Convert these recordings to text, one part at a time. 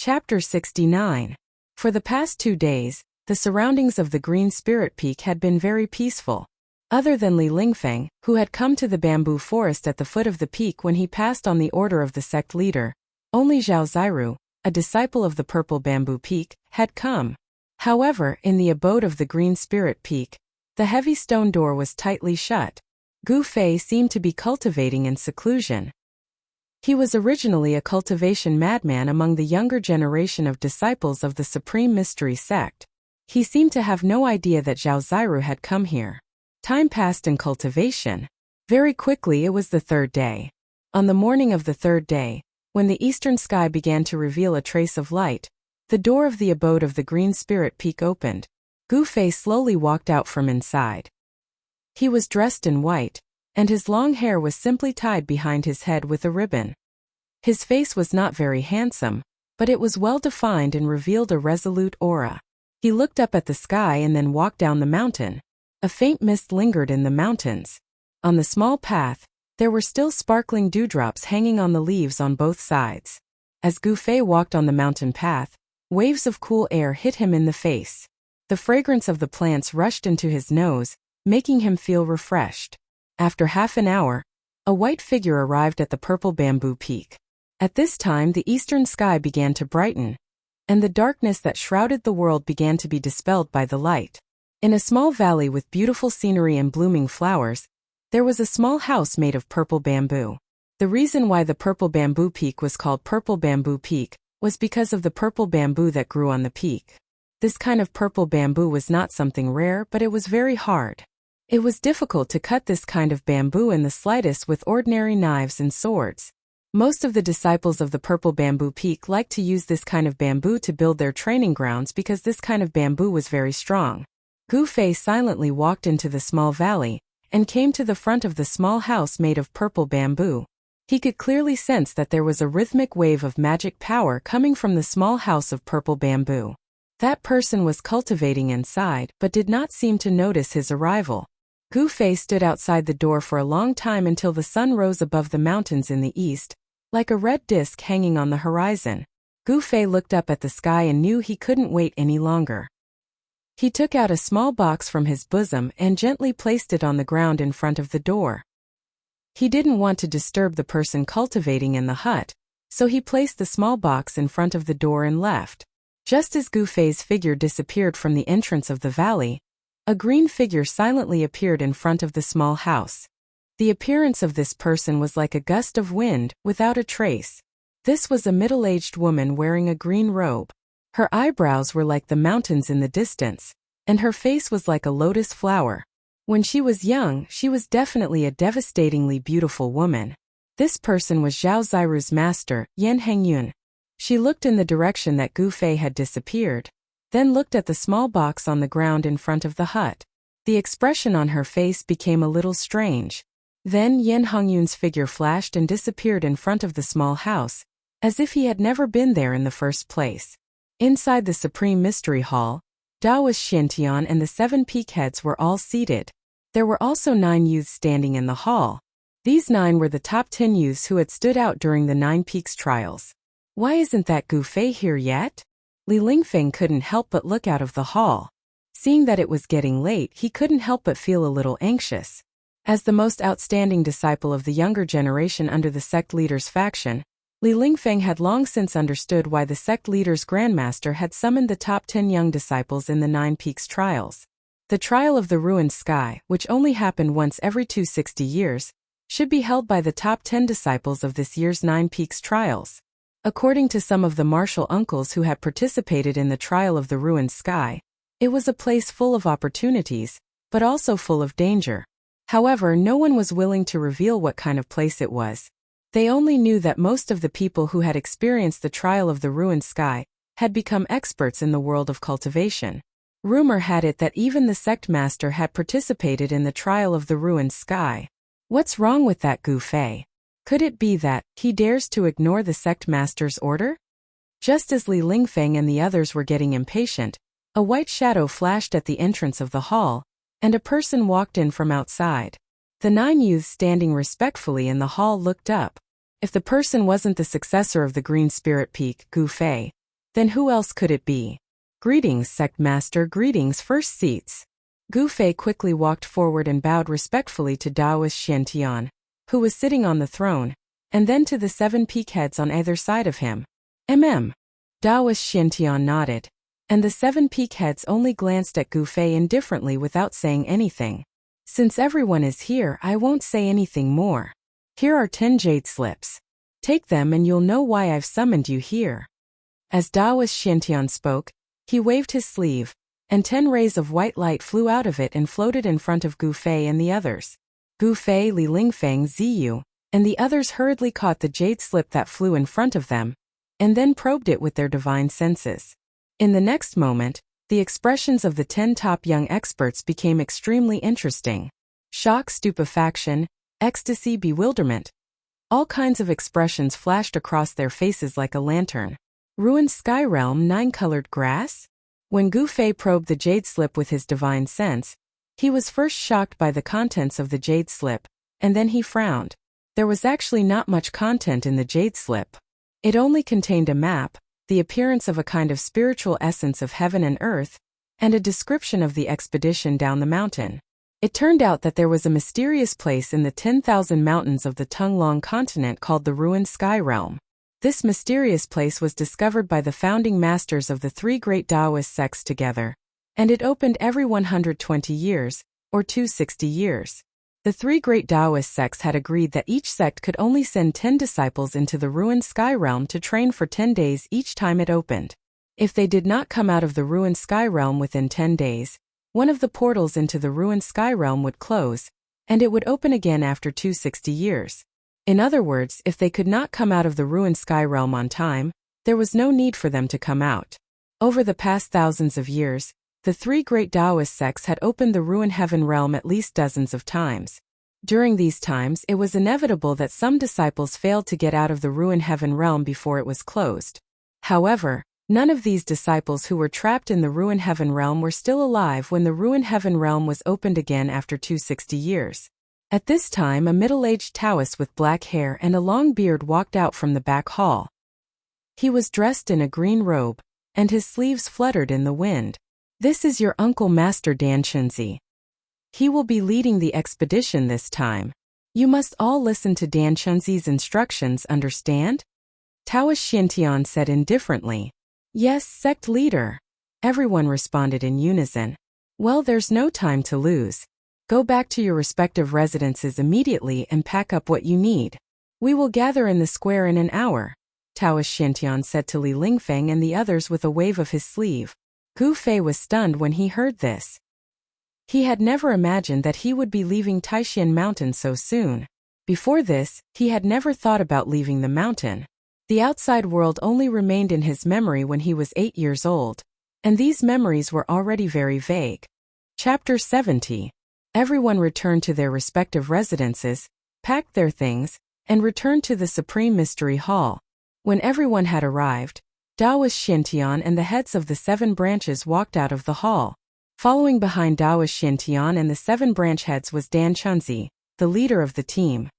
Chapter 69. For the past 2 days, the surroundings of the Green Spirit Peak had been very peaceful. Other than Li Lingfeng, who had come to the bamboo forest at the foot of the peak when he passed on the order of the sect leader, only Zhao Ziru, a disciple of the Purple Bamboo Peak, had come. However, in the abode of the Green Spirit Peak, the heavy stone door was tightly shut. Gu Fei seemed to be cultivating in seclusion. He was originally a cultivation madman among the younger generation of disciples of the Supreme Mystery Sect. He seemed to have no idea that Zhao Ziru had come here. Time passed in cultivation. Very quickly it was the 3rd day. On the morning of the 3rd day, when the eastern sky began to reveal a trace of light, the door of the abode of the Green Spirit Peak opened. Gu Fei slowly walked out from inside. He was dressed in white, and his long hair was simply tied behind his head with a ribbon. His face was not very handsome, but it was well defined and revealed a resolute aura. He looked up at the sky and then walked down the mountain. A faint mist lingered in the mountains. On the small path, there were still sparkling dewdrops hanging on the leaves on both sides. As Gu Fei walked on the mountain path, waves of cool air hit him in the face. The fragrance of the plants rushed into his nose, making him feel refreshed. After half an hour, a white figure arrived at the Purple Bamboo Peak. At this time the eastern sky began to brighten, and the darkness that shrouded the world began to be dispelled by the light. In a small valley with beautiful scenery and blooming flowers, there was a small house made of purple bamboo. The reason why the Purple Bamboo Peak was called Purple Bamboo Peak was because of the purple bamboo that grew on the peak. This kind of purple bamboo was not something rare, but it was very hard. It was difficult to cut this kind of bamboo in the slightest with ordinary knives and swords. Most of the disciples of the Purple Bamboo Peak liked to use this kind of bamboo to build their training grounds because this kind of bamboo was very strong. Gu Fei silently walked into the small valley and came to the front of the small house made of purple bamboo. He could clearly sense that there was a rhythmic wave of magic power coming from the small house of purple bamboo. That person was cultivating inside but did not seem to notice his arrival. Gu Fei stood outside the door for a long time until the sun rose above the mountains in the east, like a red disk hanging on the horizon. Gu Fei looked up at the sky and knew he couldn't wait any longer. He took out a small box from his bosom and gently placed it on the ground in front of the door. He didn't want to disturb the person cultivating in the hut, so he placed the small box in front of the door and left. Just as Gu Fei's figure disappeared from the entrance of the valley, a green figure silently appeared in front of the small house. The appearance of this person was like a gust of wind, without a trace. This was a middle-aged woman wearing a green robe. Her eyebrows were like the mountains in the distance, and her face was like a lotus flower. When she was young, she was definitely a devastatingly beautiful woman. This person was Zhao Ziru's master, Yan Hengyun. She looked in the direction that Gu Fei had disappeared, then looked at the small box on the ground in front of the hut. The expression on her face became a little strange. Then Yan Hengyun's figure flashed and disappeared in front of the small house, as if he had never been there in the first place. Inside the Supreme Mystery Hall, Daoist Xintian and the 7 peak heads were all seated. There were also 9 youths standing in the hall. These 9 were the top 10 youths who had stood out during the 9 Peaks trials. Why isn't that Gu Fei here yet? Li Lingfeng couldn't help but look out of the hall. Seeing that it was getting late, he couldn't help but feel a little anxious. As the most outstanding disciple of the younger generation under the sect leader's faction, Li Lingfeng had long since understood why the sect leader's grandmaster had summoned the top 10 young disciples in the 9 Peaks trials. The trial of the ruined sky, which only happened once every 260 years, should be held by the top 10 disciples of this year's 9 Peaks trials. According to some of the martial uncles who had participated in the trial of the ruined sky, it was a place full of opportunities, but also full of danger. However, no one was willing to reveal what kind of place it was. They only knew that most of the people who had experienced the trial of the ruined sky had become experts in the world of cultivation. Rumor had it that even the sect master had participated in the trial of the ruined sky. What's wrong with that Gu Fei? Could it be that he dares to ignore the sect master's order? Just as Li Lingfeng and the others were getting impatient, a white shadow flashed at the entrance of the hall, and a person walked in from outside. The 9 youths standing respectfully in the hall looked up. If the person wasn't the successor of the Green Spirit Peak, Gu Fei, Then who else could it be? Greetings, sect master, greetings, first seats. Gu Fei quickly walked forward and bowed respectfully to Daoist Xiantian, who was sitting on the throne, and then to the 7 peak heads on either side of him. Daoist Xiantian nodded, and the 7 peak heads only glanced at Gu Fei indifferently without saying anything. Since everyone is here, I won't say anything more. Here are 10 jade slips. Take them and you'll know why I've summoned you here. As Daoist Xiantian spoke, he waved his sleeve, and 10 rays of white light flew out of it and floated in front of Gu Fei and the others. Gu Fei, Li Lingfeng, Ziyu, and the others hurriedly caught the jade slip that flew in front of them, and then probed it with their divine senses. In the next moment, the expressions of the 10 top young experts became extremely interesting. Shock, stupefaction, ecstasy, bewilderment. All kinds of expressions flashed across their faces like a lantern. Ruined sky realm, 9-colored grass? When Gu Fei probed the jade slip with his divine sense, he was first shocked by the contents of the jade slip, and then he frowned. There was actually not much content in the jade slip. It only contained a map, the appearance of a kind of spiritual essence of heaven and earth, and a description of the expedition down the mountain. It turned out that there was a mysterious place in the 10,000 mountains of the Tunglong continent called the Ruined Sky Realm. This mysterious place was discovered by the founding masters of the 3 great Taoist sects together, and it opened every 120 years, or 260 years. The 3 great Taoist sects had agreed that each sect could only send 10 disciples into the Ruined Sky Realm to train for 10 days each time it opened. If they did not come out of the Ruined Sky Realm within 10 days, one of the portals into the Ruined Sky Realm would close, and it would open again after 260 years. In other words, if they could not come out of the Ruined Sky Realm on time, there was no need for them to come out. Over the past thousands of years, the 3 great Taoist sects had opened the Ruined Heaven Realm at least dozens of times. During these times, it was inevitable that some disciples failed to get out of the Ruined Heaven Realm before it was closed. However, none of these disciples who were trapped in the Ruined Heaven Realm were still alive when the Ruined Heaven Realm was opened again after 260 years. At this time, a middle-aged Taoist with black hair and a long beard walked out from the back hall. He was dressed in a green robe, and his sleeves fluttered in the wind. This is your uncle Master Dan Chunzi. He will be leading the expedition this time. You must all listen to Dan Chunzi's instructions, understand? Taoist Xiantian said indifferently. Yes, sect leader. Everyone responded in unison. Well, there's no time to lose. Go back to your respective residences immediately and pack up what you need. We will gather in the square in an hour, Taoist Xiantian said to Li Lingfeng and the others with a wave of his sleeve. Gu Fei was stunned when he heard this. He had never imagined that he would be leaving Taixian Mountain so soon. Before this, he had never thought about leaving the mountain. The outside world only remained in his memory when he was 8 years old, and these memories were already very vague. Chapter 70. Everyone returned to their respective residences, packed their things, and returned to the Supreme Mystery Hall. When everyone had arrived, Taoist Xiantian and the heads of the 7 branches walked out of the hall. Following behind Taoist Xiantian and the 7 branch heads was Dan Chunzi, the leader of the team.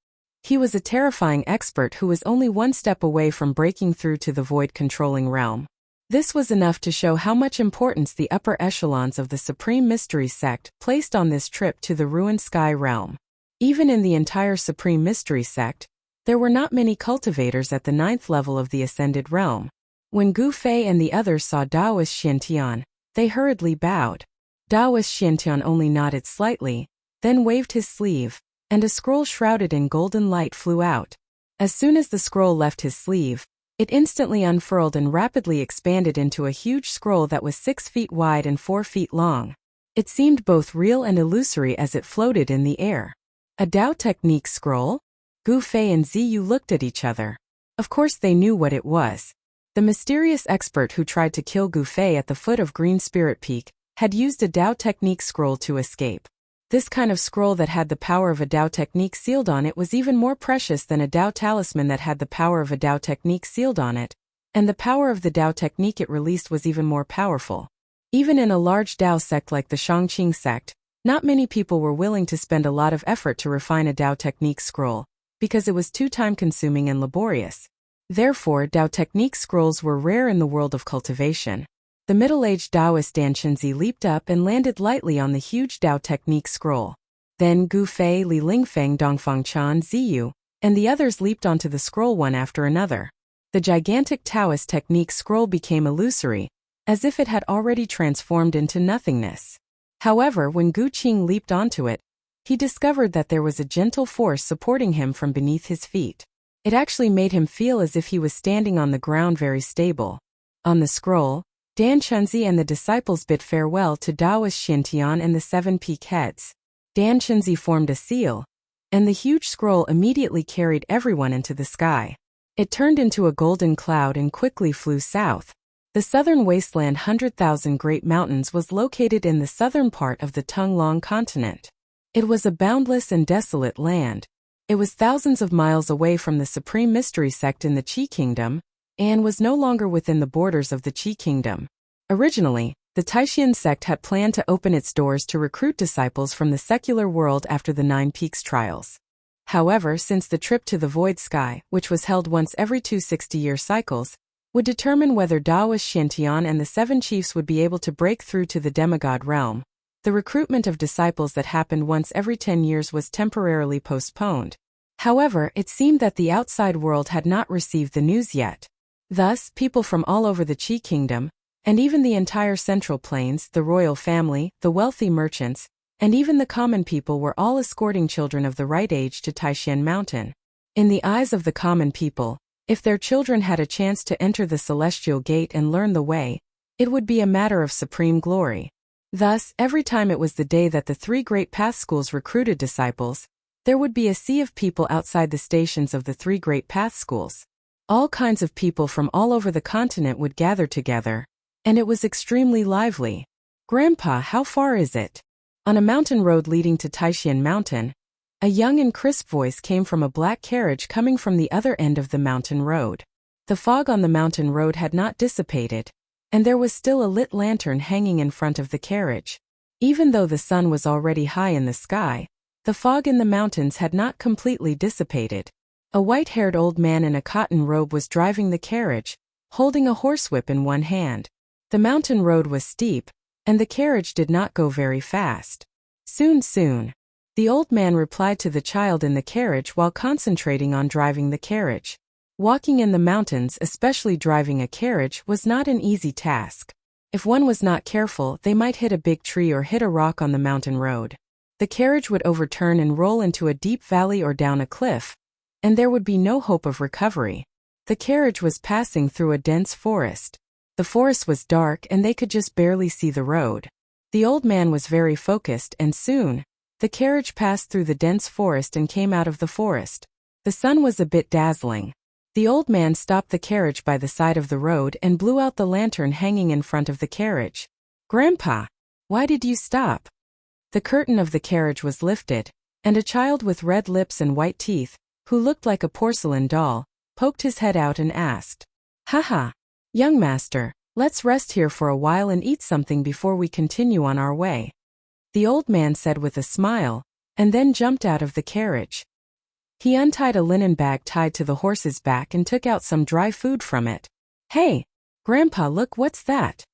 He was a terrifying expert who was only one step away from breaking through to the void-controlling realm. This was enough to show how much importance the upper echelons of the Supreme Mystery Sect placed on this trip to the Ruined Sky Realm. Even in the entire Supreme Mystery Sect, there were not many cultivators at the 9th level of the Ascended Realm. When Gu Fei and the others saw Taoist Xiantian, they hurriedly bowed. Taoist Xiantian only nodded slightly, then waved his sleeve, and a scroll shrouded in golden light flew out. As soon as the scroll left his sleeve, it instantly unfurled and rapidly expanded into a huge scroll that was 6 feet wide and 4 feet long. It seemed both real and illusory as it floated in the air. A Tao Technique scroll? Gu Fei and Ziyu looked at each other. Of course they knew what it was. The mysterious expert who tried to kill Gu Fei at the foot of Green Spirit Peak had used a Tao Technique scroll to escape. This kind of scroll that had the power of a Tao Technique sealed on it was even more precious than a Tao Talisman that had the power of a Tao Technique sealed on it, and the power of the Tao Technique it released was even more powerful. Even in a large Tao sect like the Shangqing sect, not many people were willing to spend a lot of effort to refine a Tao Technique scroll, because it was too time-consuming and laborious. Therefore, Dao technique scrolls were rare in the world of cultivation. The middle-aged Taoist Dan Chenzi leaped up and landed lightly on the huge Dao technique scroll. Then Gu Fei, Li Lingfeng, Dongfang Chan, Ziyu, and the others leaped onto the scroll one after another. The gigantic Taoist technique scroll became illusory, as if it had already transformed into nothingness. However, when Gu Qing leaped onto it, he discovered that there was a gentle force supporting him from beneath his feet. It actually made him feel as if he was standing on the ground, very stable. On the scroll, Dan Chenzi and the disciples bid farewell to Taoist Xintian and the 7 peak heads. Dan Chenzi formed a seal, and the huge scroll immediately carried everyone into the sky. It turned into a golden cloud and quickly flew south. The southern wasteland 100,000 Great Mountains was located in the southern part of the Tung-Long continent. It was a boundless and desolate land. It was thousands of miles away from the supreme mystery sect in the Qi Kingdom, and was no longer within the borders of the Qi Kingdom. Originally, the Taishan sect had planned to open its doors to recruit disciples from the secular world after the 9 Peaks trials. However, since the trip to the Void Sky, which was held once every 2 60-year cycles, would determine whether Taoist Xintian and the 7 chiefs would be able to break through to the demigod realm, the recruitment of disciples that happened once every 10 years was temporarily postponed. However, it seemed that the outside world had not received the news yet. Thus, people from all over the Qi Kingdom, and even the entire Central Plains, the royal family, the wealthy merchants, and even the common people were all escorting children of the right age to Taishan Mountain. In the eyes of the common people, if their children had a chance to enter the celestial gate and learn the way, it would be a matter of supreme glory. Thus, every time it was the day that the 3 great path schools recruited disciples, there would be a sea of people outside the stations of the 3 great path schools. All kinds of people from all over the continent would gather together, and it was extremely lively. "Grandpa, how far is it?" On a mountain road leading to Taishan Mountain, a young and crisp voice came from a black carriage coming from the other end of the mountain road. The fog on the mountain road had not dissipated, and there was still a lit lantern hanging in front of the carriage. Even though the sun was already high in the sky, the fog in the mountains had not completely dissipated. A white-haired old man in a cotton robe was driving the carriage, holding a horsewhip in one hand. The mountain road was steep, and the carriage did not go very fast. Soon, the old man replied to the child in the carriage while concentrating on driving the carriage. Walking in the mountains, especially driving a carriage, was not an easy task. If one was not careful, they might hit a big tree or hit a rock on the mountain road. The carriage would overturn and roll into a deep valley or down a cliff, and there would be no hope of recovery. The carriage was passing through a dense forest. The forest was dark and they could just barely see the road. The old man was very focused, and soon, the carriage passed through the dense forest and came out of the forest. The sun was a bit dazzling. The old man stopped the carriage by the side of the road and blew out the lantern hanging in front of the carriage. "Grandpa, why did you stop?" The curtain of the carriage was lifted, and a child with red lips and white teeth, who looked like a porcelain doll, poked his head out and asked, "Haha, young master, let's rest here for a while and eat something before we continue on our way," the old man said with a smile, and then jumped out of the carriage. He untied a linen bag tied to the horse's back and took out some dry food from it. "Hey, Grandpa, look, what's that?"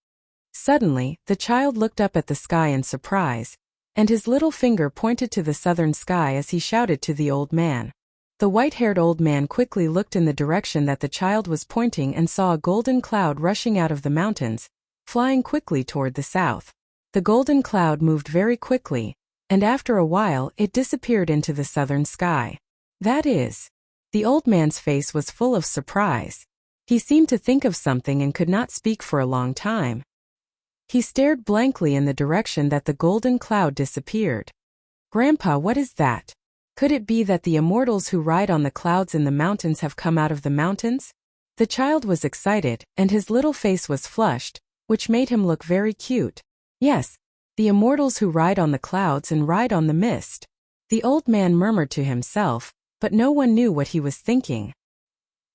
Suddenly, the child looked up at the sky in surprise, and his little finger pointed to the southern sky as he shouted to the old man. The white-haired old man quickly looked in the direction that the child was pointing and saw a golden cloud rushing out of the mountains, flying quickly toward the south. The golden cloud moved very quickly, and after a while it disappeared into the southern sky. That is, the old man's face was full of surprise. He seemed to think of something and could not speak for a long time. He stared blankly in the direction that the golden cloud disappeared. "Grandpa, what is that? Could it be that the immortals who ride on the clouds in the mountains have come out of the mountains?" The child was excited, and his little face was flushed, which made him look very cute. "Yes, the immortals who ride on the clouds and ride on the mist," the old man murmured to himself, but no one knew what he was thinking.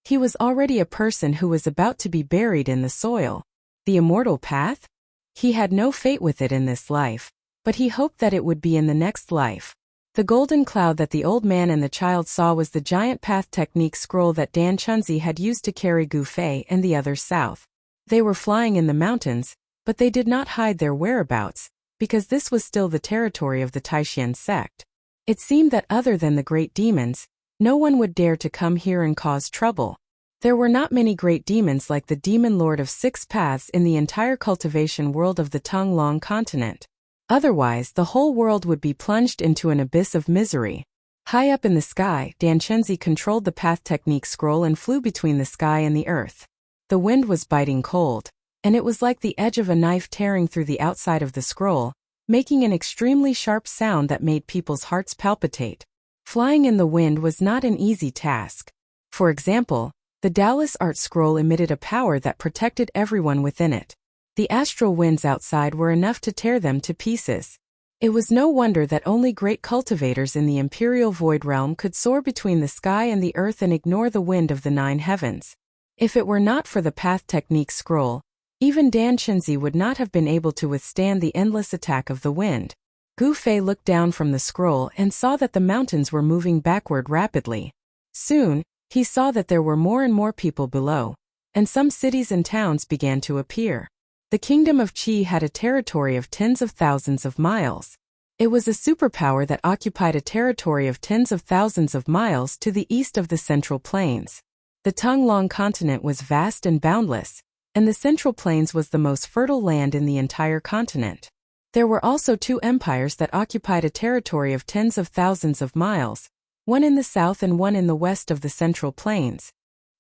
He was already a person who was about to be buried in the soil. The immortal path? He had no fate with it in this life, but he hoped that it would be in the next life. The golden cloud that the old man and the child saw was the giant path technique scroll that Dan Chunzi had used to carry Gu Fei and the others south. They were flying in the mountains, but they did not hide their whereabouts, because this was still the territory of the Taishan sect. It seemed that other than the great demons, no one would dare to come here and cause trouble. There were not many great demons like the demon lord of 6 paths in the entire cultivation world of the Tung Long continent. Otherwise, the whole world would be plunged into an abyss of misery. High up in the sky, Dan Chunzi controlled the path technique scroll and flew between the sky and the earth. The wind was biting cold, and it was like the edge of a knife tearing through the outside of the scroll, making an extremely sharp sound that made people's hearts palpitate. Flying in the wind was not an easy task. For example, the Taoist art scroll emitted a power that protected everyone within it. The astral winds outside were enough to tear them to pieces. It was no wonder that only great cultivators in the Imperial Void Realm could soar between the sky and the earth and ignore the wind of the 9 heavens. If it were not for the path technique scroll, even Dan Chunzi would not have been able to withstand the endless attack of the wind. Gu Fei looked down from the scroll and saw that the mountains were moving backward rapidly. Soon, he saw that there were more and more people below, and some cities and towns began to appear. The kingdom of Qi had a territory of tens of thousands of miles. It was a superpower that occupied a territory of tens of thousands of miles to the east of the Central Plains. The Tung Long continent was vast and boundless, and the Central Plains was the most fertile land in the entire continent. There were also 2 empires that occupied a territory of tens of thousands of miles, one in the south and one in the west of the Central Plains.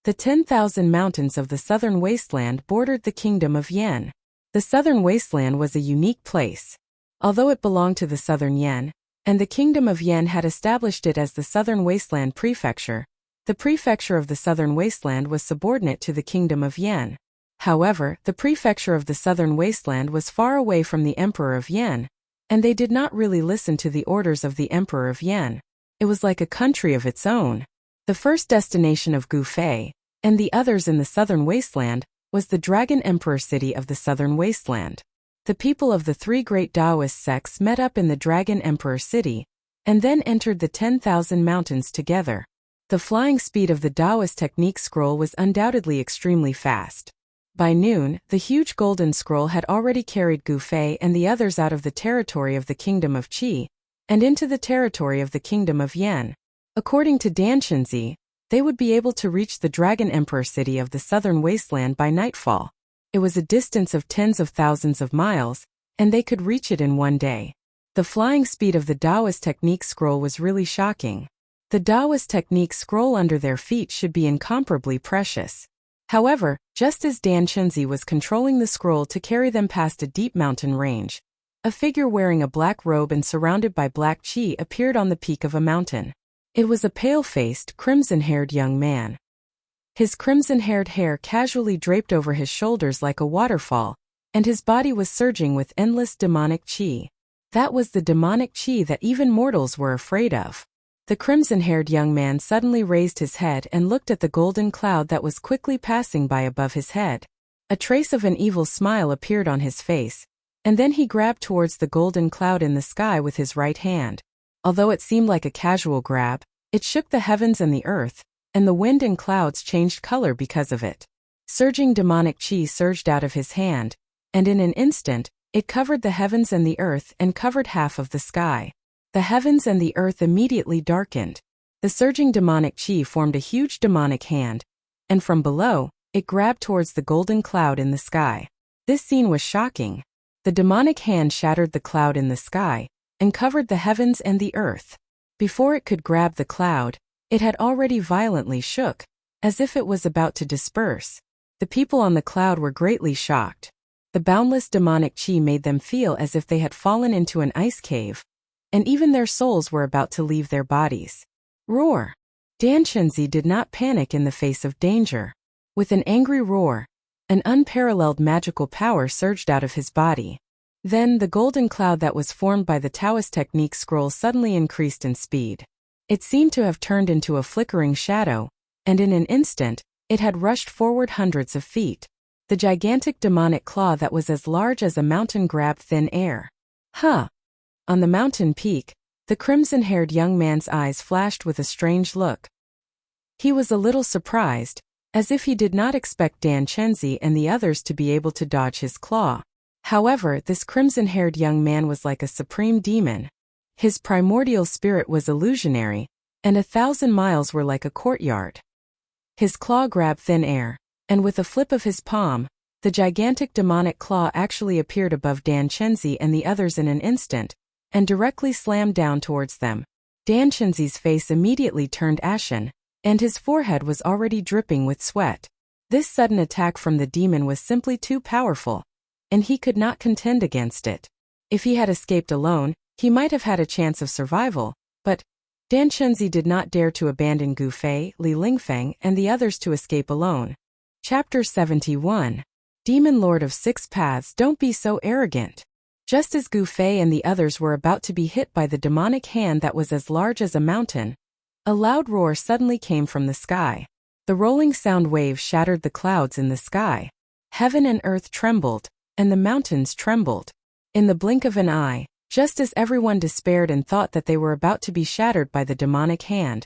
The 10,000 mountains of the southern wasteland bordered the kingdom of Yan. The southern wasteland was a unique place. Although it belonged to the southern Yan, and the kingdom of Yan had established it as the southern wasteland prefecture, the prefecture of the southern wasteland was subordinate to the kingdom of Yan. However, the prefecture of the southern wasteland was far away from the emperor of Yan, and they did not really listen to the orders of the emperor of Yan. It was like a country of its own. The first destination of Gu Fei, and the others in the southern wasteland, was the Dragon Emperor city of the southern wasteland. The people of the 3 great Taoist sects met up in the Dragon Emperor city, and then entered the 10,000 mountains together. The flying speed of the Taoist technique scroll was undoubtedly extremely fast. By noon, the huge golden scroll had already carried Gu Fei and the others out of the territory of the kingdom of Qi, and into the territory of the kingdom of Yan. According to Dan Chunzi, they would be able to reach the Dragon Emperor city of the southern wasteland by nightfall. It was a distance of tens of thousands of miles, and they could reach it in one day. The flying speed of the Taoist technique scroll was really shocking. The Taoist technique scroll under their feet should be incomparably precious. However, just as Dan Chunzi was controlling the scroll to carry them past a deep mountain range, a figure wearing a black robe and surrounded by black qi appeared on the peak of a mountain. It was a pale-faced, crimson-haired young man. His crimson-haired hair casually draped over his shoulders like a waterfall, and his body was surging with endless demonic qi. That was the demonic qi that even mortals were afraid of. The crimson-haired young man suddenly raised his head and looked at the golden cloud that was quickly passing by above his head. A trace of an evil smile appeared on his face, and then he grabbed towards the golden cloud in the sky with his right hand. Although it seemed like a casual grab, it shook the heavens and the earth, and the wind and clouds changed color because of it. Surging demonic qi surged out of his hand, and in an instant, it covered the heavens and the earth and covered half of the sky. The heavens and the earth immediately darkened. The surging demonic qi formed a huge demonic hand, and from below, it grabbed towards the golden cloud in the sky. This scene was shocking. The demonic hand shattered the cloud in the sky, and covered the heavens and the earth. Before it could grab the cloud, it had already violently shook, as if it was about to disperse. The people on the cloud were greatly shocked. The boundless demonic qi made them feel as if they had fallen into an ice cave, and even their souls were about to leave their bodies. Roar! Dan Chunzi did not panic in the face of danger. With an angry roar, an unparalleled magical power surged out of his body. Then the golden cloud that was formed by the Taoist technique scroll suddenly increased in speed. It seemed to have turned into a flickering shadow, and in an instant, it had rushed forward hundreds of feet. The gigantic demonic claw that was as large as a mountain grabbed thin air. On the mountain peak, the The crimson-haired young man's eyes flashed with a strange look. He was a little surprised, as if he did not expect Dan Chenzi and the others to be able to dodge his claw. However, this crimson-haired young man was like a supreme demon. His primordial spirit was illusionary, and 1,000 miles were like a courtyard. His claw grabbed thin air, and with a flip of his palm, the gigantic demonic claw actually appeared above Dan Chenzi and the others in an instant, and directly slammed down towards them. Dan Chenzi's face immediately turned ashen, and his forehead was already dripping with sweat. This sudden attack from the demon was simply too powerful, and he could not contend against it. If he had escaped alone, he might have had a chance of survival, but Dan Chenzi did not dare to abandon Gu Fei, Li Lingfeng, and the others to escape alone. Chapter 71. Demon Lord of Six Paths, don't be so arrogant. Just as Gu Fei and the others were about to be hit by the demonic hand that was as large as a mountain, a loud roar suddenly came from the sky. The rolling sound wave shattered the clouds in the sky. Heaven and earth trembled, and the mountains trembled. In the blink of an eye, just as everyone despaired and thought that they were about to be shattered by the demonic hand,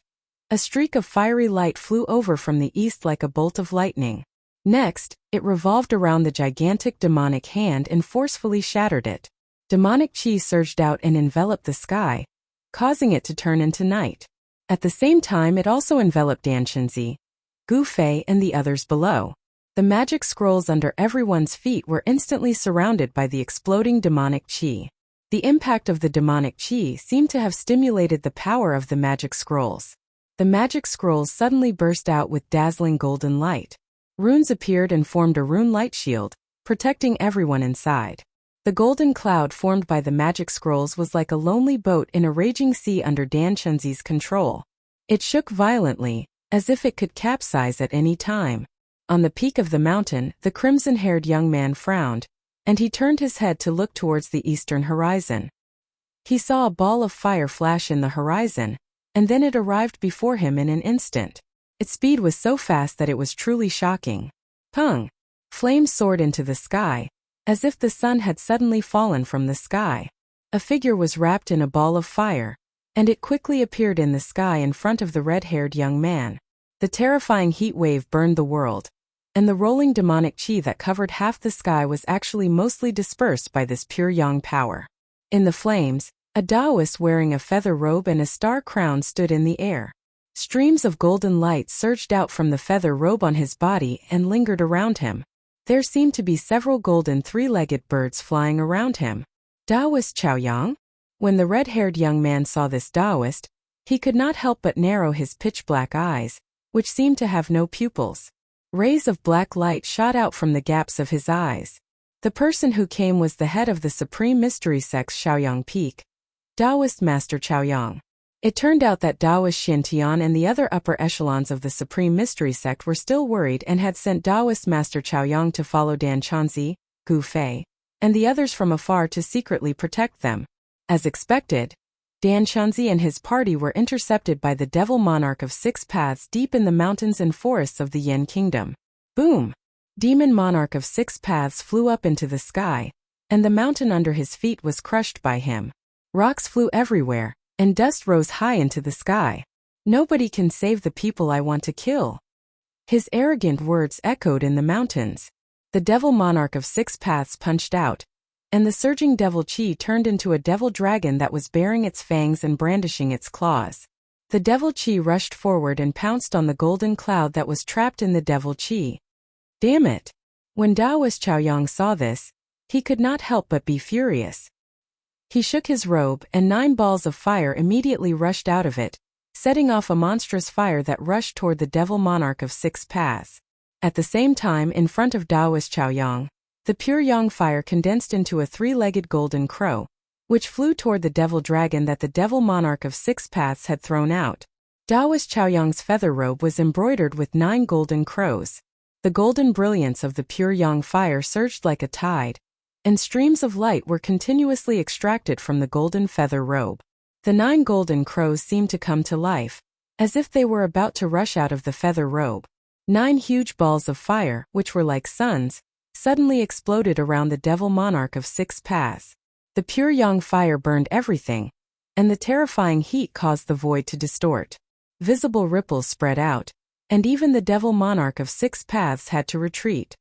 a streak of fiery light flew over from the east like a bolt of lightning. Next, it revolved around the gigantic demonic hand and forcefully shattered it. Demonic chi surged out and enveloped the sky, causing it to turn into night. At the same time, it also enveloped Dan Chenzi, Gu Fei, and the others below. The magic scrolls under everyone's feet were instantly surrounded by the exploding demonic chi. The impact of the demonic chi seemed to have stimulated the power of the magic scrolls. The magic scrolls suddenly burst out with dazzling golden light. Runes appeared and formed a rune light shield, protecting everyone inside. The golden cloud formed by the magic scrolls was like a lonely boat in a raging sea under Dan Chenzi's control. It shook violently, as if it could capsize at any time. On the peak of the mountain, the crimson-haired young man frowned, and he turned his head to look towards the eastern horizon. He saw a ball of fire flash in the horizon, and then it arrived before him in an instant. Its speed was so fast that it was truly shocking. Pung! Flames soared into the sky, as if the sun had suddenly fallen from the sky. A figure was wrapped in a ball of fire, and it quickly appeared in the sky in front of the red-haired young man. The terrifying heat wave burned the world, and the rolling demonic chi that covered half the sky was actually mostly dispersed by this pure yang power. In the flames, a Taoist wearing a feather robe and a star crown stood in the air. Streams of golden light surged out from the feather robe on his body and lingered around him. There seemed to be several golden three-legged birds flying around him. Taoist Chaoyang? When the red-haired young man saw this Taoist, he could not help but narrow his pitch-black eyes, which seemed to have no pupils. Rays of black light shot out from the gaps of his eyes. The person who came was the head of the Supreme Mystery Sect Shaoyang Peak, Taoist Master Chaoyang. It turned out that Taoist Xintian and the other upper echelons of the Supreme Mystery Sect were still worried and had sent Taoist Master Chaoyang to follow Dan Chenzi, Gu Fei, and the others from afar to secretly protect them. As expected, Dan Chenzi and his party were intercepted by the Devil Monarch of Six Paths deep in the mountains and forests of the Yin Kingdom. Boom! Demon Monarch of Six Paths flew up into the sky, and the mountain under his feet was crushed by him. Rocks flew everywhere, and dust rose high into the sky. Nobody can save the people I want to kill. His arrogant words echoed in the mountains. The Devil Monarch of Six Paths punched out, and the surging devil chi turned into a devil dragon that was baring its fangs and brandishing its claws. The devil chi rushed forward and pounced on the golden cloud that was trapped in the devil chi. Damn it! When Taoist Chaoyang saw this, he could not help but be furious. He shook his robe, and 9 balls of fire immediately rushed out of it, setting off a monstrous fire that rushed toward the Devil Monarch of Six Paths. At the same time, in front of Taoist Chaoyang, the pure yang fire condensed into a 3-legged golden crow, which flew toward the devil dragon that the Devil Monarch of Six Paths had thrown out. Taoist Chaoyang's feather robe was embroidered with 9 golden crows. The golden brilliance of the pure yang fire surged like a tide, and streams of light were continuously extracted from the golden feather robe. The 9 golden crows seemed to come to life, as if they were about to rush out of the feather robe. 9 huge balls of fire, which were like suns, suddenly exploded around the Devil Monarch of Six Paths. The pure yang fire burned everything, and the terrifying heat caused the void to distort. Visible ripples spread out, and even the devil monarch of six paths had to retreat.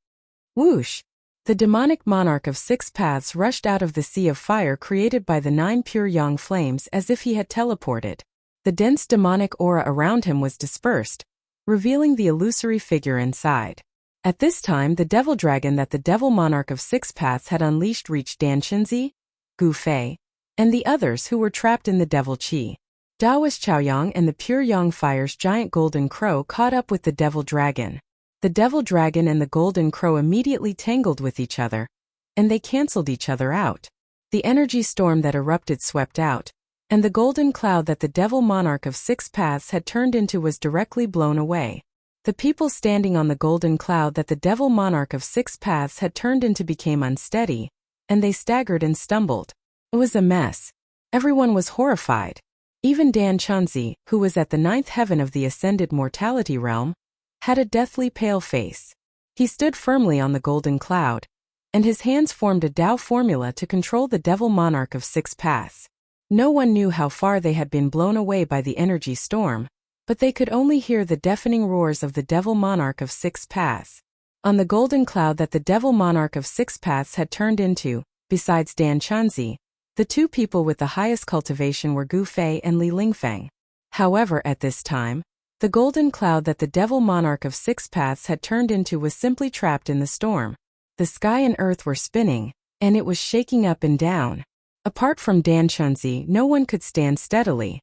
Whoosh! The demonic monarch of six paths rushed out of the sea of fire created by the 9 pure yang flames as if he had teleported. The dense demonic aura around him was dispersed, revealing the illusory figure inside. At this time, the devil dragon that the devil monarch of six paths had unleashed reached Dan Chenzi, Gu Fei, and the others who were trapped in the devil chi. Daoist Chaoyang and the pure yang fire's giant golden crow caught up with the devil dragon. The devil dragon and the golden crow immediately tangled with each other, and they cancelled each other out. The energy storm that erupted swept out, and the golden cloud that the devil monarch of six paths had turned into was directly blown away. The people standing on the golden cloud that the devil monarch of six paths had turned into became unsteady, and they staggered and stumbled. It was a mess. Everyone was horrified. Even Dan Chenzi, who was at the 9th heaven of the ascended mortality realm, had a deathly pale face. He stood firmly on the golden cloud, and his hands formed a Tao formula to control the devil monarch of six paths. No one knew how far they had been blown away by the energy storm, but they could only hear the deafening roars of the devil monarch of six paths. On the golden cloud that the devil monarch of six paths had turned into, besides Dan Chenzi, the two people with the highest cultivation were Gu Fei and Li Lingfeng. However, at this time, the golden cloud that the devil monarch of six paths had turned into was simply trapped in the storm. The sky and earth were spinning, and it was shaking up and down. Apart from Dan Chenzi, no one could stand steadily.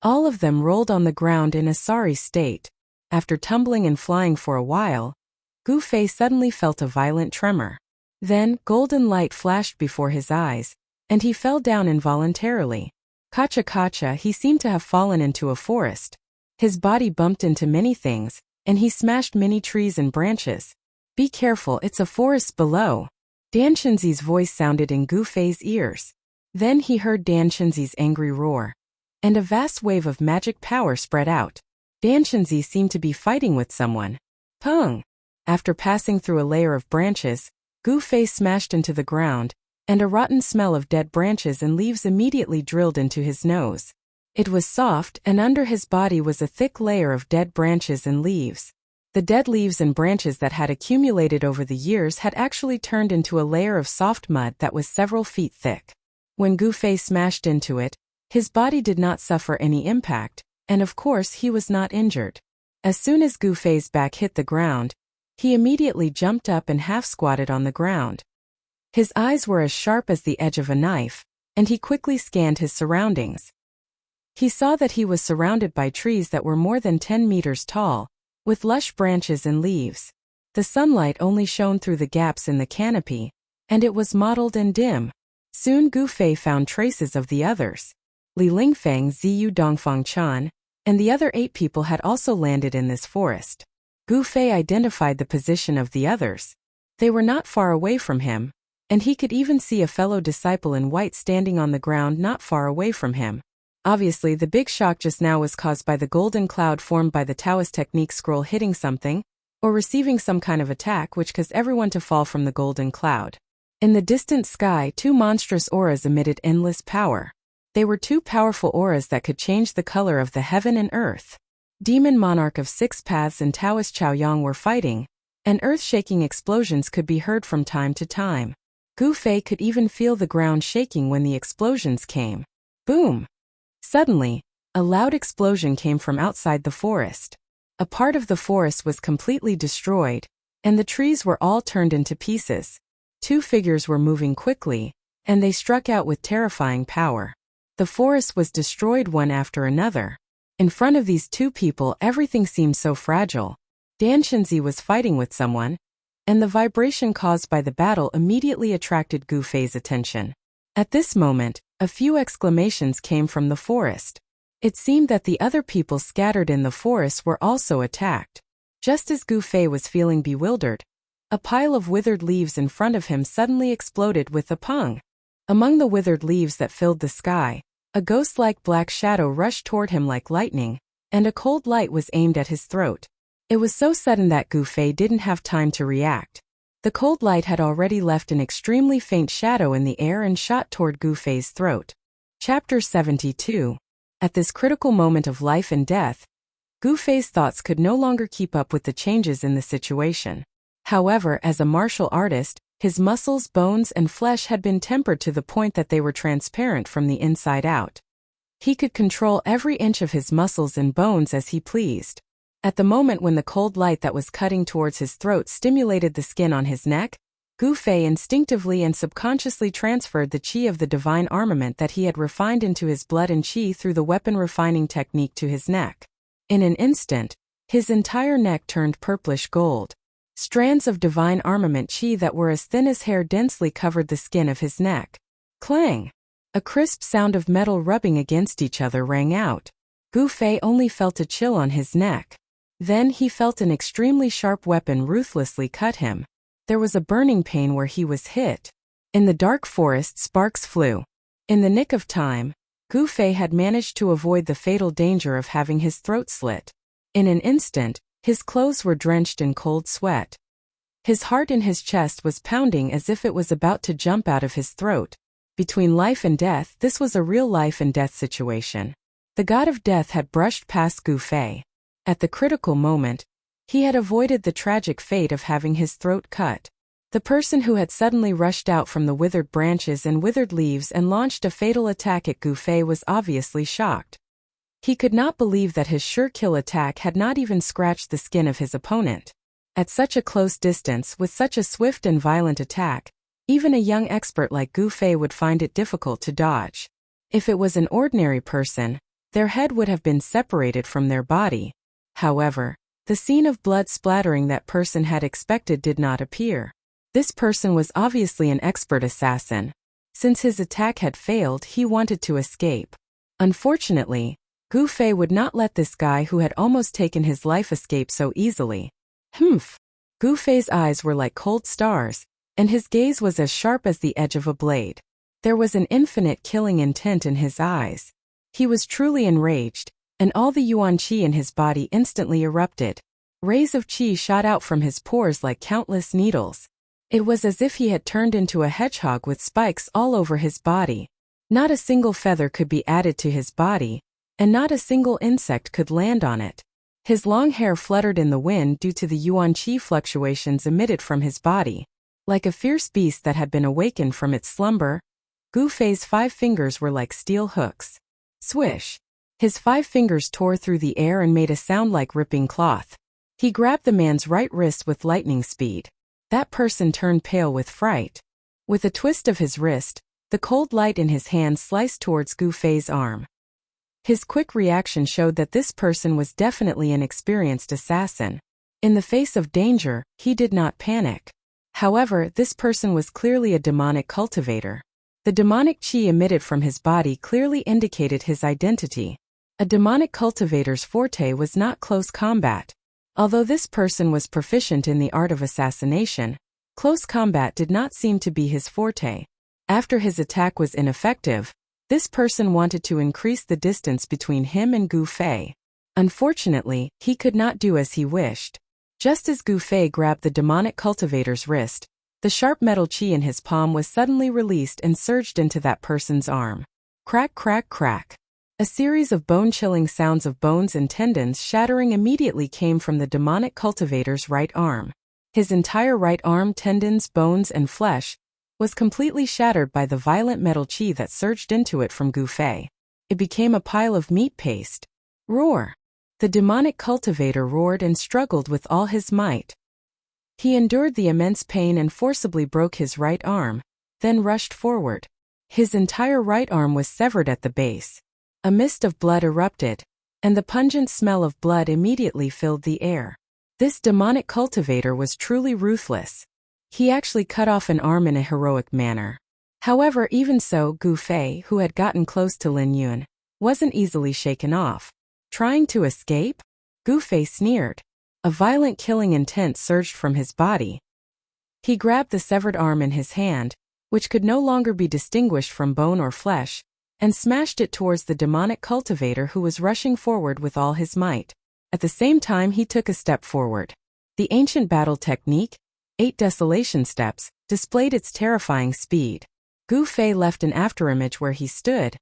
All of them rolled on the ground in a sorry state. After tumbling and flying for a while, Gu Fei suddenly felt a violent tremor. Then, golden light flashed before his eyes, and he fell down involuntarily. Kacha, he seemed to have fallen into a forest. His body bumped into many things, and he smashed many trees and branches. Be careful, it's a forest below. Dan Chenzi's voice sounded in Gu Fei's ears. Then he heard Dan Chenzi's angry roar, and a vast wave of magic power spread out. Dan Chenzi seemed to be fighting with someone. Pung! After passing through a layer of branches, Gu Fei smashed into the ground, and a rotten smell of dead branches and leaves immediately drilled into his nose. It was soft, and under his body was a thick layer of dead branches and leaves. The dead leaves and branches that had accumulated over the years had actually turned into a layer of soft mud that was several feet thick. When Gu Fei smashed into it, his body did not suffer any impact, and of course he was not injured. As soon as Gu Fei's back hit the ground, he immediately jumped up and half-squatted on the ground. His eyes were as sharp as the edge of a knife, and he quickly scanned his surroundings. He saw that he was surrounded by trees that were more than 10 meters tall, with lush branches and leaves. The sunlight only shone through the gaps in the canopy, and it was mottled and dim. Soon Gu Fei found traces of the others. Li Lingfeng, Ziyu Dongfang Chan, and the other 8 people had also landed in this forest. Gu Fei identified the position of the others. They were not far away from him, and he could even see a fellow disciple in white standing on the ground not far away from him. Obviously, the big shock just now was caused by the golden cloud formed by the Taoist technique scroll hitting something, or receiving some kind of attack which caused everyone to fall from the golden cloud. In the distant sky, 2 monstrous auras emitted endless power. They were 2 powerful auras that could change the color of the heaven and earth. Demon Monarch of 6 Paths and Taoist Chaoyang were fighting, and earth-shaking explosions could be heard from time to time. Gu Fei could even feel the ground shaking when the explosions came. Boom! Suddenly, a loud explosion came from outside the forest. A part of the forest was completely destroyed, and the trees were all turned into pieces. 2 figures were moving quickly, and they struck out with terrifying power. The forest was destroyed one after another. In front of these 2 people, everything seemed so fragile. Dan Chenzi was fighting with someone, and the vibration caused by the battle immediately attracted Gu Fei's attention. At this moment, a few exclamations came from the forest. It seemed that the other people scattered in the forest were also attacked. Just as Gu Fei was feeling bewildered, a pile of withered leaves in front of him suddenly exploded with a pung. Among the withered leaves that filled the sky, a ghost-like black shadow rushed toward him like lightning, and a cold light was aimed at his throat. It was so sudden that Gu Fei didn't have time to react. The cold light had already left an extremely faint shadow in the air and shot toward Gu Fei's throat. Chapter 72. At this critical moment of life and death, Gu Fei's thoughts could no longer keep up with the changes in the situation. However, as a martial artist, his muscles, bones, and flesh had been tempered to the point that they were transparent from the inside out. He could control every inch of his muscles and bones as he pleased. At the moment when the cold light that was cutting towards his throat stimulated the skin on his neck, Gu Fei instinctively and subconsciously transferred the qi of the divine armament that he had refined into his blood and qi through the weapon refining technique to his neck. In an instant, his entire neck turned purplish gold. Strands of divine armament qi that were as thin as hair densely covered the skin of his neck. Clang! A crisp sound of metal rubbing against each other rang out. Gu Fei only felt a chill on his neck. Then he felt an extremely sharp weapon ruthlessly cut him. There was a burning pain where he was hit. In the dark forest, sparks flew. In the nick of time, Gu Fei had managed to avoid the fatal danger of having his throat slit. In an instant, his clothes were drenched in cold sweat. His heart in his chest was pounding as if it was about to jump out of his throat. Between life and death, this was a real life and death situation. The god of death had brushed past Gu Fei. At the critical moment, he had avoided the tragic fate of having his throat cut. The person who had suddenly rushed out from the withered branches and withered leaves and launched a fatal attack at Gu Fei was obviously shocked. He could not believe that his sure-kill attack had not even scratched the skin of his opponent. At such a close distance with such a swift and violent attack, even a young expert like Gu Fei would find it difficult to dodge. If it was an ordinary person, their head would have been separated from their body. However, the scene of blood splattering that person had expected did not appear. This person was obviously an expert assassin. Since his attack had failed, he wanted to escape. Unfortunately, Gu Fei would not let this guy who had almost taken his life escape so easily. Humph! Gu Fei's eyes were like cold stars, and his gaze was as sharp as the edge of a blade. There was an infinite killing intent in his eyes. He was truly enraged, and all the yuan qi in his body instantly erupted. Rays of qi shot out from his pores like countless needles. It was as if he had turned into a hedgehog with spikes all over his body. Not a single feather could be added to his body, and not a single insect could land on it. His long hair fluttered in the wind due to the yuan qi fluctuations emitted from his body. Like a fierce beast that had been awakened from its slumber, Gu Fei's 5 fingers were like steel hooks. Swish! His 5 fingers tore through the air and made a sound like ripping cloth. He grabbed the man's right wrist with lightning speed. That person turned pale with fright. With a twist of his wrist, the cold light in his hand sliced towards Gu Fei's arm. His quick reaction showed that this person was definitely an experienced assassin. In the face of danger, he did not panic. However, this person was clearly a demonic cultivator. The demonic qi emitted from his body clearly indicated his identity. A demonic cultivator's forte was not close combat. Although this person was proficient in the art of assassination, close combat did not seem to be his forte. After his attack was ineffective, this person wanted to increase the distance between him and Gu Fei. Unfortunately, he could not do as he wished. Just as Gu Fei grabbed the demonic cultivator's wrist, the sharp metal qi in his palm was suddenly released and surged into that person's arm. Crack, crack, crack. A series of bone-chilling sounds of bones and tendons shattering immediately came from the demonic cultivator's right arm. His entire right arm, tendons, bones, and flesh was completely shattered by the violent metal qi that surged into it from Gu Fei. It became a pile of meat paste. Roar! The demonic cultivator roared and struggled with all his might. He endured the immense pain and forcibly broke his right arm, then rushed forward. His entire right arm was severed at the base. A mist of blood erupted, and the pungent smell of blood immediately filled the air. This demonic cultivator was truly ruthless. He actually cut off an arm in a heroic manner. However, even so, Gu Fei, who had gotten close to Lin Yun, wasn't easily shaken off. Trying to escape? Gu Fei sneered. A violent killing intent surged from his body. He grabbed the severed arm in his hand, which could no longer be distinguished from bone or flesh, and smashed it towards the demonic cultivator who was rushing forward with all his might. At the same time he took a step forward. The ancient battle technique, 8 desolation steps, displayed its terrifying speed. Gu Fei left an afterimage where he stood,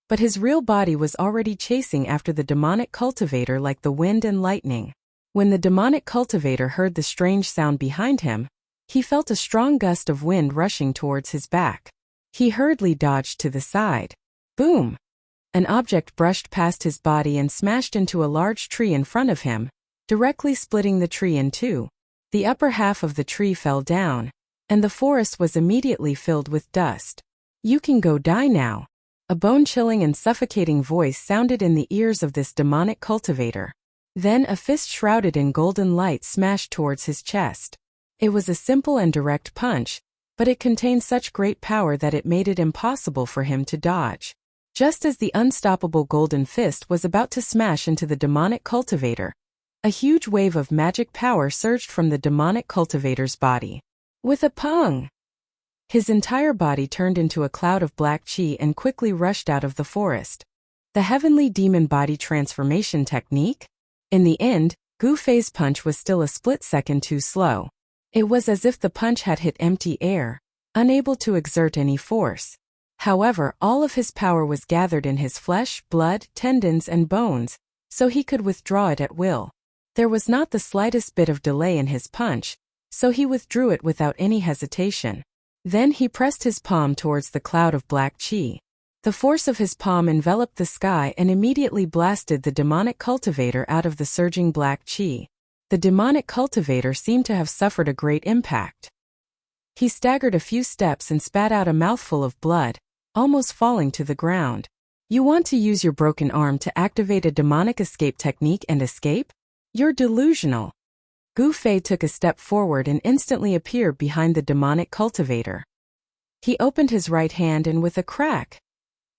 but his real body was already chasing after the demonic cultivator like the wind and lightning. When the demonic cultivator heard the strange sound behind him, he felt a strong gust of wind rushing towards his back. He hurriedly dodged to the side. Boom! An object brushed past his body and smashed into a large tree in front of him, directly splitting the tree in two. The upper half of the tree fell down, and the forest was immediately filled with dust. "You can go die now." A bone-chilling and suffocating voice sounded in the ears of this demonic cultivator. Then a fist shrouded in golden light smashed towards his chest. It was a simple and direct punch, but it contained such great power that it made it impossible for him to dodge. Just as the unstoppable golden fist was about to smash into the demonic cultivator, a huge wave of magic power surged from the demonic cultivator's body. With a pung! His entire body turned into a cloud of black chi and quickly rushed out of the forest. The heavenly demon body transformation technique? In the end, Gu Fei's punch was still a split second too slow. It was as if the punch had hit empty air, unable to exert any force. However, all of his power was gathered in his flesh, blood, tendons, and bones, so he could withdraw it at will. There was not the slightest bit of delay in his punch, so he withdrew it without any hesitation. Then he pressed his palm towards the cloud of black chi. The force of his palm enveloped the sky and immediately blasted the demonic cultivator out of the surging black chi. The demonic cultivator seemed to have suffered a great impact. He staggered a few steps and spat out a mouthful of blood, almost falling to the ground. "You want to use your broken arm to activate a demonic escape technique and escape? You're delusional." Gu Fei took a step forward and instantly appeared behind the demonic cultivator. He opened his right hand and with a crack,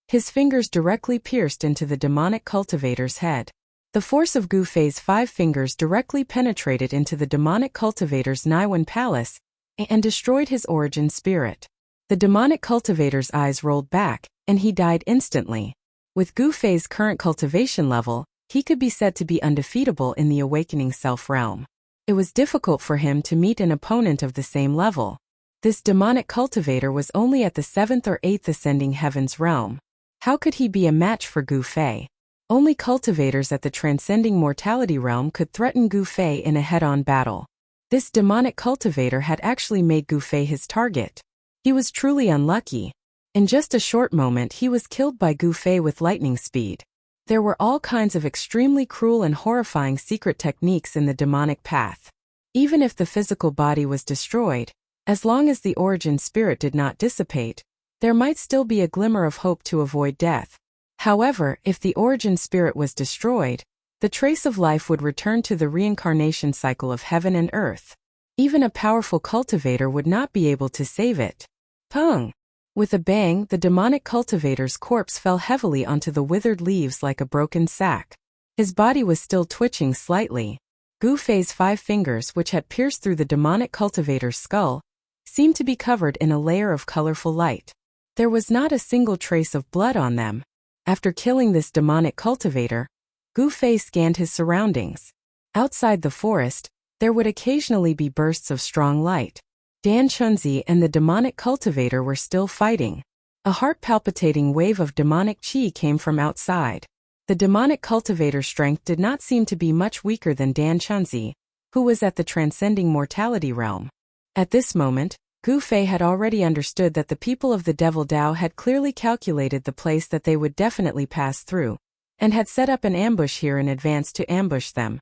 his fingers directly pierced into the demonic cultivator's head. The force of Gu Fei's 5 fingers directly penetrated into the demonic cultivator's Naiwan palace and destroyed his origin spirit. The demonic cultivator's eyes rolled back, and he died instantly. With Gu Fei's current cultivation level, he could be said to be undefeatable in the awakening self realm. It was difficult for him to meet an opponent of the same level. This demonic cultivator was only at the 7th or 8th ascending heavens realm. How could he be a match for Gu Fei? Only cultivators at the transcending mortality realm could threaten Gu Fei in a head-on battle. This demonic cultivator had actually made Gu Fei his target. He was truly unlucky. In just a short moment he was killed by Gu Fei with lightning speed. There were all kinds of extremely cruel and horrifying secret techniques in the demonic path. Even if the physical body was destroyed, as long as the origin spirit did not dissipate, there might still be a glimmer of hope to avoid death. However, if the origin spirit was destroyed, the trace of life would return to the reincarnation cycle of heaven and earth. Even a powerful cultivator would not be able to save it. Pung! With a bang, the demonic cultivator's corpse fell heavily onto the withered leaves like a broken sack. His body was still twitching slightly. Gu Fei's 5 fingers, which had pierced through the demonic cultivator's skull, seemed to be covered in a layer of colorful light. There was not a single trace of blood on them. After killing this demonic cultivator, Gu Fei scanned his surroundings. Outside the forest, there would occasionally be bursts of strong light. Dan Chunzi and the demonic cultivator were still fighting. A heart-palpitating wave of demonic chi came from outside. The demonic cultivator's strength did not seem to be much weaker than Dan Chunzi, who was at the transcending mortality realm. At this moment, Gu Fei had already understood that the people of the Devil Dao had clearly calculated the place that they would definitely pass through, and had set up an ambush here in advance to ambush them.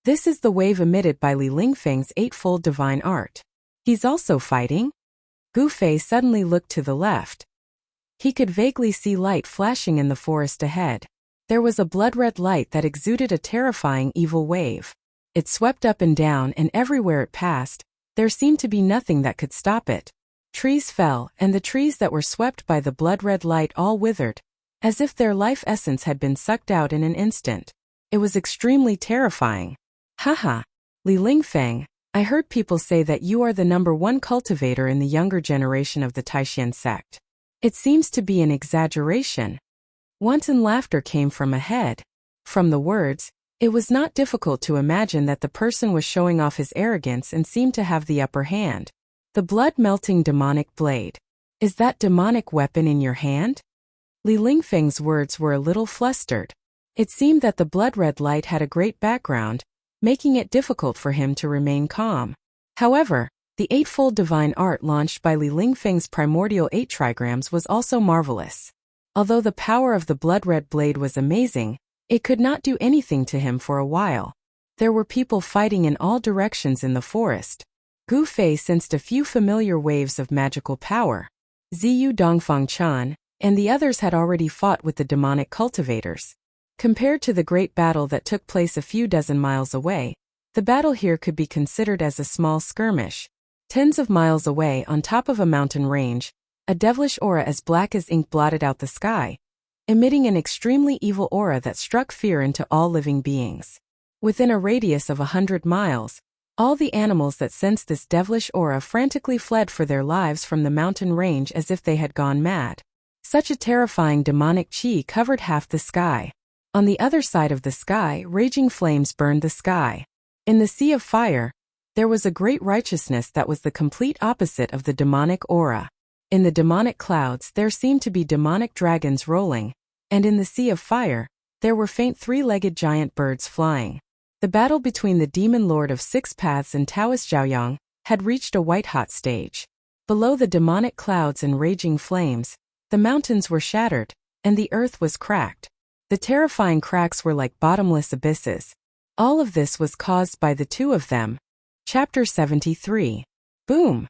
This is the wave emitted by Li Lingfeng's eightfold divine art. He's also fighting? Gu Fei suddenly looked to the left. He could vaguely see light flashing in the forest ahead. There was a blood-red light that exuded a terrifying evil wave. It swept up and down, and everywhere it passed, there seemed to be nothing that could stop it. Trees fell, and the trees that were swept by the blood-red light all withered, as if their life essence had been sucked out in an instant. It was extremely terrifying. Haha, Li Lingfeng, I heard people say that you are the #1 cultivator in the younger generation of the Taishan sect. It seems to be an exaggeration. Wanton laughter came from ahead. From the words, it was not difficult to imagine that the person was showing off his arrogance and seemed to have the upper hand. The blood-melting demonic blade. Is that demonic weapon in your hand? Li Lingfeng's words were a little flustered. It seemed that the blood-red light had a great background, making it difficult for him to remain calm. However, the eightfold divine art launched by Li Lingfeng's primordial 8 trigrams was also marvelous. Although the power of the blood-red blade was amazing, it could not do anything to him for a while. There were people fighting in all directions in the forest. Gu Fei sensed a few familiar waves of magical power. Ziyu Dongfang Chan and the others had already fought with the demonic cultivators. Compared to the great battle that took place a few dozen miles away, the battle here could be considered as a small skirmish. Tens of miles away on top of a mountain range, a devilish aura as black as ink blotted out the sky, emitting an extremely evil aura that struck fear into all living beings. Within a radius of 100 miles, all the animals that sensed this devilish aura frantically fled for their lives from the mountain range as if they had gone mad. Such a terrifying demonic chi covered half the sky. On the other side of the sky, raging flames burned the sky. In the sea of fire, there was a great righteousness that was the complete opposite of the demonic aura. In the demonic clouds there seemed to be demonic dragons rolling, and in the sea of fire, there were faint 3-legged giant birds flying. The battle between the demon lord of 6 paths and Taoist Zhaoyang had reached a white-hot stage. Below the demonic clouds and raging flames, the mountains were shattered, and the earth was cracked. The terrifying cracks were like bottomless abysses. All of this was caused by the two of them. Chapter 73. Boom!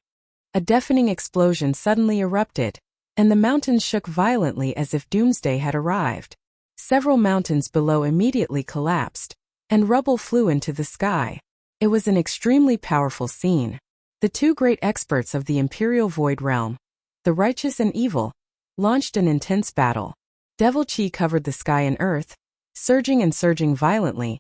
A deafening explosion suddenly erupted, and the mountains shook violently as if doomsday had arrived. Several mountains below immediately collapsed, and rubble flew into the sky. It was an extremely powerful scene. The two great experts of the Imperial Void Realm, the righteous and evil, launched an intense battle. Devil Chi covered the sky and earth, surging and surging violently,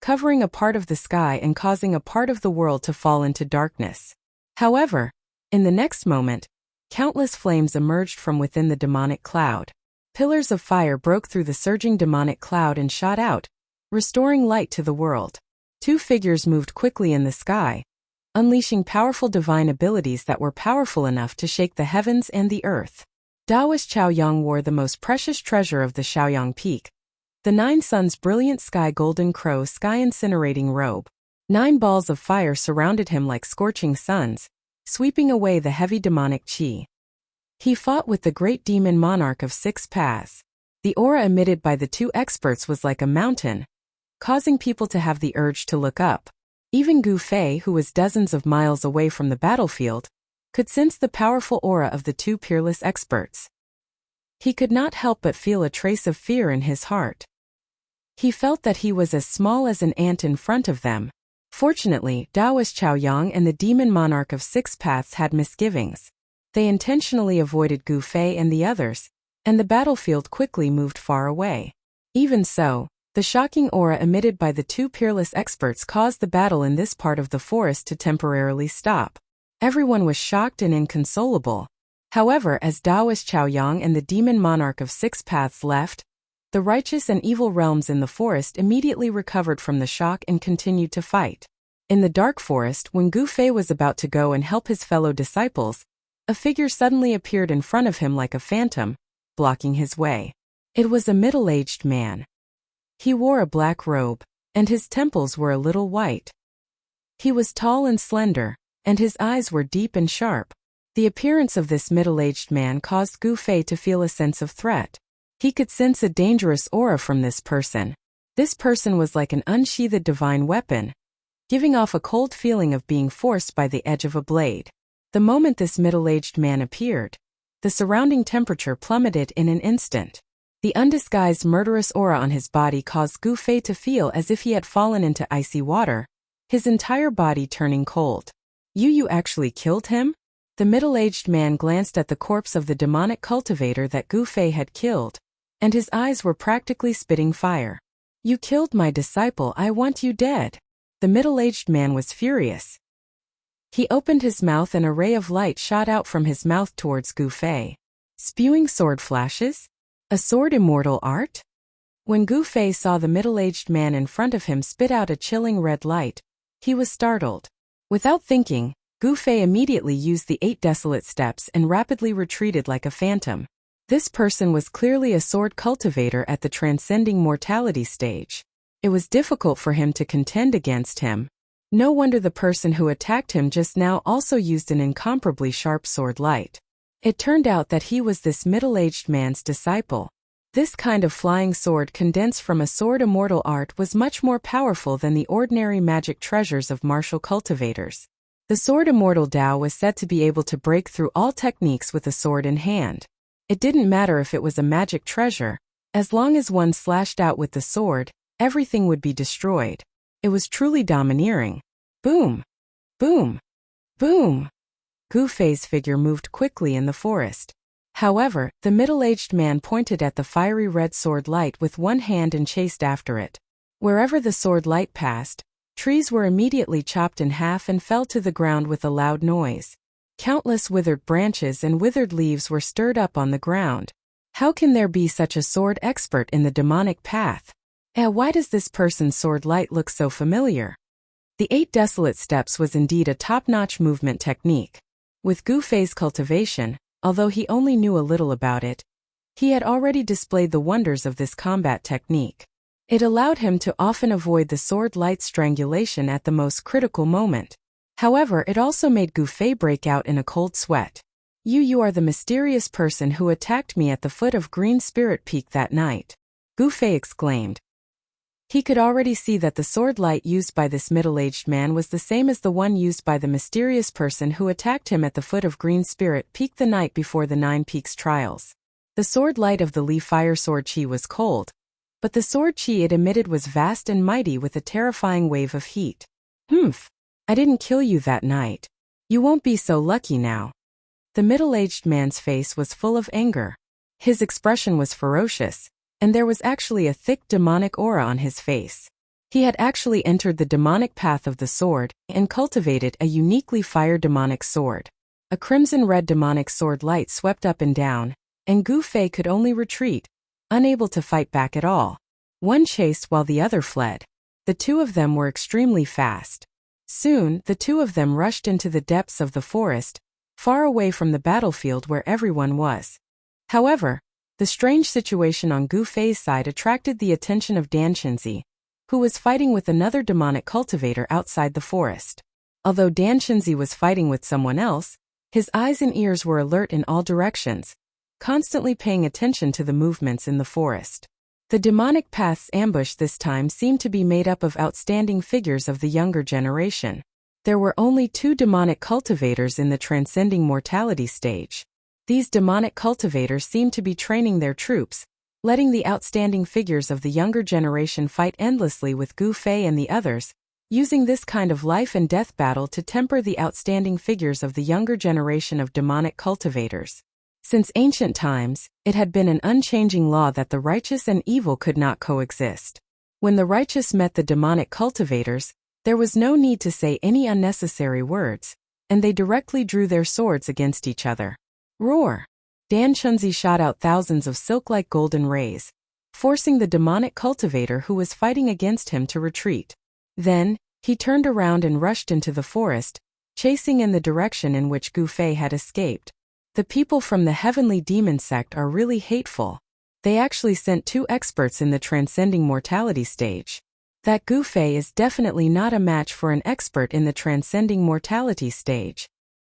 covering a part of the sky and causing a part of the world to fall into darkness. However, in the next moment, countless flames emerged from within the demonic cloud. Pillars of fire broke through the surging demonic cloud and shot out, restoring light to the world. Two figures moved quickly in the sky, unleashing powerful divine abilities that were powerful enough to shake the heavens and the earth. Taoist Chaoyang wore the most precious treasure of the Shaoyang Peak, the 9 suns' brilliant sky golden crow sky incinerating robe. 9 balls of fire surrounded him like scorching suns, sweeping away the heavy demonic chi. He fought with the great demon monarch of 6 paths. The aura emitted by the two experts was like a mountain, causing people to have the urge to look up. Even Gu Fei, who was dozens of miles away from the battlefield, could sense the powerful aura of the two peerless experts. He could not help but feel a trace of fear in his heart. He felt that he was as small as an ant in front of them. Fortunately, Taoist Chaoyang and the demon monarch of 6 paths had misgivings. They intentionally avoided Gu Fei and the others, and the battlefield quickly moved far away. Even so, the shocking aura emitted by the two peerless experts caused the battle in this part of the forest to temporarily stop. Everyone was shocked and inconsolable. However, as Taoist Chaoyang and the demon monarch of 6 paths left, the righteous and evil realms in the forest immediately recovered from the shock and continued to fight. In the dark forest, when Gu Fei was about to go and help his fellow disciples, a figure suddenly appeared in front of him like a phantom, blocking his way. It was a middle-aged man. He wore a black robe, and his temples were a little white. He was tall and slender, and his eyes were deep and sharp. The appearance of this middle-aged man caused Gu Fei to feel a sense of threat. He could sense a dangerous aura from this person. This person was like an unsheathed divine weapon, giving off a cold feeling of being forced by the edge of a blade. The moment this middle-aged man appeared, the surrounding temperature plummeted in an instant. The undisguised murderous aura on his body caused Gu Fei to feel as if he had fallen into icy water, his entire body turning cold. You actually killed him? The middle-aged man glanced at the corpse of the demonic cultivator that Gu Fei had killed, and his eyes were practically spitting fire. You killed my disciple, I want you dead. The middle-aged man was furious. He opened his mouth and a ray of light shot out from his mouth towards Gu Fei. Spewing sword flashes? A sword immortal art? When Gu Fei saw the middle-aged man in front of him spit out a chilling red light, he was startled. Without thinking, Gu Fei immediately used the 8 desolate steps and rapidly retreated like a phantom. This person was clearly a sword cultivator at the transcending mortality stage. It was difficult for him to contend against him. No wonder the person who attacked him just now also used an incomparably sharp sword light. It turned out that he was this middle-aged man's disciple. This kind of flying sword condensed from a sword immortal art was much more powerful than the ordinary magic treasures of martial cultivators. The sword immortal Dao was said to be able to break through all techniques with a sword in hand. It didn't matter if it was a magic treasure. As long as one slashed out with the sword, everything would be destroyed. It was truly domineering. Boom! Boom! Boom! Gu Fei's figure moved quickly in the forest. However, the middle-aged man pointed at the fiery red sword light with one hand and chased after it. Wherever the sword light passed, trees were immediately chopped in half and fell to the ground with a loud noise. Countless withered branches and withered leaves were stirred up on the ground. How can there be such a sword expert in the demonic path? Why does this person's sword light look so familiar? The 8 desolate steps was indeed a top-notch movement technique. With Gu Fei's cultivation, although he only knew a little about it, he had already displayed the wonders of this combat technique. It allowed him to often avoid the sword light strangulation at the most critical moment. However, it also made Gu Fei break out in a cold sweat. You are the mysterious person who attacked me at the foot of Green Spirit Peak that night," Gu Fei exclaimed. He could already see that the sword light used by this middle-aged man was the same as the one used by the mysterious person who attacked him at the foot of Green Spirit Peak the night before the 9 Peaks trials. The sword light of the Li Fire Sword Qi was cold, but the sword qi it emitted was vast and mighty with a terrifying wave of heat. I didn't kill you that night. You won't be so lucky now." The middle-aged man's face was full of anger. His expression was ferocious, and there was actually a thick demonic aura on his face. He had actually entered the demonic path of the sword and cultivated a uniquely fire demonic sword. A crimson-red demonic sword light swept up and down, and Gu Fei could only retreat, unable to fight back at all. One chased while the other fled. The two of them were extremely fast. Soon, the two of them rushed into the depths of the forest, far away from the battlefield where everyone was. However, the strange situation on Gu Fei's side attracted the attention of Dan Chenzi, who was fighting with another demonic cultivator outside the forest. Although Dan Chenzi was fighting with someone else, his eyes and ears were alert in all directions, constantly paying attention to the movements in the forest. The demonic path's ambush this time seemed to be made up of outstanding figures of the younger generation. There were only 2 demonic cultivators in the transcending mortality stage. These demonic cultivators seemed to be training their troops, letting the outstanding figures of the younger generation fight endlessly with Gu Fei and the others, using this kind of life and death battle to temper the outstanding figures of the younger generation of demonic cultivators. Since ancient times, it had been an unchanging law that the righteous and evil could not coexist. When the righteous met the demonic cultivators, there was no need to say any unnecessary words, and they directly drew their swords against each other. Roar! Dan Chenzi shot out thousands of silk-like golden rays, forcing the demonic cultivator who was fighting against him to retreat. Then, he turned around and rushed into the forest, chasing in the direction in which Gu Fei had escaped. The people from the Heavenly Demon sect are really hateful. They actually sent 2 experts in the transcending mortality stage. That Gu Fei is definitely not a match for an expert in the transcending mortality stage.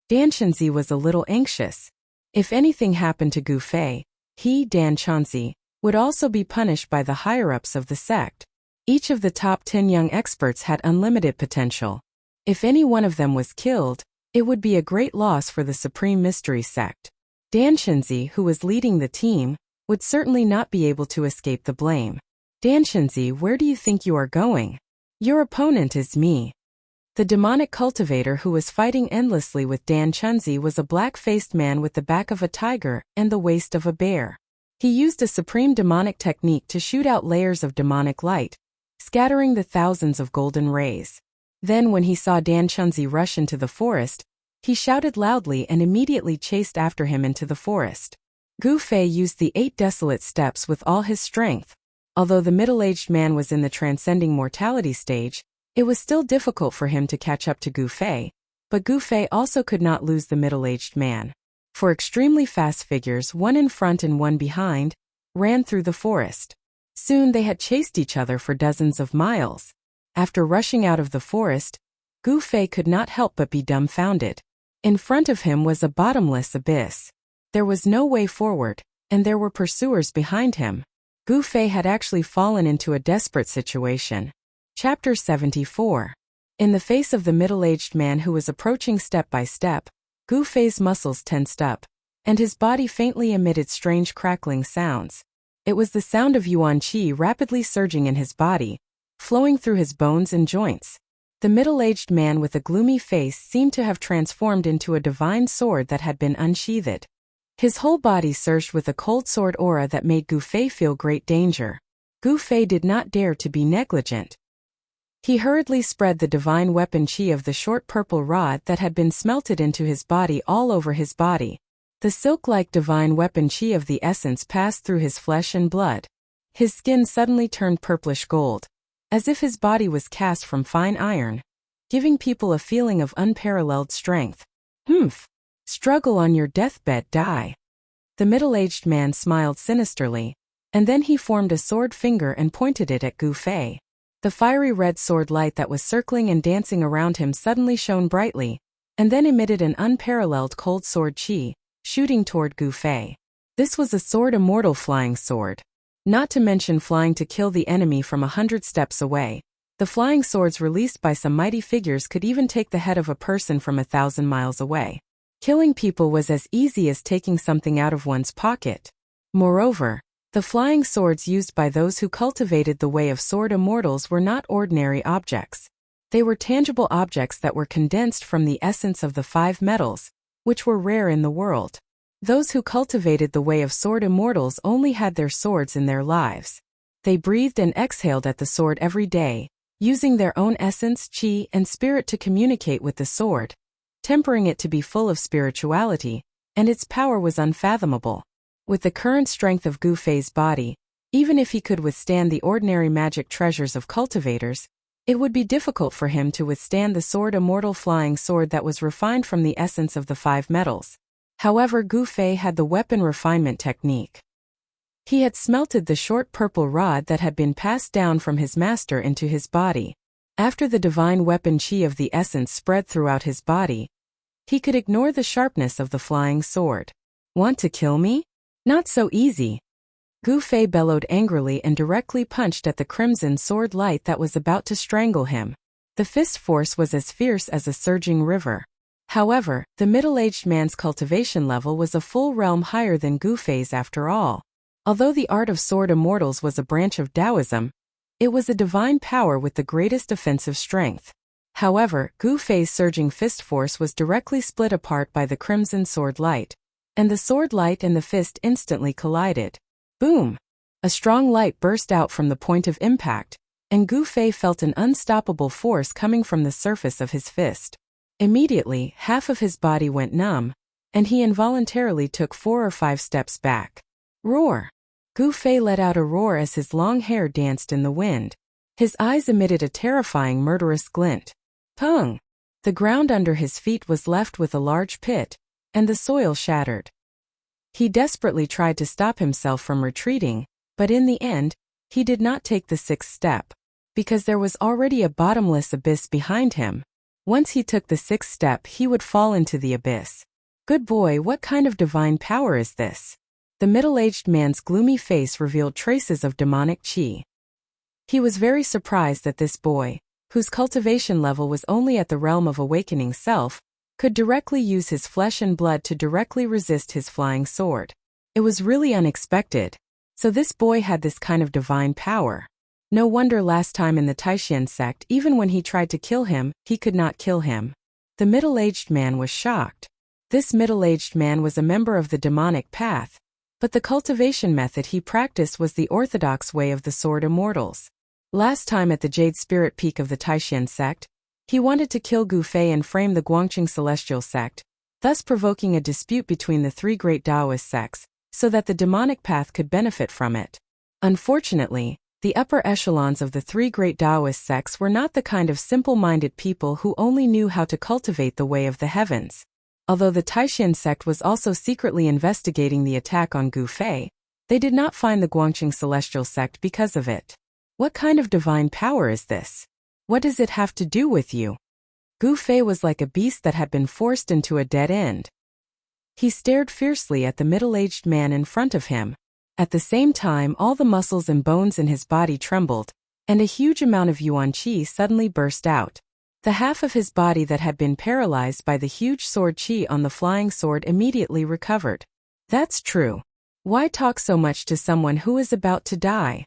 Dan Chenzi was a little anxious. If anything happened to Gu Fei, he, Dan Chenzi, would also be punished by the higher-ups of the sect. Each of the top 10 young experts had unlimited potential. If any one of them was killed, it would be a great loss for the Supreme Mystery Sect. Dan Chenzi, who was leading the team, would certainly not be able to escape the blame. Dan Chenzi, where do you think you are going? Your opponent is me. The demonic cultivator who was fighting endlessly with Dan Chenzi was a black-faced man with the back of a tiger and the waist of a bear. He used a supreme demonic technique to shoot out layers of demonic light, scattering the thousands of golden rays. Then when he saw Dan Chenzi rush into the forest, he shouted loudly and immediately chased after him into the forest. Gu Fei used the 8 desolate steps with all his strength. Although the middle-aged man was in the transcending mortality stage, it was still difficult for him to catch up to Gu Fei, but Gu Fei also could not lose the middle-aged man. 4 extremely fast figures, one in front and one behind, ran through the forest. Soon they had chased each other for dozens of miles. After rushing out of the forest, Gu Fei could not help but be dumbfounded. In front of him was a bottomless abyss. There was no way forward, and there were pursuers behind him. Gu Fei had actually fallen into a desperate situation. Chapter 74. In the face of the middle-aged man who was approaching step by step, Gu Fei's muscles tensed up, and his body faintly emitted strange crackling sounds. It was the sound of yuan qi rapidly surging in his body, flowing through his bones and joints. The middle-aged man with a gloomy face seemed to have transformed into a divine sword that had been unsheathed. His whole body surged with a cold sword aura that made Gu Fei feel great danger. Gu Fei did not dare to be negligent. He hurriedly spread the divine weapon qi of the short purple rod that had been smelted into his body all over his body. The silk-like divine weapon qi of the essence passed through his flesh and blood. His skin suddenly turned purplish gold, as if his body was cast from fine iron, giving people a feeling of unparalleled strength. Humph! Struggle on your deathbed, die. The middle-aged man smiled sinisterly, and then he formed a sword finger and pointed it at Gu Fei. The fiery red sword light that was circling and dancing around him suddenly shone brightly, and then emitted an unparalleled cold sword qi, shooting toward Gu Fei. This was a sword immortal flying sword. Not to mention flying to kill the enemy from 100 steps away. The flying swords released by some mighty figures could even take the head of a person from 1,000 miles away. Killing people was as easy as taking something out of one's pocket. Moreover, the flying swords used by those who cultivated the way of sword immortals were not ordinary objects. They were tangible objects that were condensed from the essence of the 5 metals, which were rare in the world. Those who cultivated the way of sword immortals only had their swords in their lives. They breathed and exhaled at the sword every day, using their own essence, qi, and spirit to communicate with the sword, tempering it to be full of spirituality, and its power was unfathomable. With the current strength of Gu Fei's body, even if he could withstand the ordinary magic treasures of cultivators, it would be difficult for him to withstand the sword immortal flying sword that was refined from the essence of the 5 metals. However, Gu Fei had the weapon refinement technique. He had smelted the short purple rod that had been passed down from his master into his body. After the divine weapon qi of the essence spread throughout his body, he could ignore the sharpness of the flying sword. Want to kill me? Not so easy. Gu Fei bellowed angrily and directly punched at the crimson sword light that was about to strangle him. The fist force was as fierce as a surging river. However, the middle-aged man's cultivation level was a full realm higher than Gu Fei's after all. Although the art of sword immortals was a branch of Taoism, it was a divine power with the greatest offensive strength. However, Gu Fei's surging fist force was directly split apart by the crimson sword light, and the sword light and the fist instantly collided. Boom! A strong light burst out from the point of impact, and Gu Fei felt an unstoppable force coming from the surface of his fist. Immediately, half of his body went numb, and he involuntarily took 4 or 5 steps back. Roar! Gu Fei let out a roar as his long hair danced in the wind. His eyes emitted a terrifying murderous glint. Pung! The ground under his feet was left with a large pit, and the soil shattered. He desperately tried to stop himself from retreating, but in the end, he did not take the 6th step, because there was already a bottomless abyss behind him. Once he took the 6th step, he would fall into the abyss. Good boy, what kind of divine power is this? The middle-aged man's gloomy face revealed traces of demonic qi. He was very surprised that this boy, whose cultivation level was only at the realm of awakening self, could directly use his flesh and blood to directly resist his flying sword. It was really unexpected. So this boy had this kind of divine power. No wonder last time in the Taishan sect, even when he tried to kill him, he could not kill him. The middle-aged man was shocked. This middle-aged man was a member of the demonic path, but the cultivation method he practiced was the orthodox way of the sword immortals. Last time at the Jade Spirit Peak of the Taishan sect, he wanted to kill Gu Fei and frame the Guangqing Celestial sect, thus provoking a dispute between the 3 great Taoist sects, so that the demonic path could benefit from it. Unfortunately, the upper echelons of the 3 great Taoist sects were not the kind of simple-minded people who only knew how to cultivate the way of the heavens. Although the Taishan sect was also secretly investigating the attack on Gu Fei, they did not find the Guangqing celestial sect because of it. What kind of divine power is this? What does it have to do with you? Gu Fei was like a beast that had been forced into a dead end. He stared fiercely at the middle-aged man in front of him. At the same time, all the muscles and bones in his body trembled, and a huge amount of yuan qi suddenly burst out. The half of his body that had been paralyzed by the huge sword qi on the flying sword immediately recovered. That's true. Why talk so much to someone who is about to die?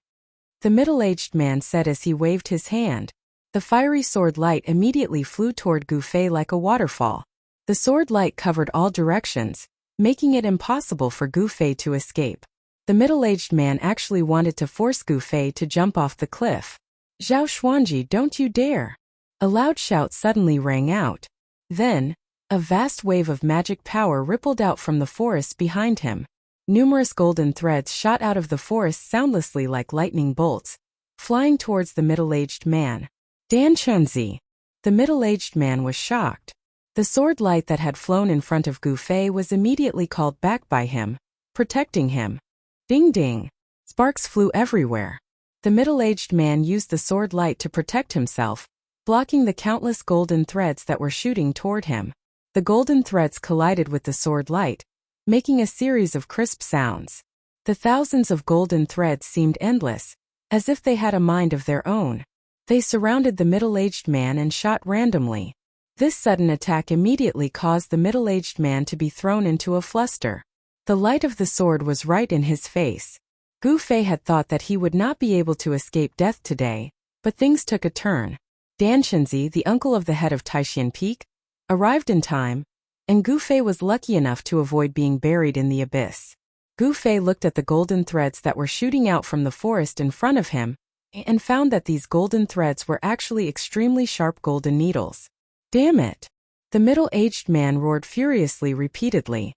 The middle-aged man said as he waved his hand. The fiery sword light immediately flew toward Gu Fei like a waterfall. The sword light covered all directions, making it impossible for Gu Fei to escape. The middle-aged man actually wanted to force Gu Fei to jump off the cliff. "Zhao Xuanji, don't you dare!" A loud shout suddenly rang out. Then, a vast wave of magic power rippled out from the forest behind him. Numerous golden threads shot out of the forest soundlessly like lightning bolts, flying towards the middle-aged man. Dan Chunzi. The middle-aged man was shocked. The sword light that had flown in front of Gu Fei was immediately called back by him, protecting him. Ding ding. Sparks flew everywhere. The middle-aged man used the sword light to protect himself, blocking the countless golden threads that were shooting toward him. The golden threads collided with the sword light, making a series of crisp sounds. The thousands of golden threads seemed endless, as if they had a mind of their own. They surrounded the middle-aged man and shot randomly. This sudden attack immediately caused the middle-aged man to be thrown into a fluster. The light of the sword was right in his face. Gu Fei had thought that he would not be able to escape death today, but things took a turn. Dan Shenzi, the uncle of the head of Taishan Peak, arrived in time, and Gu Fei was lucky enough to avoid being buried in the abyss. Gu Fei looked at the golden threads that were shooting out from the forest in front of him, and found that these golden threads were actually extremely sharp golden needles. Damn it! The middle-aged man roared furiously repeatedly.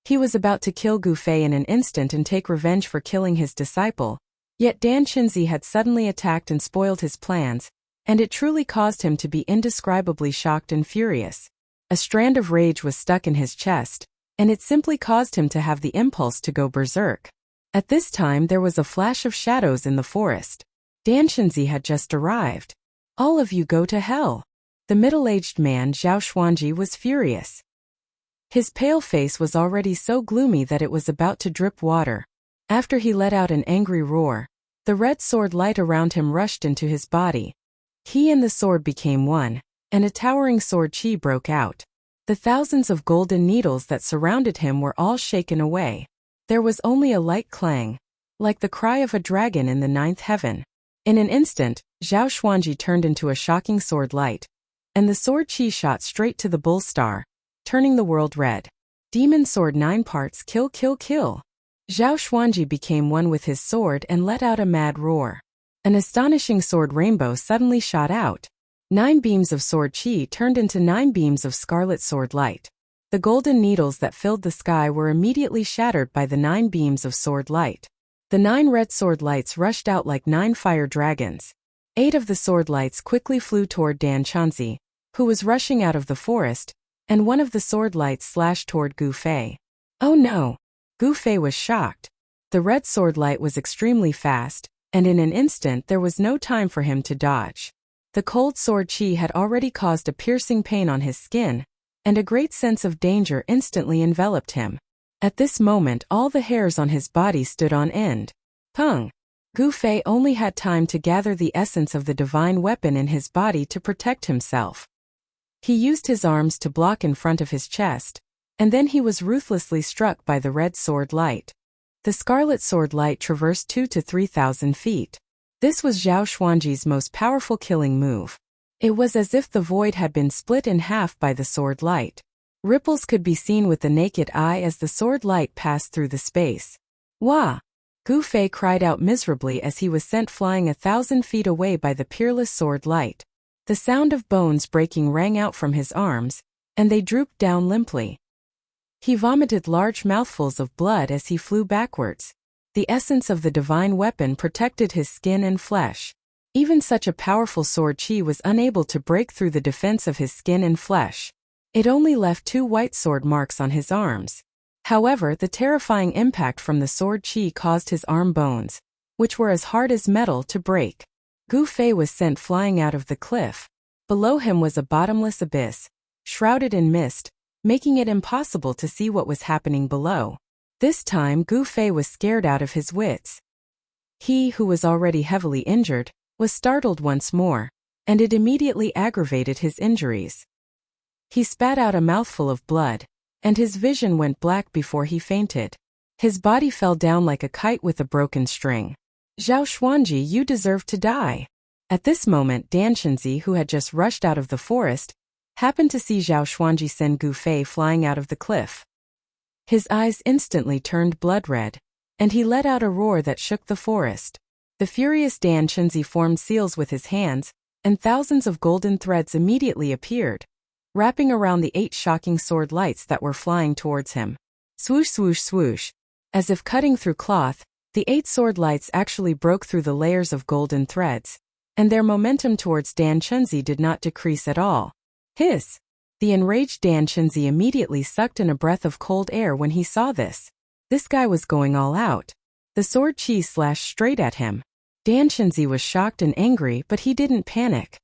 He was about to kill Gu Fei in an instant and take revenge for killing his disciple, yet Dan Shenzi had suddenly attacked and spoiled his plans, and it truly caused him to be indescribably shocked and furious. A strand of rage was stuck in his chest, and it simply caused him to have the impulse to go berserk. At this time there was a flash of shadows in the forest. Dan Shenzi had just arrived. "All of you go to hell." The middle-aged man Zhao Xuanji was furious. His pale face was already so gloomy that it was about to drip water. After he let out an angry roar, the red sword light around him rushed into his body. He and the sword became one, and a towering sword qi broke out. The thousands of golden needles that surrounded him were all shaken away. There was only a light clang, like the cry of a dragon in the ninth heaven. In an instant, Zhao Xuanji turned into a shocking sword light, and the sword qi shot straight to the bull star, turning the world red. Demon sword 9 parts kill kill kill. Zhao Xuanji became one with his sword and let out a mad roar. An astonishing sword rainbow suddenly shot out. 9 beams of sword qi turned into 9 beams of scarlet sword light. The golden needles that filled the sky were immediately shattered by the 9 beams of sword light. The 9 red sword lights rushed out like 9 fire dragons. 8 of the sword lights quickly flew toward Dan Chanzi, who was rushing out of the forest, and 1 of the sword lights slashed toward Gu Fei. Oh no! Gu Fei was shocked. The red sword light was extremely fast, and in an instant there was no time for him to dodge. The cold sword qi had already caused a piercing pain on his skin, and a great sense of danger instantly enveloped him. At this moment all the hairs on his body stood on end. Pung! Gu Fei only had time to gather the essence of the divine weapon in his body to protect himself. He used his arms to block in front of his chest, and then he was ruthlessly struck by the red sword light. The scarlet sword light traversed 2,000 to 3,000 feet. This was Zhao Xuanji's most powerful killing move. It was as if the void had been split in half by the sword light. Ripples could be seen with the naked eye as the sword light passed through the space. Wah! Gu Fei cried out miserably as he was sent flying 1,000 feet away by the peerless sword light. The sound of bones breaking rang out from his arms, and they drooped down limply. He vomited large mouthfuls of blood as he flew backwards. The essence of the divine weapon protected his skin and flesh. Even such a powerful sword qi was unable to break through the defense of his skin and flesh. It only left 2 white sword marks on his arms. However, the terrifying impact from the sword chi caused his arm bones, which were as hard as metal, to break. Gu Fei was sent flying out of the cliff. Below him was a bottomless abyss, shrouded in mist, making it impossible to see what was happening below. This time Gu Fei was scared out of his wits. He, who was already heavily injured, was startled once more, and it immediately aggravated his injuries. He spat out a mouthful of blood, and his vision went black before he fainted. His body fell down like a kite with a broken string. Zhao Xuanji, you deserve to die. At this moment, Dan Chenzi, who had just rushed out of the forest, happened to see Zhao Xuanji send Gu Fei flying out of the cliff. His eyes instantly turned blood red, and he let out a roar that shook the forest. The furious Dan Chenzi formed seals with his hands, and thousands of golden threads immediately appeared, wrapping around the 8 shocking sword lights that were flying towards him. Swoosh, swoosh, swoosh. As if cutting through cloth, the 8 sword lights actually broke through the layers of golden threads, and their momentum towards Dan Chenzi did not decrease at all. Hiss! The enraged Dan Chenzi immediately sucked in a breath of cold air when he saw this. This guy was going all out. The sword chi slashed straight at him. Dan Chenzi was shocked and angry, but he didn't panic.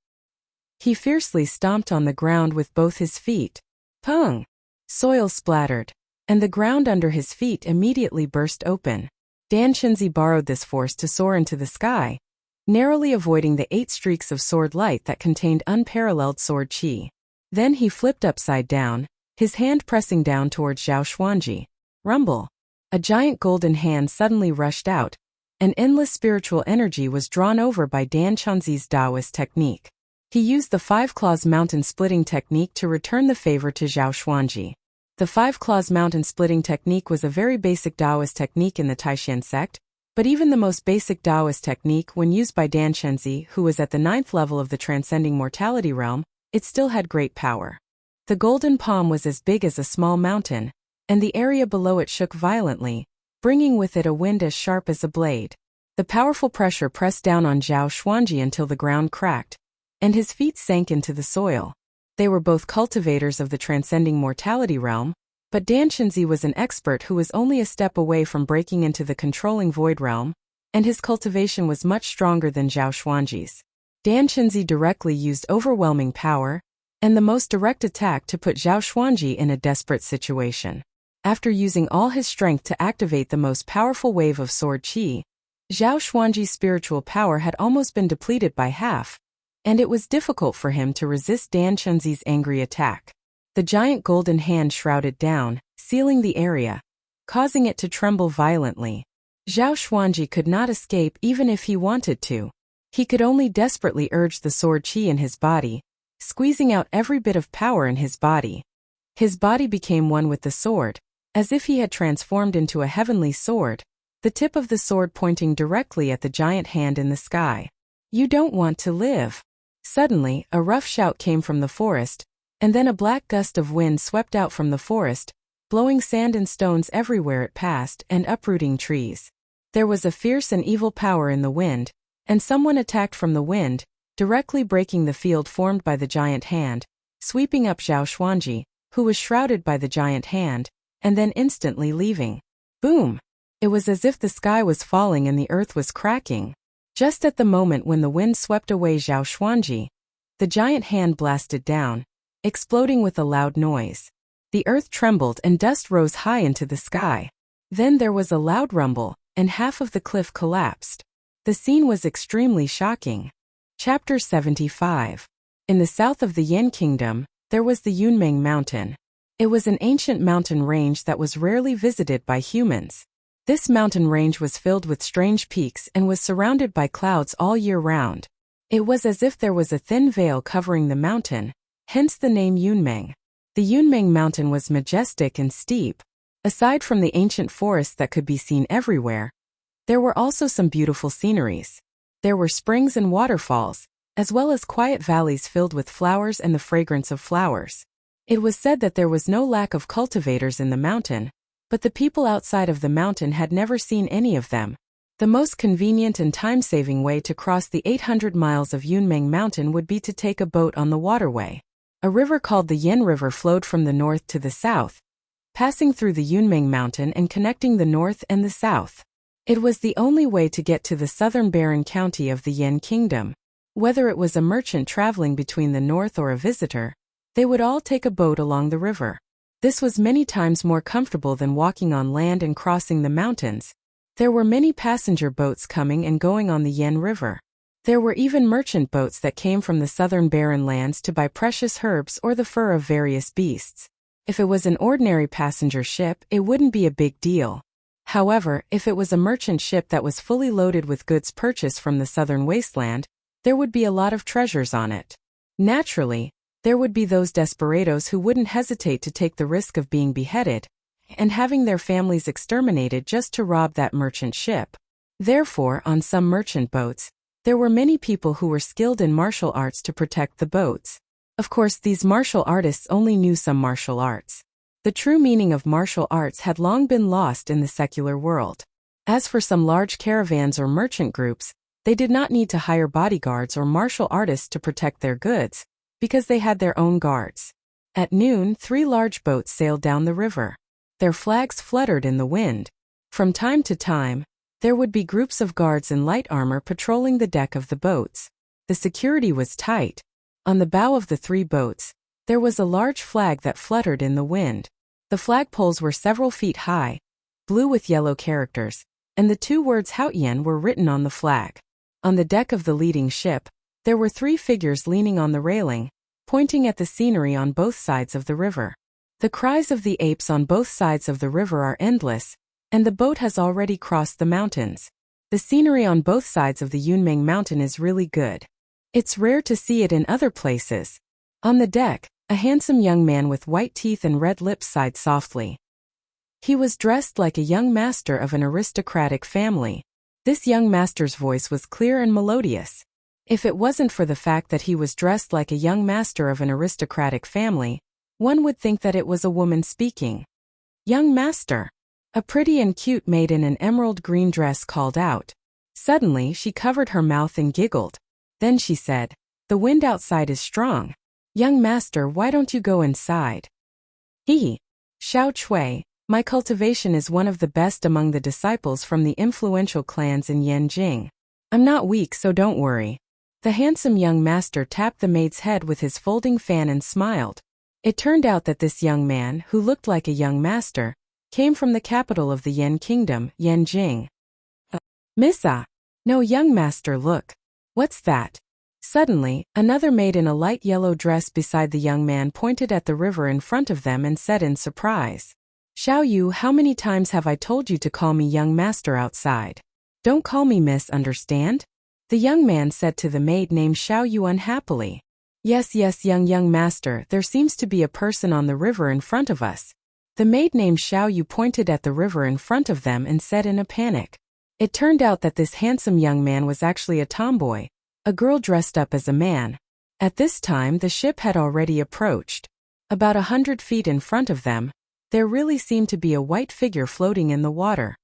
He fiercely stomped on the ground with both his feet. Pung! Soil splattered, and the ground under his feet immediately burst open. Dan Chenzi borrowed this force to soar into the sky, narrowly avoiding the 8 streaks of sword light that contained unparalleled sword chi. Then he flipped upside down, his hand pressing down towards Zhao Xuanji. Rumble! A giant golden hand suddenly rushed out, and endless spiritual energy was drawn over by Dan Chenzi's Taoist technique. He used the 5 claws mountain splitting technique to return the favor to Zhao Xuanji. The 5 claws mountain splitting technique was a very basic Taoist technique in the Taishan sect, but even the most basic Taoist technique, when used by Dan Chenzi, who was at the 9th level of the transcending mortality realm, it still had great power. The golden palm was as big as a small mountain, and the area below it shook violently, bringing with it a wind as sharp as a blade. The powerful pressure pressed down on Zhao Xuanji until the ground cracked, and his feet sank into the soil. They were both cultivators of the transcending mortality realm, but Dan Chenzi was an expert who was only a step away from breaking into the controlling void realm, and his cultivation was much stronger than Zhao Xuanji's. Dan Chenzi directly used overwhelming power and the most direct attack to put Zhao Xuanji in a desperate situation. After using all his strength to activate the most powerful wave of sword chi, Zhao Xuanji's spiritual power had almost been depleted by half, and it was difficult for him to resist Dan Chenzi's angry attack. The giant golden hand shrouded down, sealing the area, causing it to tremble violently. Zhao Xuanji could not escape even if he wanted to. He could only desperately urge the sword chi in his body, squeezing out every bit of power in his body. His body became one with the sword, as if he had transformed into a heavenly sword, the tip of the sword pointing directly at the giant hand in the sky. You don't want to live. Suddenly, a rough shout came from the forest, and then a black gust of wind swept out from the forest, blowing sand and stones everywhere it passed and uprooting trees. There was a fierce and evil power in the wind, and someone attacked from the wind, directly breaking the field formed by the giant hand, sweeping up Zhao Xuanji, who was shrouded by the giant hand, and then instantly leaving. Boom! It was as if the sky was falling and the earth was cracking. Just at the moment when the wind swept away Zhao Xuanji, the giant hand blasted down, exploding with a loud noise. The earth trembled and dust rose high into the sky. Then there was a loud rumble, and half of the cliff collapsed. The scene was extremely shocking. Chapter 75. In the south of the Yin Kingdom, there was the Yunmeng Mountain. It was an ancient mountain range that was rarely visited by humans. This mountain range was filled with strange peaks and was surrounded by clouds all year round. It was as if there was a thin veil covering the mountain, hence the name Yunmeng. The Yunmeng Mountain was majestic and steep. Aside from the ancient forests that could be seen everywhere, there were also some beautiful sceneries. There were springs and waterfalls, as well as quiet valleys filled with flowers and the fragrance of flowers. It was said that there was no lack of cultivators in the mountain, but the people outside of the mountain had never seen any of them. The most convenient and time-saving way to cross the 800 miles of Yunmeng Mountain would be to take a boat on the waterway. A river called the Yen River flowed from the north to the south, passing through the Yunmeng Mountain and connecting the north and the south. It was the only way to get to the southern barren county of the Yen Kingdom. Whether it was a merchant traveling between the north or a visitor, they would all take a boat along the river. This was many times more comfortable than walking on land and crossing the mountains. There were many passenger boats coming and going on the Yen River. There were even merchant boats that came from the southern barren lands to buy precious herbs or the fur of various beasts. If it was an ordinary passenger ship, it wouldn't be a big deal. However, if it was a merchant ship that was fully loaded with goods purchased from the southern wasteland, there would be a lot of treasures on it. Naturally, there would be those desperados who wouldn't hesitate to take the risk of being beheaded and having their families exterminated just to rob that merchant ship. Therefore, on some merchant boats, there were many people who were skilled in martial arts to protect the boats. Of course, these martial artists only knew some martial arts. The true meaning of martial arts had long been lost in the secular world. As for some large caravans or merchant groups, they did not need to hire bodyguards or martial artists to protect their goods, because they had their own guards. At noon, 3 large boats sailed down the river. Their flags fluttered in the wind. From time to time, there would be groups of guards in light armor patrolling the deck of the boats. The security was tight. On the bow of the 3 boats, there was a large flag that fluttered in the wind. The flagpoles were several feet high, blue with yellow characters, and the 2 words Haotian were written on the flag. On the deck of the leading ship, there were 3 figures leaning on the railing, pointing at the scenery on both sides of the river. The cries of the apes on both sides of the river are endless, and the boat has already crossed the mountains. The scenery on both sides of the Yunmeng Mountain is really good. It's rare to see it in other places. On the deck, a handsome young man with white teeth and red lips sighed softly. He was dressed like a young master of an aristocratic family. This young master's voice was clear and melodious. If it wasn't for the fact that he was dressed like a young master of an aristocratic family, one would think that it was a woman speaking. "Young master." A pretty and cute maid in an emerald green dress called out. Suddenly, she covered her mouth and giggled. Then she said, "The wind outside is strong. Young master, why don't you go inside?" He, Xiao Chui, my cultivation is one of the best among the disciples from the influential clans in Yanjing. I'm not weak, so don't worry. The handsome young master tapped the maid's head with his folding fan and smiled. It turned out that this young man, who looked like a young master, came from the capital of the Yen Kingdom, Yanjing. "Missa." "No, young master, look." "What's that?" Suddenly, another maid in a light yellow dress beside the young man pointed at the river in front of them and said in surprise, "Xiao Yu, how many times have I told you to call me young master outside? Don't call me miss, understand?" The young man said to the maid named Xiao Yu unhappily. Yes, young master, there seems to be a person on the river in front of us." The maid named Xiao Yu pointed at the river in front of them and said in a panic. It turned out that this handsome young man was actually a tomboy, a girl dressed up as a man. At this time, the ship had already approached. About 100 feet in front of them, there really seemed to be a white figure floating in the water.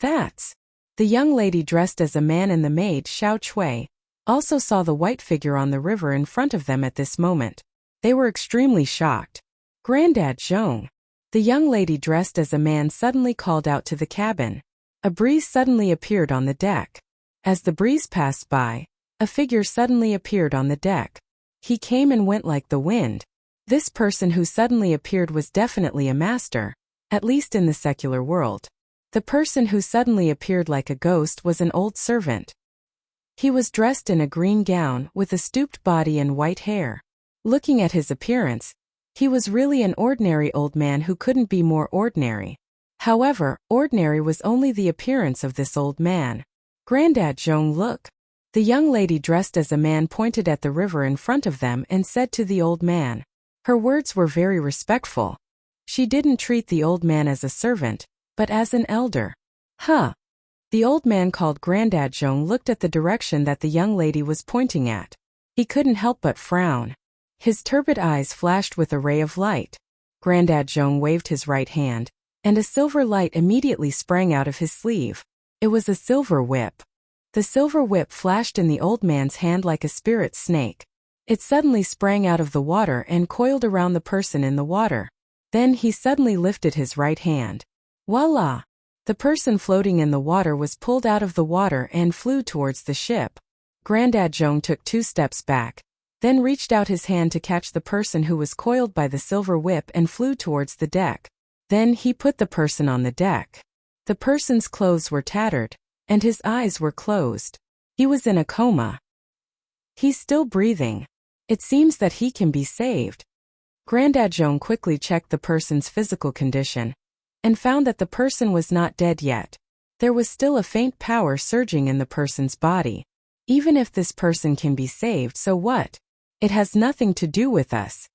That's the young lady dressed as a man, and the maid, Xiao Chui, also saw the white figure on the river in front of them at this moment. They were extremely shocked. "Grandad Zhong." The young lady dressed as a man suddenly called out to the cabin. A breeze suddenly appeared on the deck. As the breeze passed by, a figure suddenly appeared on the deck. He came and went like the wind. This person who suddenly appeared was definitely a master, at least in the secular world. The person who suddenly appeared like a ghost was an old servant. He was dressed in a green gown with a stooped body and white hair. Looking at his appearance, he was really an ordinary old man who couldn't be more ordinary. However, ordinary was only the appearance of this old man. "Grandad Zhong, look." The young lady dressed as a man pointed at the river in front of them and said to the old man. Her words were very respectful. She didn't treat the old man as a servant, but as an elder. "Huh." The old man called Grandad Zhong looked at the direction that the young lady was pointing at. He couldn't help but frown. His turbid eyes flashed with a ray of light. Grandad Zhong waved his right hand, and a silver light immediately sprang out of his sleeve. It was a silver whip. The silver whip flashed in the old man's hand like a spirit snake. It suddenly sprang out of the water and coiled around the person in the water. Then he suddenly lifted his right hand. Voila! The person floating in the water was pulled out of the water and flew towards the ship. Grandad Zhong took 2 steps back, then reached out his hand to catch the person who was coiled by the silver whip and flew towards the deck. Then he put the person on the deck. The person's clothes were tattered, and his eyes were closed. He was in a coma. He's still breathing. It seems that he can be saved. Grandad Zhong quickly checked the person's physical condition and found that the person was not dead yet. There was still a faint power surging in the person's body. Even if this person can be saved, so what? It has nothing to do with us.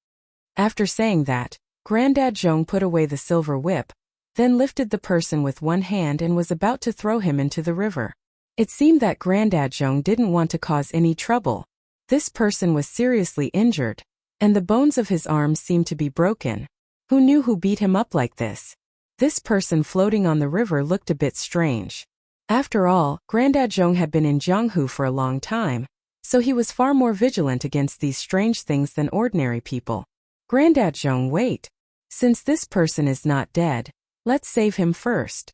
After saying that, Grandad Zhong put away the silver whip, then lifted the person with one hand and was about to throw him into the river. It seemed that Grandad Zhong didn't want to cause any trouble. This person was seriously injured, and the bones of his arms seemed to be broken. Who knew who beat him up like this? This person floating on the river looked a bit strange. After all, Grandad Zhong had been in Jianghu for a long time, so he was far more vigilant against these strange things than ordinary people. Grandad Zhong, wait. Since this person is not dead, let's save him first.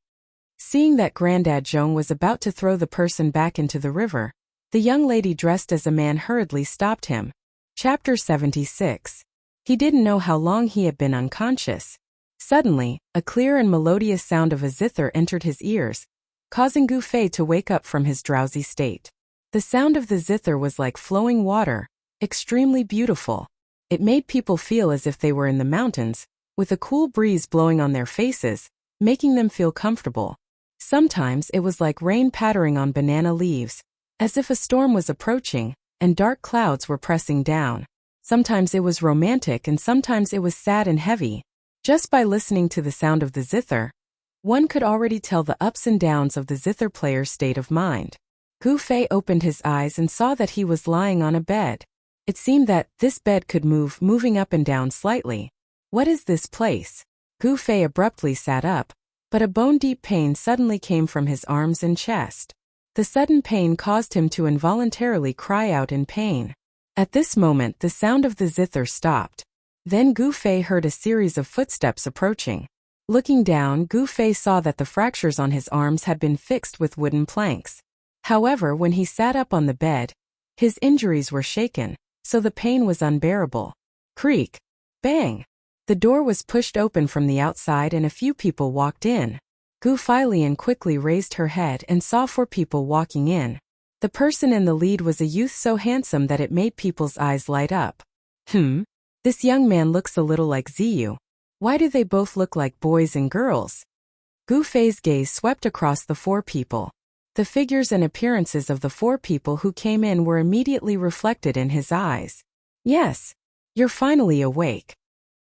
Seeing that Grandad Zhong was about to throw the person back into the river, the young lady dressed as a man hurriedly stopped him. Chapter 76. He didn't know how long he had been unconscious. Suddenly, a clear and melodious sound of a zither entered his ears, causing Gu Fei to wake up from his drowsy state. The sound of the zither was like flowing water, extremely beautiful. It made people feel as if they were in the mountains, with a cool breeze blowing on their faces, making them feel comfortable. Sometimes it was like rain pattering on banana leaves, as if a storm was approaching, and dark clouds were pressing down. Sometimes it was romantic and sometimes it was sad and heavy. Just by listening to the sound of the zither, one could already tell the ups and downs of the zither player's state of mind. Gu Fei opened his eyes and saw that he was lying on a bed. It seemed that this bed could move, moving up and down slightly. What is this place? Gu Fei abruptly sat up, but a bone-deep pain suddenly came from his arms and chest. The sudden pain caused him to involuntarily cry out in pain. At this moment the sound of the zither stopped. Then Gu Fei heard a series of footsteps approaching. Looking down, Gu Fei saw that the fractures on his arms had been fixed with wooden planks. However, when he sat up on the bed, his injuries were shaken, so the pain was unbearable. Creak! Bang! The door was pushed open from the outside and a few people walked in. Gu Feilian quickly raised her head and saw 4 people walking in. The person in the lead was a youth so handsome that it made people's eyes light up. This young man looks a little like Ziyu. Why do they both look like boys and girls? Gu Fei's gaze swept across the 4 people. The figures and appearances of the 4 people who came in were immediately reflected in his eyes. Yes, you're finally awake.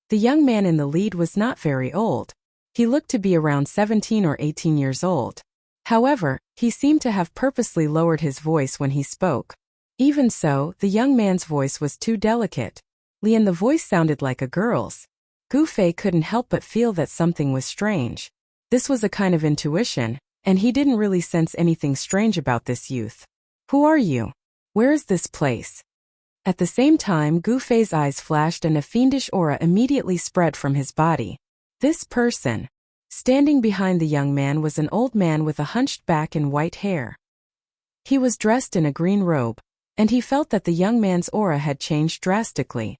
The young man in the lead was not very old. He looked to be around 17 or 18 years old. However, he seemed to have purposely lowered his voice when he spoke. Even so, the young man's voice was too delicate. The voice sounded like a girl's. Gu Fei couldn't help but feel that something was strange. This was a kind of intuition, and he didn't really sense anything strange about this youth. Who are you? Where is this place? At the same time, Gu Fei's eyes flashed and a fiendish aura immediately spread from his body. This person, standing behind the young man, was an old man with a hunched back and white hair. He was dressed in a green robe, and he felt that the young man's aura had changed drastically.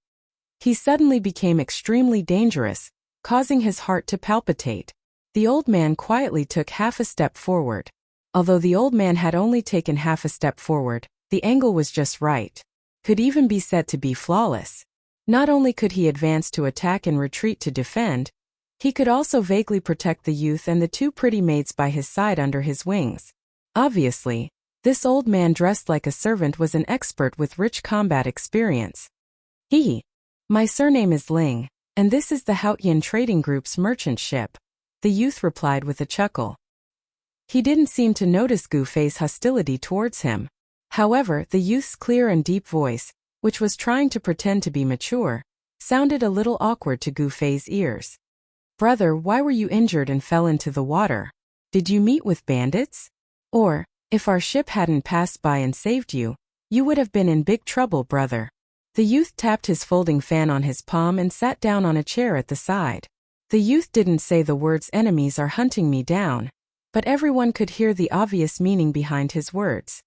He suddenly became extremely dangerous, causing his heart to palpitate. The old man quietly took half a step forward. Although the old man had only taken half a step forward, the angle was just right. Could even be said to be flawless. Not only could he advance to attack and retreat to defend, he could also vaguely protect the youth and the 2 pretty maids by his side under his wings. Obviously, this old man dressed like a servant was an expert with rich combat experience. My surname is Ling, and this is the Haotian Trading Group's merchant ship, the youth replied with a chuckle. He didn't seem to notice Gu Fei's hostility towards him. However, the youth's clear and deep voice, which was trying to pretend to be mature, sounded a little awkward to Gu Fei's ears. Brother, why were you injured and fell into the water? Did you meet with bandits? Or, if our ship hadn't passed by and saved you, you would have been in big trouble, brother. The youth tapped his folding fan on his palm and sat down on a chair at the side. The youth didn't say the words "enemies are hunting me down," but everyone could hear the obvious meaning behind his words.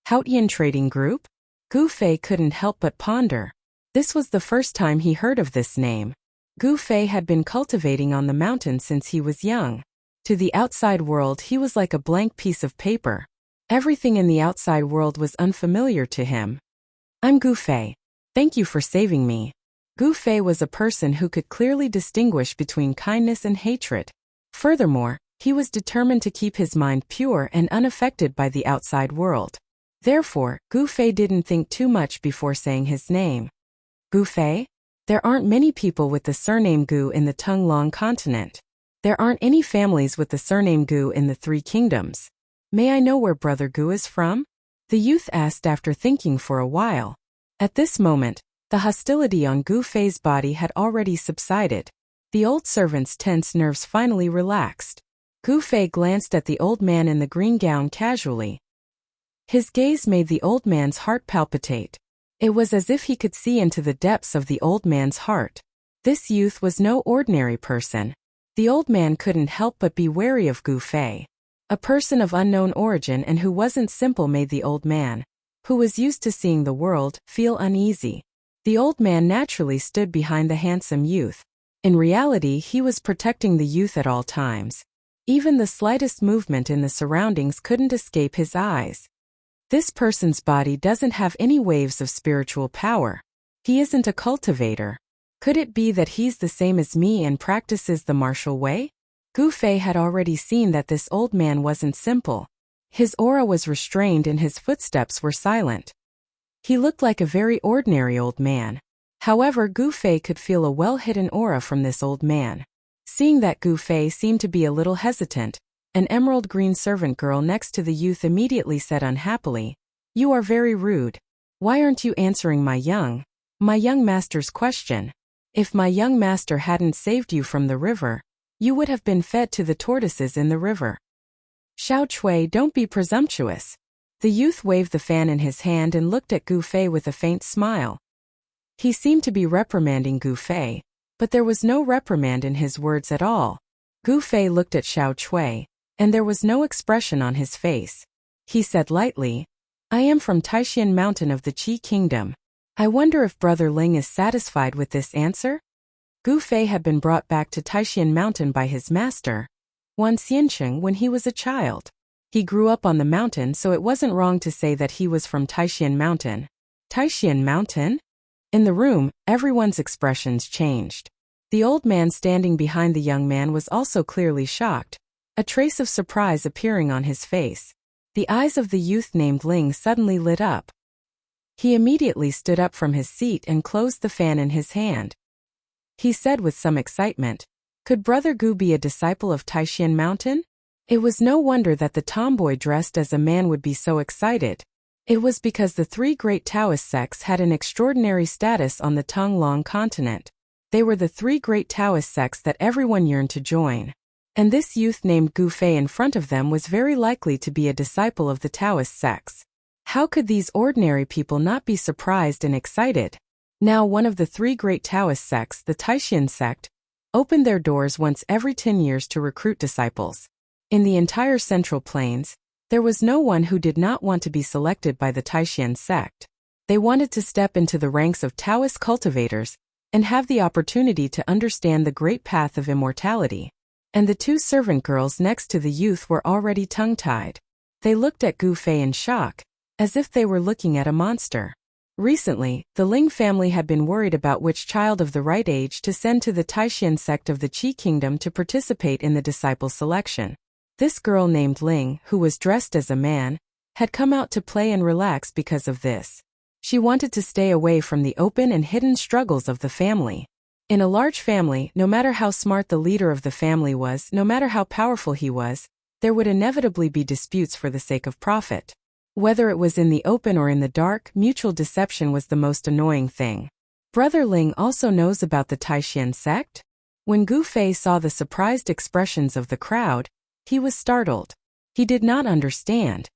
Haotian Trading Group? Gu Fei couldn't help but ponder. This was the first time he heard of this name. Gu Fei had been cultivating on the mountain since he was young. To the outside world he was like a blank piece of paper. Everything in the outside world was unfamiliar to him. "I'm Gu Fei. Thank you for saving me." Gu Fei was a person who could clearly distinguish between kindness and hatred. Furthermore, he was determined to keep his mind pure and unaffected by the outside world. Therefore, Gu Fei didn't think too much before saying his name. "Gu Fei? There aren't many people with the surname Gu in the Tunglong continent. There aren't any families with the surname Gu in the Three Kingdoms. May I know where Brother Gu is from?" the youth asked after thinking for a while. At this moment, the hostility on Gu Fei's body had already subsided. The old servant's tense nerves finally relaxed. Gu Fei glanced at the old man in the green gown casually. His gaze made the old man's heart palpitate. It was as if he could see into the depths of the old man's heart. This youth was no ordinary person. The old man couldn't help but be wary of Gu Fei. A person of unknown origin and who wasn't simple made the old man, who was used to seeing the world, feel uneasy. The old man naturally stood behind the handsome youth. In reality, he was protecting the youth at all times. Even the slightest movement in the surroundings couldn't escape his eyes. This person's body doesn't have any waves of spiritual power. He isn't a cultivator. Could it be that he's the same as me and practices the martial way? Gu Fei had already seen that this old man wasn't simple. His aura was restrained and his footsteps were silent. He looked like a very ordinary old man. However, Gu Fei could feel a well-hidden aura from this old man. Seeing that Gu Fei seemed to be a little hesitant, an emerald green servant girl next to the youth immediately said unhappily, "You are very rude. Why aren't you answering my young master's question? If my young master hadn't saved you from the river, you would have been fed to the tortoises in the river." "Xiao Chui, don't be presumptuous." The youth waved the fan in his hand and looked at Gu Fei with a faint smile. He seemed to be reprimanding Gu Fei, but there was no reprimand in his words at all. Gu Fei looked at Xiao Chui, and there was no expression on his face. He said lightly, "I am from Taishan Mountain of the Qi Kingdom. I wonder if Brother Ling is satisfied with this answer?" Gu Fei had been brought back to Taishan Mountain by his master, Wan Xiancheng, when he was a child. He grew up on the mountain, so it wasn't wrong to say that he was from Taishan Mountain. Taishan Mountain? In the room, everyone's expressions changed. The old man standing behind the young man was also clearly shocked, a trace of surprise appearing on his face. The eyes of the youth named Ling suddenly lit up. He immediately stood up from his seat and closed the fan in his hand. He said with some excitement, "Could Brother Gu be a disciple of Taishan Mountain?" It was no wonder that the tomboy dressed as a man would be so excited. It was because the three great Taoist sects had an extraordinary status on the Tunglong continent. They were the three great Taoist sects that everyone yearned to join. And this youth named Gu Fei in front of them was very likely to be a disciple of the Taoist sects. How could these ordinary people not be surprised and excited? Now one of the three great Taoist sects, the Taishan sect, opened their doors once every 10 years to recruit disciples. In the entire Central Plains, there was no one who did not want to be selected by the Taishan sect. They wanted to step into the ranks of Taoist cultivators and have the opportunity to understand the great path of immortality. And the two servant girls next to the youth were already tongue-tied. They looked at Gu Fei in shock, as if they were looking at a monster. Recently, the Ling family had been worried about which child of the right age to send to the Taishan sect of the Qi Kingdom to participate in the disciple selection. This girl named Ling, who was dressed as a man, had come out to play and relax because of this. She wanted to stay away from the open and hidden struggles of the family. In a large family, no matter how smart the leader of the family was, no matter how powerful he was, there would inevitably be disputes for the sake of profit. Whether it was in the open or in the dark, mutual deception was the most annoying thing. Brother Ling also knows about the Taishan sect? When Gu Fei saw the surprised expressions of the crowd, he was startled. He did not understand.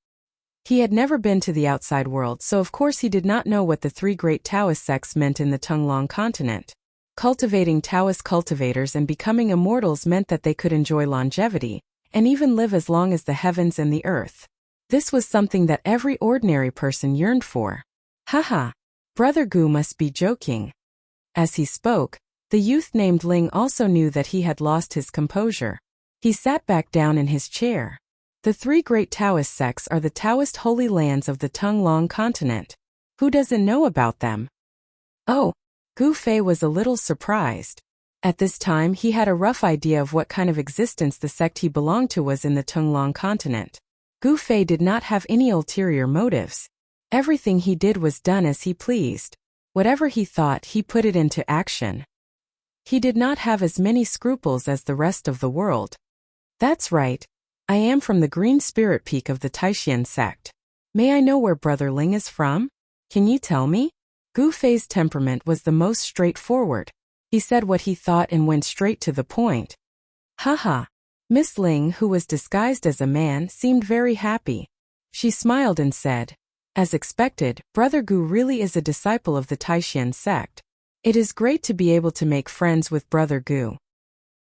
He had never been to the outside world, so of course he did not know what the three great Taoist sects meant in the Tunglong continent. Cultivating Taoist cultivators and becoming immortals meant that they could enjoy longevity, and even live as long as the heavens and the earth. This was something that every ordinary person yearned for. Haha, Brother Gu must be joking. As he spoke, the youth named Ling also knew that he had lost his composure. He sat back down in his chair. The three great Taoist sects are the Taoist holy lands of the Tunglong continent. Who doesn't know about them? Oh, Gu Fei was a little surprised. At this time he had a rough idea of what kind of existence the sect he belonged to was in the Tunglong continent. Gu Fei did not have any ulterior motives. Everything he did was done as he pleased. Whatever he thought, he put it into action. He did not have as many scruples as the rest of the world. That's right. I am from the Green Spirit Peak of the Taishan sect. May I know where Brother Ling is from? Can you tell me? Gu Fei's temperament was the most straightforward. He said what he thought and went straight to the point. Haha. Miss Ling, who was disguised as a man, seemed very happy. She smiled and said, as expected, Brother Gu really is a disciple of the Taishan sect. It is great to be able to make friends with Brother Gu.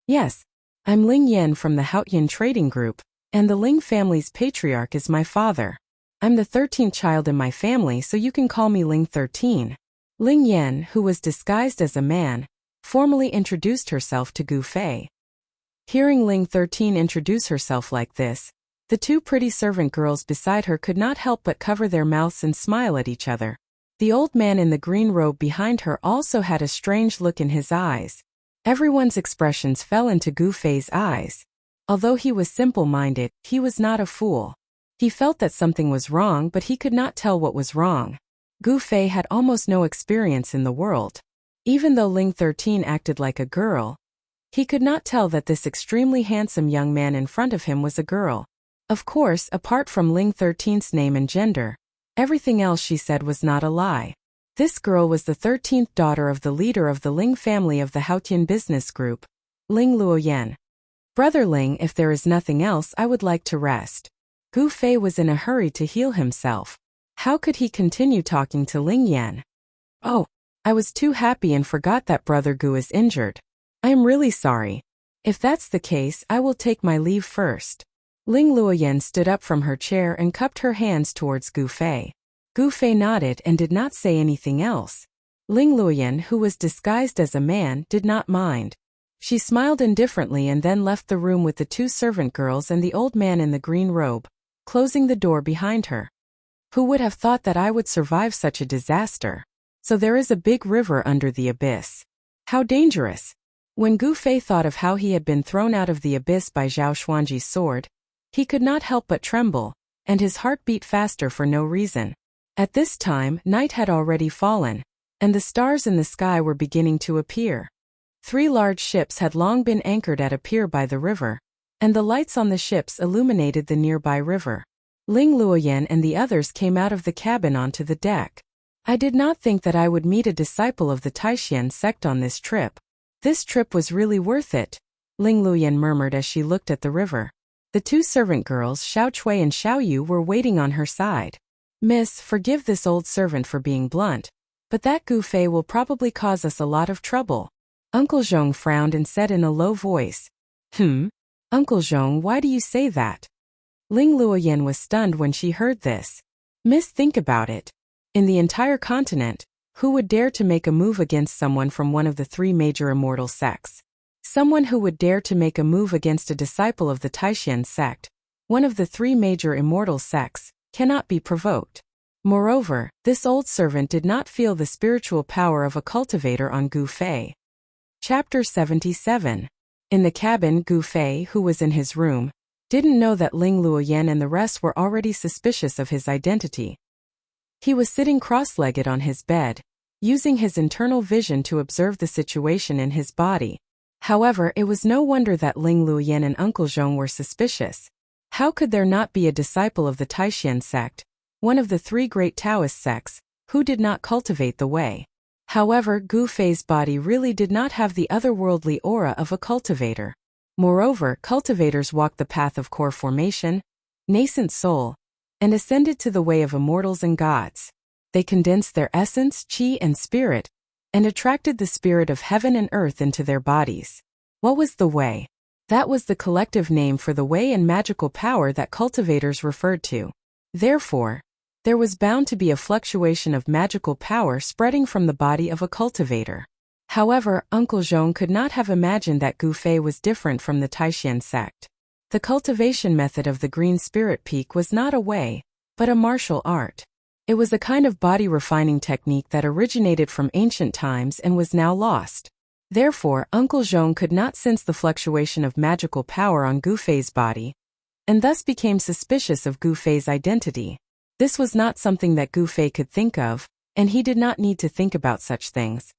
Yes, I'm Ling Yan from the Haotian Trading Group, and the Ling family's patriarch is my father. I'm the 13th child in my family, so you can call me Ling 13. Ling Yan, who was disguised as a man, formally introduced herself to Gu Fei. Hearing Ling 13 introduce herself like this, the two pretty servant girls beside her could not help but cover their mouths and smile at each other. The old man in the green robe behind her also had a strange look in his eyes. Everyone's expressions fell into Gu Fei's eyes. Although he was simple-minded, he was not a fool. He felt that something was wrong, but he could not tell what was wrong. Gu Fei had almost no experience in the world. Even though Ling 13 acted like a girl, he could not tell that this extremely handsome young man in front of him was a girl. Of course, apart from Ling 13's name and gender, everything else she said was not a lie. This girl was the 13th daughter of the leader of the Ling family of the Haotian business group, Ling Luoyan. Brother Ling, if there is nothing else, I would like to rest. Gu Fei was in a hurry to heal himself. How could he continue talking to Ling Yan? Oh, I was too happy and forgot that Brother Gu is injured. I am really sorry. If that's the case, I will take my leave first. Ling Luoyan stood up from her chair and cupped her hands towards Gu Fei. Gu Fei nodded and did not say anything else. Ling Luoyan, who was disguised as a man, did not mind. She smiled indifferently and then left the room with the two servant girls and the old man in the green robe, closing the door behind her. Who would have thought that I would survive such a disaster? So there is a big river under the abyss. How dangerous! When Gu Fei thought of how he had been thrown out of the abyss by Zhao Xuanji's sword, he could not help but tremble, and his heart beat faster for no reason. At this time, night had already fallen, and the stars in the sky were beginning to appear. 3 large ships had long been anchored at a pier by the river, and the lights on the ships illuminated the nearby river. Ling Luoyan and the others came out of the cabin onto the deck. I did not think that I would meet a disciple of the Taishan sect on this trip. This trip was really worth it, Ling Luoyan murmured as she looked at the river. The two servant girls, Xiao Chui and Xiao Yu, were waiting on her side. Miss, forgive this old servant for being blunt, but that Gu Fei will probably cause us a lot of trouble. Uncle Zhong frowned and said in a low voice. Uncle Zhong, why do you say that? Ling Luoyan was stunned when she heard this. Miss, think about it. In the entire continent, who would dare to make a move against someone from one of the 3 major immortal sects? Someone who would dare to make a move against a disciple of the Taishan sect, one of the 3 major immortal sects, cannot be provoked. Moreover, this old servant did not feel the spiritual power of a cultivator on Gu Fei. Chapter 77. In the cabin, Gu Fei, who was in his room, didn't know that Ling Luoyan and the rest were already suspicious of his identity. He was sitting cross-legged on his bed, using his internal vision to observe the situation in his body. However, it was no wonder that Ling Luoyan and Uncle Zhong were suspicious. How could there not be a disciple of the Taishan sect, one of the 3 great Taoist sects, who did not cultivate the way? However, Gu Fei's body really did not have the otherworldly aura of a cultivator. Moreover, cultivators walk the path of core formation, nascent soul, and ascended to the way of immortals and gods. They condensed their essence, chi, and spirit, and attracted the spirit of heaven and earth into their bodies. What was the way? That was the collective name for the way and magical power that cultivators referred to. Therefore, there was bound to be a fluctuation of magical power spreading from the body of a cultivator. However, Uncle Zhong could not have imagined that Gu Fei was different from the Taishan sect. The cultivation method of the Green Spirit Peak was not a way, but a martial art. It was a kind of body refining technique that originated from ancient times and was now lost. Therefore, Uncle Zhong could not sense the fluctuation of magical power on Gu Fei's body, and thus became suspicious of Gu Fei's identity. This was not something that Gu Fei could think of, and he did not need to think about such things.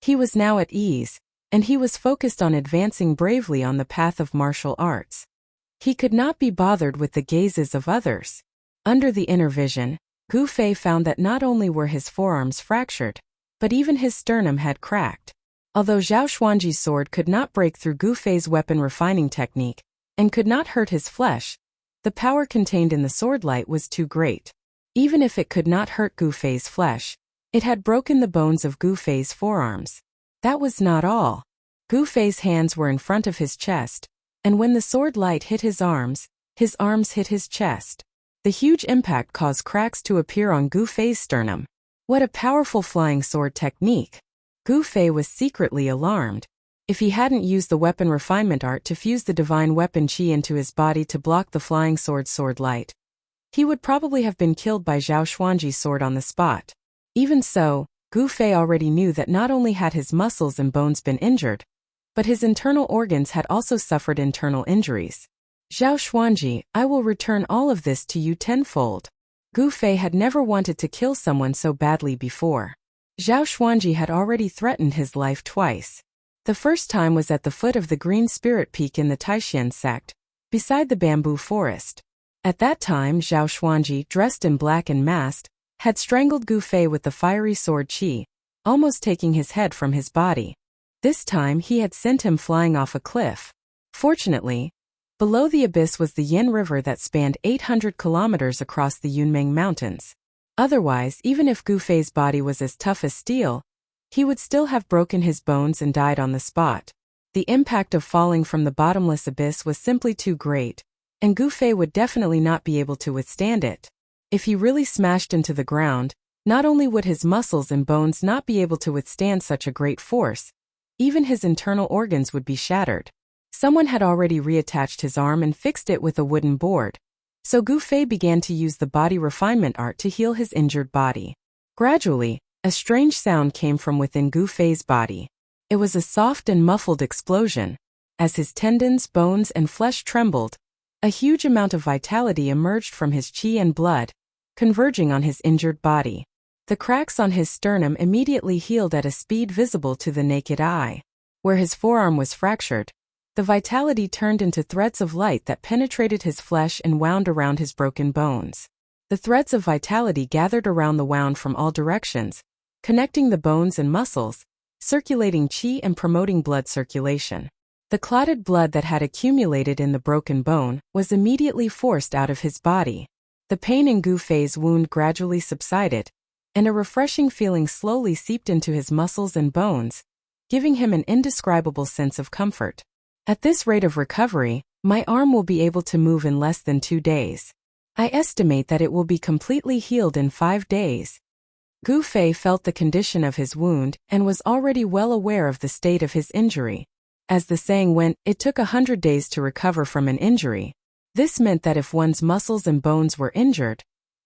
He was now at ease, and he was focused on advancing bravely on the path of martial arts. He could not be bothered with the gazes of others. Under the inner vision, Gu Fei found that not only were his forearms fractured, but even his sternum had cracked. Although Zhao Xuanji's sword could not break through Gu Fei's weapon refining technique, and could not hurt his flesh, the power contained in the sword light was too great. Even if it could not hurt Gu Fei's flesh, it had broken the bones of Gu Fei's forearms. That was not all. Gu Fei's hands were in front of his chest, and when the sword light hit his arms hit his chest. The huge impact caused cracks to appear on Gu Fei's sternum. What a powerful flying sword technique! Gu Fei was secretly alarmed. If he hadn't used the weapon refinement art to fuse the divine weapon qi into his body to block the flying sword light, he would probably have been killed by Zhao Xuanji's sword on the spot. Even so, Gu Fei already knew that not only had his muscles and bones been injured, but his internal organs had also suffered internal injuries. Zhao Xuanji, I will return all of this to you tenfold. Gu Fei had never wanted to kill someone so badly before. Zhao Xuanji had already threatened his life twice. The first time was at the foot of the Green Spirit Peak in the Taishan sect, beside the bamboo forest. At that time, Zhao Xuanji, dressed in black and masked, had strangled Gu Fei with the fiery sword qi, almost taking his head from his body. This time he had sent him flying off a cliff. Fortunately, below the abyss was the Yin River that spanned 800 kilometers across the Yunmeng Mountains. Otherwise, even if Gu Fei's body was as tough as steel, he would still have broken his bones and died on the spot. The impact of falling from the bottomless abyss was simply too great, and Gu Fei would definitely not be able to withstand it. If he really smashed into the ground, not only would his muscles and bones not be able to withstand such a great force, even his internal organs would be shattered. Someone had already reattached his arm and fixed it with a wooden board, so Gu Fei began to use the body refinement art to heal his injured body. Gradually, a strange sound came from within Gu Fei's body. It was a soft and muffled explosion. As his tendons, bones, and flesh trembled, a huge amount of vitality emerged from his qi and blood, converging on his injured body. The cracks on his sternum immediately healed at a speed visible to the naked eye. Where his forearm was fractured, the vitality turned into threads of light that penetrated his flesh and wound around his broken bones. The threads of vitality gathered around the wound from all directions, connecting the bones and muscles, circulating qi and promoting blood circulation. The clotted blood that had accumulated in the broken bone was immediately forced out of his body. The pain in Gu Fei's wound gradually subsided, and a refreshing feeling slowly seeped into his muscles and bones, giving him an indescribable sense of comfort. At this rate of recovery, my arm will be able to move in less than 2 days. I estimate that it will be completely healed in 5 days. Gu Fei felt the condition of his wound and was already well aware of the state of his injury. As the saying went, it took 100 days to recover from an injury. This meant that if one's muscles and bones were injured,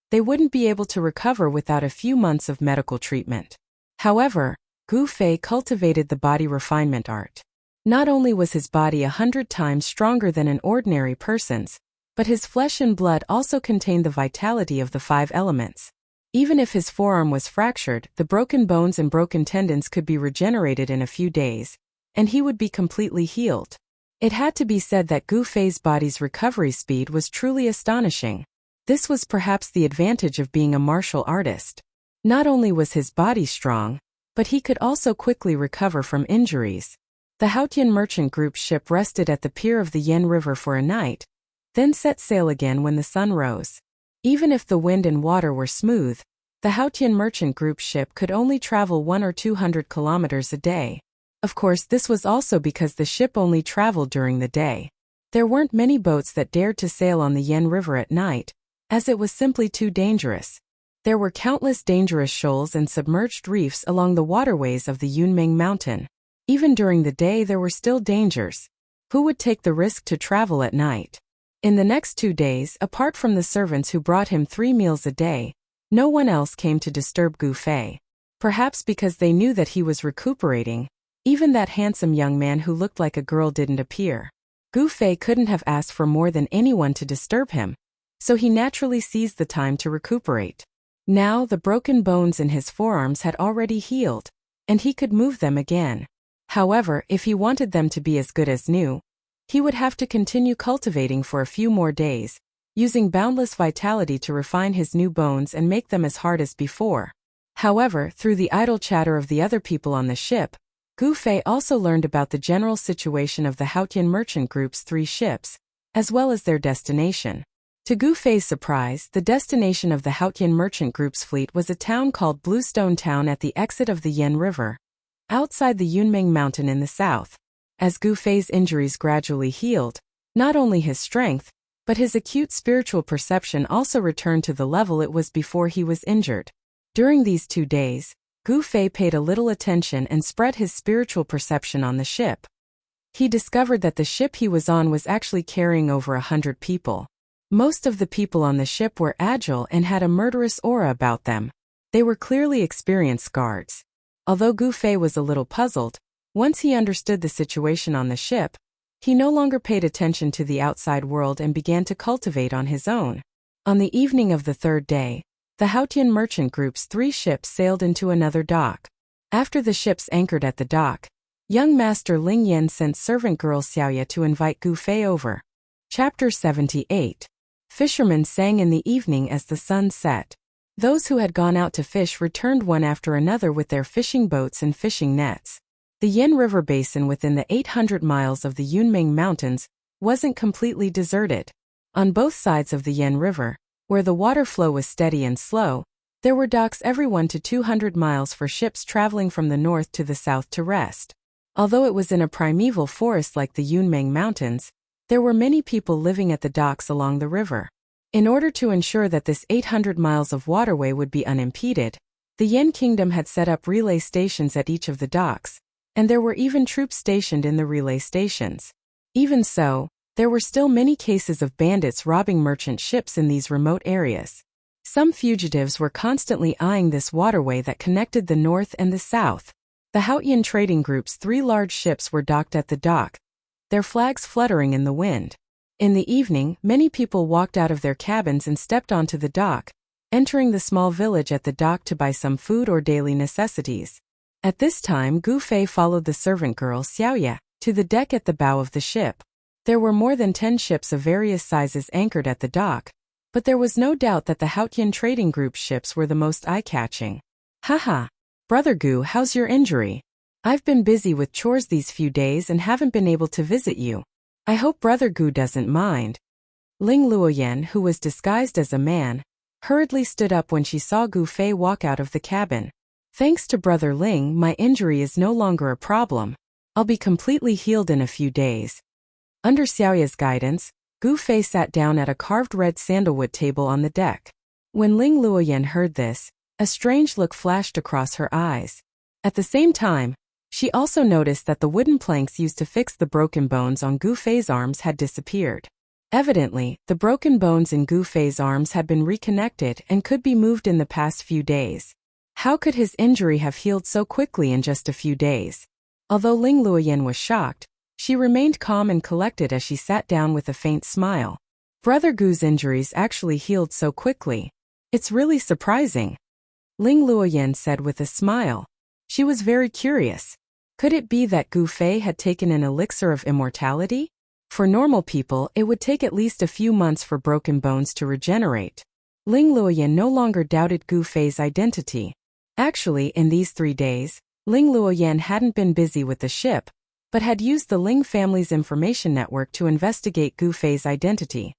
they wouldn't be able to recover without a few months of medical treatment. However, Gu Fei cultivated the body refinement art. Not only was his body 100 times stronger than an ordinary person's, but his flesh and blood also contained the vitality of the 5 elements. Even if his forearm was fractured, the broken bones and broken tendons could be regenerated in a few days, and he would be completely healed. It had to be said that Gu Fei's body's recovery speed was truly astonishing. This was perhaps the advantage of being a martial artist. Not only was his body strong, but he could also quickly recover from injuries. The Haotian merchant group's ship rested at the pier of the Yen River for a night, then set sail again when the sun rose. Even if the wind and water were smooth, the Haotian merchant group ship could only travel 100 or 200 kilometers a day. Of course, this was also because the ship only traveled during the day. There weren't many boats that dared to sail on the Yen River at night, as it was simply too dangerous. There were countless dangerous shoals and submerged reefs along the waterways of the Undying mountain. Even during the day there were still dangers. Who would take the risk to travel at night? In the next 2 days, apart from the servants who brought him 3 meals a day, no one else came to disturb Gu Fei. Perhaps because they knew that he was recuperating, even that handsome young man who looked like a girl didn't appear. Gu Fei couldn't have asked for more than anyone to disturb him, so he naturally seized the time to recuperate. Now the broken bones in his forearms had already healed, and he could move them again. However, if he wanted them to be as good as new, he would have to continue cultivating for a few more days, using boundless vitality to refine his new bones and make them as hard as before. However, through the idle chatter of the other people on the ship, Gu Fei also learned about the general situation of the Haotian merchant group's 3 ships, as well as their destination. To Gu Fei's surprise, the destination of the Haotian merchant group's fleet was a town called Bluestone Town at the exit of the Yen River, outside the Undying mountain in the south. As Gu Fei's injuries gradually healed, not only his strength, but his acute spiritual perception also returned to the level it was before he was injured. During these 2 days, Gu Fei paid a little attention and spread his spiritual perception on the ship. He discovered that the ship he was on was actually carrying over 100 people. Most of the people on the ship were agile and had a murderous aura about them. They were clearly experienced guards. Although Gu Fei was a little puzzled, once he understood the situation on the ship, he no longer paid attention to the outside world and began to cultivate on his own. On the evening of the 3rd day, the Haotian merchant group's 3 ships sailed into another dock. After the ships anchored at the dock, young Master Ling Yan sent servant girl Xiaoya to invite Gu Fei over. Chapter 78. Fishermen sang in the evening as the sun set. Those who had gone out to fish returned one after another with their fishing boats and fishing nets. The Yen River basin within the 800 miles of the Undying Mountains wasn't completely deserted. On both sides of the Yen River, where the water flow was steady and slow, there were docks every 1 to 200 miles for ships traveling from the north to the south to rest. Although it was in a primeval forest like the Undying Mountains, there were many people living at the docks along the river. In order to ensure that this 800 miles of waterway would be unimpeded, the Yen Kingdom had set up relay stations at each of the docks, and there were even troops stationed in the relay stations. Even so, there were still many cases of bandits robbing merchant ships in these remote areas. Some fugitives were constantly eyeing this waterway that connected the north and the south. The Haotian trading group's 3 large ships were docked at the dock, their flags fluttering in the wind. In the evening, many people walked out of their cabins and stepped onto the dock, entering the small village at the dock to buy some food or daily necessities. At this time, Gu Fei followed the servant girl Xiaoya to the deck at the bow of the ship. There were more than 10 ships of various sizes anchored at the dock, but there was no doubt that the Haotian trading group ships were the most eye-catching. Haha. Brother Gu, how's your injury? I've been busy with chores these few days and haven't been able to visit you. I hope Brother Gu doesn't mind. Ling Luoyan, who was disguised as a man, hurriedly stood up when she saw Gu Fei walk out of the cabin. Thanks to Brother Ling, my injury is no longer a problem. I'll be completely healed in a few days. Under Xiaoya's guidance, Gu Fei sat down at a carved red sandalwood table on the deck. When Ling Luoyan heard this, a strange look flashed across her eyes. At the same time, she also noticed that the wooden planks used to fix the broken bones on Gu Fei's arms had disappeared. Evidently, the broken bones in Gu Fei's arms had been reconnected and could be moved in the past few days. How could his injury have healed so quickly in just a few days? Although Ling Luoyan was shocked, she remained calm and collected as she sat down with a faint smile. Brother Gu's injuries actually healed so quickly. It's really surprising. Ling Luoyan said with a smile. She was very curious. Could it be that Gu Fei had taken an elixir of immortality? For normal people, it would take at least a few months for broken bones to regenerate. Ling Luoyan no longer doubted Gu Fei's identity. Actually, in these 3 days, Ling Luoyan hadn't been busy with the ship, but had used the Ling family's information network to investigate Gu Fei's identity.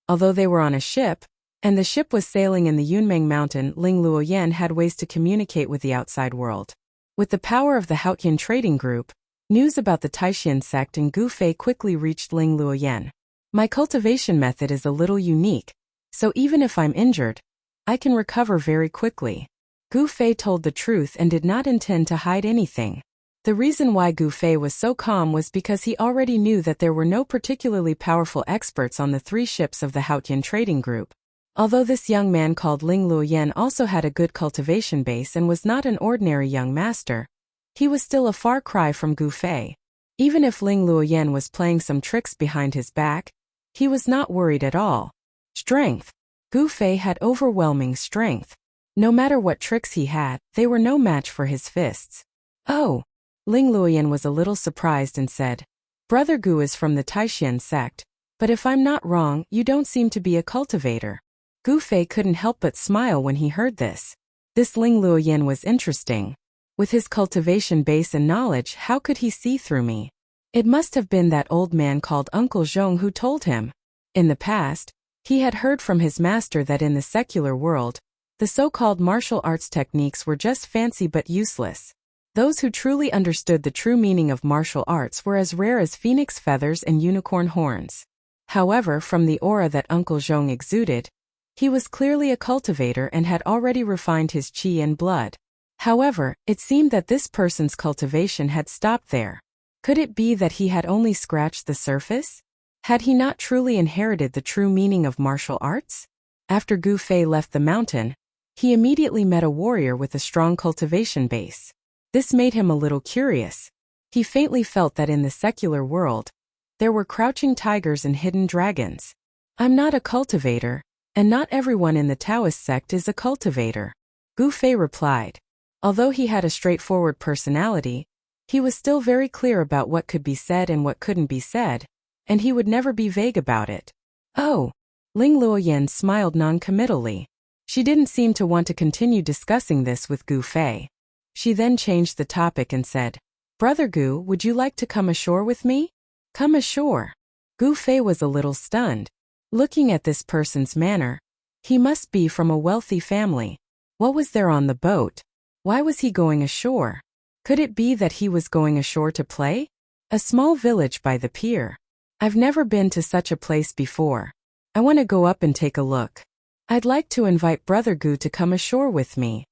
Although they were on a ship, And the ship was sailing in the Yunmeng Mountain. Ling Luoyan had ways to communicate with the outside world. With the power of the Haotian trading group, news about the Taishan sect and Gu Fei quickly reached Ling Luoyan. My cultivation method is a little unique, so even if I'm injured, I can recover very quickly. Gu Fei told the truth and did not intend to hide anything. The reason why Gu Fei was so calm was because he already knew that there were no particularly powerful experts on the 3 ships of the Haotian trading group. Although this young man called Ling Luoyan also had a good cultivation base and was not an ordinary young master, he was still a far cry from Gu Fei. Even if Ling Luoyan was playing some tricks behind his back, he was not worried at all. Strength. Gu Fei had overwhelming strength. No matter what tricks he had, they were no match for his fists. Oh! Ling Luoyan was a little surprised and said, Brother Gu is from the Taishan sect, but if I'm not wrong, you don't seem to be a cultivator. Gu Fei couldn't help but smile when he heard this. This Ling Luoyan was interesting. With his cultivation base and knowledge, how could he see through me? It must have been that old man called Uncle Zhong who told him. In the past, he had heard from his master that in the secular world, the so-called martial arts techniques were just fancy but useless. Those who truly understood the true meaning of martial arts were as rare as phoenix feathers and unicorn horns. However, from the aura that Uncle Zhong exuded, he was clearly a cultivator and had already refined his qi and blood. However, it seemed that this person's cultivation had stopped there. Could it be that he had only scratched the surface? Had he not truly inherited the true meaning of martial arts? After Gu Fei left the mountain, he immediately met a warrior with a strong cultivation base. This made him a little curious. He faintly felt that in the secular world, there were crouching tigers and hidden dragons. I'm not a cultivator, and not everyone in the Taoist sect is a cultivator. Gu Fei replied. Although he had a straightforward personality, he was still very clear about what could be said and what couldn't be said, and he would never be vague about it. Oh! Ling Luoyan smiled non-committally. She didn't seem to want to continue discussing this with Gu Fei. She then changed the topic and said, Brother Gu, would you like to come ashore with me? Come ashore. Gu Fei was a little stunned. Looking at this person's manner, he must be from a wealthy family. What was there on the boat? Why was he going ashore? Could it be that he was going ashore to play? A small village by the pier. I've never been to such a place before. I want to go up and take a look. I'd like to invite Brother Gu to come ashore with me.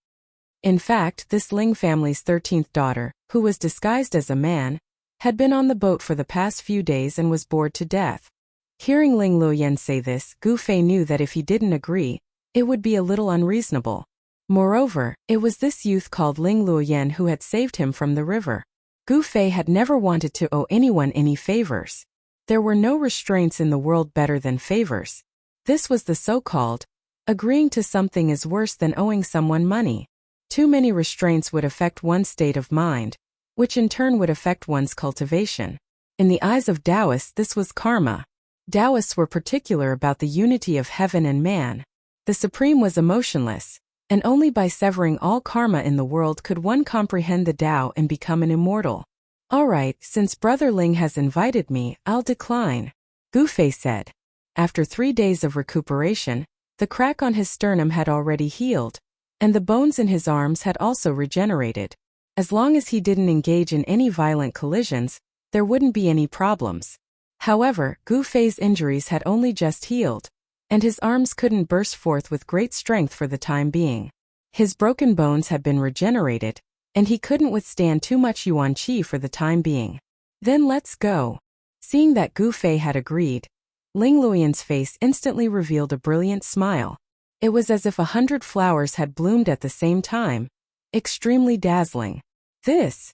In fact, this Ling family's 13th daughter, who was disguised as a man, had been on the boat for the past few days and was bored to death. Hearing Ling Luoyan say this, Gu Fei knew that if he didn't agree, it would be a little unreasonable. Moreover, it was this youth called Ling Luoyan who had saved him from the river. Gu Fei had never wanted to owe anyone any favors. There were no restraints in the world better than favors. This was the so-called, agreeing to something is worse than owing someone money. Too many restraints would affect one's state of mind, which in turn would affect one's cultivation. In the eyes of Taoists, this was karma. Taoists were particular about the unity of heaven and man. The Supreme was emotionless, and only by severing all karma in the world could one comprehend the Tao and become an immortal. Alright, since Brother Ling has invited me, I'll decline, Gu Fei said. After 3 days of recuperation, the crack on his sternum had already healed, and the bones in his arms had also regenerated. As long as he didn't engage in any violent collisions, there wouldn't be any problems. However, Gu Fei's injuries had only just healed, and his arms couldn't burst forth with great strength for the time being. His broken bones had been regenerated, and he couldn't withstand too much yuan qi for the time being. Then let's go. Seeing that Gu Fei had agreed, Ling Luoyan's face instantly revealed a brilliant smile. It was as if 100 flowers had bloomed at the same time. Extremely dazzling. This!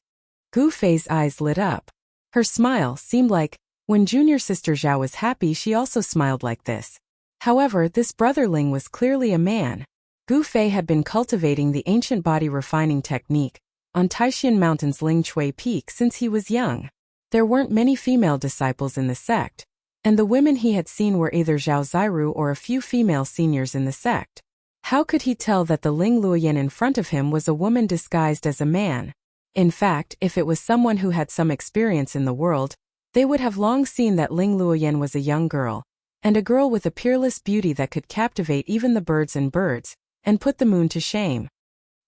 Gu Fei's eyes lit up. Her smile seemed like, when junior sister Zhao was happy, she also smiled like this. However, this brother Ling was clearly a man. Gu Fei had been cultivating the ancient body refining technique on Taishan Mountain's Ling Chui Peak since he was young. There weren't many female disciples in the sect, and the women he had seen were either Zhao Ziru or a few female seniors in the sect. How could he tell that the Ling Luoyan in front of him was a woman disguised as a man? In fact, if it was someone who had some experience in the world, they would have long seen that Ling Luoyan was a young girl, and a girl with a peerless beauty that could captivate even the birds and put the moon to shame.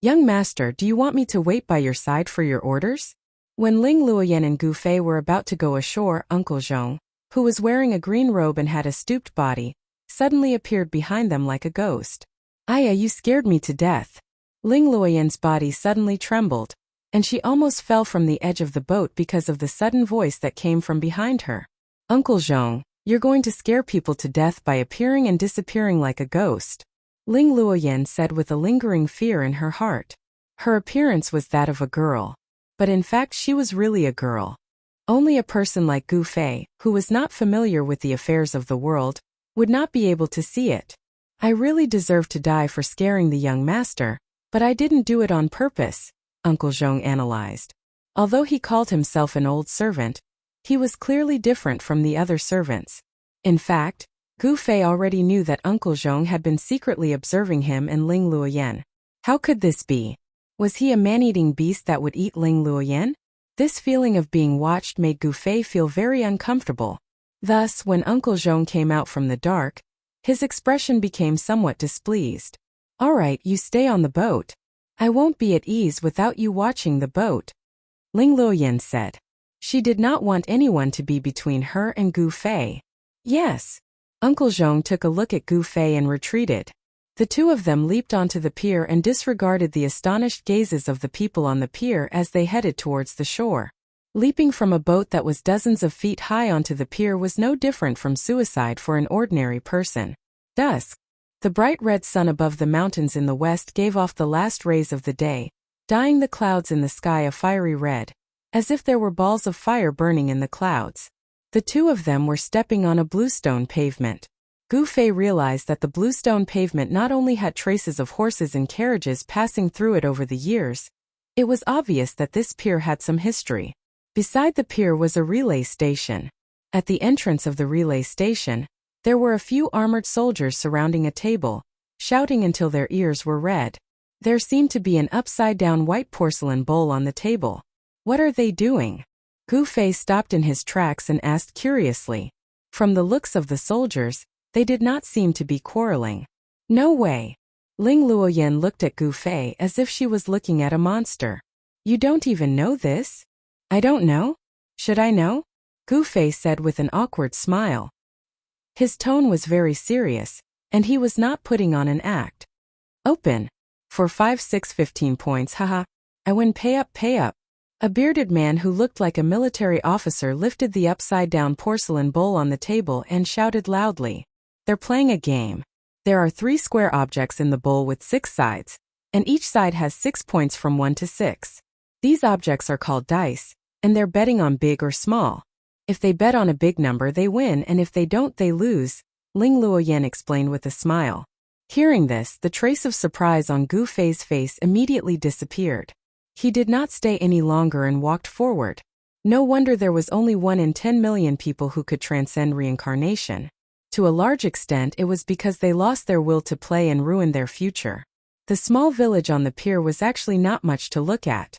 Young master, do you want me to wait by your side for your orders? When Ling Luoyan and Gu Fei were about to go ashore, Uncle Zhong, who was wearing a green robe and had a stooped body, suddenly appeared behind them like a ghost. Aya, you scared me to death. Ling Luoyan's body suddenly trembled, and she almost fell from the edge of the boat because of the sudden voice that came from behind her. Uncle Zhong, you're going to scare people to death by appearing and disappearing like a ghost, Ling Luoyan said with a lingering fear in her heart. Her appearance was that of a girl, but in fact she was really a girl. Only a person like Gu Fei, who was not familiar with the affairs of the world, would not be able to see it. I really deserve to die for scaring the young master, but I didn't do it on purpose, Uncle Zhong analyzed. Although he called himself an old servant, he was clearly different from the other servants. In fact, Gu Fei already knew that Uncle Zhong had been secretly observing him and Ling Luoyan. How could this be? Was he a man-eating beast that would eat Ling Luoyan? This feeling of being watched made Gu Fei feel very uncomfortable. Thus, when Uncle Zhong came out from the dark, his expression became somewhat displeased. All right, you stay on the boat. I won't be at ease without you watching the boat, Ling Luoyan said. She did not want anyone to be between her and Gu Fei. Yes. Uncle Zhong took a look at Gu Fei and retreated. The two of them leaped onto the pier and disregarded the astonished gazes of the people on the pier as they headed towards the shore. Leaping from a boat that was dozens of feet high onto the pier was no different from suicide for an ordinary person. Dusk. The bright red sun above the mountains in the west gave off the last rays of the day, dyeing the clouds in the sky a fiery red, as if there were balls of fire burning in the clouds. The two of them were stepping on a bluestone pavement. Gu Fei realized that the bluestone pavement not only had traces of horses and carriages passing through it over the years, it was obvious that this pier had some history. Beside the pier was a relay station. At the entrance of the relay station, there were a few armored soldiers surrounding a table, shouting until their ears were red. There seemed to be an upside-down white porcelain bowl on the table. What are they doing? Gu Fei stopped in his tracks and asked curiously. From the looks of the soldiers, they did not seem to be quarreling. No way. Ling Luoyan looked at Gu Fei as if she was looking at a monster. You don't even know this? I don't know. Should I know? Gu Fei said with an awkward smile. His tone was very serious, and he was not putting on an act. Open. For 5, 6, 15 points, haha. I win, pay up, pay up. A bearded man who looked like a military officer lifted the upside-down porcelain bowl on the table and shouted loudly. They're playing a game. There are 3 square objects in the bowl with 6 sides, and each side has 6 points from 1 to 6. These objects are called dice, and they're betting on big or small. If they bet on a big number, they win, and if they don't, they lose, Ling Luoyan explained with a smile. Hearing this, the trace of surprise on Gu Fei's face immediately disappeared. He did not stay any longer and walked forward. No wonder there was only 1 in 10 million people who could transcend reincarnation. To a large extent, it was because they lost their will to play and ruined their future. The small village on the pier was actually not much to look at.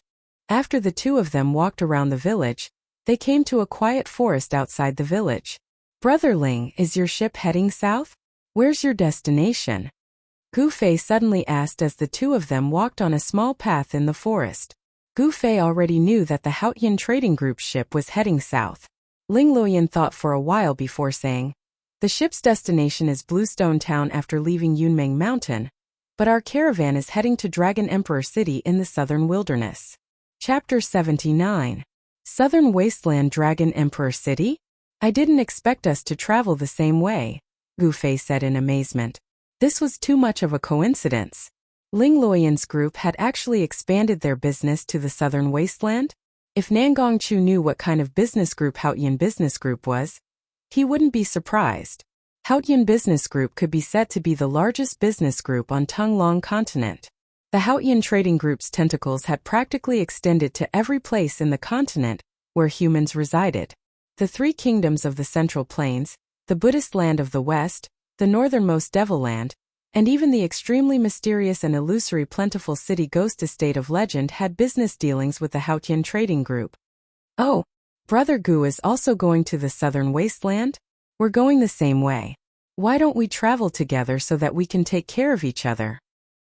After the two of them walked around the village, they came to a quiet forest outside the village. Brother Ling, is your ship heading south? Where's your destination? Gu Fei suddenly asked as the two of them walked on a small path in the forest. Gu Fei already knew that the Haotian Trading Group's ship was heading south. Ling Luoyan thought for a while before saying, the ship's destination is Bluestone Town after leaving Yunmeng Mountain, but our caravan is heading to Dragon Emperor City in the southern wilderness. Chapter 79. Southern Wasteland Dragon Emperor City? I didn't expect us to travel the same way, Gu Fei said in amazement. This was too much of a coincidence. Ling Luoyan's group had actually expanded their business to the southern wasteland? If Nangong Chu knew what kind of business group Haotian Business Group was, he wouldn't be surprised. Haotian Business Group could be said to be the largest business group on Tung-Long continent. The Haotian Trading Group's tentacles had practically extended to every place in the continent where humans resided. The 3 kingdoms of the Central Plains, the Buddhist land of the West, the northernmost Devil Land, and even the extremely mysterious and illusory plentiful city Ghost Estate of Legend had business dealings with the Haotian Trading Group. Oh, Brother Gu is also going to the southern wasteland? We're going the same way. Why don't we travel together so that we can take care of each other?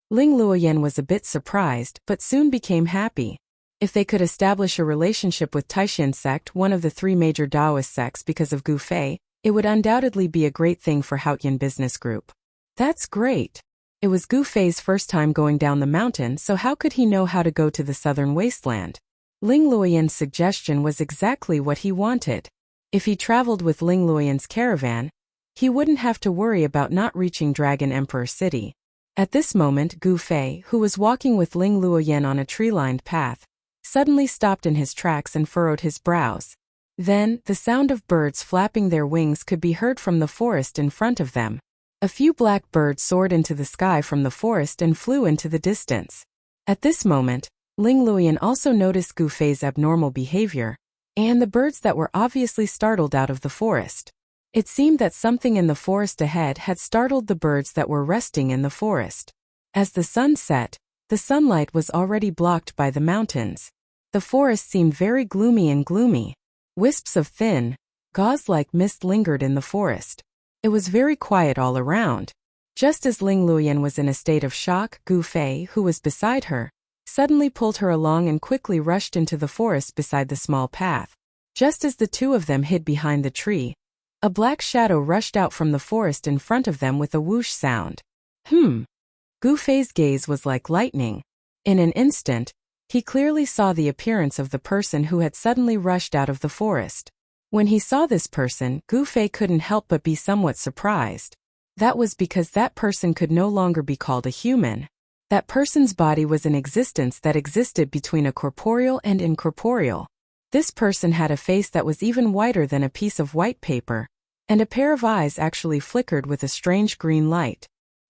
Ling Luoyan was a bit surprised, but soon became happy. If they could establish a relationship with Taishan sect, one of the 3 major Taoist sects because of Gu Fei, it would undoubtedly be a great thing for Haotian Business Group. That's great. It was Gu Fei's first time going down the mountain, so how could he know how to go to the southern wasteland? Ling Luoyan's suggestion was exactly what he wanted. If he traveled with Ling Luoyan's caravan, he wouldn't have to worry about not reaching Dragon Emperor City. At this moment, Gu Fei, who was walking with Ling Luoyan on a tree-lined path, suddenly stopped in his tracks and furrowed his brows. Then, the sound of birds flapping their wings could be heard from the forest in front of them. A few black birds soared into the sky from the forest and flew into the distance. At this moment, Ling Luoyan also noticed Gu Fei's abnormal behavior, and the birds that were obviously startled out of the forest. It seemed that something in the forest ahead had startled the birds that were resting in the forest. As the sun set, the sunlight was already blocked by the mountains. The forest seemed very gloomy. Wisps of thin, gauze-like mist lingered in the forest. It was very quiet all around. Just as Ling Luoyan was in a state of shock, Gu Fei, who was beside her, suddenly pulled her along and quickly rushed into the forest beside the small path. Just as the 2 of them hid behind the tree, a black shadow rushed out from the forest in front of them with a whoosh sound. Gu Fei's gaze was like lightning. In an instant, he clearly saw the appearance of the person who had suddenly rushed out of the forest. When he saw this person, Gu Fei couldn't help but be somewhat surprised. That was because that person could no longer be called a human. That person's body was an existence that existed between a corporeal and incorporeal. This person had a face that was even whiter than a piece of white paper, and a pair of eyes actually flickered with a strange green light.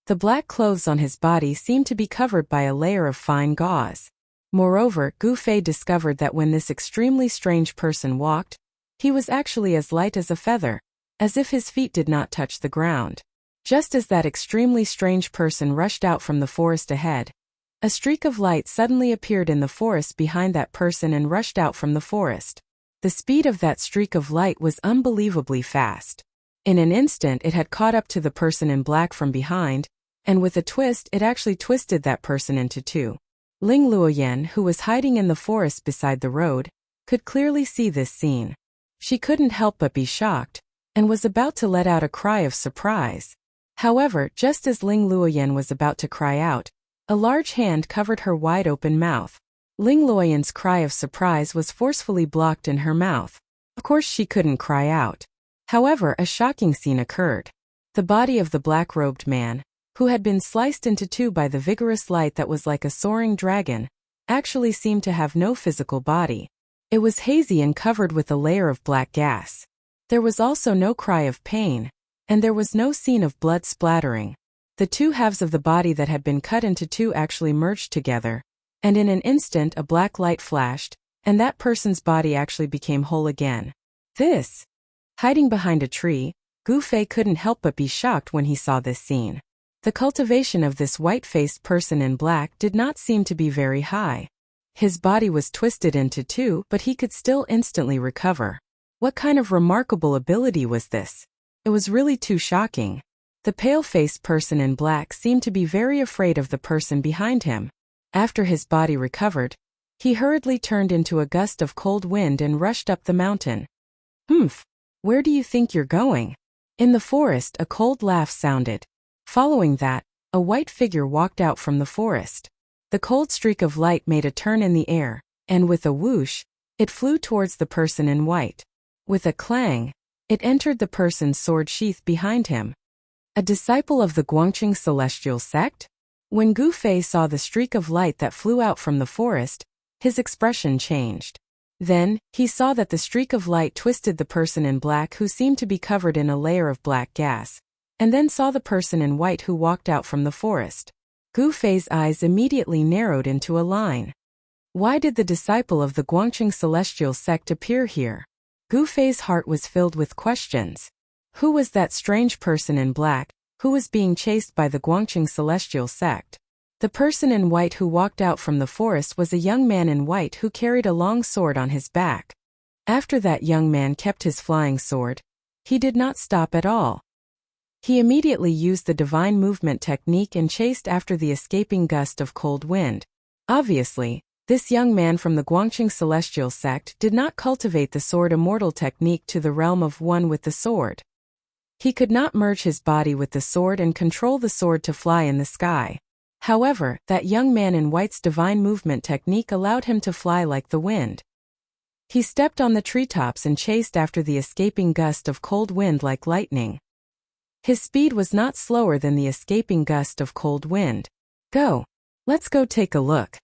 The black clothes on his body seemed to be covered by a layer of fine gauze. Moreover, Gu Fei discovered that when this extremely strange person walked, he was actually as light as a feather, as if his feet did not touch the ground. Just as that extremely strange person rushed out from the forest ahead, a streak of light suddenly appeared in the forest behind that person and rushed out from the forest. The speed of that streak of light was unbelievably fast. In an instant it had caught up to the person in black from behind, and with a twist it actually twisted that person into 2. Ling Luoyan, who was hiding in the forest beside the road, could clearly see this scene. She couldn't help but be shocked, and was about to let out a cry of surprise. However, just as Ling Luoyan was about to cry out, a large hand covered her wide-open mouth. Ling Luoyan's cry of surprise was forcefully blocked in her mouth. Of course she couldn't cry out. However, a shocking scene occurred. The body of the black-robed man, who had been sliced into 2 by the vigorous light that was like a soaring dragon, actually seemed to have no physical body. It was hazy and covered with a layer of black gas. There was also no cry of pain, and there was no scene of blood splattering. The 2 halves of the body that had been cut into 2 actually merged together, and in an instant a black light flashed, and that person's body actually became whole again. Hiding behind a tree, Gu Fei couldn't help but be shocked when he saw this scene. The cultivation of this white-faced person in black did not seem to be very high. His body was twisted into 2, but he could still instantly recover. What kind of remarkable ability was this? It was really too shocking. The pale-faced person in black seemed to be very afraid of the person behind him. After his body recovered, he hurriedly turned into a gust of cold wind and rushed up the mountain. Where do you think you're going? In the forest, a cold laugh sounded. Following that, a white figure walked out from the forest. The cold streak of light made a turn in the air, and with a whoosh, it flew towards the person in white. With a clang, it entered the person's sword sheath behind him. A disciple of the Guangqing celestial sect? When Gu Fei saw the streak of light that flew out from the forest, his expression changed. Then, he saw that the streak of light twisted the person in black who seemed to be covered in a layer of black gas, and then saw the person in white who walked out from the forest. Gu Fei's eyes immediately narrowed into a line. Why did the disciple of the Guangqing celestial sect appear here? Gu Fei's heart was filled with questions. Who was that strange person in black, who was being chased by the Guangqing celestial sect? The person in white who walked out from the forest was a young man in white who carried a long sword on his back. After that young man kept his flying sword, he did not stop at all. He immediately used the divine movement technique and chased after the escaping gust of cold wind. Obviously, this young man from the Guangqing celestial sect did not cultivate the sword immortal technique to the realm of one with the sword. He could not merge his body with the sword and control the sword to fly in the sky. However, that young man in white's divine movement technique allowed him to fly like the wind. He stepped on the treetops and chased after the escaping gust of cold wind like lightning. His speed was not slower than the escaping gust of cold wind. Go. Let's go take a look.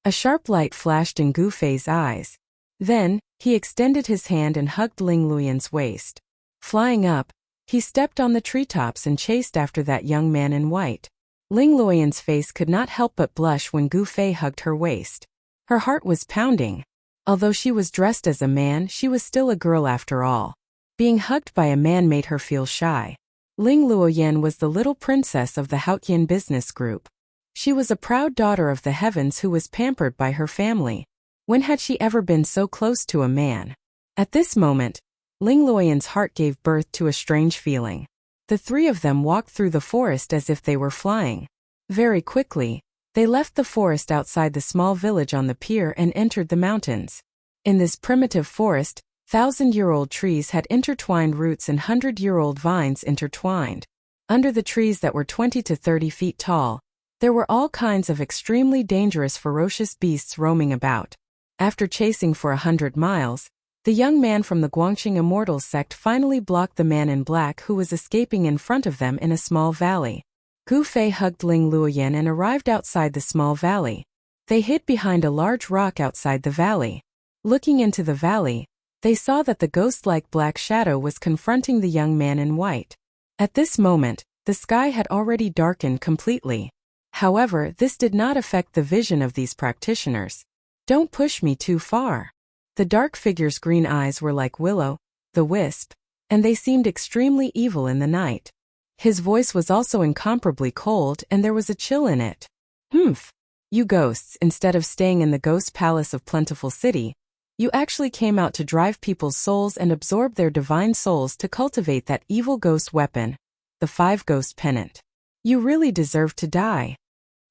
A sharp light flashed in Gu Fei's eyes. Then, he extended his hand and hugged Ling Luoyan's waist. Flying up, he stepped on the treetops and chased after that young man in white. Ling Luoyan's face could not help but blush when Gu Fei hugged her waist. Her heart was pounding. Although she was dressed as a man, she was still a girl after all. Being hugged by a man made her feel shy. Ling Luoyan was the little princess of the Haotian business group. She was a proud daughter of the heavens who was pampered by her family. When had she ever been so close to a man? At this moment, Ling Luoyan's heart gave birth to a strange feeling. The three of them walked through the forest as if they were flying. Very quickly, they left the forest outside the small village on the pier and entered the mountains. In this primitive forest, 1,000-year-old trees had intertwined roots and 100-year-old vines intertwined. Under the trees that were 20 to 30 feet tall, there were all kinds of extremely dangerous ferocious beasts roaming about. After chasing for 100 miles, the young man from the Guangqing Immortals sect finally blocked the man in black who was escaping in front of them in a small valley. Gu Fei hugged Ling Luoyan and arrived outside the small valley. They hid behind a large rock outside the valley. Looking into the valley, they saw that the ghost-like black shadow was confronting the young man in white. At this moment, the sky had already darkened completely. However, this did not affect the vision of these practitioners. Don't push me too far. The dark figure's green eyes were like Willow, the wisp, and they seemed extremely evil in the night. His voice was also incomparably cold and there was a chill in it. Humph! You ghosts, instead of staying in the ghost palace of Plentiful City, you actually came out to drive people's souls and absorb their divine souls to cultivate that evil ghost weapon, the 5-ghost pennant. You really deserve to die.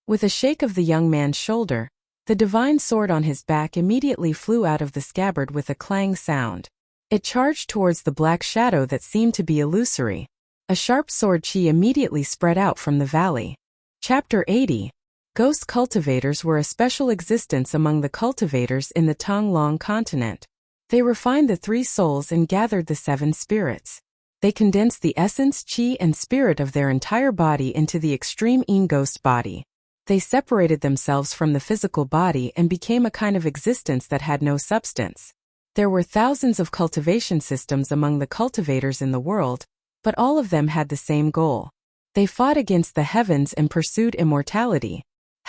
With a shake of the young man's shoulder, the divine sword on his back immediately flew out of the scabbard with a clang sound. It charged towards the black shadow that seemed to be illusory. A sharp sword chi immediately spread out from the valley. Chapter 80. Ghost cultivators were a special existence among the cultivators in the Tonglong continent. They refined the 3 souls and gathered the 7 spirits. They condensed the essence, chi, and spirit of their entire body into the extreme Yin ghost body. They separated themselves from the physical body and became a kind of existence that had no substance. There were thousands of cultivation systems among the cultivators in the world, but all of them had the same goal. They fought against the heavens and pursued immortality.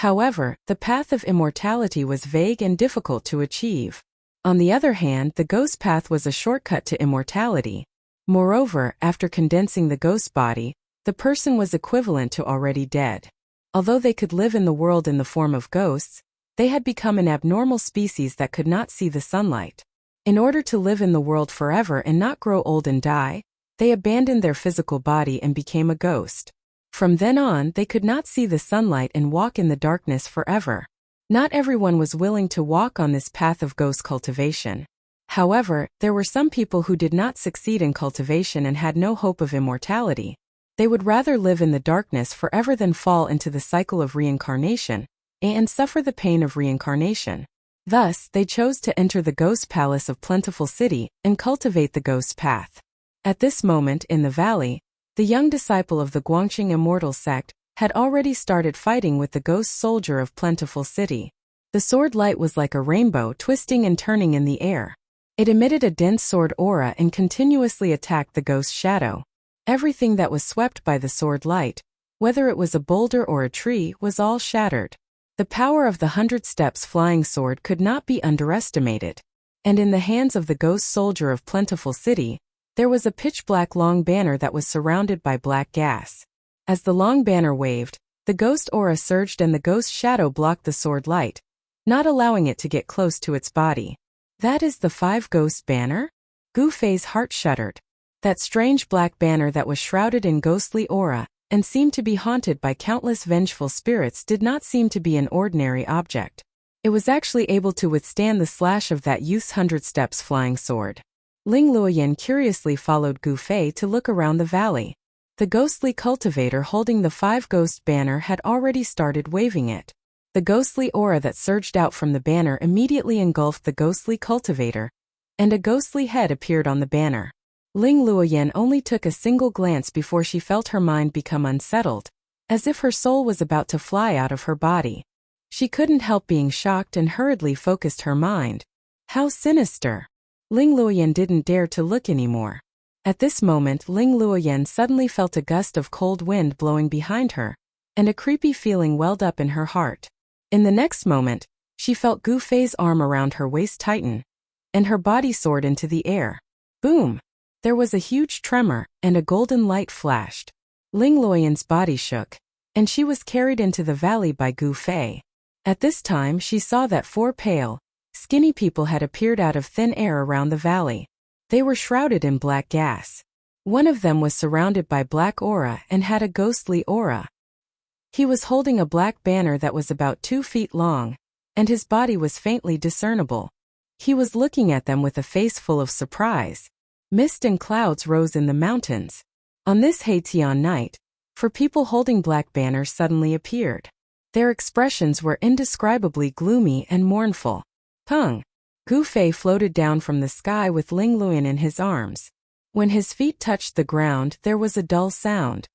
However, the path of immortality was vague and difficult to achieve. On the other hand, the ghost path was a shortcut to immortality. Moreover, after condensing the ghost body, the person was equivalent to already dead. Although they could live in the world in the form of ghosts, they had become an abnormal species that could not see the sunlight. In order to live in the world forever and not grow old and die, they abandoned their physical body and became a ghost. From then on, they could not see the sunlight and walk in the darkness forever. Not everyone was willing to walk on this path of ghost cultivation. However, there were some people who did not succeed in cultivation and had no hope of immortality. They would rather live in the darkness forever than fall into the cycle of reincarnation, and suffer the pain of reincarnation. Thus, they chose to enter the ghost palace of Plentiful City and cultivate the ghost path. At this moment in the valley, the young disciple of the Guangqing Immortal sect had already started fighting with the ghost soldier of Plentiful City. The sword light was like a rainbow twisting and turning in the air. It emitted a dense sword aura and continuously attacked the ghost shadow. Everything that was swept by the sword light, whether it was a boulder or a tree, was all shattered. The power of the 100 steps flying sword could not be underestimated. And in the hands of the ghost soldier of Plentiful City, there was a pitch-black long banner that was surrounded by black gas. As the long banner waved, the ghost aura surged and the ghost shadow blocked the sword light, not allowing it to get close to its body. That is the 5-ghost banner? Gu Fei's heart shuddered. That strange black banner that was shrouded in ghostly aura and seemed to be haunted by countless vengeful spirits did not seem to be an ordinary object. It was actually able to withstand the slash of that youth's 100 steps flying sword. Ling Luoyan curiously followed Gu Fei to look around the valley. The ghostly cultivator holding the 5 ghost banner had already started waving it. The ghostly aura that surged out from the banner immediately engulfed the ghostly cultivator, and a ghostly head appeared on the banner. Ling Luoyan only took a single glance before she felt her mind become unsettled, as if her soul was about to fly out of her body. She couldn't help being shocked and hurriedly focused her mind. How sinister! Ling Luoyan didn't dare to look anymore. At this moment, Ling Luoyan suddenly felt a gust of cold wind blowing behind her, and a creepy feeling welled up in her heart. In the next moment, she felt Gu Fei's arm around her waist tighten, and her body soared into the air. Boom! There was a huge tremor, and a golden light flashed. Ling Luoyan's body shook, and she was carried into the valley by Gu Fei. At this time she saw that 4 pale, skinny people had appeared out of thin air around the valley. They were shrouded in black gas. One of them was surrounded by black aura and had a ghostly aura. He was holding a black banner that was about 2 feet long, and his body was faintly discernible. He was looking at them with a face full of surprise. Mist and clouds rose in the mountains. On this Haitian night, 4 people holding black banners suddenly appeared. Their expressions were indescribably gloomy and mournful. Pung! Gu Fei floated down from the sky with Ling Luoyan in his arms. When his feet touched the ground, there was a dull sound.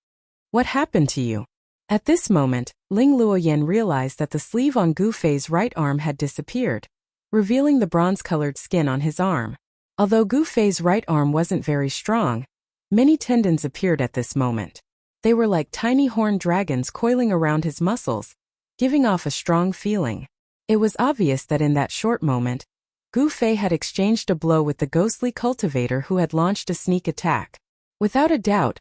What happened to you? At this moment, Ling Luoyan realized that the sleeve on Gu Fei's right arm had disappeared, revealing the bronze-colored skin on his arm. Although Gu Fei's right arm wasn't very strong, many tendons appeared at this moment. They were like tiny horned dragons coiling around his muscles, giving off a strong feeling. It was obvious that in that short moment, Gu Fei had exchanged a blow with the ghostly cultivator who had launched a sneak attack. Without a doubt,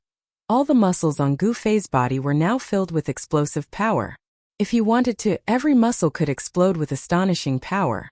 all the muscles on Gu Fei's body were now filled with explosive power. If he wanted to, every muscle could explode with astonishing power.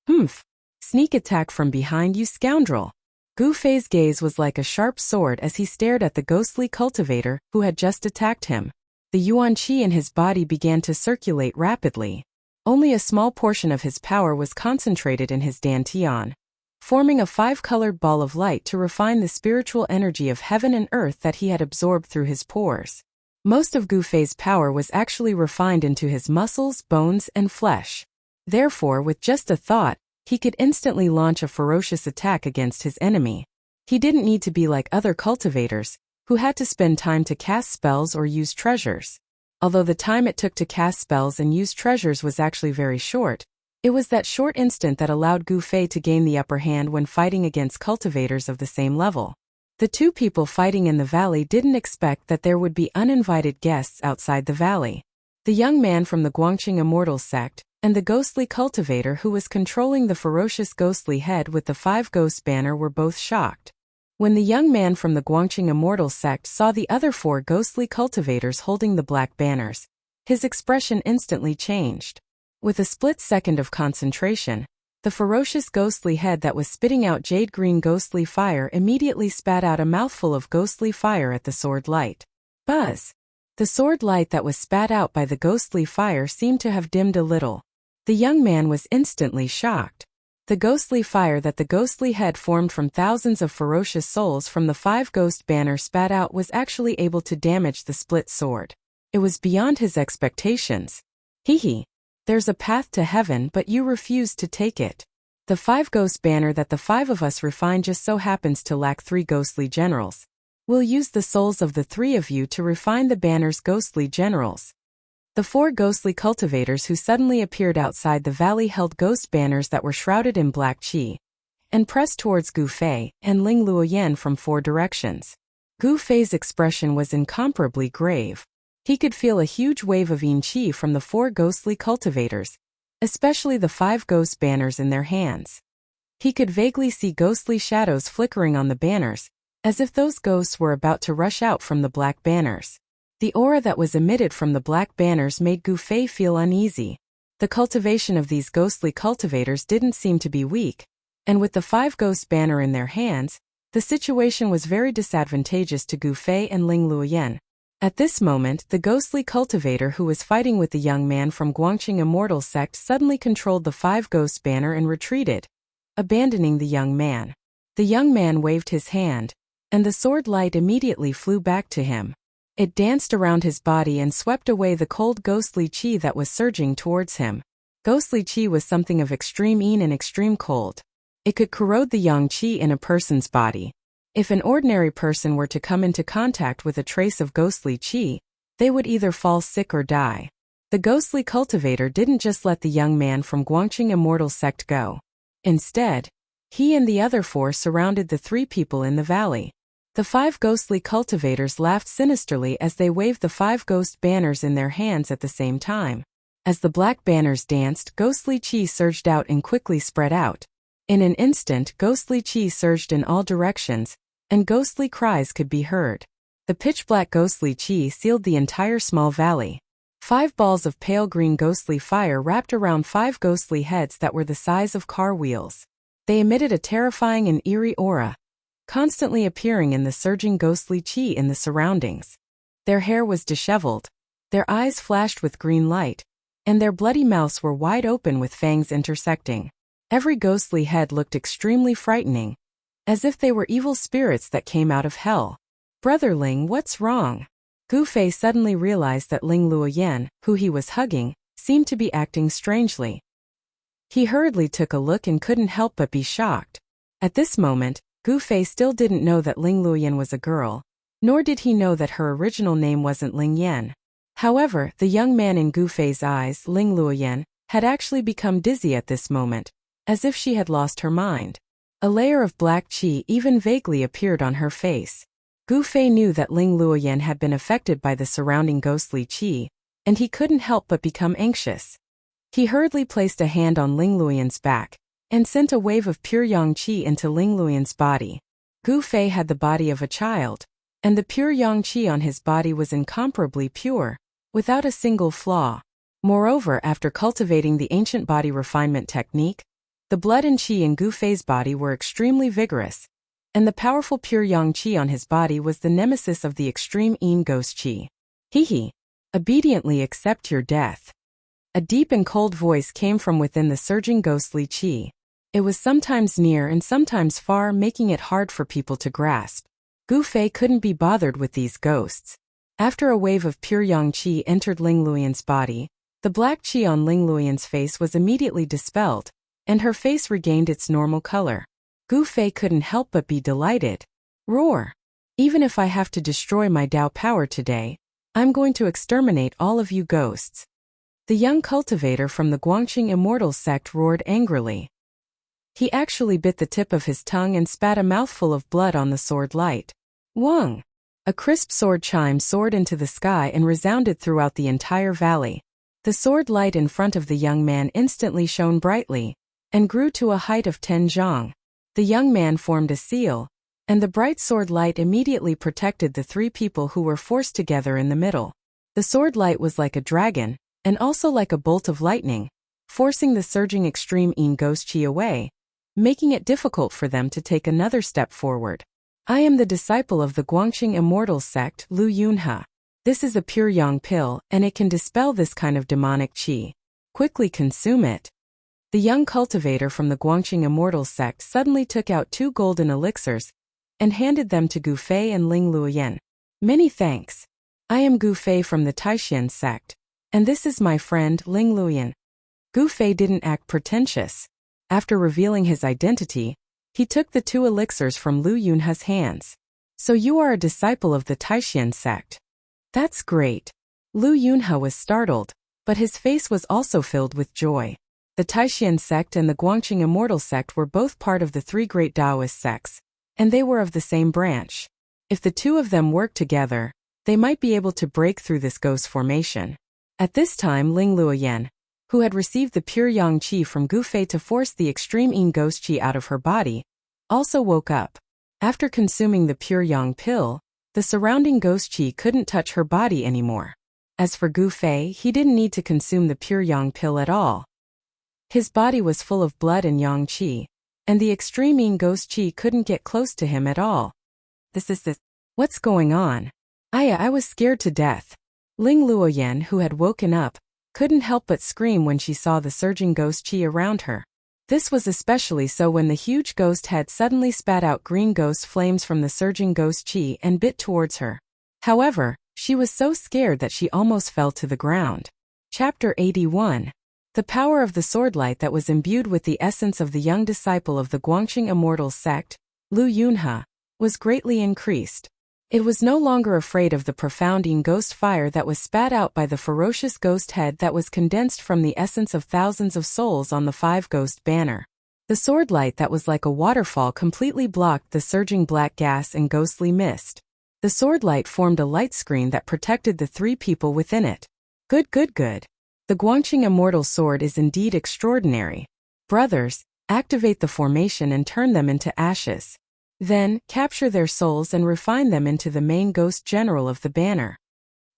Humph! Sneak attack from behind, you scoundrel! Gu Fei's gaze was like a sharp sword as he stared at the ghostly cultivator who had just attacked him. The yuan qi in his body began to circulate rapidly. Only a small portion of his power was concentrated in his dantian, forming a 5-colored ball of light to refine the spiritual energy of heaven and earth that he had absorbed through his pores. Most of Gu Fei's power was actually refined into his muscles, bones, and flesh. Therefore, with just a thought, he could instantly launch a ferocious attack against his enemy. He didn't need to be like other cultivators, who had to spend time to cast spells or use treasures. Although the time it took to cast spells and use treasures was actually very short, it was that short instant that allowed Gu Fei to gain the upper hand when fighting against cultivators of the same level. The 2 people fighting in the valley didn't expect that there would be uninvited guests outside the valley. The young man from the Guangqing Immortal sect, and the ghostly cultivator who was controlling the ferocious ghostly head with the 5 ghost banner were both shocked. When the young man from the Guangqing Immortal sect saw the other 4 ghostly cultivators holding the black banners, his expression instantly changed. With a split second of concentration, the ferocious ghostly head that was spitting out jade-green ghostly fire immediately spat out a mouthful of ghostly fire at the sword light. Buzz! The sword light that was spat out by the ghostly fire seemed to have dimmed a little. The young man was instantly shocked. The ghostly fire that the ghostly head formed from thousands of ferocious souls from the 5 ghost banner spat out was actually able to damage the split sword. It was beyond his expectations. Hee. There's a path to heaven, but you refuse to take it. The 5 ghost banner that the 5 of us refined just so happens to lack 3 ghostly generals. We'll use the souls of the 3 of you to refine the banner's ghostly generals. The 4 ghostly cultivators who suddenly appeared outside the valley held ghost banners that were shrouded in black qi, and pressed towards Gu Fei and Ling Luoyan from 4 directions. Gu Fei's expression was incomparably grave. He could feel a huge wave of yin qi from the 4 ghostly cultivators, especially the 5 ghost banners in their hands. He could vaguely see ghostly shadows flickering on the banners, as if those ghosts were about to rush out from the black banners. The aura that was emitted from the black banners made Gu Fei feel uneasy. The cultivation of these ghostly cultivators didn't seem to be weak, and with the 5 ghost banner in their hands, The situation was very disadvantageous to Gu Fei and Ling Luoyan. At this moment, the ghostly cultivator who was fighting with the young man from Guangqing Immortal Sect suddenly controlled the 5 Ghost banner and retreated, abandoning the young man. The young man waved his hand, and the sword light immediately flew back to him. It danced around his body and swept away the cold ghostly qi that was surging towards him. Ghostly qi was something of extreme yin and extreme cold. It could corrode the yang qi in a person's body. If an ordinary person were to come into contact with a trace of ghostly qi, they would either fall sick or die. The ghostly cultivator didn't just let the young man from Guangqing Immortal Sect go. Instead, he and the other 4 surrounded the 3 people in the valley. The 5 ghostly cultivators laughed sinisterly as they waved the 5 ghost banners in their hands at the same time. As the black banners danced, ghostly qi surged out and quickly spread out. In an instant, ghostly qi surged in all directions, and ghostly cries could be heard. The pitch-black ghostly qi sealed the entire small valley. 5 balls of pale green ghostly fire wrapped around 5 ghostly heads that were the size of car wheels. They emitted a terrifying and eerie aura, constantly appearing in the surging ghostly qi in the surroundings. Their hair was disheveled, their eyes flashed with green light, and their bloody mouths were wide open with fangs intersecting. Every ghostly head looked extremely frightening, as if they were evil spirits that came out of hell. "Brother Ling, what's wrong?" Gu Fei suddenly realized that Ling Luoyan, who he was hugging, seemed to be acting strangely. He hurriedly took a look and couldn't help but be shocked. At this moment, Gu Fei still didn't know that Ling Luoyan was a girl, nor did he know that her original name wasn't Ling Yan. However, the young man in Gu Fei's eyes, Ling Luoyan, had actually become dizzy at this moment, as if she had lost her mind. A layer of black qi even vaguely appeared on her face. Gu Fei knew that Ling Luoyan had been affected by the surrounding ghostly qi, and he couldn't help but become anxious. He hurriedly placed a hand on Ling Luoyan's back, and sent a wave of pure yang qi into Ling Luoyan's body. Gu Fei had the body of a child, and the pure yang qi on his body was incomparably pure, without a single flaw. Moreover, after cultivating the ancient body refinement technique, the blood and qi in Gu Fei's body were extremely vigorous, and the powerful pure yang qi on his body was the nemesis of the extreme yin ghost qi. "He, obediently accept your death." A deep and cold voice came from within the surging ghostly qi. It was sometimes near and sometimes far, making it hard for people to grasp. Gu Fei couldn't be bothered with these ghosts. After a wave of pure yang qi entered Ling Luoyan's body, the black qi on Ling Luoyan's face was immediately dispelled, and her face regained its normal color. Gu Fei couldn't help but be delighted. "Roar! Even if I have to destroy my Dao power today, I'm going to exterminate all of you ghosts." The young cultivator from the Guangqing Immortal Sect roared angrily. He actually bit the tip of his tongue and spat a mouthful of blood on the sword light. Wang! A crisp sword chime soared into the sky and resounded throughout the entire valley. The sword light in front of the young man instantly shone brightly, and grew to a height of 10 zhang. The young man formed a seal, and the bright sword light immediately protected the 3 people who were forced together in the middle. The sword light was like a dragon, and also like a bolt of lightning, forcing the surging extreme yin ghost qi away, making it difficult for them to take another step forward. "I am the disciple of the Guangqing Immortal Sect, Lu Yunhe. This is a pure yang pill, and it can dispel this kind of demonic qi. Quickly consume it." The young cultivator from the Guangqing Immortal Sect suddenly took out 2 golden elixirs, and handed them to Gu Fei and Ling Luoyan. "Many thanks. I am Gu Fei from the Taishan Sect, and this is my friend Ling Luoyan." Gu Fei didn't act pretentious. After revealing his identity, he took the 2 elixirs from Lu Yunhe's hands. "So you are a disciple of the Taishan Sect. That's great." Lu Yunhe was startled, but his face was also filled with joy. The Taishan Sect and the Guangqing Immortal Sect were both part of the 3 great Taoist sects, and they were of the same branch. If the 2 of them worked together, they might be able to break through this ghost formation. At this time, Ling Luoyan, who had received the pure yang qi from Gu Fei to force the extreme yin ghost qi out of her body, also woke up. After consuming the pure yang pill, the surrounding ghost qi couldn't touch her body anymore. As for Gu Fei, he didn't need to consume the pure yang pill at all. His body was full of blood and yang qi, and the extreme ghost chi couldn't get close to him at all. This. What's going on? I was scared to death. Ling Luoyan, who had woken up, couldn't help but scream when she saw the surging ghost chi around her. This was especially so when the huge ghost head suddenly spat out green ghost flames from the surging ghost chi and bit towards her. However, she was so scared that she almost fell to the ground. Chapter 81. The power of the swordlight that was imbued with the essence of the young disciple of the Guangxing Immortal sect, Lu Yunhe, was greatly increased. It was no longer afraid of the profound ghost fire that was spat out by the ferocious ghost head that was condensed from the essence of thousands of souls on the five ghost banner. The swordlight that was like a waterfall completely blocked the surging black gas and ghostly mist. The swordlight formed a light screen that protected the three people within it. Good. The Guangxing Immortal Sword is indeed extraordinary. Brothers, activate the formation and turn them into ashes. Then, capture their souls and refine them into the main ghost general of the banner.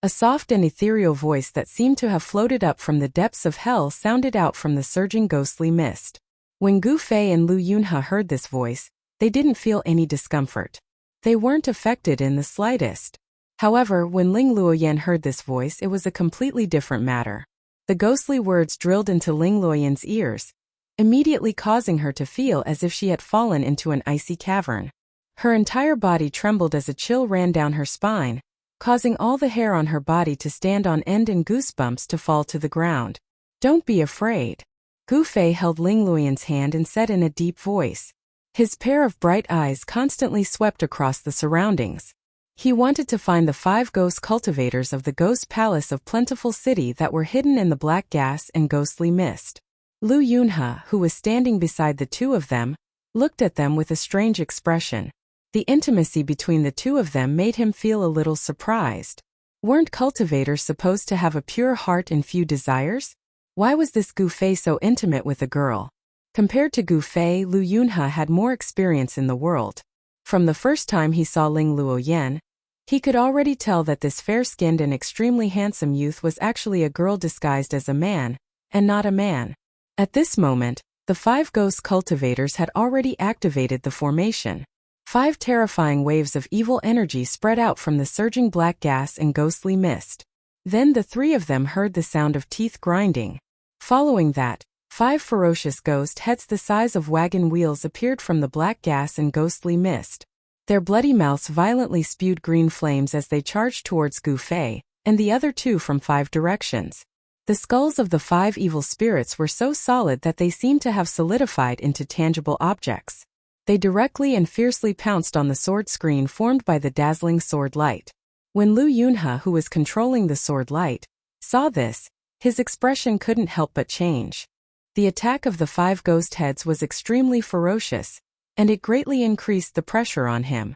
A soft and ethereal voice that seemed to have floated up from the depths of hell sounded out from the surging ghostly mist. When Gu Fei and Lu Yunhe heard this voice, they didn't feel any discomfort. They weren't affected in the slightest. However, when Ling Luoyan heard this voice, it was a completely different matter. The ghostly words drilled into Ling Luoyan's ears, immediately causing her to feel as if she had fallen into an icy cavern. Her entire body trembled as a chill ran down her spine, causing all the hair on her body to stand on end and goosebumps to fall to the ground. Don't be afraid. Gu Fei held Ling Luoyan's hand and said in a deep voice. His pair of bright eyes constantly swept across the surroundings. He wanted to find the five ghost cultivators of the ghost palace of Plentiful City that were hidden in the black gas and ghostly mist. Lu Yunhe, who was standing beside the two of them, looked at them with a strange expression. The intimacy between the two of them made him feel a little surprised. Weren't cultivators supposed to have a pure heart and few desires? Why was this Gu Fei so intimate with a girl? Compared to Gu Fei, Lu Yunhe had more experience in the world. From the first time he saw Ling Luoyan, he could already tell that this fair-skinned and extremely handsome youth was actually a girl disguised as a man, and not a man. At this moment, the five ghost cultivators had already activated the formation. 5 terrifying waves of evil energy spread out from the surging black gas and ghostly mist. Then the three of them heard the sound of teeth grinding. Following that, 5 ferocious ghost heads the size of wagon wheels appeared from the black gas and ghostly mist. Their bloody mouths violently spewed green flames as they charged towards Gu Fei, and the other two from 5 directions. The skulls of the 5 evil spirits were so solid that they seemed to have solidified into tangible objects. They directly and fiercely pounced on the sword screen formed by the dazzling sword light. When Lu Yunhe, who was controlling the sword light, saw this, his expression couldn't help but change. The attack of the 5 ghost heads was extremely ferocious, and it greatly increased the pressure on him.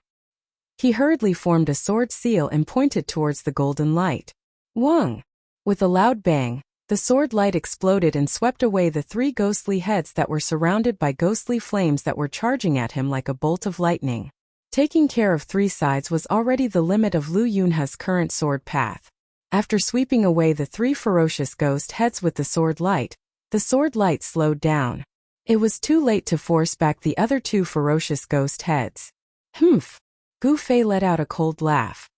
He hurriedly formed a sword seal and pointed towards the golden light. Wang! With a loud bang, the sword light exploded and swept away the 3 ghostly heads that were surrounded by ghostly flames that were charging at him like a bolt of lightning. Taking care of 3 sides was already the limit of Lu Yunhe's current sword path. After sweeping away the 3 ferocious ghost heads with the sword light slowed down. It was too late to force back the other 2 ferocious ghost heads. Humph! Gu Fei let out a cold laugh.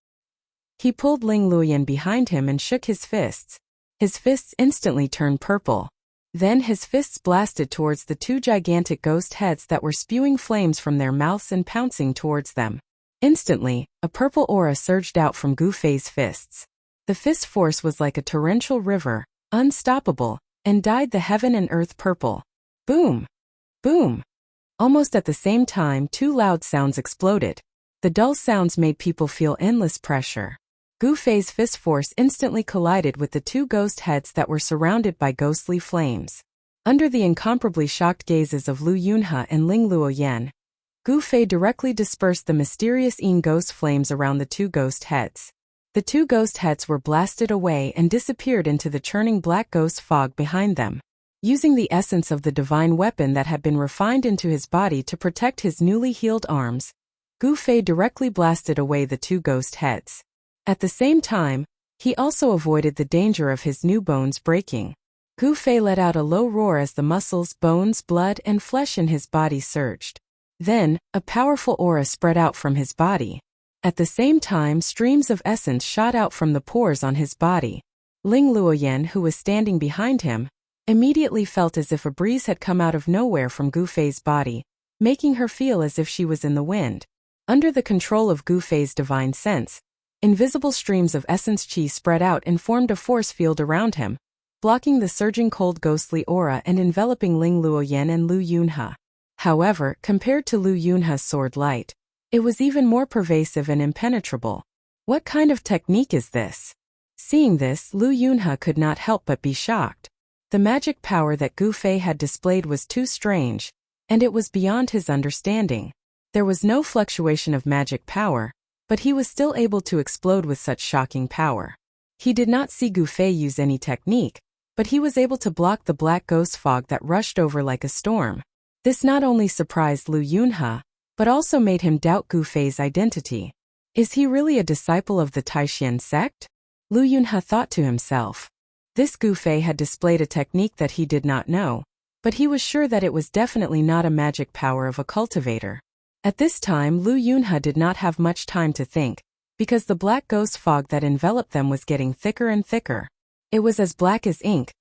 He pulled Ling Luoyan behind him and shook his fists. His fists instantly turned purple. Then his fists blasted towards the 2 gigantic ghost heads that were spewing flames from their mouths and pouncing towards them. Instantly, a purple aura surged out from Gu Fei's fists. The fist force was like a torrential river, unstoppable, and dyed the heaven and earth purple. Boom! Boom! Almost at the same time, 2 loud sounds exploded. The dull sounds made people feel endless pressure. Gu Fei's fist force instantly collided with the 2 ghost heads that were surrounded by ghostly flames. Under the incomparably shocked gazes of Lu Yunhe and Ling Luoyan, Gu Fei directly dispersed the mysterious ghost flames around the 2 ghost heads. The 2 ghost heads were blasted away and disappeared into the churning black ghost fog behind them. Using the essence of the divine weapon that had been refined into his body to protect his newly healed arms, Gu Fei directly blasted away the 2 ghost heads. At the same time, he also avoided the danger of his new bones breaking. Gu Fei let out a low roar as the muscles, bones, blood, and flesh in his body surged. Then, a powerful aura spread out from his body. At the same time, streams of essence shot out from the pores on his body. Ling Luoyan, who was standing behind him, immediately felt as if a breeze had come out of nowhere from Gu Fei's body, making her feel as if she was in the wind. Under the control of Gu Fei's divine sense, invisible streams of essence qi spread out and formed a force field around him, blocking the surging cold ghostly aura and enveloping Ling Luoyan and Lu Yunhe. However, compared to Lu Yunhe's sword light, it was even more pervasive and impenetrable. What kind of technique is this? Seeing this, Lu Yunhe could not help but be shocked. The magic power that Gu Fei had displayed was too strange, and it was beyond his understanding. There was no fluctuation of magic power, but he was still able to explode with such shocking power. He did not see Gu Fei use any technique, but he was able to block the black ghost fog that rushed over like a storm. This not only surprised Lu Yunhe, but also made him doubt Gu Fei's identity. Is he really a disciple of the Taishan sect? Lu Yunhe thought to himself. This Gu Fei had displayed a technique that he did not know, but he was sure that it was definitely not a magic power of a cultivator. At this time, Lu Yunhe did not have much time to think, because the black ghost fog that enveloped them was getting thicker and thicker. It was as black as ink,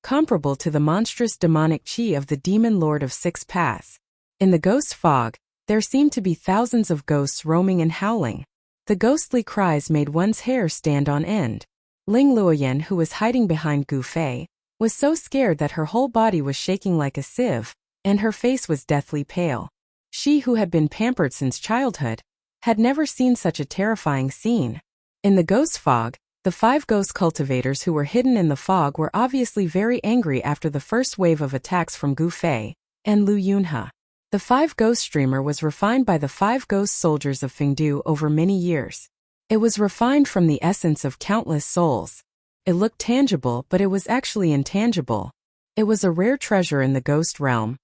comparable to the monstrous demonic qi of the demon lord of Six Paths. In the ghost fog, there seemed to be thousands of ghosts roaming and howling. The ghostly cries made one's hair stand on end. Ling Luoyan, who was hiding behind Gu Fei, was so scared that her whole body was shaking like a sieve, and her face was deathly pale. She, who had been pampered since childhood, had never seen such a terrifying scene. In the ghost fog, the 5 ghost cultivators who were hidden in the fog were obviously very angry after the first wave of attacks from Gu Fei and Lu Yunhe. The 5 ghost streamer was refined by the 5 ghost soldiers of Fengdu over many years. It was refined from the essence of countless souls. It looked tangible, but it was actually intangible. It was a rare treasure in the ghost realm,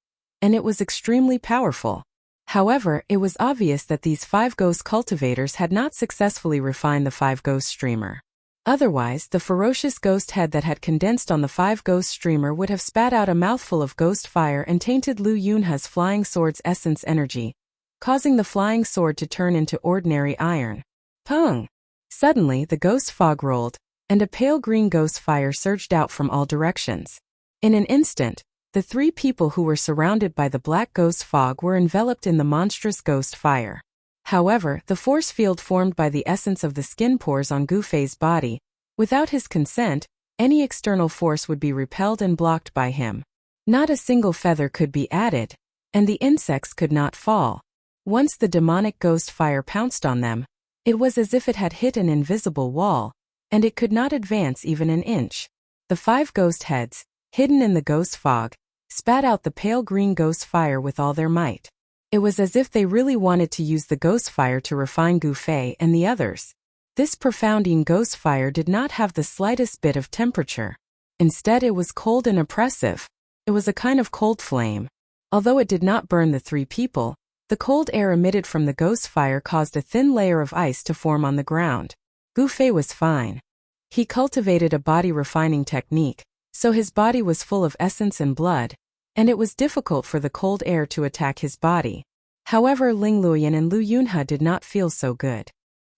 and it was extremely powerful. However, it was obvious that these 5 ghost cultivators had not successfully refined the 5 ghost streamer. Otherwise, the ferocious ghost head that had condensed on the 5 ghost streamer would have spat out a mouthful of ghost fire and tainted Lu Yunhe's flying sword's essence energy, causing the flying sword to turn into ordinary iron. Pung! Suddenly, the ghost fog rolled, and a pale green ghost fire surged out from all directions. In an instant, the 3 people who were surrounded by the black ghost fog were enveloped in the monstrous ghost fire. However, the force field formed by the essence of the skin pores on Gu Fei's body, without his consent, any external force would be repelled and blocked by him. Not a single feather could be added, and the insects could not fall. Once the demonic ghost fire pounced on them, it was as if it had hit an invisible wall, and it could not advance even an inch. The 5 ghost heads, hidden in the ghost fog, spat out the pale green ghost fire with all their might. It was as if they really wanted to use the ghost fire to refine Gu Fei and the others. This profounding ghost fire did not have the slightest bit of temperature. Instead, it was cold and oppressive. It was a kind of cold flame. Although it did not burn the 3 people, the cold air emitted from the ghost fire caused a thin layer of ice to form on the ground. Gu Fei was fine. He cultivated a body refining technique, so his body was full of essence and blood, and it was difficult for the cold air to attack his body. However, Ling Luoyan and Lu Yunhe did not feel so good.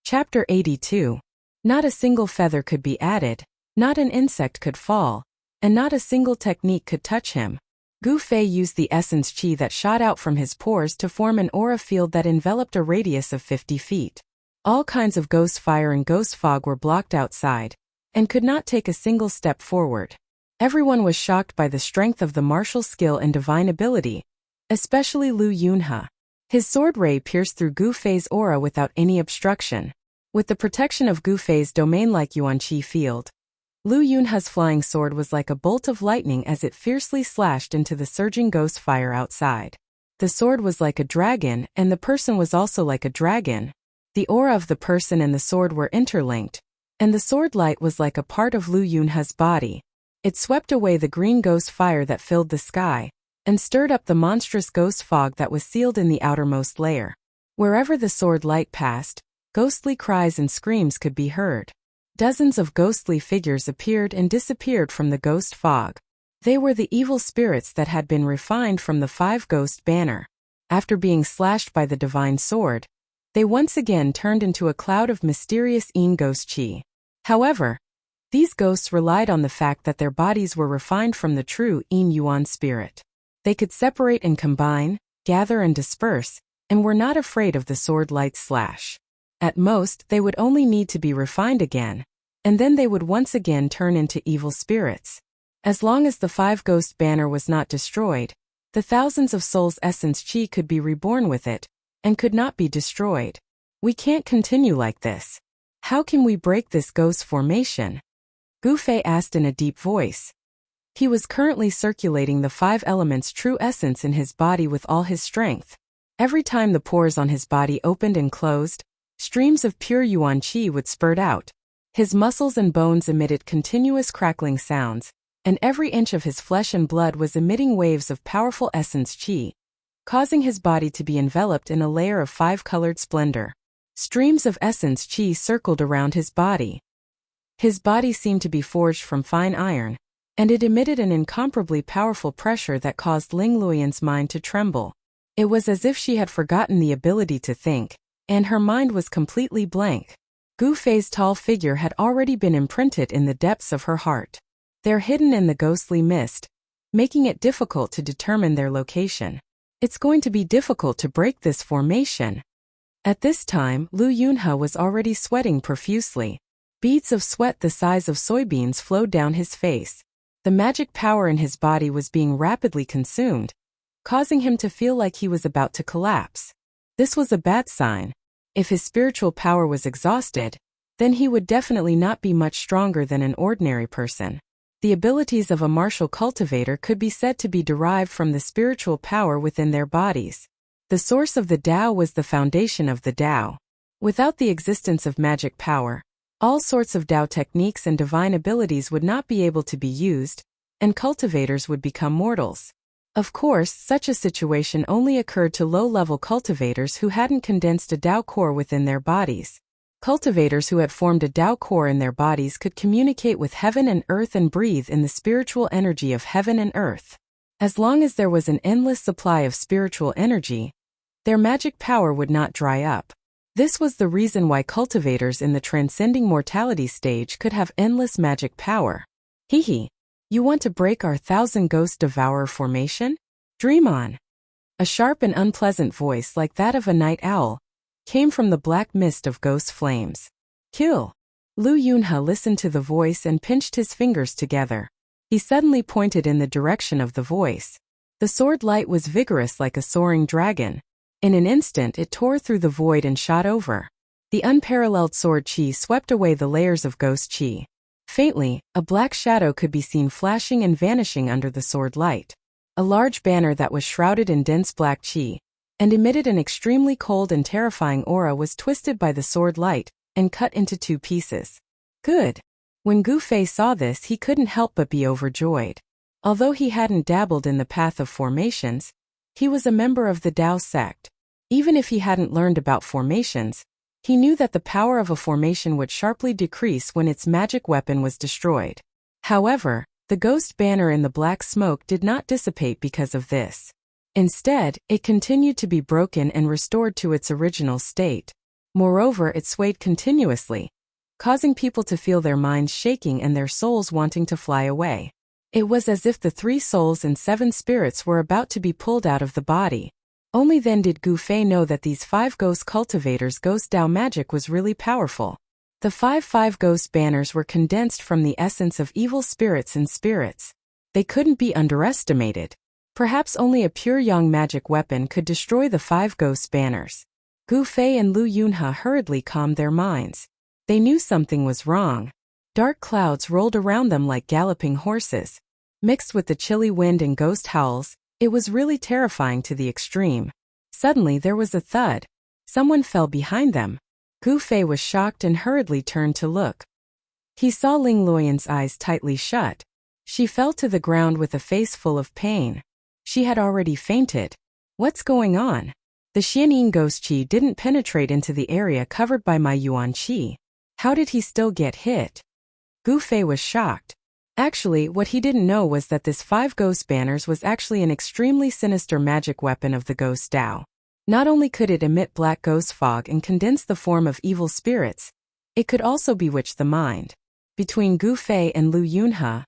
Chapter 82. Not a single feather could be added, not an insect could fall, and not a single technique could touch him. Gu Fei used the essence qi that shot out from his pores to form an aura field that enveloped a radius of 50 feet. All kinds of ghost fire and ghost fog were blocked outside, and could not take a single step forward. Everyone was shocked by the strength of the martial skill and divine ability, especially Lu Yunhe. His sword ray pierced through Gu Fei's aura without any obstruction. With the protection of Gu Fei's domain-like Yuan Qi field, Lu Yunhe's flying sword was like a bolt of lightning as it fiercely slashed into the surging ghost fire outside. The sword was like a dragon, and the person was also like a dragon. The aura of the person and the sword were interlinked, and the sword light was like a part of Lu Yunhe's body. It swept away the green ghost fire that filled the sky, and stirred up the monstrous ghost fog that was sealed in the outermost layer. Wherever the sword light passed, ghostly cries and screams could be heard. Dozens of ghostly figures appeared and disappeared from the ghost fog. They were the evil spirits that had been refined from the five ghost banner. After being slashed by the divine sword, they once again turned into a cloud of mysterious ghost chi. However, these ghosts relied on the fact that their bodies were refined from the true Yuan spirit. They could separate and combine, gather and disperse, and were not afraid of the sword light's slash. At most, they would only need to be refined again, and then they would once again turn into evil spirits. As long as the five ghost banner was not destroyed, the thousands of souls' essence chi could be reborn with it, and could not be destroyed. We can't continue like this. How can we break this ghost formation? Gu Fei asked in a deep voice. He was currently circulating the five elements' true essence in his body with all his strength. Every time the pores on his body opened and closed, streams of pure yuan qi would spurt out. His muscles and bones emitted continuous crackling sounds, and every inch of his flesh and blood was emitting waves of powerful essence qi, causing his body to be enveloped in a layer of five-colored splendor. Streams of essence qi circled around his body. His body seemed to be forged from fine iron, and it emitted an incomparably powerful pressure that caused Ling Luoyan's mind to tremble. It was as if she had forgotten the ability to think, and her mind was completely blank. Gu Fei's tall figure had already been imprinted in the depths of her heart. They're hidden in the ghostly mist, making it difficult to determine their location. It's going to be difficult to break this formation. At this time, Lu Yunhe was already sweating profusely. Beads of sweat the size of soybeans flowed down his face. The magic power in his body was being rapidly consumed, causing him to feel like he was about to collapse. This was a bad sign. If his spiritual power was exhausted, then he would definitely not be much stronger than an ordinary person. The abilities of a martial cultivator could be said to be derived from the spiritual power within their bodies. The source of the Tao was the foundation of the Tao. Without the existence of magic power, all sorts of Tao techniques and divine abilities would not be able to be used, and cultivators would become mortals. Of course, such a situation only occurred to low-level cultivators who hadn't condensed a Tao core within their bodies. Cultivators who had formed a Tao core in their bodies could communicate with heaven and earth and breathe in the spiritual energy of heaven and earth. As long as there was an endless supply of spiritual energy, their magic power would not dry up. This was the reason why cultivators in the transcending mortality stage could have endless magic power. Hehe. You want to break our thousand ghost devourer formation? Dream on. A sharp and unpleasant voice like that of a night owl came from the black mist of ghost flames. Kill. Lu Yunhe listened to the voice and pinched his fingers together. He suddenly pointed in the direction of the voice. The sword light was vigorous like a soaring dragon. In an instant it tore through the void and shot over. The unparalleled sword chi swept away the layers of ghost chi. Faintly, a black shadow could be seen flashing and vanishing under the sword light. A large banner that was shrouded in dense black chi and emitted an extremely cold and terrifying aura was twisted by the sword light and cut into two pieces. Good. When Gu Fei saw this, he couldn't help but be overjoyed. Although he hadn't dabbled in the path of formations, he was a member of the Tao sect. Even if he hadn't learned about formations, he knew that the power of a formation would sharply decrease when its magic weapon was destroyed. However, the ghost banner in the black smoke did not dissipate because of this. Instead, it continued to be broken and restored to its original state. Moreover, it swayed continuously, causing people to feel their minds shaking and their souls wanting to fly away. It was as if the 3 souls and 7 spirits were about to be pulled out of the body. Only then did Gu Fei know that these 5 ghost cultivators' ghost Tao magic was really powerful. The 5 ghost banners were condensed from the essence of evil spirits and spirits. They couldn't be underestimated. Perhaps only a pure yang magic weapon could destroy the 5 ghost banners. Gu Fei and Lu Yunhe hurriedly calmed their minds. They knew something was wrong. Dark clouds rolled around them like galloping horses. Mixed with the chilly wind and ghost howls, it was really terrifying to the extreme. Suddenly there was a thud. Someone fell behind them. Gu Fei was shocked and hurriedly turned to look. He saw Ling Luoyan's eyes tightly shut. She fell to the ground with a face full of pain. She had already fainted. What's going on? The Xianying ghost qi didn't penetrate into the area covered by my yuan qi. How did he still get hit? Gu Fei was shocked. Actually, what he didn't know was that this 5 ghost banners was actually an extremely sinister magic weapon of the ghost Tao. Not only could it emit black ghost fog and condense the form of evil spirits, it could also bewitch the mind. Between Gu Fei and Lu Yunhe,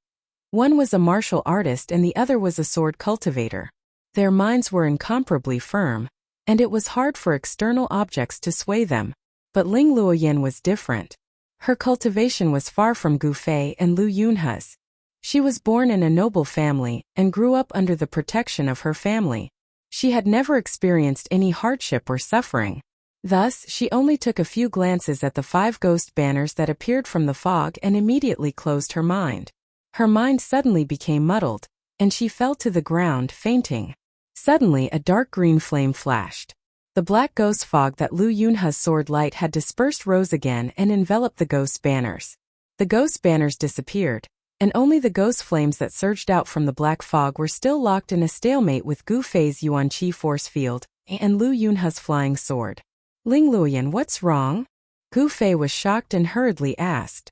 one was a martial artist and the other was a sword cultivator. Their minds were incomparably firm, and it was hard for external objects to sway them. But Ling Luoyan was different. Her cultivation was far from Gu Fei and Lu Yunhe's. She was born in a noble family and grew up under the protection of her family. She had never experienced any hardship or suffering. Thus, she only took a few glances at the 5 ghost banners that appeared from the fog and immediately closed her mind. Her mind suddenly became muddled, and she fell to the ground, fainting. Suddenly, a dark green flame flashed. The black ghost fog that Lu Yunhe's sword light had dispersed rose again and enveloped the ghost banners. The ghost banners disappeared, and only the ghost flames that surged out from the black fog were still locked in a stalemate with Gu Fei's Yuan Qi force field and Lu Yunhe's flying sword. Ling Luoyan, what's wrong? Gu Fei was shocked and hurriedly asked.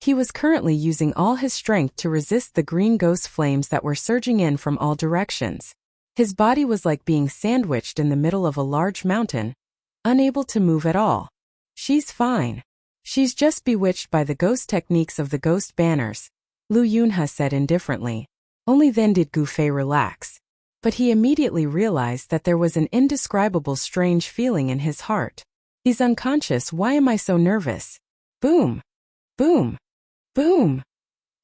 He was currently using all his strength to resist the green ghost flames that were surging in from all directions. His body was like being sandwiched in the middle of a large mountain, unable to move at all. She's fine. She's just bewitched by the ghost techniques of the ghost banners, Lu Yunhe said indifferently. Only then did Gu Fei relax. But he immediately realized that there was an indescribable strange feeling in his heart. He's unconscious, why am I so nervous? Boom! Boom! Boom!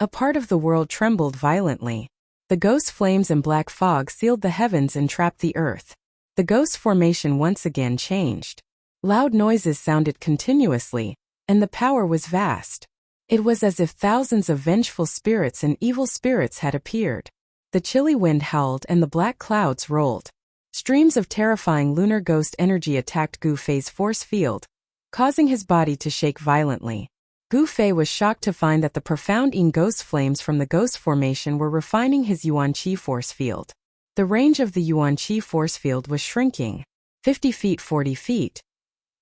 A part of the world trembled violently. The ghost flames and black fog sealed the heavens and trapped the earth. The ghost formation once again changed. Loud noises sounded continuously, and the power was vast. It was as if thousands of vengeful spirits and evil spirits had appeared. The chilly wind howled and the black clouds rolled. Streams of terrifying lunar ghost energy attacked Gu Fei's force field, causing his body to shake violently. Gu Fei was shocked to find that the profound ghost flames from the ghost formation were refining his Yuan Qi force field. The range of the Yuan Qi force field was shrinking. 50 feet, 40 feet.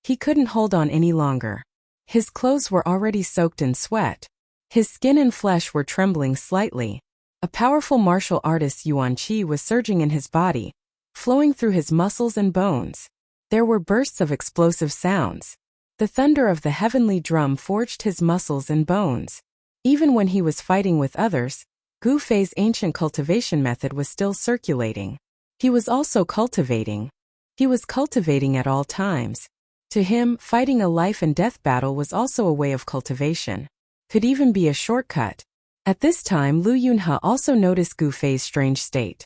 He couldn't hold on any longer. His clothes were already soaked in sweat. His skin and flesh were trembling slightly. A powerful martial artist's Yuan Qi was surging in his body, flowing through his muscles and bones. There were bursts of explosive sounds. The thunder of the heavenly drum forged his muscles and bones. Even when he was fighting with others, Gu Fei's ancient cultivation method was still circulating. He was also cultivating. He was cultivating at all times. To him, fighting a life and death battle was also a way of cultivation. Could even be a shortcut. At this time, Lu Yunhe also noticed Gu Fei's strange state.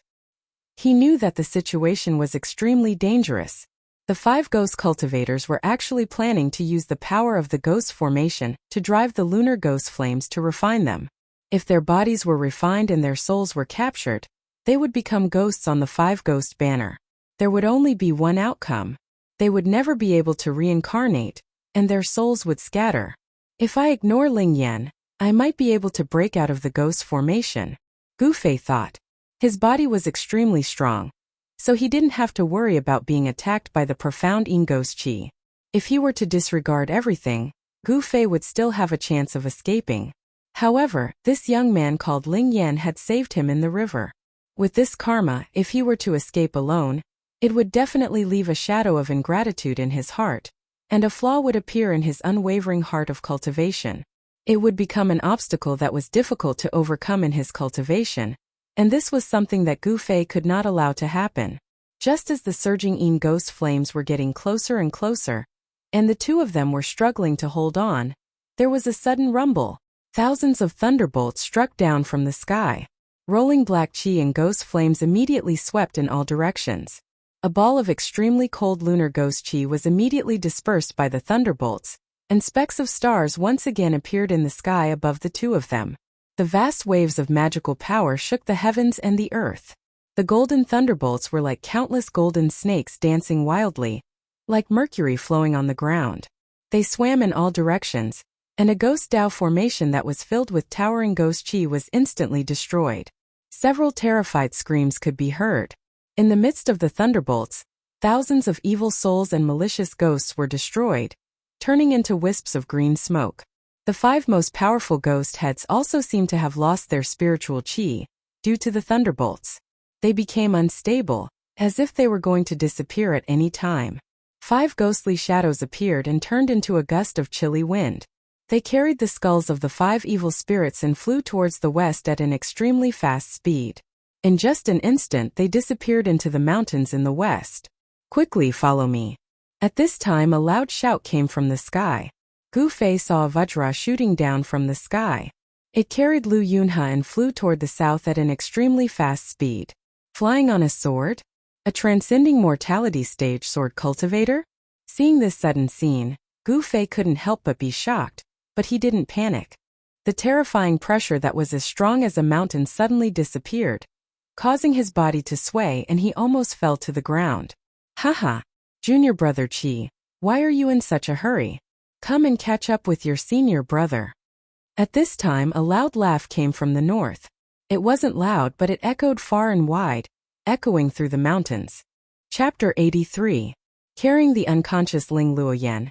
He knew that the situation was extremely dangerous. The 5 ghost cultivators were actually planning to use the power of the ghost formation to drive the lunar ghost flames to refine them. If their bodies were refined and their souls were captured, they would become ghosts on the 5 ghost banner. There would only be one outcome. They would never be able to reincarnate, and their souls would scatter. If I ignore Ling Yan, I might be able to break out of the ghost formation, Gu Fei thought. His body was extremely strong, so he didn't have to worry about being attacked by the profound ghost qi. If he were to disregard everything, Gu Fei would still have a chance of escaping. However, this young man called Ling Yan had saved him in the river. With this karma, if he were to escape alone, it would definitely leave a shadow of ingratitude in his heart, and a flaw would appear in his unwavering heart of cultivation. It would become an obstacle that was difficult to overcome in his cultivation, and this was something that Gu Fei could not allow to happen. Just as the surging ghost flames were getting closer and closer, and the two of them were struggling to hold on, there was a sudden rumble. Thousands of thunderbolts struck down from the sky. Rolling black qi and ghost flames immediately swept in all directions. A ball of extremely cold lunar ghost qi was immediately dispersed by the thunderbolts, and specks of stars once again appeared in the sky above the two of them. The vast waves of magical power shook the heavens and the earth. The golden thunderbolts were like countless golden snakes dancing wildly, like mercury flowing on the ground. They swam in all directions, and a ghost Tao formation that was filled with towering ghost qi was instantly destroyed. Several terrified screams could be heard. In the midst of the thunderbolts, thousands of evil souls and malicious ghosts were destroyed, turning into wisps of green smoke. The 5 most powerful ghost heads also seemed to have lost their spiritual chi due to the thunderbolts. They became unstable, as if they were going to disappear at any time. 5 ghostly shadows appeared and turned into a gust of chilly wind. They carried the skulls of the 5 evil spirits and flew towards the west at an extremely fast speed. In just an instant they disappeared into the mountains in the west. Quickly follow me. At this time a loud shout came from the sky. Gu Fei saw a Vajra shooting down from the sky. It carried Lu Yunhe and flew toward the south at an extremely fast speed. Flying on a sword? A transcending mortality stage sword cultivator? Seeing this sudden scene, Gu Fei couldn't help but be shocked, but he didn't panic. The terrifying pressure that was as strong as a mountain suddenly disappeared, causing his body to sway, and he almost fell to the ground. Haha, junior brother Qi, why are you in such a hurry? Come and catch up with your senior brother. At this time a loud laugh came from the north. It wasn't loud, but it echoed far and wide, echoing through the mountains. Chapter 83. Carrying the unconscious Ling Luoyan.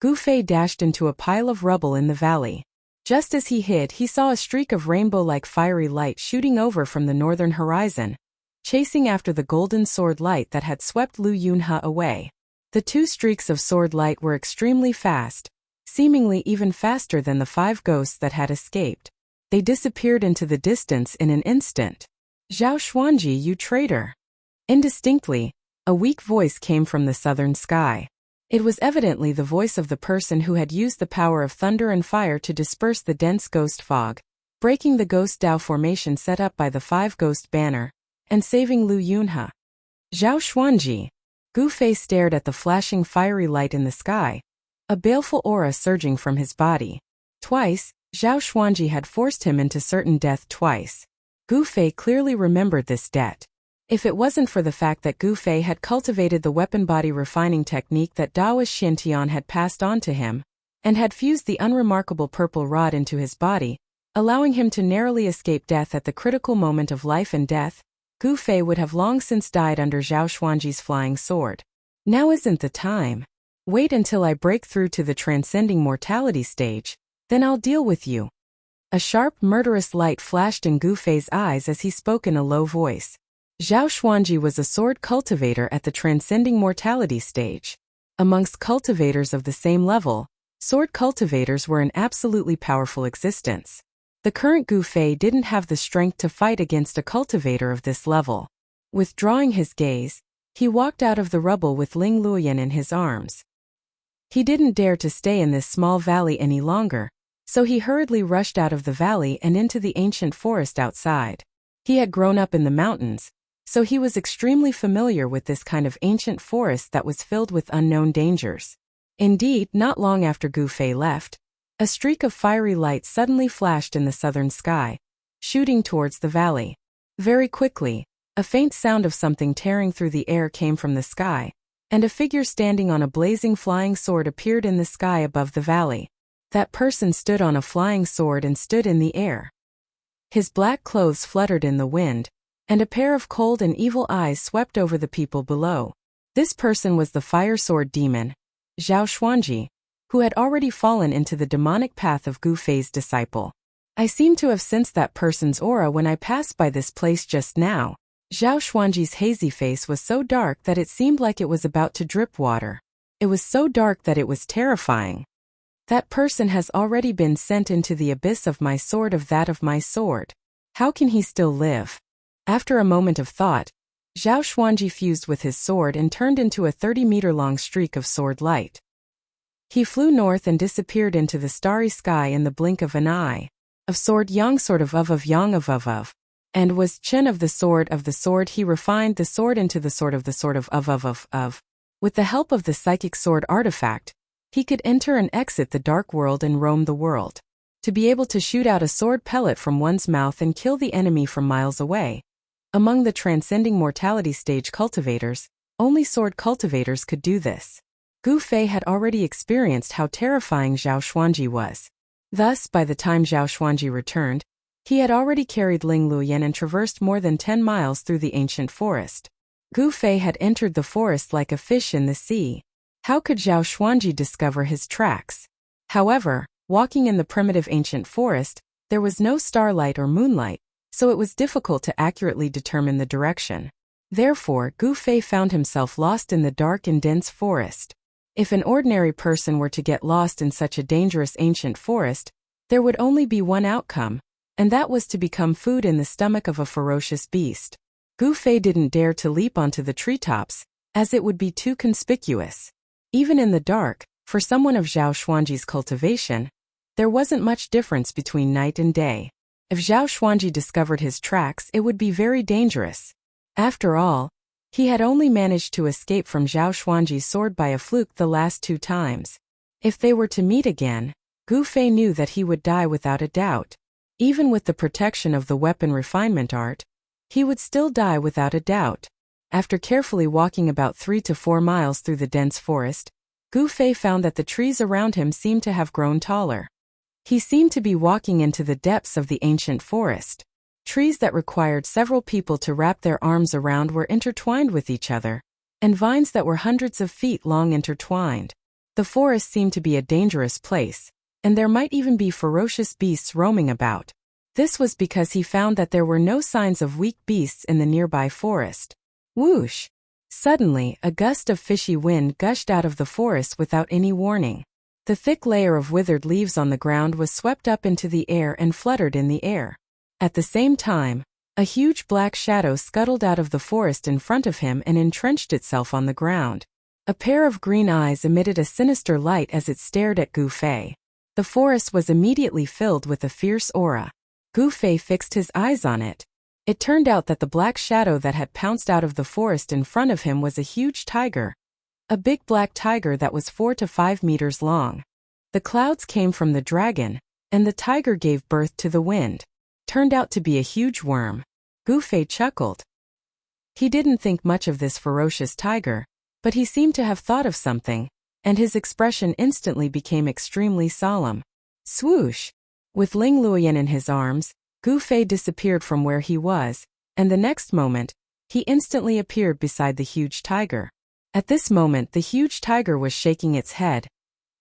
Gu Fei dashed into a pile of rubble in the valley. Just as he hid, he saw a streak of rainbow-like fiery light shooting over from the northern horizon, chasing after the golden sword light that had swept Lu Yunhe away. The 2 streaks of sword light were extremely fast, seemingly even faster than the 5 ghosts that had escaped. They disappeared into the distance in an instant. Zhao Xuanji, you traitor! Indistinctly, a weak voice came from the southern sky. It was evidently the voice of the person who had used the power of thunder and fire to disperse the dense ghost fog, breaking the ghost Dao formation set up by the 5 ghost banner, and saving Lu Yunhe. Zhao Xuanji. Gu Fei stared at the flashing fiery light in the sky, a baleful aura surging from his body. Twice, Zhao Xuanji had forced him into certain death twice. Gu Fei clearly remembered this debt. If it wasn't for the fact that Gu Fei had cultivated the weapon body refining technique that Daoist Xintian had passed on to him, and had fused the unremarkable purple rod into his body, allowing him to narrowly escape death at the critical moment of life and death, Gu Fei would have long since died under Zhao Xuanji's flying sword. Now isn't the time. Wait until I break through to the transcending mortality stage, then I'll deal with you. A sharp, murderous light flashed in Gu Fei's eyes as he spoke in a low voice. Zhao Xuanji was a sword cultivator at the transcending mortality stage. Amongst cultivators of the same level, sword cultivators were an absolutely powerful existence. The current Gu Fei didn't have the strength to fight against a cultivator of this level. Withdrawing his gaze, he walked out of the rubble with Ling Luoyan in his arms. He didn't dare to stay in this small valley any longer, so he hurriedly rushed out of the valley and into the ancient forest outside. He had grown up in the mountains, so he was extremely familiar with this kind of ancient forest that was filled with unknown dangers. Indeed, not long after Gu Fei left, a streak of fiery light suddenly flashed in the southern sky, shooting towards the valley. Very quickly, a faint sound of something tearing through the air came from the sky, and a figure standing on a blazing flying sword appeared in the sky above the valley. That person stood on a flying sword and stood in the air. His black clothes fluttered in the wind, and a pair of cold and evil eyes swept over the people below. This person was the fire sword demon, Zhao Xuanji, who had already fallen into the demonic path of Gu Fei's disciple. I seem to have sensed that person's aura when I passed by this place just now. Zhao Xuanji's hazy face was so dark that it seemed like it was about to drip water. It was so dark that it was terrifying. That person has already been sent into the abyss of my sword, of that of my sword. How can he still live? After a moment of thought, Zhao Xuanji fused with his sword and turned into a 30-meter-long streak of sword light. He flew north and disappeared into the starry sky in the blink of an eye. Of sword yang sort of yang of. And was Chen of the sword he refined the sword into the sword of. With the help of the psychic sword artifact, he could enter and exit the dark world and roam the world. To be able to shoot out a sword pellet from one's mouth and kill the enemy from miles away. Among the transcending mortality stage cultivators, only sword cultivators could do this. Gu Fei had already experienced how terrifying Zhao Xuanji was. Thus, by the time Zhao Xuanji returned, he had already carried Ling Luoyan and traversed more than 10 miles through the ancient forest. Gu Fei had entered the forest like a fish in the sea. How could Zhao Xuanji discover his tracks? However, Walking in the primitive ancient forest, there was no starlight or moonlight, so it was difficult to accurately determine the direction. Therefore, Gu Fei found himself lost in the dark and dense forest. If an ordinary person were to get lost in such a dangerous ancient forest, there would only be one outcome, and that was to become food in the stomach of a ferocious beast. Gu Fei didn't dare to leap onto the treetops, as it would be too conspicuous. Even in the dark, for someone of Zhao Xuanji's cultivation, there wasn't much difference between night and day. If Zhao Xuanji discovered his tracks, it would be very dangerous. After all, he had only managed to escape from Zhao Xuanji's sword by a fluke the last 2 times. If they were to meet again, Gu Fei knew that he would die without a doubt. Even with the protection of the weapon refinement art, he would still die without a doubt. After carefully walking about 3 to 4 miles through the dense forest, Gu Fei found that the trees around him seemed to have grown taller. He seemed to be walking into the depths of the ancient forest. Trees that required several people to wrap their arms around were intertwined with each other, and vines that were hundreds of feet long intertwined. The forest seemed to be a dangerous place, and there might even be ferocious beasts roaming about. This was because he found that there were no signs of weak beasts in the nearby forest. Whoosh! Suddenly, a gust of fishy wind gushed out of the forest without any warning. The thick layer of withered leaves on the ground was swept up into the air and fluttered in the air. At the same time, a huge black shadow scuttled out of the forest in front of him and entrenched itself on the ground. A pair of green eyes emitted a sinister light as it stared at Gu Fei. The forest was immediately filled with a fierce aura. Gu Fei fixed his eyes on it. It turned out that the black shadow that had pounced out of the forest in front of him was a huge tiger. A big black tiger that was 4 to 5 meters long. The clouds came from the dragon, and the tiger gave birth to the wind. Turned out to be a huge worm. Gu Fei chuckled. He didn't think much of this ferocious tiger, but he seemed to have thought of something, and his expression instantly became extremely solemn. Swoosh! With Ling Luoyan in his arms, Gu Fei disappeared from where he was, and the next moment, he instantly appeared beside the huge tiger. At this moment, the huge tiger was shaking its head,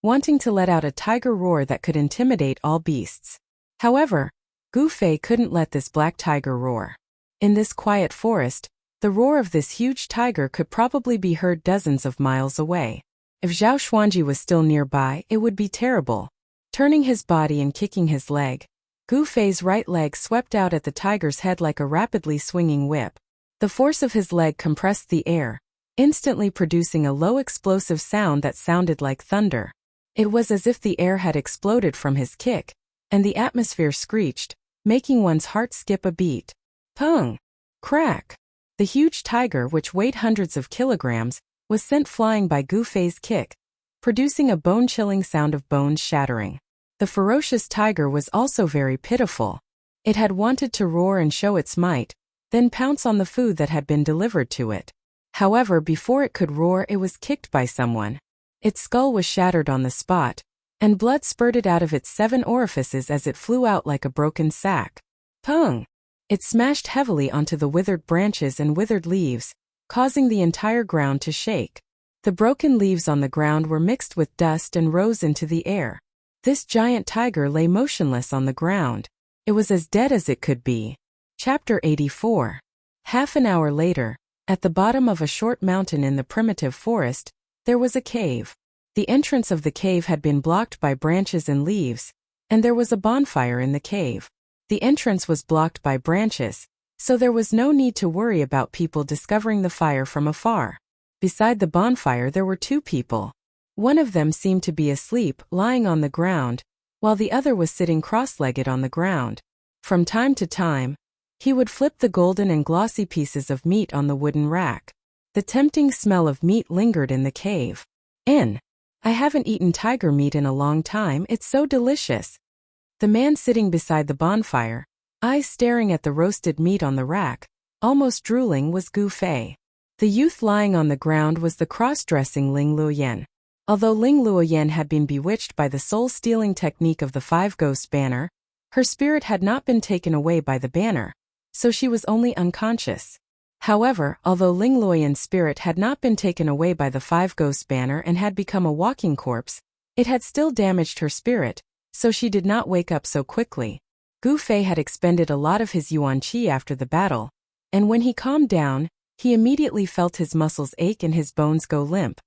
wanting to let out a tiger roar that could intimidate all beasts. However, Gu Fei couldn't let this black tiger roar. In this quiet forest, the roar of this huge tiger could probably be heard dozens of miles away. If Zhao Xuanji was still nearby, it would be terrible. Turning his body and kicking his leg, Gu Fei's right leg swept out at the tiger's head like a rapidly swinging whip. The force of his leg compressed the air, instantly producing a low explosive sound that sounded like thunder. It was as if the air had exploded from his kick, and the atmosphere screeched, making one's heart skip a beat. Pung! Crack! The huge tiger, which weighed hundreds of kilograms, was sent flying by Gu Fei's kick, producing a bone-chilling sound of bones shattering. The ferocious tiger was also very pitiful. It had wanted to roar and show its might, then pounce on the food that had been delivered to it. However, before it could roar, it was kicked by someone. Its skull was shattered on the spot, and blood spurted out of its 7 orifices as it flew out like a broken sack. Pung! It smashed heavily onto the withered branches and withered leaves, causing the entire ground to shake. The broken leaves on the ground were mixed with dust and rose into the air. This giant tiger lay motionless on the ground. It was as dead as it could be. Chapter 84. Half an hour later, at the bottom of a short mountain in the primitive forest, there was a cave. The entrance of the cave had been blocked by branches and leaves, and there was a bonfire in the cave. The entrance was blocked by branches, so there was no need to worry about people discovering the fire from afar. Beside the bonfire there were 2 people. One of them seemed to be asleep, lying on the ground, while the other was sitting cross-legged on the ground. From time to time, he would flip the golden and glossy pieces of meat on the wooden rack. The tempting smell of meat lingered in the cave. I haven't eaten tiger meat in a long time, it's so delicious. The man sitting beside the bonfire, eyes staring at the roasted meat on the rack, almost drooling, was Gu Fei. The youth lying on the ground was the cross-dressing Ling Luoyan. Although Ling Luoyan had been bewitched by the soul-stealing technique of the 5-ghost banner, her spirit had not been taken away by the banner, so she was only unconscious. However, although Ling Luoyan's spirit had not been taken away by the 5-ghost banner and had become a walking corpse, it had still damaged her spirit, so she did not wake up so quickly. Gu Fei had expended a lot of his yuan qi after the battle, and when he calmed down, he immediately felt his muscles ache and his bones go limp.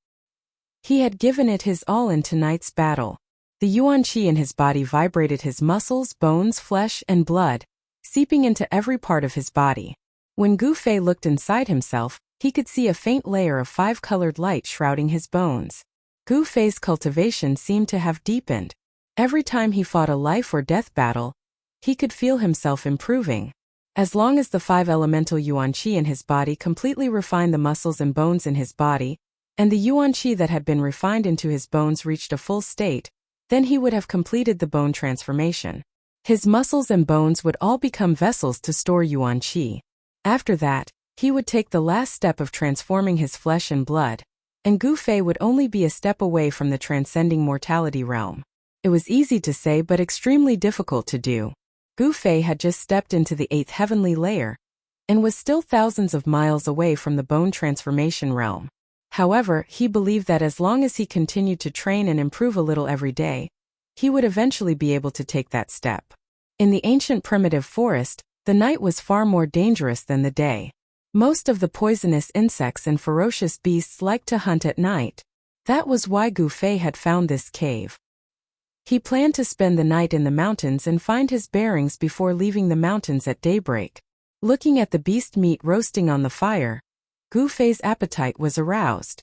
He had given it his all in tonight's battle. The yuan qi in his body vibrated his muscles, bones, flesh, and blood, seeping into every part of his body. When Gu Fei looked inside himself, he could see a faint layer of five-colored light shrouding his bones. Gu Fei's cultivation seemed to have deepened. Every time he fought a life or death battle, he could feel himself improving. As long as the five elemental yuan qi in his body completely refined the muscles and bones in his body, and the yuan qi that had been refined into his bones reached a full state, then he would have completed the bone transformation. His muscles and bones would all become vessels to store yuan qi. After that, he would take the last step of transforming his flesh and blood, and Gu Fei would only be a step away from the transcending mortality realm. It was easy to say but extremely difficult to do. Gu Fei had just stepped into the 8th heavenly layer, and was still thousands of miles away from the bone transformation realm. However, he believed that as long as he continued to train and improve a little every day, he would eventually be able to take that step. In the ancient primitive forest, the night was far more dangerous than the day. Most of the poisonous insects and ferocious beasts liked to hunt at night. That was why Gu Fei had found this cave. He planned to spend the night in the mountains and find his bearings before leaving the mountains at daybreak. Looking at the beast meat roasting on the fire, Gu Fei's appetite was aroused.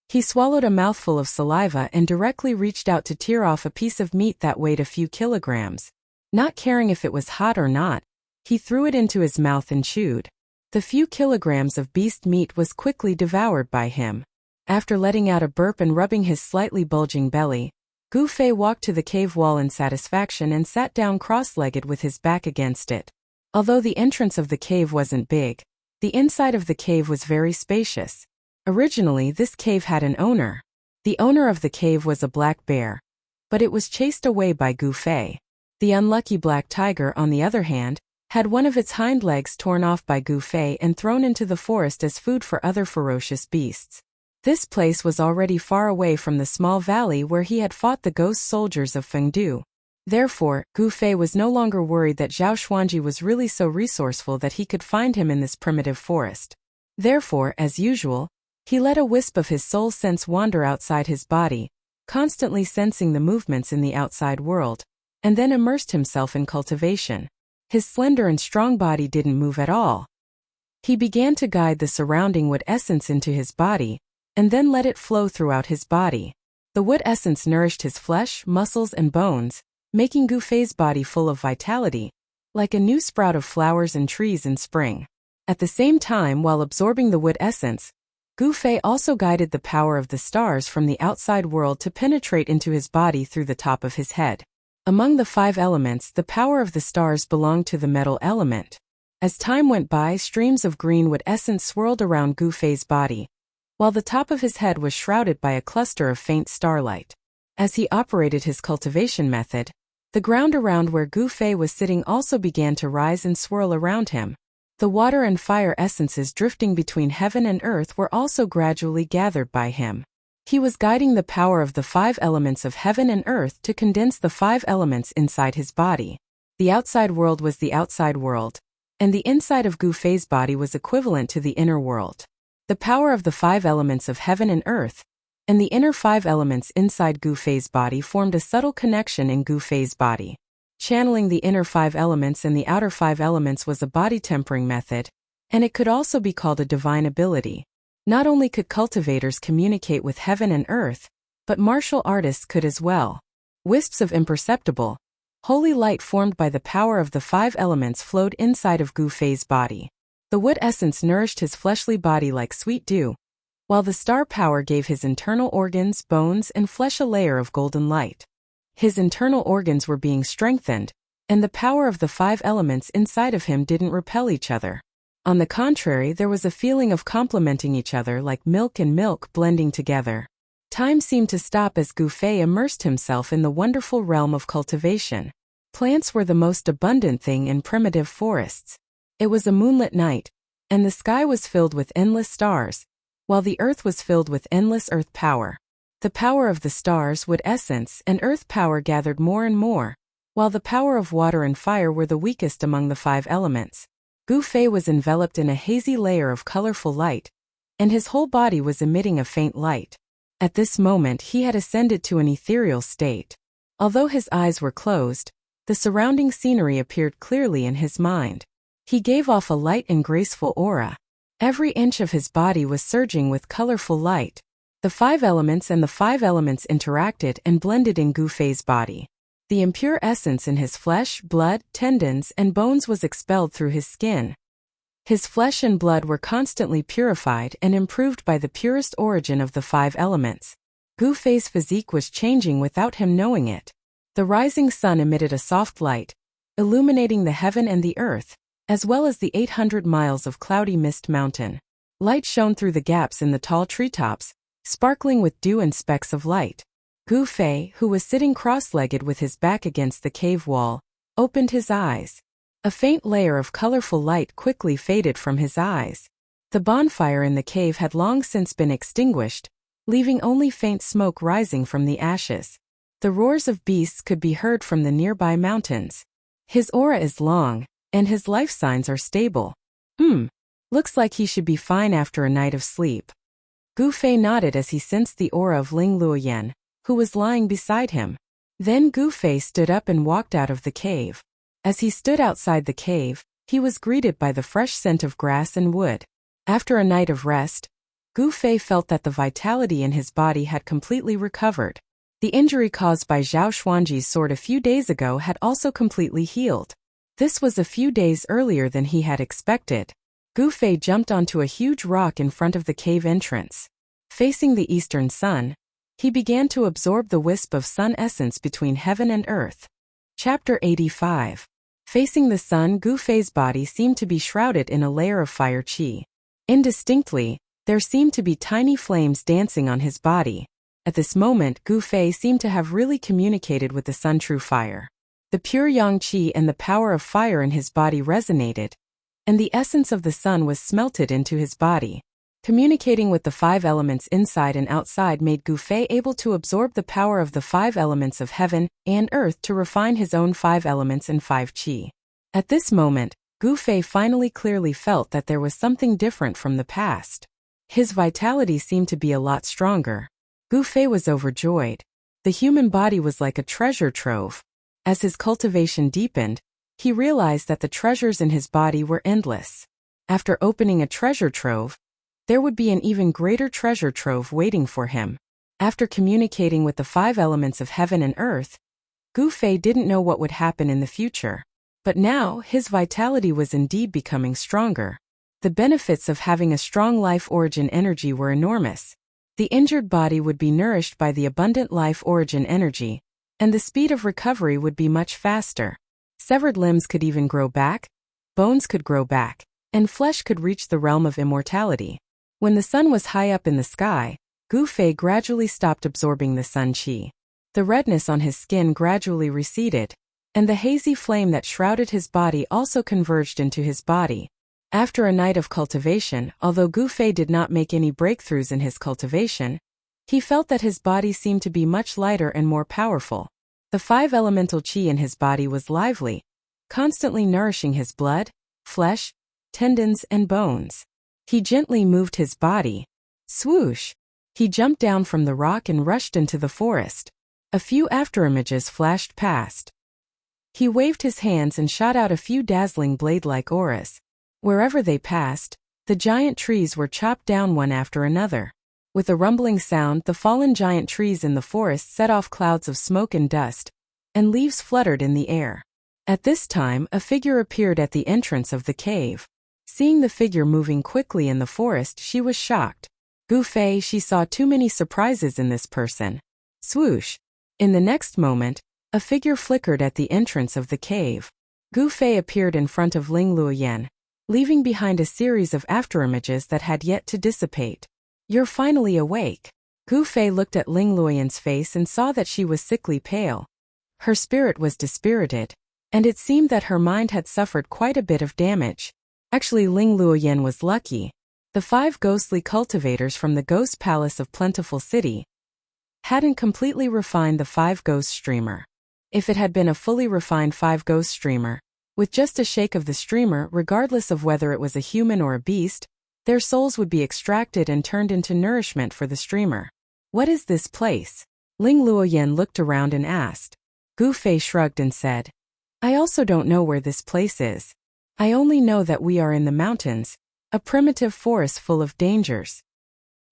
He swallowed a mouthful of saliva and directly reached out to tear off a piece of meat that weighed a few kilograms. Not caring if it was hot or not, he threw it into his mouth and chewed. The few kilograms of beast meat was quickly devoured by him. After letting out a burp and rubbing his slightly bulging belly, Gu Fei walked to the cave wall in satisfaction and sat down cross-legged with his back against it. Although the entrance of the cave wasn't big, the inside of the cave was very spacious. Originally, this cave had an owner. The owner of the cave was a black bear, but it was chased away by Gu Fei. The unlucky black tiger, on the other hand, had one of its hind legs torn off by Gu Fei and thrown into the forest as food for other ferocious beasts. This place was already far away from the small valley where he had fought the ghost soldiers of Fengdu. Therefore, Gu Fei was no longer worried that Zhao Xuanji was really so resourceful that he could find him in this primitive forest. Therefore, as usual, he let a wisp of his soul sense wander outside his body, constantly sensing the movements in the outside world, and then immersed himself in cultivation. His slender and strong body didn't move at all. He began to guide the surrounding wood essence into his body, and then let it flow throughout his body. The wood essence nourished his flesh, muscles, and bones, making Gu Fei's body full of vitality, like a new sprout of flowers and trees in spring. At the same time, while absorbing the wood essence, Gu Fei also guided the power of the stars from the outside world to penetrate into his body through the top of his head. Among the 5 elements, the power of the stars belonged to the metal element. As time went by, streams of green wood essence swirled around Gu Fei's body, while the top of his head was shrouded by a cluster of faint starlight. As he operated his cultivation method, the ground around where Gu Fei was sitting also began to rise and swirl around him. The water and fire essences drifting between heaven and earth were also gradually gathered by him. He was guiding the power of the 5 elements of heaven and earth to condense the 5 elements inside his body. The outside world was the outside world, and the inside of Gu Fei's body was equivalent to the inner world. The power of the 5 elements of heaven and earth, and the inner 5 elements inside Gu Fei's body formed a subtle connection in Gu Fei's body. Channeling the inner 5 elements and the outer 5 elements was a body tempering method, and it could also be called a divine ability. Not only could cultivators communicate with heaven and earth, but martial artists could as well. Wisps of imperceptible, holy light formed by the power of the 5 elements flowed inside of Gu Fei's body. The wood essence nourished his fleshly body like sweet dew, while the star power gave his internal organs, bones, and flesh a layer of golden light. His internal organs were being strengthened, and the power of the 5 elements inside of him didn't repel each other. On the contrary, there was a feeling of complementing each other like milk and milk blending together. Time seemed to stop as Gu Fei immersed himself in the wonderful realm of cultivation. Plants were the most abundant thing in primitive forests. It was a moonlit night, and the sky was filled with endless stars, while the earth was filled with endless earth power. The power of the stars, wood essence, and earth power gathered more and more, while the power of water and fire were the weakest among the 5 elements. Gu Fei was enveloped in a hazy layer of colorful light, and his whole body was emitting a faint light. At this moment he had ascended to an ethereal state. Although his eyes were closed, the surrounding scenery appeared clearly in his mind. He gave off a light and graceful aura. Every inch of his body was surging with colorful light. The 5 elements and the 5 elements interacted and blended in Gu Fei's body. The impure essence in his flesh, blood, tendons, and bones was expelled through his skin. His flesh and blood were constantly purified and improved by the purest origin of the 5 elements. Gu Fei's physique was changing without him knowing it. The rising sun emitted a soft light, illuminating the heaven and the earth, as well as the 800 miles of cloudy mist mountain. Light shone through the gaps in the tall treetops, sparkling with dew and specks of light. Gu Fei, who was sitting cross-legged with his back against the cave wall, opened his eyes. A faint layer of colorful light quickly faded from his eyes. The bonfire in the cave had long since been extinguished, leaving only faint smoke rising from the ashes. The roars of beasts could be heard from the nearby mountains. His aura is long, and his life signs are stable. Looks like he should be fine after a night of sleep. Gu Fei nodded as he sensed the aura of Ling Luoyan, who was lying beside him. Then Gu Fei stood up and walked out of the cave. As he stood outside the cave, he was greeted by the fresh scent of grass and wood. After a night of rest, Gu Fei felt that the vitality in his body had completely recovered. The injury caused by Zhao Xuanji's sword a few days ago had also completely healed. This was a few days earlier than he had expected. Gu Fei jumped onto a huge rock in front of the cave entrance. Facing the eastern sun, he began to absorb the wisp of sun essence between heaven and earth. Chapter 85. Facing the sun, Gu Fei's body seemed to be shrouded in a layer of fire qi. Indistinctly, there seemed to be tiny flames dancing on his body. At this moment, Gu Fei seemed to have really communicated with the sun true fire. The pure yang qi and the power of fire in his body resonated, and the essence of the sun was smelted into his body. Communicating with the 5 elements inside and outside made Gu Fei able to absorb the power of the 5 elements of heaven and earth to refine his own 5 elements and 5 qi. At this moment, Gu Fei finally clearly felt that there was something different from the past. His vitality seemed to be a lot stronger. Gu Fei was overjoyed. The human body was like a treasure trove. As his cultivation deepened, he realized that the treasures in his body were endless. After opening a treasure trove, there would be an even greater treasure trove waiting for him. After communicating with the 5 elements of heaven and earth, Gu Fei didn't know what would happen in the future. But now, his vitality was indeed becoming stronger. The benefits of having a strong life origin energy were enormous. The injured body would be nourished by the abundant life origin energy, and the speed of recovery would be much faster. Severed limbs could even grow back, bones could grow back, and flesh could reach the realm of immortality. When the sun was high up in the sky, Gu Fei gradually stopped absorbing the sun qi. The redness on his skin gradually receded, and the hazy flame that shrouded his body also converged into his body. After a night of cultivation, although Gu Fei did not make any breakthroughs in his cultivation, he felt that his body seemed to be much lighter and more powerful. The 5 elemental qi in his body was lively, constantly nourishing his blood, flesh, tendons, and bones. He gently moved his body. Swoosh! He jumped down from the rock and rushed into the forest. A few afterimages flashed past. He waved his hands and shot out a few dazzling blade-like auras. Wherever they passed, the giant trees were chopped down one after another. With a rumbling sound, the fallen giant trees in the forest set off clouds of smoke and dust, and leaves fluttered in the air. At this time, a figure appeared at the entrance of the cave. Seeing the figure moving quickly in the forest, she was shocked. Gu Fei, she saw too many surprises in this person. Swoosh! In the next moment, a figure flickered at the entrance of the cave. Gu Fei appeared in front of Ling Luoyan, leaving behind a series of afterimages that had yet to dissipate. You're finally awake. Gu Fei looked at Ling Luoyan's face and saw that she was sickly pale. Her spirit was dispirited, and it seemed that her mind had suffered quite a bit of damage. Actually, Ling Luoyan was lucky. The 5 ghostly cultivators from the Ghost Palace of Plentiful City, hadn't completely refined the 5-ghost streamer. If it had been a fully refined 5-ghost streamer, with just a shake of the streamer, regardless of whether it was a human or a beast, their souls would be extracted and turned into nourishment for the streamer. What is this place? Ling Luoyan looked around and asked. Gu Fei shrugged and said, I also don't know where this place is. I only know that we are in the mountains, a primitive forest full of dangers.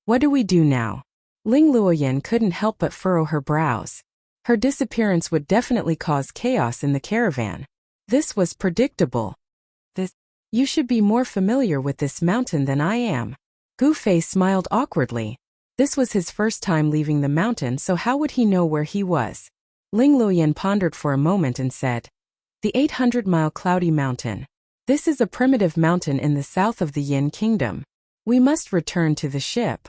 What do we do now? Ling Luoyan couldn't help but furrow her brows. Her disappearance would definitely cause chaos in the caravan. This was predictable. You should be more familiar with this mountain than I am. Gu Fei smiled awkwardly. This was his first time leaving the mountain, so how would he know where he was? Ling Luoyan pondered for a moment and said, The 800-mile cloudy mountain. This is a primitive mountain in the south of the Yin Kingdom. We must return to the ship.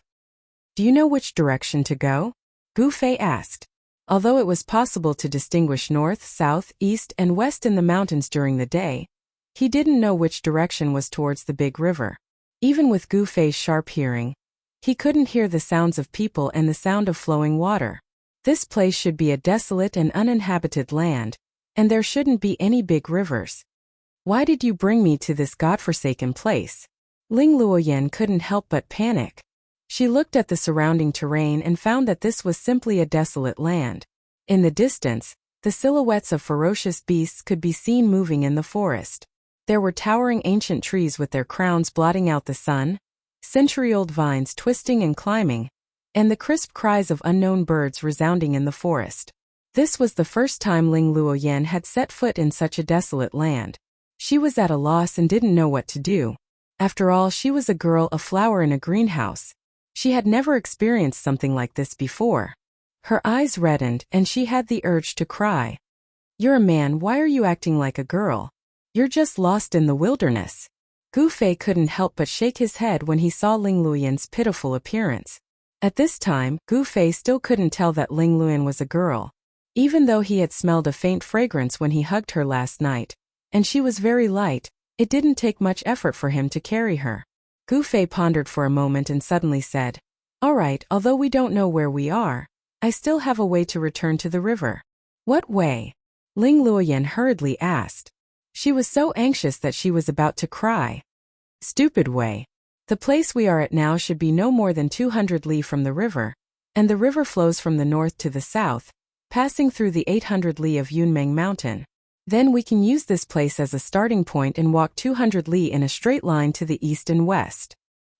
Do you know which direction to go? Gu Fei asked. Although it was possible to distinguish north, south, east, and west in the mountains during the day, he didn't know which direction was towards the big river. Even with Gu Fei's sharp hearing, he couldn't hear the sounds of people and the sound of flowing water. This place should be a desolate and uninhabited land, and there shouldn't be any big rivers. Why did you bring me to this godforsaken place? Ling Luoyan couldn't help but panic. She looked at the surrounding terrain and found that this was simply a desolate land. In the distance, the silhouettes of ferocious beasts could be seen moving in the forest. There were towering ancient trees with their crowns blotting out the sun, century-old vines twisting and climbing, and the crisp cries of unknown birds resounding in the forest. This was the first time Ling Luoyan had set foot in such a desolate land. She was at a loss and didn't know what to do. After all, she was a girl, a flower in a greenhouse. She had never experienced something like this before. Her eyes reddened, and she had the urge to cry. You're a man, why are you acting like a girl? You're just lost in the wilderness. Gu Fei couldn't help but shake his head when he saw Ling Luoyan's pitiful appearance. At this time, Gu Fei still couldn't tell that Ling Luoyan was a girl. Even though he had smelled a faint fragrance when he hugged her last night, and she was very light, it didn't take much effort for him to carry her. Gu Fei pondered for a moment and suddenly said, All right, although we don't know where we are, I still have a way to return to the river. What way? Ling Luoyan hurriedly asked. She was so anxious that she was about to cry. Stupid way. The place we are at now should be no more than 200 li from the river, and the river flows from the north to the south, passing through the 800 li of Yunmeng Mountain. Then we can use this place as a starting point and walk 200 li in a straight line to the east and west.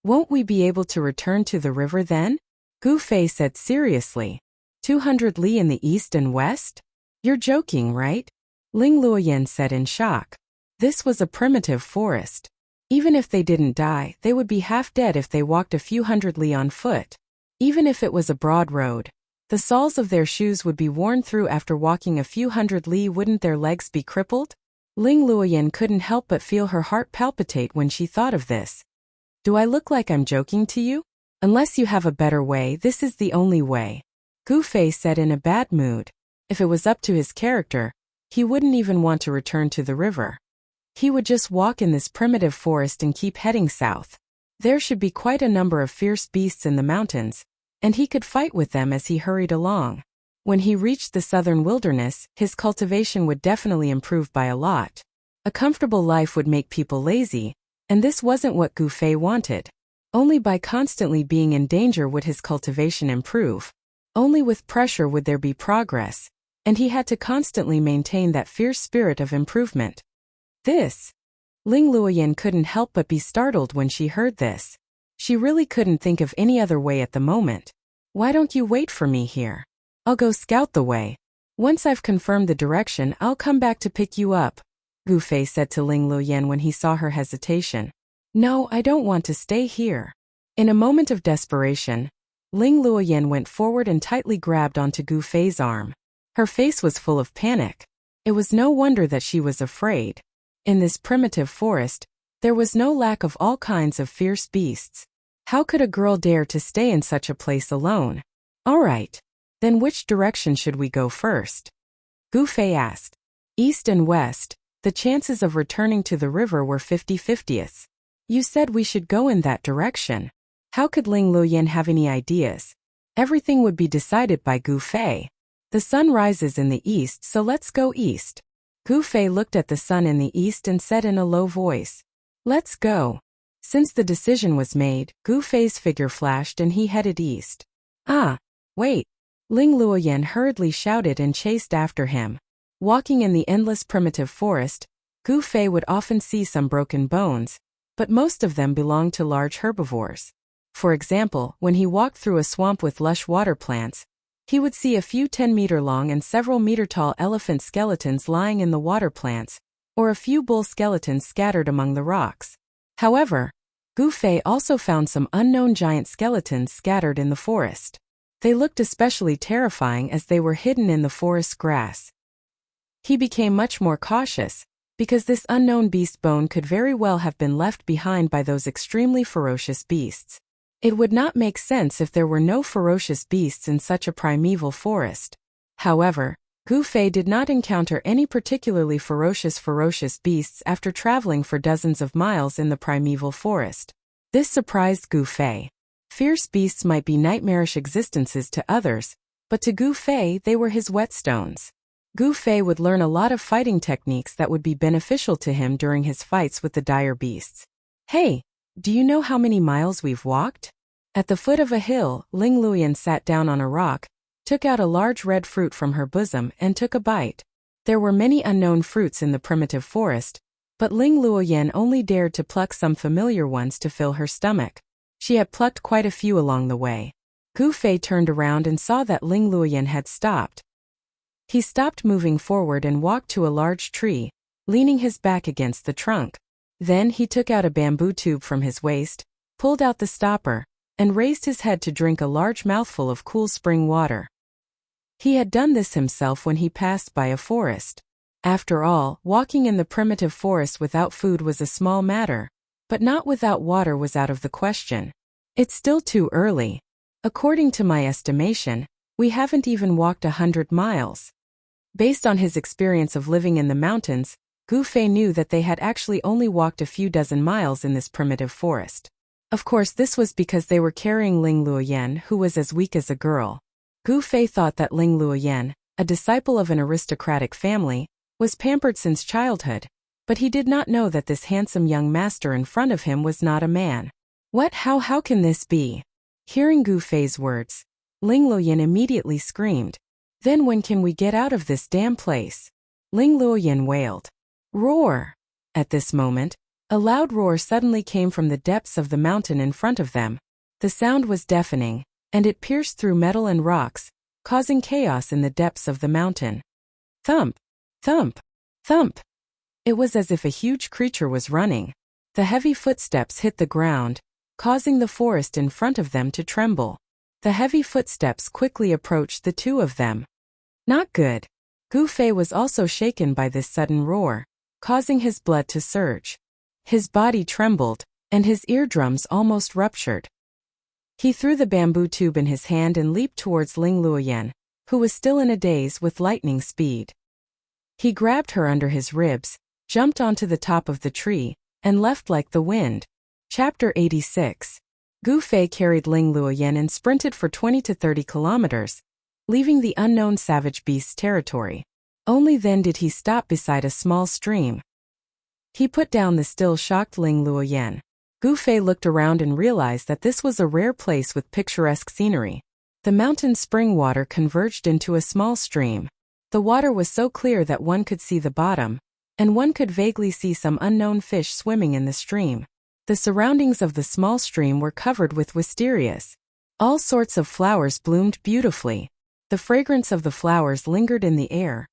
Won't we be able to return to the river then? Gu Fei said seriously. 200 li in the east and west? You're joking, right? Ling Luoyan said in shock. This was a primitive forest. Even if they didn't die, they would be half dead if they walked a few hundred li on foot. Even if it was a broad road, the soles of their shoes would be worn through after walking a few hundred li. Wouldn't their legs be crippled? Ling Luoyan couldn't help but feel her heart palpitate when she thought of this. Do I look like I'm joking to you? Unless you have a better way, this is the only way. Gu Fei said in a bad mood. If it was up to his character, he wouldn't even want to return to the river. He would just walk in this primitive forest and keep heading south. There should be quite a number of fierce beasts in the mountains, and he could fight with them as he hurried along. When he reached the southern wilderness, his cultivation would definitely improve by a lot. A comfortable life would make people lazy, and this wasn't what Gu Fei wanted. Only by constantly being in danger would his cultivation improve. Only with pressure would there be progress, and he had to constantly maintain that fierce spirit of improvement. Ling Luoyan couldn't help but be startled when she heard this. She really couldn't think of any other way at the moment. Why don't you wait for me here? I'll go scout the way. Once I've confirmed the direction, I'll come back to pick you up, Gu Fei said to Ling Luoyan when he saw her hesitation. No, I don't want to stay here. In a moment of desperation, Ling Luoyan went forward and tightly grabbed onto Gu Fei's arm. Her face was full of panic. It was no wonder that she was afraid. In this primitive forest, there was no lack of all kinds of fierce beasts. How could a girl dare to stay in such a place alone? All right. Then which direction should we go first? Gu Fei asked. East and west, the chances of returning to the river were 50-50. You said we should go in that direction. How could Ling Luoyan have any ideas? Everything would be decided by Gu Fei. The sun rises in the east, so let's go east. Gu Fei looked at the sun in the east and said in a low voice, "Let's go." Since the decision was made, Gu Fei's figure flashed and he headed east. "Ah, wait." Ling Luoyan hurriedly shouted and chased after him. Walking in the endless primitive forest, Gu Fei would often see some broken bones, but most of them belonged to large herbivores. For example, when he walked through a swamp with lush water plants, he would see a few 10-meter-long and several-meter-tall elephant skeletons lying in the water plants, or a few bull skeletons scattered among the rocks. However, Gu Fei also found some unknown giant skeletons scattered in the forest. They looked especially terrifying as they were hidden in the forest grass. He became much more cautious, because this unknown beast bone could very well have been left behind by those extremely ferocious beasts. It would not make sense if there were no ferocious beasts in such a primeval forest. However, Gu Fei did not encounter any particularly ferocious beasts after traveling for dozens of miles in the primeval forest. This surprised Gu Fei. Fierce beasts might be nightmarish existences to others, but to Gu Fei they were his whetstones. Gu Fei would learn a lot of fighting techniques that would be beneficial to him during his fights with the dire beasts. "Hey, do you know how many miles we've walked?" At the foot of a hill, Ling Luoyan sat down on a rock, took out a large red fruit from her bosom and took a bite. There were many unknown fruits in the primitive forest, but Ling Luoyan only dared to pluck some familiar ones to fill her stomach. She had plucked quite a few along the way. Gu Fei turned around and saw that Ling Luoyan had stopped. He stopped moving forward and walked to a large tree, leaning his back against the trunk. Then he took out a bamboo tube from his waist, pulled out the stopper, and raised his head to drink a large mouthful of cool spring water. He had done this himself when he passed by a forest. After all, walking in the primitive forest without food was a small matter, but not without water was out of the question. It's still too early. According to my estimation, we haven't even walked 100 miles. Based on his experience of living in the mountains, Gu Fei knew that they had actually only walked a few dozen miles in this primitive forest. Of course, this was because they were carrying Ling Luoyan, who was as weak as a girl. Gu Fei thought that Ling Luoyan, a disciple of an aristocratic family, was pampered since childhood, but he did not know that this handsome young master in front of him was not a man. "What? How can this be?" Hearing Gu Fei's words, Ling Luoyan immediately screamed, "Then when can we get out of this damn place?" Ling Luoyan wailed. "Roar!" At this moment, a loud roar suddenly came from the depths of the mountain in front of them. The sound was deafening, and it pierced through metal and rocks, causing chaos in the depths of the mountain. Thump! Thump! Thump! It was as if a huge creature was running. The heavy footsteps hit the ground, causing the forest in front of them to tremble. The heavy footsteps quickly approached the two of them. Not good. Gu Fei was also shaken by this sudden roar, causing his blood to surge. His body trembled, and his eardrums almost ruptured. He threw the bamboo tube in his hand and leaped towards Ling Luoyan, who was still in a daze with lightning speed. He grabbed her under his ribs, jumped onto the top of the tree, and left like the wind. Chapter 86. Gu Fei carried Ling Luoyan and sprinted for 20 to 30 kilometers, leaving the unknown savage beast's territory. Only then did he stop beside a small stream. He put down the still shocked Ling Luoyan. Gu Fei looked around and realized that this was a rare place with picturesque scenery. The mountain spring water converged into a small stream. The water was so clear that one could see the bottom, and one could vaguely see some unknown fish swimming in the stream. The surroundings of the small stream were covered with wisterias. All sorts of flowers bloomed beautifully. The fragrance of the flowers lingered in the air,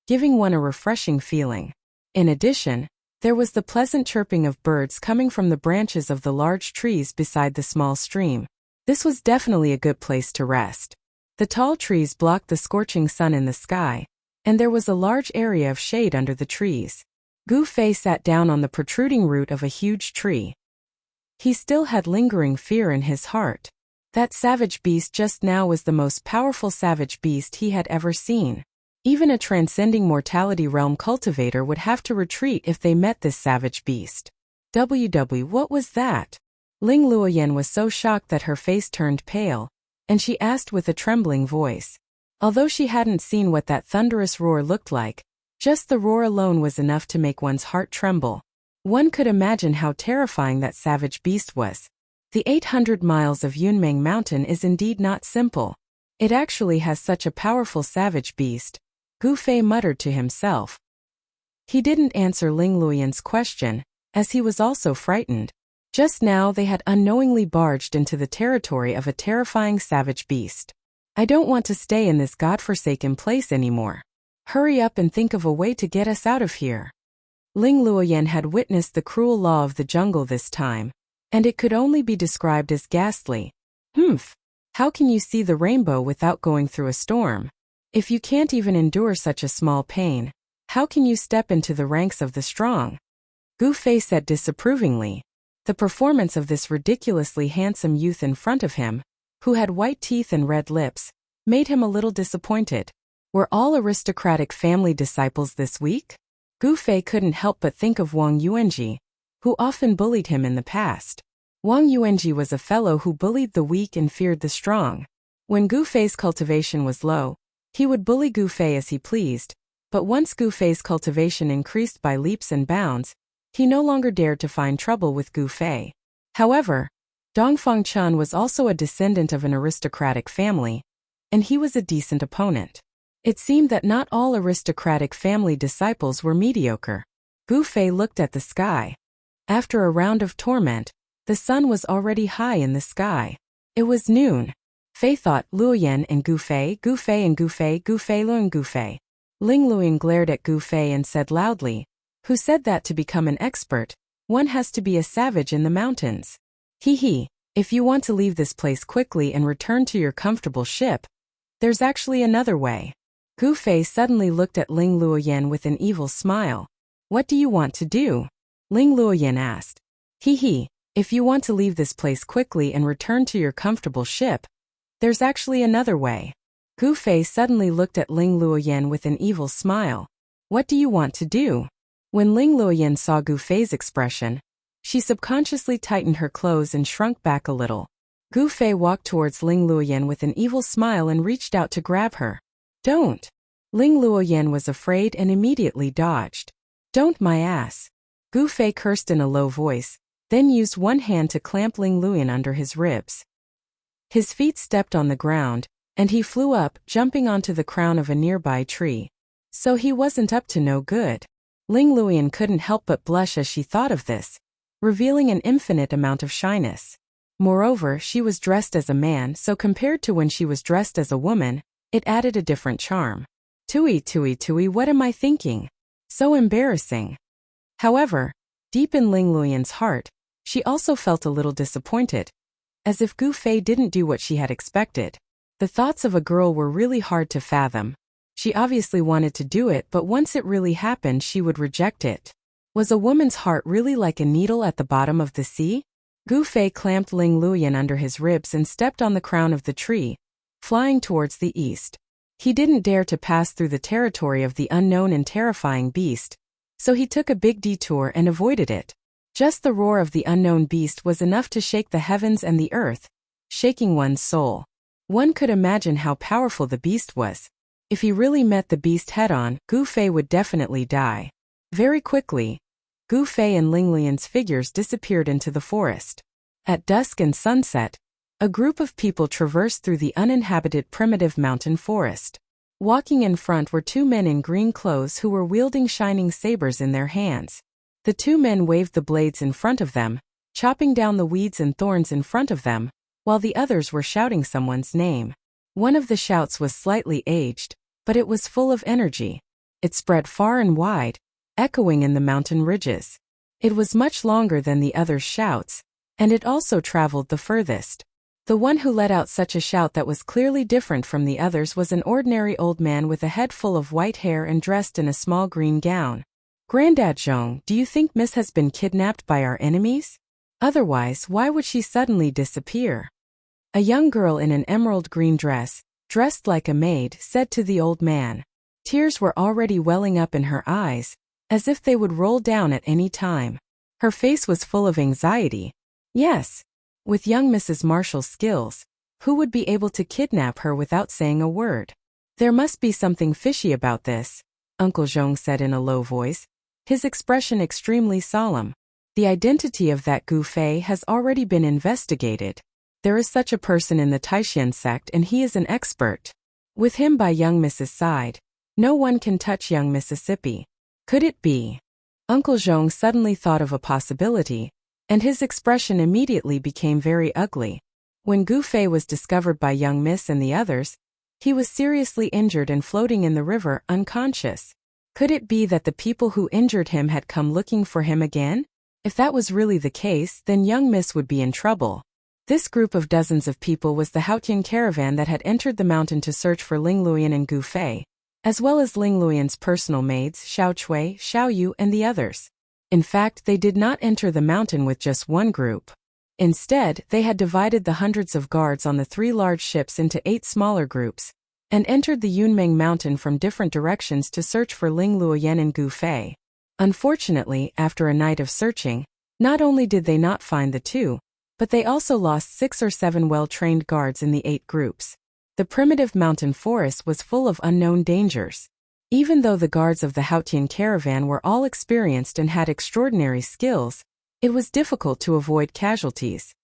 giving one a refreshing feeling. In addition, there was the pleasant chirping of birds coming from the branches of the large trees beside the small stream. This was definitely a good place to rest. The tall trees blocked the scorching sun in the sky, and there was a large area of shade under the trees. Gu Fei sat down on the protruding root of a huge tree. He still had lingering fear in his heart. That savage beast just now was the most powerful savage beast he had ever seen. Even a transcending mortality realm cultivator would have to retreat if they met this savage beast. What was that? Ling Luoyan was so shocked that her face turned pale, and she asked with a trembling voice. Although she hadn't seen what that thunderous roar looked like, just the roar alone was enough to make one's heart tremble. One could imagine how terrifying that savage beast was. The 800 miles of Yunmeng Mountain is indeed not simple. It actually has such a powerful savage beast, Gu Fei muttered to himself. He didn't answer Ling Luoyan's question, as he was also frightened. Just now they had unknowingly barged into the territory of a terrifying savage beast. I don't want to stay in this godforsaken place anymore. Hurry up and think of a way to get us out of here. Ling Luoyan had witnessed the cruel law of the jungle this time, and it could only be described as ghastly. Humph! How can you see the rainbow without going through a storm? If you can't even endure such a small pain, how can you step into the ranks of the strong? Gu Fei said disapprovingly. The performance of this ridiculously handsome youth in front of him, who had white teeth and red lips, made him a little disappointed. Were all aristocratic family disciples this week? Gu Fei couldn't help but think of Wang Yuanji, who often bullied him in the past. Wang Yuanji was a fellow who bullied the weak and feared the strong. When Gu Fei's cultivation was low, he would bully Gu Fei as he pleased, but once Gu Fei's cultivation increased by leaps and bounds, he no longer dared to find trouble with Gu Fei. However, Dongfang Chun was also a descendant of an aristocratic family, and he was a decent opponent. It seemed that not all aristocratic family disciples were mediocre. Gu Fei looked at the sky. After a round of torment, the sun was already high in the sky. It was noon. Fei thought, Luoyan and Gu Fei, Gu Fei and Gu Fei, Gu Fei Luoyan Gu Fei. Ling Luoyan glared at Gu Fei and said loudly, who said that to become an expert, one has to be a savage in the mountains? If you want to leave this place quickly and return to your comfortable ship, there's actually another way. Gu Fei suddenly looked at Ling Luoyan with an evil smile. What do you want to do? Ling Luoyan asked. If you want to leave this place quickly and return to your comfortable ship, there's actually another way. Gu Fei suddenly looked at Ling Luoyan with an evil smile. What do you want to do? When Ling Luoyan saw Gu Fei's expression, she subconsciously tightened her clothes and shrunk back a little. Gu Fei walked towards Ling Luoyan with an evil smile and reached out to grab her. Don't. Ling Luoyan was afraid and immediately dodged. Don't my ass. Gu Fei cursed in a low voice, then used one hand to clamp Ling Luoyan under his ribs. His feet stepped on the ground, and he flew up, jumping onto the crown of a nearby tree. So he wasn't up to no good. Ling Luoyan couldn't help but blush as she thought of this, revealing an infinite amount of shyness. Moreover, she was dressed as a man, so compared to when she was dressed as a woman, it added a different charm. Tui, what am I thinking? So embarrassing. However, deep in Ling Luoyan's heart, she also felt a little disappointed. As if Gu Fei didn't do what she had expected. The thoughts of a girl were really hard to fathom. She obviously wanted to do it, but once it really happened she would reject it. Was a woman's heart really like a needle at the bottom of the sea? Gu Fei clamped Ling Luoyan under his ribs and stepped on the crown of the tree, flying towards the east. He didn't dare to pass through the territory of the unknown and terrifying beast, so he took a big detour and avoided it. Just the roar of the unknown beast was enough to shake the heavens and the earth, shaking one's soul. One could imagine how powerful the beast was. If he really met the beast head-on, Gu Fei would definitely die. Very quickly, Gu Fei and Ling Luoyan's figures disappeared into the forest. At dusk and sunset, a group of people traversed through the uninhabited primitive mountain forest. Walking in front were two men in green clothes who were wielding shining sabers in their hands. The two men waved the blades in front of them, chopping down the weeds and thorns in front of them, while the others were shouting someone's name. One of the shouts was slightly aged, but it was full of energy. It spread far and wide, echoing in the mountain ridges. It was much longer than the others' shouts, and it also traveled the furthest. The one who let out such a shout that was clearly different from the others was an ordinary old man with a head full of white hair and dressed in a small green gown. Granddad Zhong, do you think Miss has been kidnapped by our enemies? Otherwise, why would she suddenly disappear? A young girl in an emerald green dress, dressed like a maid, said to the old man. Tears were already welling up in her eyes, as if they would roll down at any time. Her face was full of anxiety. Yes. With young Mrs. Marshall's skills, Who would be able to kidnap her without saying a word? There must be something fishy about this, Uncle Zhong said in a low voice, his expression extremely solemn. The identity of that Gu Fei has already been investigated. There is such a person in the Taishan sect and he is an expert. With him by young Mrs. side, no one can touch young Mississippi. Could it be? Uncle Zhong suddenly thought of a possibility, and his expression immediately became very ugly. When Gu Fei was discovered by young Miss and the others, he was seriously injured and floating in the river, unconscious. Could it be that the people who injured him had come looking for him again? If that was really the case, then young Miss would be in trouble. This group of dozens of people was the Haotian caravan that had entered the mountain to search for Ling Luoyan and Gu Fei, as well as Ling Luoyan's personal maids, Xiao Chui, Xiao Yu, and the others. In fact, they did not enter the mountain with just one group. Instead, they had divided the hundreds of guards on the 3 large ships into 8 smaller groups, and entered the Yunmeng mountain from different directions to search for Ling Luoyan and Gu Fei. Unfortunately, after a night of searching, not only did they not find the 2, but they also lost 6 or 7 well-trained guards in the 8 groups. The primitive mountain forest was full of unknown dangers. Even though the guards of the Haotian caravan were all experienced and had extraordinary skills, it was difficult to avoid casualties.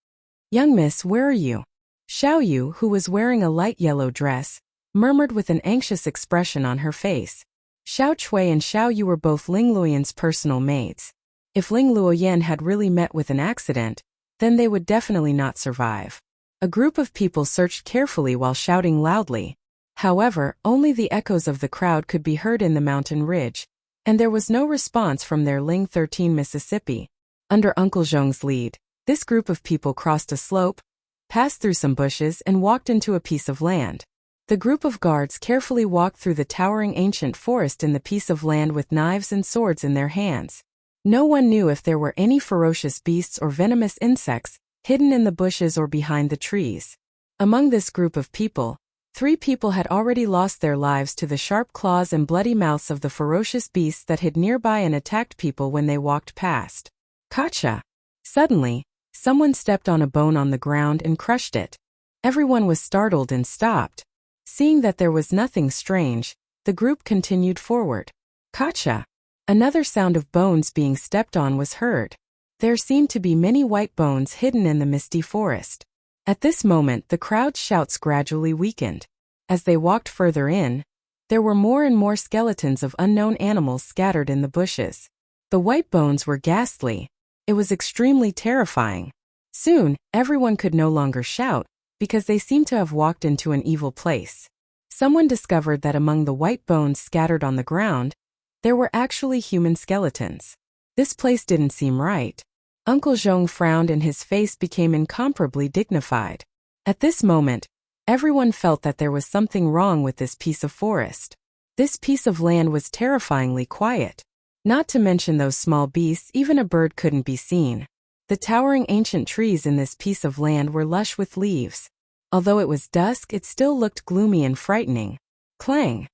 "Young Miss, where are you?" Xiao Yu, who was wearing a light yellow dress, murmured with an anxious expression on her face. Xiao Chui and Xiao Yu were both Ling Luoyan's personal maids. If Ling Luoyan had really met with an accident, then they would definitely not survive. A group of people searched carefully while shouting loudly. However, only the echoes of the crowd could be heard in the mountain ridge, and there was no response from their Ling 13 Mississippi. Under Uncle Zhong's lead, this group of people crossed a slope, passed through some bushes and walked into a piece of land. The group of guards carefully walked through the towering ancient forest in the piece of land with knives and swords in their hands. No one knew if there were any ferocious beasts or venomous insects hidden in the bushes or behind the trees. Among this group of people, 3 people had already lost their lives to the sharp claws and bloody mouths of the ferocious beasts that hid nearby and attacked people when they walked past. Gotcha! Suddenly, someone stepped on a bone on the ground and crushed it. Everyone was startled and stopped. Seeing that there was nothing strange, the group continued forward. Gotcha! Another sound of bones being stepped on was heard. There seemed to be many white bones hidden in the misty forest. At this moment, the crowd's shouts gradually weakened. As they walked further in, there were more and more skeletons of unknown animals scattered in the bushes. The white bones were ghastly. It was extremely terrifying. Soon, everyone could no longer shout, because they seemed to have walked into an evil place. Someone discovered that among the white bones scattered on the ground, there were actually human skeletons. This place didn't seem right. Uncle Zhong frowned and his face became incomparably dignified. At this moment, everyone felt that there was something wrong with this piece of forest. This piece of land was terrifyingly quiet. Not to mention those small beasts, even a bird couldn't be seen. The towering ancient trees in this piece of land were lush with leaves. Although it was dusk, it still looked gloomy and frightening. Clang!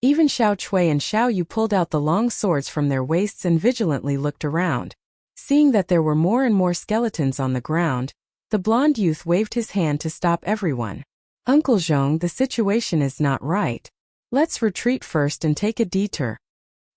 Even Xiao Chui and Xiao Yu pulled out the long swords from their waists and vigilantly looked around. Seeing that there were more and more skeletons on the ground, the blonde youth waved his hand to stop everyone. "Uncle Zhong, the situation is not right. Let's retreat first and take a detour,"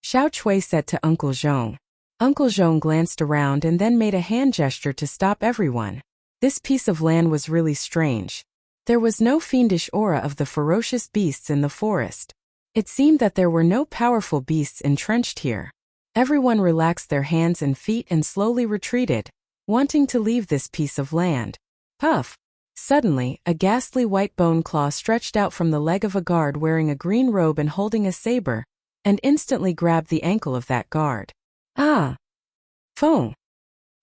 Xiao Chui said to Uncle Zhong. Uncle Zhong glanced around and then made a hand gesture to stop everyone. This piece of land was really strange. There was no fiendish aura of the ferocious beasts in the forest. It seemed that there were no powerful beasts entrenched here. Everyone relaxed their hands and feet and slowly retreated, wanting to leave this piece of land. Puff! Suddenly, a ghastly white bone claw stretched out from the leg of a guard wearing a green robe and holding a saber, and instantly grabbed the ankle of that guard. Ah! Phone!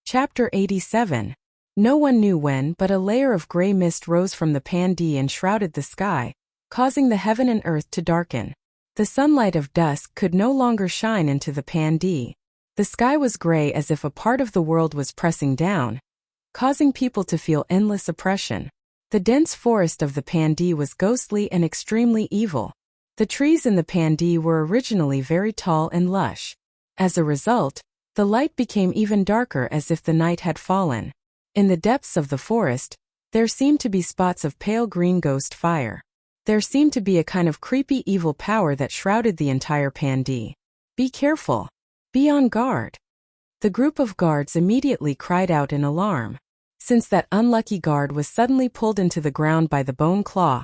Chapter 87. No one knew when, but a layer of gray mist rose from the Pandi and shrouded the sky, causing the heaven and earth to darken. The sunlight of dusk could no longer shine into the Pandi. The sky was gray as if a part of the world was pressing down, causing people to feel endless oppression. The dense forest of the Pandi was ghostly and extremely evil. The trees in the Pandi were originally very tall and lush. As a result, the light became even darker as if the night had fallen. In the depths of the forest, There seemed to be spots of pale green ghost fire. There seemed to be a kind of creepy evil power that shrouded the entire Pandey. Be careful. Be on guard. The group of guards immediately cried out in alarm. Since that unlucky guard was suddenly pulled into the ground by the bone claw,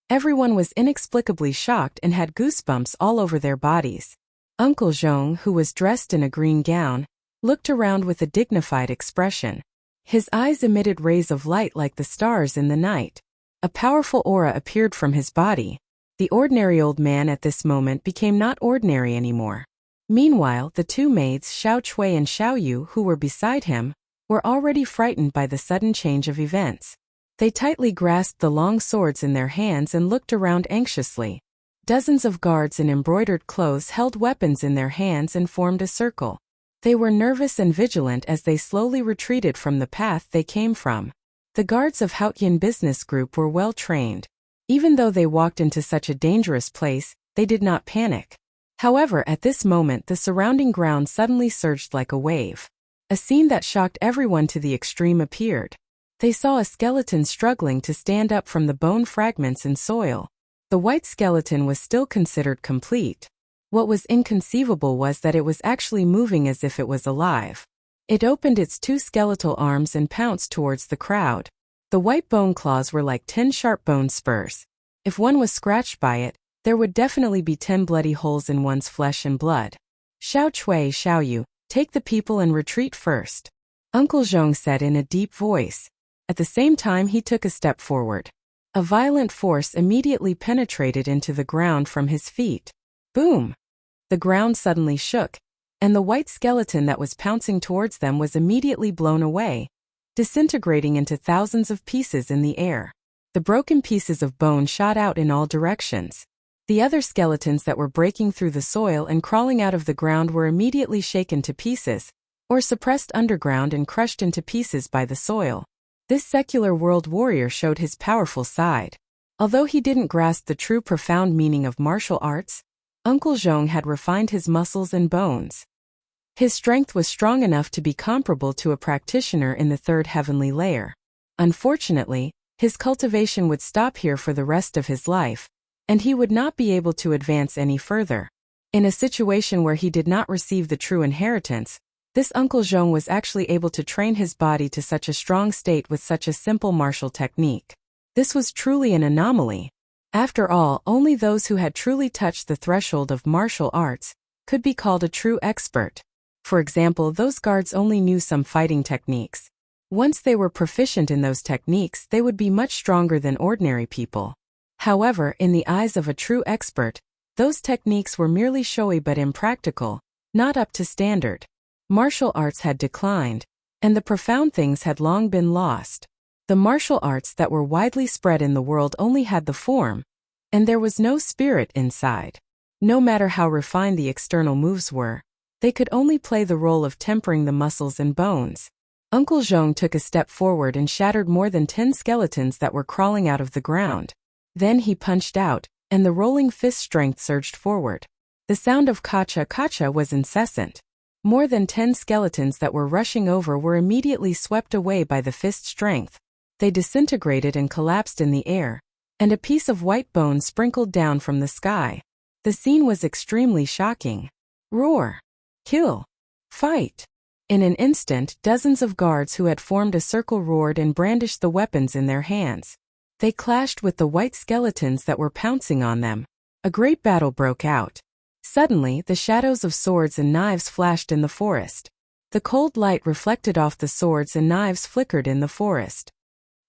everyone was inexplicably shocked and had goosebumps all over their bodies. Uncle Zhong, who was dressed in a green gown, looked around with a dignified expression. His eyes emitted rays of light like the stars in the night. A powerful aura appeared from his body. The ordinary old man at this moment became not ordinary anymore. Meanwhile, the two maids, Xiao Chui and Xiao Yu, who were beside him, were already frightened by the sudden change of events. They tightly grasped the long swords in their hands and looked around anxiously. Dozens of guards in embroidered clothes held weapons in their hands and formed a circle. They were nervous and vigilant as they slowly retreated from the path they came from. The guards of Haotian Business Group were well trained. Even though they walked into such a dangerous place, they did not panic. However, at this moment the surrounding ground suddenly surged like a wave. A scene that shocked everyone to the extreme appeared. They saw a skeleton struggling to stand up from the bone fragments and soil. The white skeleton was still considered complete. What was inconceivable was that it was actually moving as if it was alive. It opened its two skeletal arms and pounced towards the crowd. The white bone claws were like 10 sharp bone spurs. If one was scratched by it, there would definitely be 10 bloody holes in one's flesh and blood. Xiao Chui, Xiao Yu, take the people and retreat first, Uncle Zhong said in a deep voice. At the same time he took a step forward. A violent force immediately penetrated into the ground from his feet. Boom! The ground suddenly shook, and the white skeleton that was pouncing towards them was immediately blown away, disintegrating into thousands of pieces in the air. The broken pieces of bone shot out in all directions. The other skeletons that were breaking through the soil and crawling out of the ground were immediately shaken to pieces, or suppressed underground and crushed into pieces by the soil. This secular world warrior showed his powerful side. Although he didn't grasp the true profound meaning of martial arts, Uncle Zhong had refined his muscles and bones. His strength was strong enough to be comparable to a practitioner in the third heavenly layer. Unfortunately, his cultivation would stop here for the rest of his life, and he would not be able to advance any further. In a situation where he did not receive the true inheritance, this Uncle Zhong was actually able to train his body to such a strong state with such a simple martial technique. This was truly an anomaly. After all, only those who had truly touched the threshold of martial arts could be called a true expert. For example, those guards only knew some fighting techniques. Once they were proficient in those techniques, they would be much stronger than ordinary people. However, in the eyes of a true expert, those techniques were merely showy but impractical, not up to standard. Martial arts had declined, and the profound things had long been lost. The martial arts that were widely spread in the world only had the form, and there was no spirit inside. No matter how refined the external moves were, they could only play the role of tempering the muscles and bones. Uncle Zhong took a step forward and shattered more than 10 skeletons that were crawling out of the ground. Then he punched out, and the rolling fist strength surged forward. The sound of kacha-kacha was incessant. More than 10 skeletons that were rushing over were immediately swept away by the fist strength. They disintegrated and collapsed in the air, and a piece of white bone sprinkled down from the sky. The scene was extremely shocking. Roar! Kill! Fight! In an instant, dozens of guards who had formed a circle roared and brandished the weapons in their hands. They clashed with the white skeletons that were pouncing on them. A great battle broke out. Suddenly, the shadows of swords and knives flashed in the forest. The cold light reflected off the swords and knives flickered in the forest.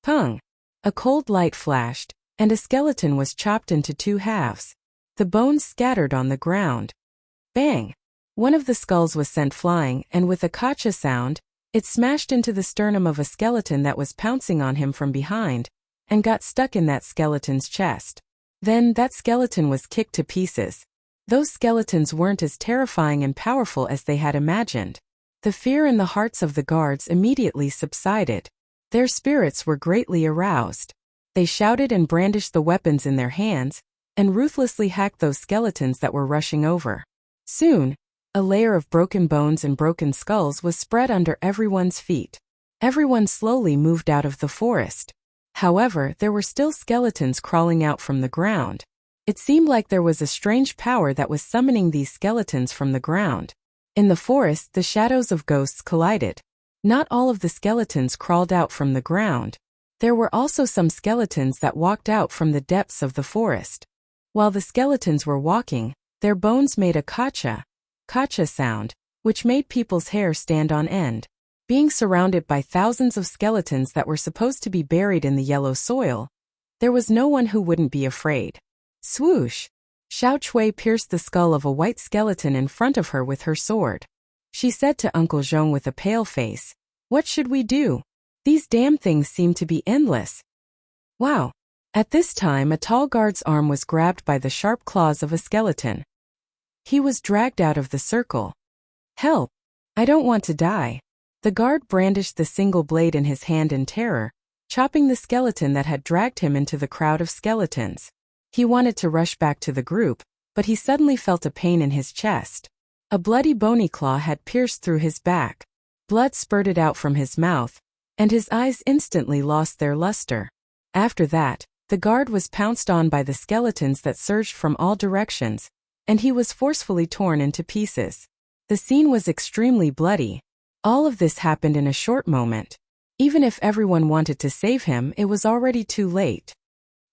Pung! A cold light flashed, and a skeleton was chopped into 2 halves. The bones scattered on the ground. Bang! One of the skulls was sent flying, and with a kacha sound, it smashed into the sternum of a skeleton that was pouncing on him from behind, and got stuck in that skeleton's chest. Then, that skeleton was kicked to pieces. Those skeletons weren't as terrifying and powerful as they had imagined. The fear in the hearts of the guards immediately subsided. Their spirits were greatly aroused. They shouted and brandished the weapons in their hands, and ruthlessly hacked those skeletons that were rushing over. Soon, a layer of broken bones and broken skulls was spread under everyone's feet. Everyone slowly moved out of the forest. However, there were still skeletons crawling out from the ground. It seemed like there was a strange power that was summoning these skeletons from the ground. In the forest, the shadows of ghosts collided. Not all of the skeletons crawled out from the ground. There were also some skeletons that walked out from the depths of the forest. While the skeletons were walking, their bones made a kacha sound, which made people's hair stand on end. Being surrounded by thousands of skeletons that were supposed to be buried in the yellow soil, there was no one who wouldn't be afraid. Swoosh! Xiao Chui pierced the skull of a white skeleton in front of her with her sword. She said to Uncle Zhong with a pale face, "What should we do? These damn things seem to be endless." Wow! At this time, a tall guard's arm was grabbed by the sharp claws of a skeleton. He was dragged out of the circle. "Help! I don't want to die." The guard brandished the single blade in his hand in terror, chopping the skeleton that had dragged him into the crowd of skeletons. He wanted to rush back to the group, but he suddenly felt a pain in his chest. A bloody bony claw had pierced through his back. Blood spurted out from his mouth, and his eyes instantly lost their luster. After that, the guard was pounced on by the skeletons that surged from all directions, and he was forcefully torn into pieces. The scene was extremely bloody. All of this happened in a short moment. Even if everyone wanted to save him, it was already too late.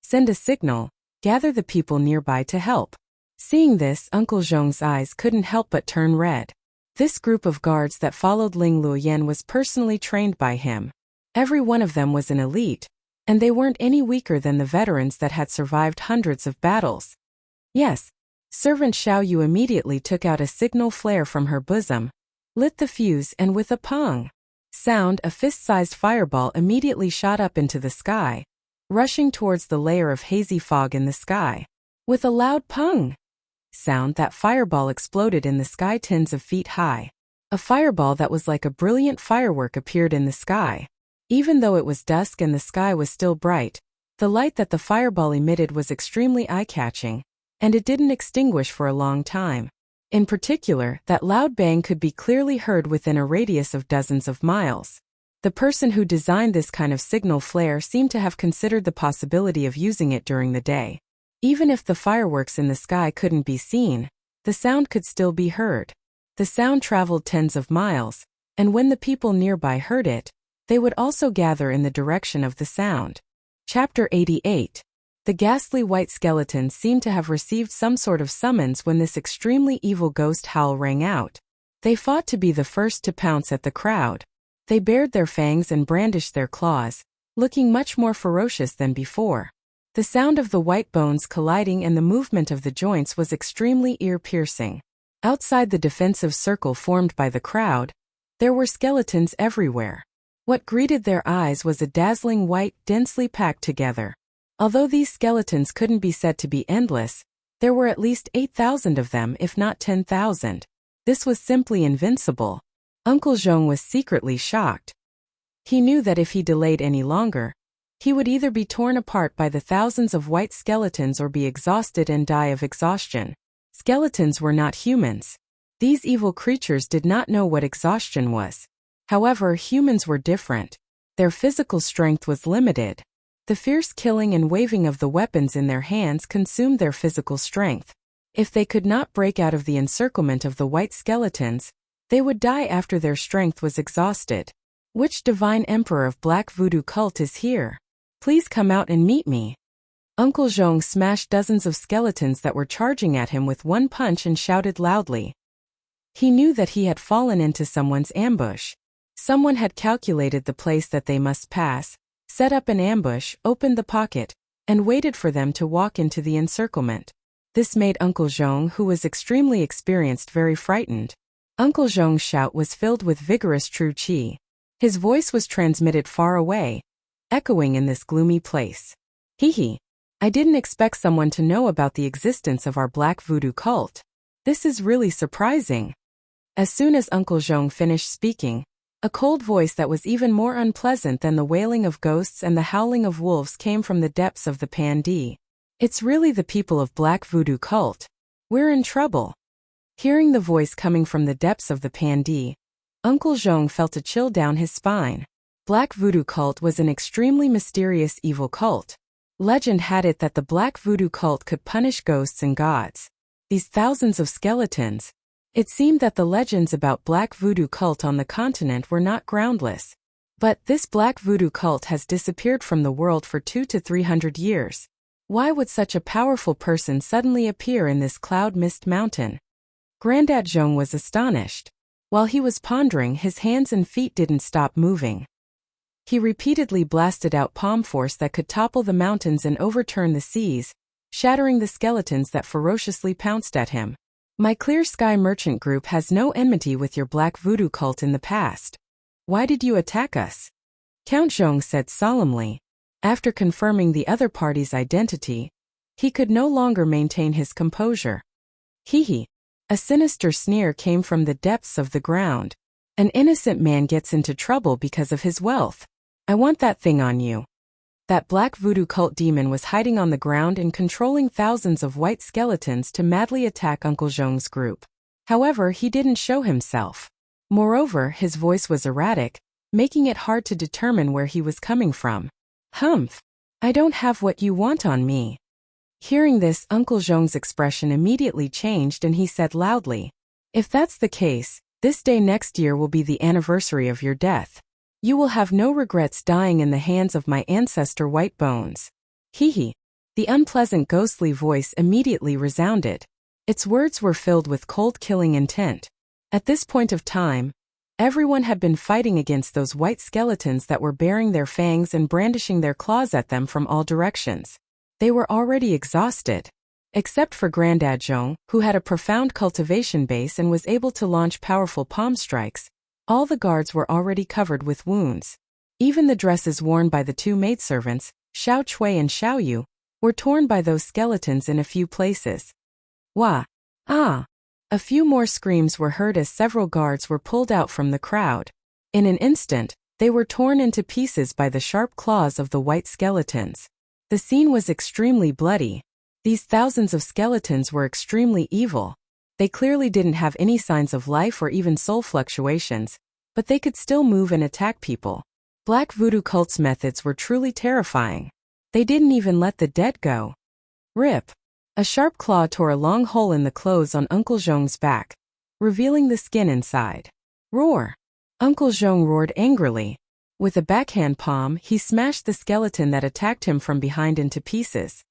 Send a signal. Gather the people nearby to help. Seeing this, Uncle Zhong's eyes couldn't help but turn red. This group of guards that followed Ling Luoyan was personally trained by him. Every one of them was an elite, and they weren't any weaker than the veterans that had survived hundreds of battles. Yes. Servant Xiao Yu immediately took out a signal flare from her bosom, lit the fuse, and with a pong sound, a fist-sized fireball immediately shot up into the sky, rushing towards the layer of hazy fog in the sky. With a loud pong sound, that fireball exploded in the sky tens of feet high. A fireball that was like a brilliant firework appeared in the sky. Even though it was dusk and the sky was still bright, the light that the fireball emitted was extremely eye-catching, and it didn't extinguish for a long time. In particular, that loud bang could be clearly heard within a radius of dozens of miles. The person who designed this kind of signal flare seemed to have considered the possibility of using it during the day. Even if the fireworks in the sky couldn't be seen, the sound could still be heard. The sound traveled tens of miles, and when the people nearby heard it, they would also gather in the direction of the sound. Chapter 88. The ghastly white skeletons seemed to have received some sort of summons when this extremely evil ghost howl rang out. They fought to be the first to pounce at the crowd. They bared their fangs and brandished their claws, looking much more ferocious than before. The sound of the white bones colliding and the movement of the joints was extremely ear-piercing. Outside the defensive circle formed by the crowd, there were skeletons everywhere. What greeted their eyes was a dazzling white, densely packed together. Although these skeletons couldn't be said to be endless, there were at least 8,000 of them, if not 10,000. This was simply invincible. Uncle Zhong was secretly shocked. He knew that if he delayed any longer, he would either be torn apart by the thousands of white skeletons or be exhausted and die of exhaustion. Skeletons were not humans. These evil creatures did not know what exhaustion was. However, humans were different. Their physical strength was limited. The fierce killing and waving of the weapons in their hands consumed their physical strength. If they could not break out of the encirclement of the white skeletons, they would die after their strength was exhausted. Which divine emperor of Black Voodoo cult is here? Please come out and meet me. Uncle Zhong smashed dozens of skeletons that were charging at him with one punch and shouted loudly. He knew that he had fallen into someone's ambush. Someone had calculated the place that they must pass, set up an ambush, opened the pocket, and waited for them to walk into the encirclement. This made Uncle Zhong, who was extremely experienced, very frightened. Uncle Zhong's shout was filled with vigorous true qi. His voice was transmitted far away, echoing in this gloomy place. Hee. I didn't expect someone to know about the existence of our Black Voodoo cult. This is really surprising. As soon as Uncle Zhong finished speaking, a cold voice that was even more unpleasant than the wailing of ghosts and the howling of wolves came from the depths of the Pandi. It's really the people of Black Voodoo cult. We're in trouble. Hearing the voice coming from the depths of the Pandi, Uncle Zhong felt a chill down his spine. Black Voodoo cult was an extremely mysterious evil cult. Legend had it that the Black Voodoo cult could punish ghosts and gods. These thousands of skeletons. It seemed that the legends about Black Voodoo cult on the continent were not groundless. But this Black Voodoo cult has disappeared from the world for 200 to 300 years. Why would such a powerful person suddenly appear in this cloud mist mountain? Grandad Zhong was astonished. While he was pondering, his hands and feet didn't stop moving. He repeatedly blasted out palm force that could topple the mountains and overturn the seas, shattering the skeletons that ferociously pounced at him. My Clear Sky Merchant Group has no enmity with your Black Voodoo cult in the past. Why did you attack us? Count Zhong said solemnly. After confirming the other party's identity, he could no longer maintain his composure. Hee. A sinister sneer came from the depths of the ground. An innocent man gets into trouble because of his wealth. I want that thing on you. That Black Voodoo cult demon was hiding on the ground and controlling thousands of white skeletons to madly attack Uncle Zhong's group. However, he didn't show himself. Moreover, his voice was erratic, making it hard to determine where he was coming from. Humph! I don't have what you want on me. Hearing this, Uncle Zhong's expression immediately changed and he said loudly, if that's the case, this day next year will be the anniversary of your death. You will have no regrets dying in the hands of my ancestor White Bones. Hee. The unpleasant ghostly voice immediately resounded. Its words were filled with cold killing intent. At this point of time, everyone had been fighting against those white skeletons that were baring their fangs and brandishing their claws at them from all directions. They were already exhausted. Except for Grandad Zhong, who had a profound cultivation base and was able to launch powerful palm strikes, all the guards were already covered with wounds. Even the dresses worn by the two maidservants, Xiao Chui and Xiao Yu, were torn by those skeletons in a few places. Wah! Ah! A few more screams were heard as several guards were pulled out from the crowd. In an instant, they were torn into pieces by the sharp claws of the white skeletons. The scene was extremely bloody. These thousands of skeletons were extremely evil. They clearly didn't have any signs of life or even soul fluctuations, but they could still move and attack people. Black Voodoo cult's methods were truly terrifying. They didn't even let the dead go. Rip! A sharp claw tore a long hole in the clothes on Uncle Zhong's back, revealing the skin inside. Roar! Uncle Zhong roared angrily. With a backhand palm, he smashed the skeleton that attacked him from behind into pieces.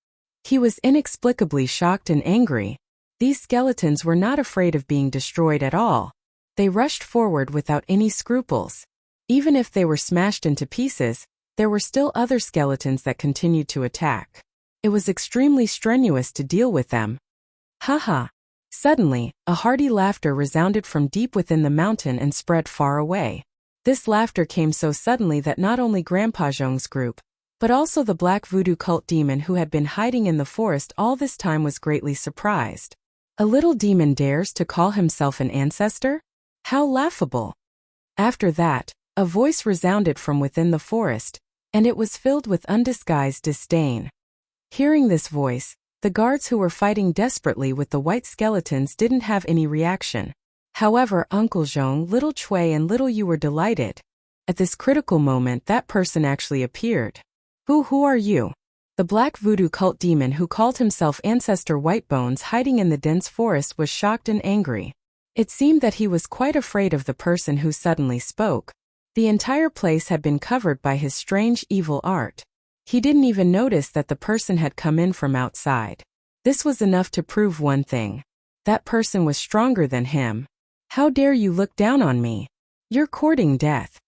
He was inexplicably shocked and angry. These skeletons were not afraid of being destroyed at all. They rushed forward without any scruples. Even if they were smashed into pieces, there were still other skeletons that continued to attack. It was extremely strenuous to deal with them. Haha! Suddenly, a hearty laughter resounded from deep within the mountain and spread far away. This laughter came so suddenly that not only Grandpa Zhong's group, but also the Black Voodoo cult demon who had been hiding in the forest all this time was greatly surprised. A little demon dares to call himself an ancestor? How laughable! After that, a voice resounded from within the forest, and it was filled with undisguised disdain. Hearing this voice, the guards who were fighting desperately with the white skeletons didn't have any reaction. However, Uncle Zhong, Little Chui and Little Yu were delighted. At this critical moment, that person actually appeared. Who are you? The Black Voodoo cult demon who called himself Ancestor Whitebones hiding in the dense forest was shocked and angry. It seemed that he was quite afraid of the person who suddenly spoke. The entire place had been covered by his strange evil art. He didn't even notice that the person had come in from outside. This was enough to prove one thing. That person was stronger than him. How dare you look down on me? You're courting death.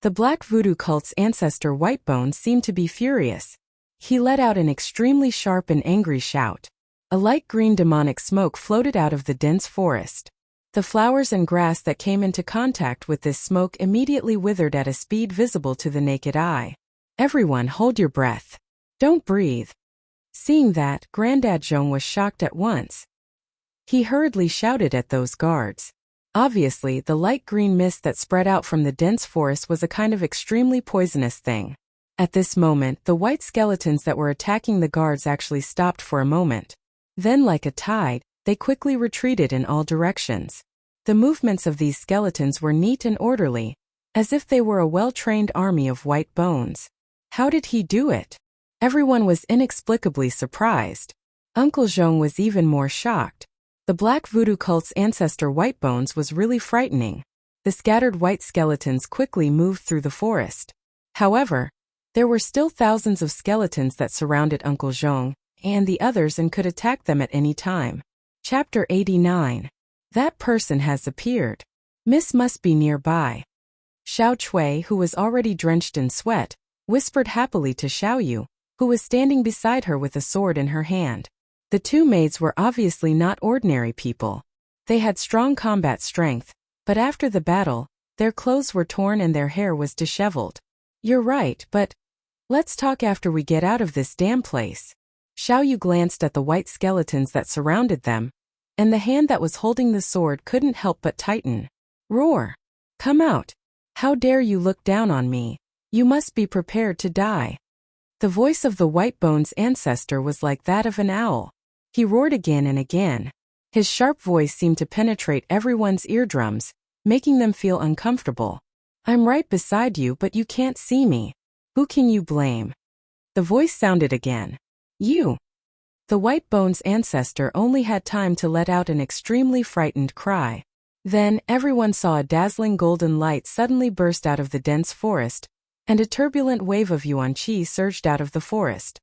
The Black Voodoo cult's ancestor Whitebones seemed to be furious. He let out an extremely sharp and angry shout. A light green demonic smoke floated out of the dense forest. The flowers and grass that came into contact with this smoke immediately withered at a speed visible to the naked eye. Everyone, hold your breath. Don't breathe. Seeing that, Grandad Zhong was shocked at once. He hurriedly shouted at those guards. Obviously, the light green mist that spread out from the dense forest was a kind of extremely poisonous thing. At this moment, the white skeletons that were attacking the guards actually stopped for a moment. Then, like a tide, they quickly retreated in all directions. The movements of these skeletons were neat and orderly, as if they were a well-trained army of white bones. How did he do it? Everyone was inexplicably surprised. Uncle Zhong was even more shocked. The black voodoo cult's ancestor White Bones was really frightening. The scattered white skeletons quickly moved through the forest. However, there were still thousands of skeletons that surrounded Uncle Zhong and the others and could attack them at any time. Chapter 89. That person has appeared. Miss must be nearby. Xiao Chui, who was already drenched in sweat, whispered happily to Xiao Yu, who was standing beside her with a sword in her hand. The two maids were obviously not ordinary people. They had strong combat strength, but after the battle, their clothes were torn and their hair was disheveled. You're right, but let's talk after we get out of this damn place. Xiao Yu glanced at the white skeletons that surrounded them, and the hand that was holding the sword couldn't help but tighten. Roar! Come out! How dare you look down on me? You must be prepared to die. The voice of the White Bones ancestor was like that of an owl. He roared again and again. His sharp voice seemed to penetrate everyone's eardrums, making them feel uncomfortable. I'm right beside you, but you can't see me. Who can you blame? The voice sounded again. You. The White Bones ancestor only had time to let out an extremely frightened cry. Then, everyone saw a dazzling golden light suddenly burst out of the dense forest, and a turbulent wave of yuan qi surged out of the forest.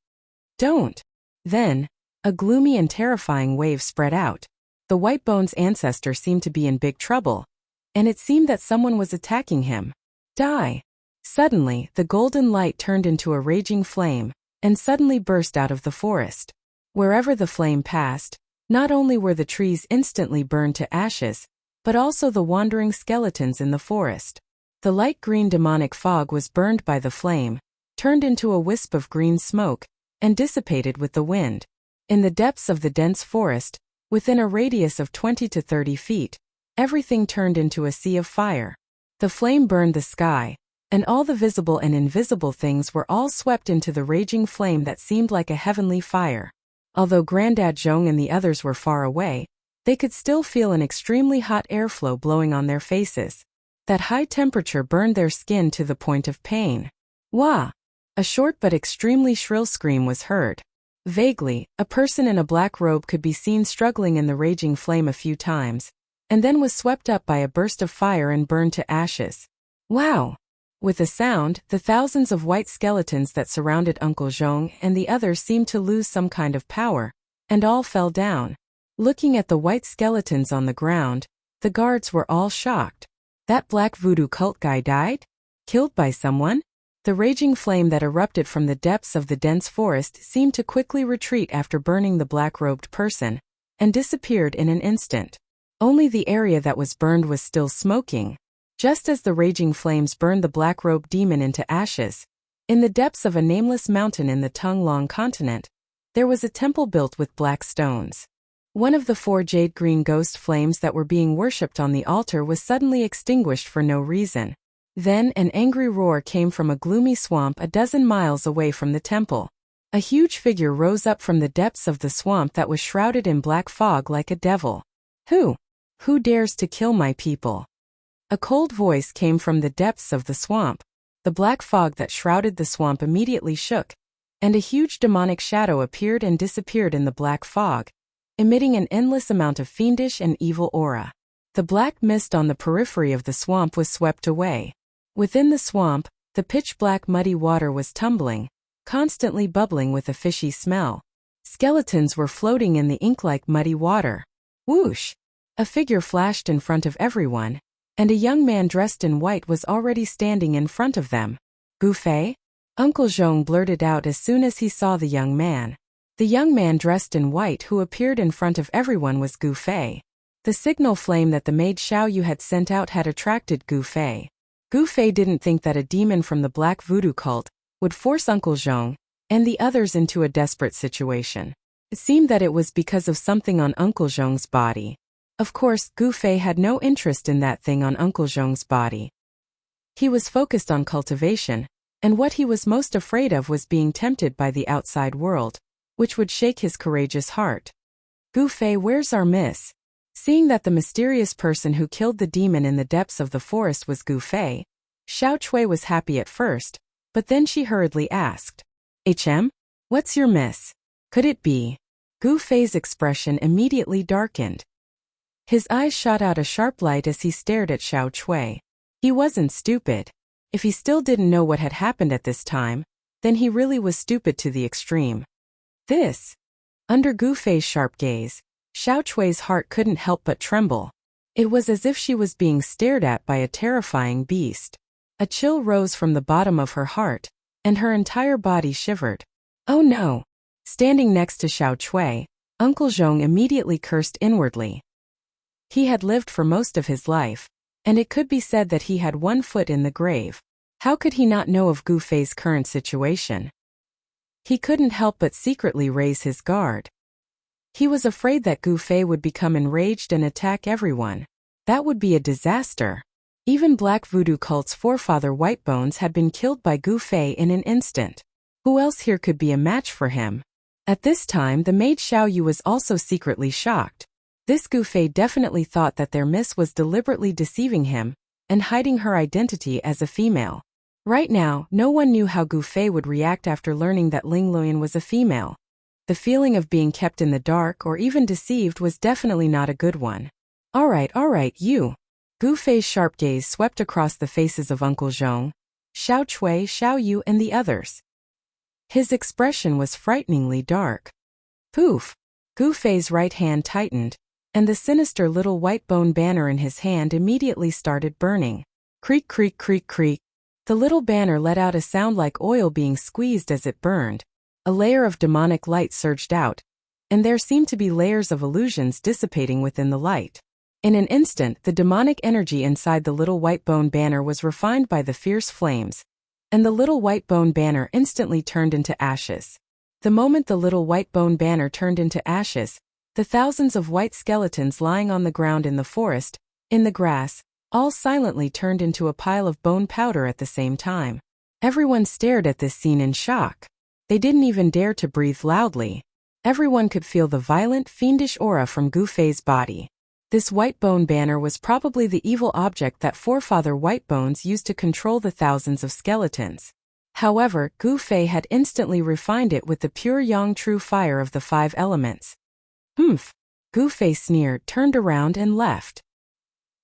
Don't. Then, a gloomy and terrifying wave spread out. The White Bones ancestor seemed to be in big trouble, and it seemed that someone was attacking him. Die! Suddenly, the golden light turned into a raging flame, and suddenly burst out of the forest. Wherever the flame passed, not only were the trees instantly burned to ashes, but also the wandering skeletons in the forest. The light green demonic fog was burned by the flame, turned into a wisp of green smoke, and dissipated with the wind. In the depths of the dense forest, within a radius of 20 to 30 feet, everything turned into a sea of fire. The flame burned the sky, and all the visible and invisible things were all swept into the raging flame that seemed like a heavenly fire. Although Grandad Zhong and the others were far away, they could still feel an extremely hot airflow blowing on their faces. That high temperature burned their skin to the point of pain. Wah! A short but extremely shrill scream was heard. Vaguely, a person in a black robe could be seen struggling in the raging flame a few times, and then was swept up by a burst of fire and burned to ashes. Wow! With a sound, the thousands of white skeletons that surrounded Uncle Zhong and the others seemed to lose some kind of power, and all fell down. Looking at the white skeletons on the ground, the guards were all shocked. That black voodoo cult guy died? Killed by someone? The raging flame that erupted from the depths of the dense forest seemed to quickly retreat after burning the black-robed person, and disappeared in an instant. Only the area that was burned was still smoking. Just as the raging flames burned the black-robed demon into ashes, in the depths of a nameless mountain in the Tung-Long continent, there was a temple built with black stones. One of the 4 jade-green ghost flames that were being worshipped on the altar was suddenly extinguished for no reason. Then an angry roar came from a gloomy swamp a dozen miles away from the temple. A huge figure rose up from the depths of the swamp that was shrouded in black fog like a devil. Who? Who dares to kill my people? A cold voice came from the depths of the swamp. The black fog that shrouded the swamp immediately shook, and a huge demonic shadow appeared and disappeared in the black fog, emitting an endless amount of fiendish and evil aura. The black mist on the periphery of the swamp was swept away. Within the swamp, the pitch-black muddy water was tumbling, constantly bubbling with a fishy smell. Skeletons were floating in the ink-like muddy water. Whoosh! A figure flashed in front of everyone, and a young man dressed in white was already standing in front of them. Gu Fei? Uncle Zhong blurted out as soon as he saw the young man. The young man dressed in white who appeared in front of everyone was Gu Fei. The signal flame that the maid Xiao Yu had sent out had attracted Gu Fei. Gu Fei didn't think that a demon from the black voodoo cult would force Uncle Zhong and the others into a desperate situation. It seemed that it was because of something on Uncle Zhong's body. Of course, Gu Fei had no interest in that thing on Uncle Zhong's body. He was focused on cultivation, and what he was most afraid of was being tempted by the outside world, which would shake his courageous heart. Gu Fei, where's our miss? Seeing that the mysterious person who killed the demon in the depths of the forest was Gu Fei, Xiao Chui was happy at first, but then she hurriedly asked, What's your miss? Could it be? Gu Fei's expression immediately darkened. His eyes shot out a sharp light as he stared at Xiao Chui. He wasn't stupid. If he still didn't know what had happened at this time, then he really was stupid to the extreme. This. Under Gu Fei's sharp gaze, Xiao Chui's heart couldn't help but tremble. It was as if she was being stared at by a terrifying beast. A chill rose from the bottom of her heart, and her entire body shivered. Oh no! Standing next to Xiao Chui, Uncle Zhong immediately cursed inwardly. He had lived for most of his life, and it could be said that he had one foot in the grave. How could he not know of Gu Fei's current situation? He couldn't help but secretly raise his guard. He was afraid that Gu Fei would become enraged and attack everyone. That would be a disaster. Even Black Voodoo cult's forefather Whitebones had been killed by Gu Fei in an instant. Who else here could be a match for him? At this time the maid Xiao Yu was also secretly shocked. This Gu Fei definitely thought that their miss was deliberately deceiving him and hiding her identity as a female. Right now, no one knew how Gu Fei would react after learning that Ling Luoyan was a female. The feeling of being kept in the dark or even deceived was definitely not a good one. All right, you. Gu Fei's sharp gaze swept across the faces of Uncle Zhong, Xiao Chui, Xiao Yu and the others. His expression was frighteningly dark. Poof! Gu Fei's right hand tightened, and the sinister little white bone banner in his hand immediately started burning. Creak, creak, creak, creak. The little banner let out a sound like oil being squeezed as it burned. A layer of demonic light surged out, and there seemed to be layers of illusions dissipating within the light. In an instant, the demonic energy inside the little white bone banner was refined by the fierce flames, and the little white bone banner instantly turned into ashes. The moment the little white bone banner turned into ashes, the thousands of white skeletons lying on the ground in the forest, in the grass, all silently turned into a pile of bone powder at the same time. Everyone stared at this scene in shock. They didn't even dare to breathe loudly. Everyone could feel the violent, fiendish aura from Gu Fei's body. This white bone banner was probably the evil object that forefather Whitebones used to control the thousands of skeletons. However, Gu Fei had instantly refined it with the pure yang true fire of the 5 elements. Humph! Gu Fei sneered, turned around and left.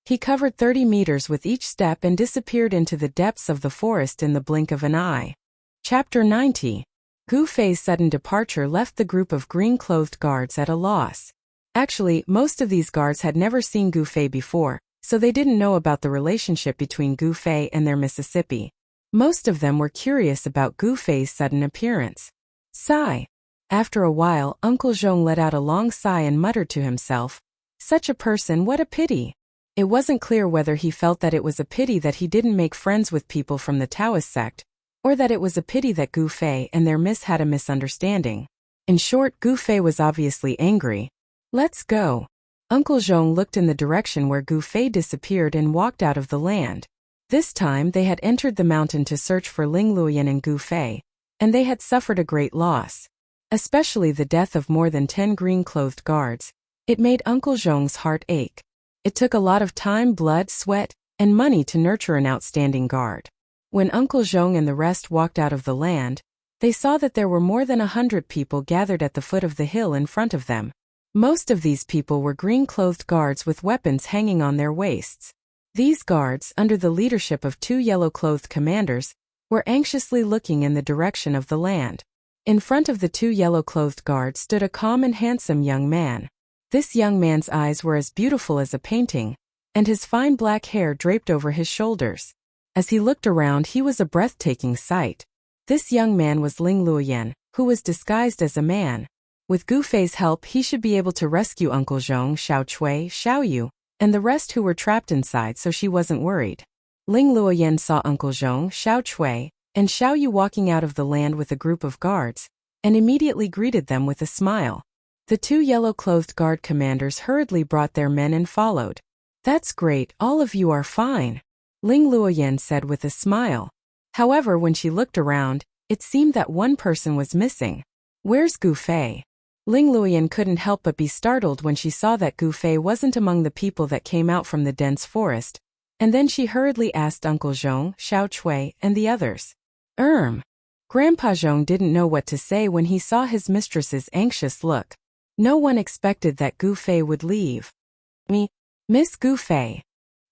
He covered 30 meters with each step and disappeared into the depths of the forest in the blink of an eye. Chapter 90. Gu Fei's sudden departure left the group of green-clothed guards at a loss. Actually, most of these guards had never seen Gu Fei before, so they didn't know about the relationship between Gu Fei and their Mississippi. Most of them were curious about Gu Fei's sudden appearance. Sigh. After a while, Uncle Zhong let out a long sigh and muttered to himself, "Such a person, what a pity." It wasn't clear whether he felt that it was a pity that he didn't make friends with people from the Taoist sect, or that it was a pity that Gu Fei and their miss had a misunderstanding. In short, Gu Fei was obviously angry. Let's go. Uncle Zhong looked in the direction where Gu Fei disappeared and walked out of the land. This time they had entered the mountain to search for Ling Luoyan and Gu Fei, and they had suffered a great loss. Especially the death of more than 10 green-clothed guards. It made Uncle Zhong's heart ache. It took a lot of time, blood, sweat, and money to nurture an outstanding guard. When Uncle Zhong and the rest walked out of the land, they saw that there were more than 100 people gathered at the foot of the hill in front of them. Most of these people were green-clothed guards with weapons hanging on their waists. These guards, under the leadership of 2 yellow-clothed commanders, were anxiously looking in the direction of the land. In front of the 2 yellow-clothed guards stood a calm and handsome young man. This young man's eyes were as beautiful as a painting, and his fine black hair draped over his shoulders. As he looked around, he was a breathtaking sight. This young man was Ling Luoyan, who was disguised as a man. With Gu Fei's help, he should be able to rescue Uncle Zhong, Xiao Chui, Xiao Yu, and the rest who were trapped inside, so she wasn't worried. Ling Luoyan saw Uncle Zhong, Xiao Chui, and Xiao Yu walking out of the land with a group of guards, and immediately greeted them with a smile. The 2 yellow-clothed guard commanders hurriedly brought their men and followed. "That's great, all of you are fine," Ling Luoyan said with a smile. However, when she looked around, it seemed that one person was missing. Where's Gu Fei? Ling Luoyan couldn't help but be startled when she saw that Gu Fei wasn't among the people that came out from the dense forest, And then she hurriedly asked Uncle Zhong, Xiao Chui, and the others. Grandpa Zhong didn't know what to say when he saw his mistress's anxious look. No one expected that Gu Fei would leave. Miss Gu Fei.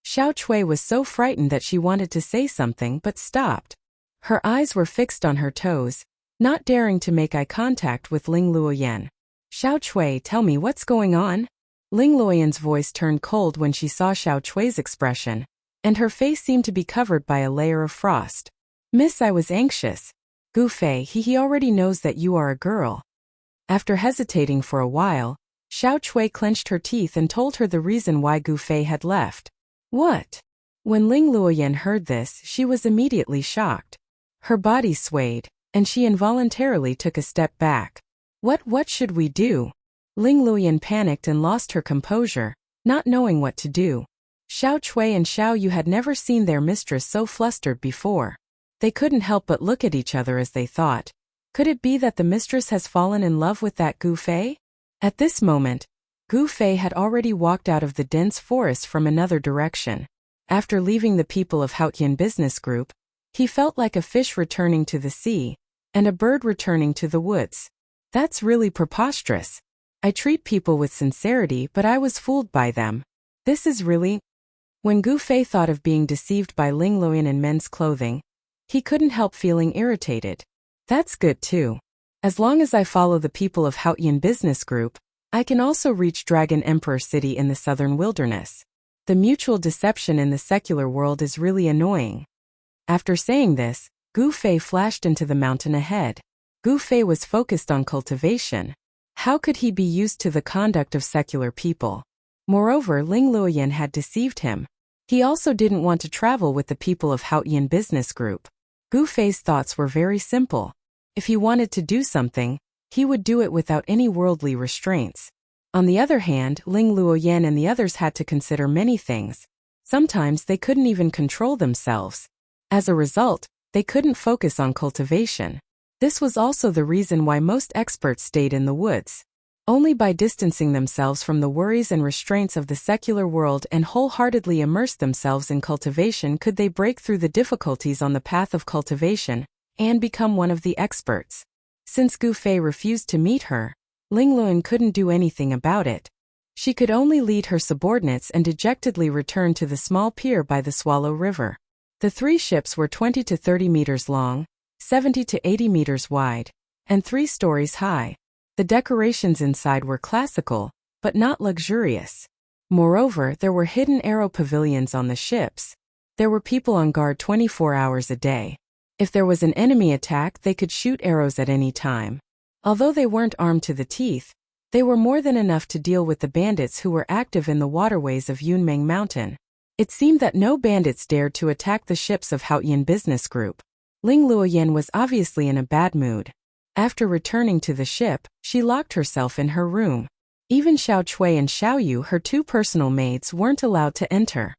Xiao Chui was so frightened that she wanted to say something but stopped. Her eyes were fixed on her toes, not daring to make eye contact with Ling Luoyan. Xiao Chui, tell me what's going on? Ling Luoyan's voice turned cold when she saw Xiao Chui's expression, and her face seemed to be covered by a layer of frost. Miss, I was anxious. Gu Fei, he already knows that you are a girl. After hesitating for a while, Xiao Chui clenched her teeth and told her the reason why Gu Fei had left. What? When Ling Luoyan heard this, she was immediately shocked. Her body swayed, and she involuntarily took a step back. What should we do? Ling Luoyan panicked and lost her composure, not knowing what to do. Xiao Chui and Xiao Yu had never seen their mistress so flustered before. They couldn't help but look at each other as they thought. Could it be that the mistress has fallen in love with that Gu Fei? At this moment, Gu Fei had already walked out of the dense forest from another direction. After leaving the people of Haotian Business Group, he felt like a fish returning to the sea, and a bird returning to the woods. That's really preposterous. I treat people with sincerity, but I was fooled by them. This is really... When Gu Fei thought of being deceived by Ling Luoyan in men's clothing, he couldn't help feeling irritated. That's good too. As long as I follow the people of Haotian Business Group, I can also reach Dragon Emperor City in the southern wilderness. The mutual deception in the secular world is really annoying. After saying this, Gu Fei flashed into the mountain ahead. Gu Fei was focused on cultivation. How could he be used to the conduct of secular people? Moreover, Ling Luoyan had deceived him. He also didn't want to travel with the people of Haotian Business Group. Gu Fei's thoughts were very simple. If he wanted to do something, he would do it without any worldly restraints. On the other hand, Ling Luoyan and the others had to consider many things. Sometimes they couldn't even control themselves. As a result, they couldn't focus on cultivation. This was also the reason why most experts stayed in the woods. Only by distancing themselves from the worries and restraints of the secular world and wholeheartedly immerse themselves in cultivation could they break through the difficulties on the path of cultivation and become one of the experts. Since Gu Fei refused to meet her, Ling Luoyan couldn't do anything about it. She could only lead her subordinates and dejectedly return to the small pier by the Swallow River. The 3 ships were 20 to 30 meters long, 70 to 80 meters wide, and 3 stories high. The decorations inside were classical, but not luxurious. Moreover, there were hidden arrow pavilions on the ships. There were people on guard 24 hours a day. If there was an enemy attack, they could shoot arrows at any time. Although they weren't armed to the teeth, they were more than enough to deal with the bandits who were active in the waterways of Yunmeng Mountain. It seemed that no bandits dared to attack the ships of Haotian Business Group. Ling Luoyan was obviously in a bad mood. After returning to the ship, she locked herself in her room. Even Xiao Chui and Xiao Yu, her 2 personal maids, weren't allowed to enter.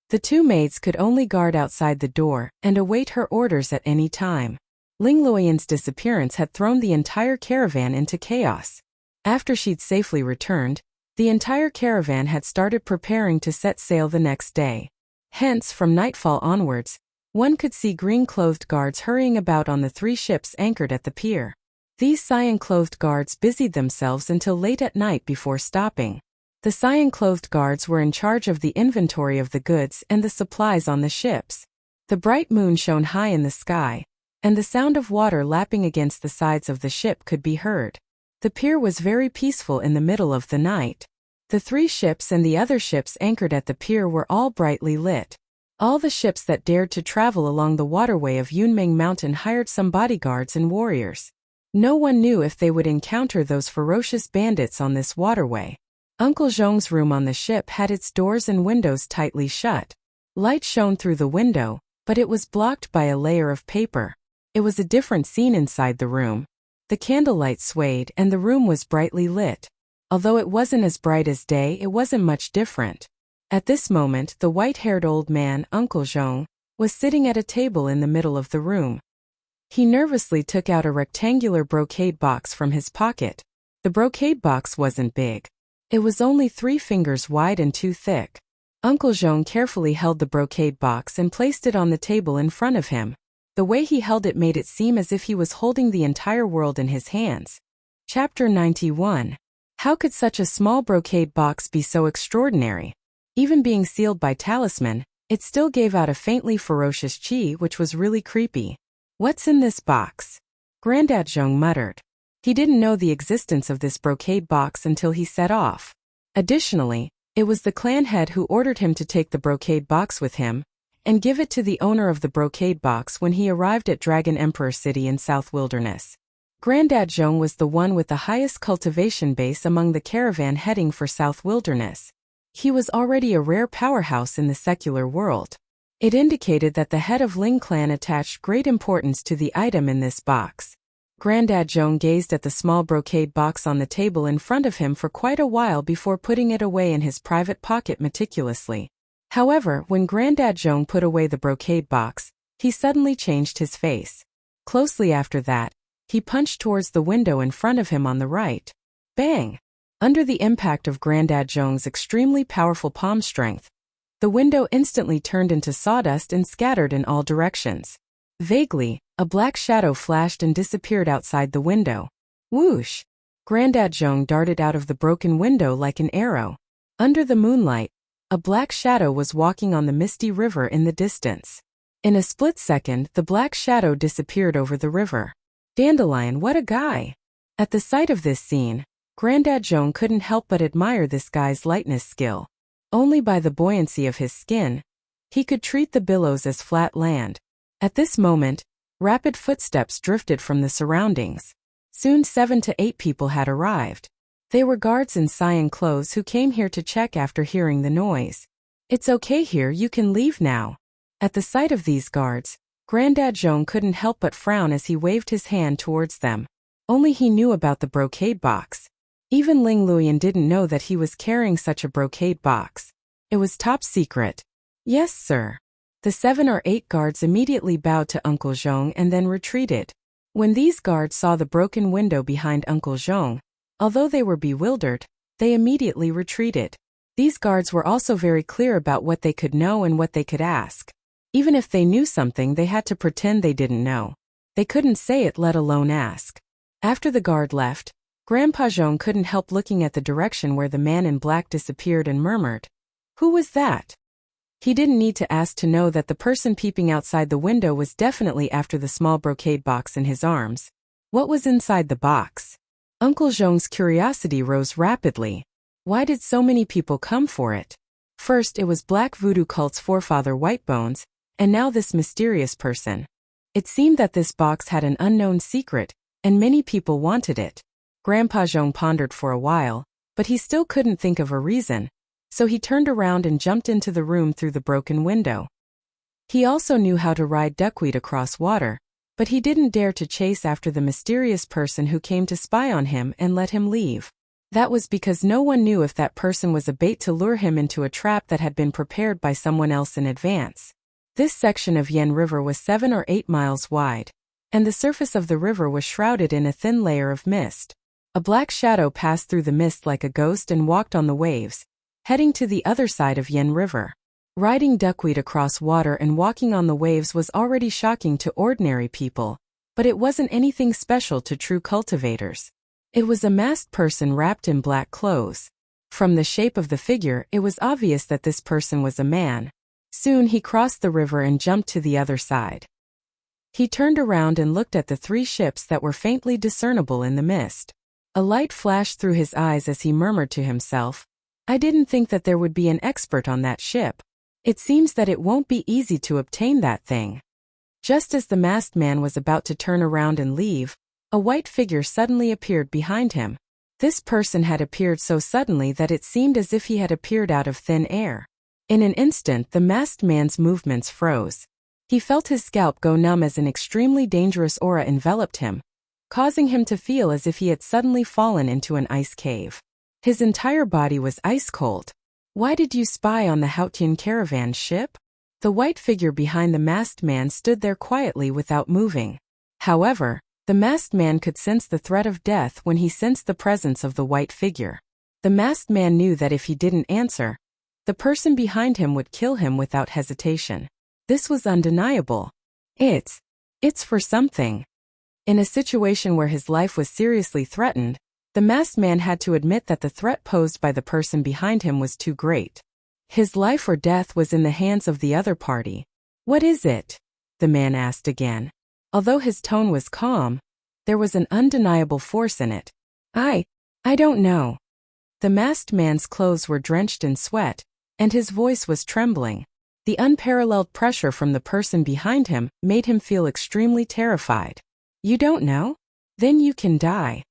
The 2 maids could only guard outside the door and await her orders at any time. Ling Luoyan's disappearance had thrown the entire caravan into chaos. After she'd safely returned, the entire caravan had started preparing to set sail the next day. Hence, from nightfall onwards, one could see green-clothed guards hurrying about on the 3 ships anchored at the pier. These cyan-clothed guards busied themselves until late at night before stopping. The cyan-clothed guards were in charge of the inventory of the goods and the supplies on the ships. The bright moon shone high in the sky, and the sound of water lapping against the sides of the ship could be heard. The pier was very peaceful in the middle of the night. The 3 ships and the other ships anchored at the pier were all brightly lit. All the ships that dared to travel along the waterway of Yunmeng Mountain hired some bodyguards and warriors. No one knew if they would encounter those ferocious bandits on this waterway. Uncle Zhong's room on the ship had its doors and windows tightly shut. Light shone through the window, but it was blocked by a layer of paper. It was a different scene inside the room. The candlelight swayed and the room was brightly lit. Although it wasn't as bright as day, it wasn't much different. At this moment, the white-haired old man, Uncle Zhong, was sitting at a table in the middle of the room. He nervously took out a rectangular brocade box from his pocket. The brocade box wasn't big. It was only 3 fingers wide and 2 thick. Uncle Jean carefully held the brocade box and placed it on the table in front of him. The way he held it made it seem as if he was holding the entire world in his hands. Chapter 91. How could such a small brocade box be so extraordinary? Even being sealed by talisman, it still gave out a faintly ferocious chi which was really creepy. What's in this box? Grandad Zhong muttered. He didn't know the existence of this brocade box until he set off. Additionally, it was the clan head who ordered him to take the brocade box with him and give it to the owner of the brocade box when he arrived at Dragon Emperor City in South Wilderness. Grandad Zhong was the one with the highest cultivation base among the caravan heading for South Wilderness. He was already a rare powerhouse in the secular world. It indicated that the head of Ling clan attached great importance to the item in this box. Grandad Zhong gazed at the small brocade box on the table in front of him for quite a while before putting it away in his private pocket meticulously. However, when Grandad Zhong put away the brocade box, he suddenly changed his face. Closely after that, he punched towards the window in front of him on the right. Bang! Under the impact of Grandad Zhong's extremely powerful palm strength, the window instantly turned into sawdust and scattered in all directions. Vaguely, a black shadow flashed and disappeared outside the window. Whoosh! Grandad Zhong darted out of the broken window like an arrow. Under the moonlight, a black shadow was walking on the misty river in the distance. In a split second, the black shadow disappeared over the river. Dandelion, what a guy! At the sight of this scene, Grandad Zhong couldn't help but admire this guy's lightness skill. Only by the buoyancy of his skin, he could treat the billows as flat land. At this moment, rapid footsteps drifted from the surroundings. Soon 7 to 8 people had arrived. They were guards in cyan clothes who came here to check after hearing the noise. It's okay here, you can leave now. At the sight of these guards, Grandad Zhong couldn't help but frown as he waved his hand towards them. Only he knew about the brocade box. Even Ling Luoyan didn't know that he was carrying such a brocade box. It was top secret. Yes, sir. The 7 or 8 guards immediately bowed to Uncle Zhong and then retreated. When these guards saw the broken window behind Uncle Zhong, although they were bewildered, they immediately retreated. These guards were also very clear about what they could know and what they could ask. Even if they knew something, they had to pretend they didn't know. They couldn't say it, let alone ask. After the guard left, Grandpa Zhong couldn't help looking at the direction where the man in black disappeared and murmured, "Who was that?" He didn't need to ask to know that the person peeping outside the window was definitely after the small brocade box in his arms. What was inside the box? Uncle Zhong's curiosity rose rapidly. Why did so many people come for it? First, it was Black Voodoo cult's forefather Whitebones, and now this mysterious person. It seemed that this box had an unknown secret, and many people wanted it. Grandpa Zhong pondered for a while, but he still couldn't think of a reason, so he turned around and jumped into the room through the broken window. He also knew how to ride duckweed across water, but he didn't dare to chase after the mysterious person who came to spy on him and let him leave. That was because no one knew if that person was a bait to lure him into a trap that had been prepared by someone else in advance. This section of Yen River was 7 or 8 miles wide, and the surface of the river was shrouded in a thin layer of mist. A black shadow passed through the mist like a ghost and walked on the waves, heading to the other side of Yen River. Riding duckweed across water and walking on the waves was already shocking to ordinary people, but it wasn't anything special to true cultivators. It was a masked person wrapped in black clothes. From the shape of the figure, it was obvious that this person was a man. Soon he crossed the river and jumped to the other side. He turned around and looked at the 3 ships that were faintly discernible in the mist. A light flashed through his eyes as he murmured to himself, "I didn't think that there would be an expert on that ship. It seems that it won't be easy to obtain that thing." Just as the masked man was about to turn around and leave, a white figure suddenly appeared behind him. This person had appeared so suddenly that it seemed as if he had appeared out of thin air. In an instant, the masked man's movements froze. He felt his scalp go numb as an extremely dangerous aura enveloped him, causing him to feel as if he had suddenly fallen into an ice cave. His entire body was ice cold. "Why did you spy on the Haotian caravan ship?" The white figure behind the masked man stood there quietly without moving. However, the masked man could sense the threat of death when he sensed the presence of the white figure. The masked man knew that if he didn't answer, The person behind him would kill him without hesitation. This was undeniable. It's for something. In a situation where his life was seriously threatened, the masked man had to admit that the threat posed by the person behind him was too great. His life or death was in the hands of the other party. "What is it?" the man asked again. Although his tone was calm, there was an undeniable force in it. I don't know." The masked man's clothes were drenched in sweat, and his voice was trembling. The unparalleled pressure from the person behind him made him feel extremely terrified. "You don't know? Then you can die."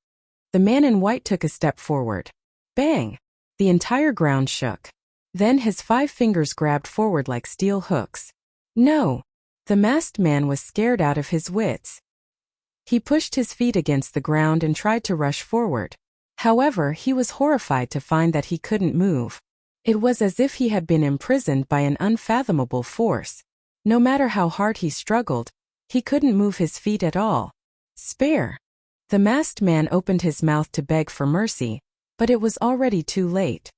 The man in white took a step forward. Bang! The entire ground shook. Then his 5 fingers grabbed forward like steel hooks. "No!" The masked man was scared out of his wits. He pushed his feet against the ground and tried to rush forward. However, he was horrified to find that he couldn't move. It was as if he had been imprisoned by an unfathomable force. No matter how hard he struggled, he couldn't move his feet at all. "Spare!" The masked man opened his mouth to beg for mercy, but it was already too late.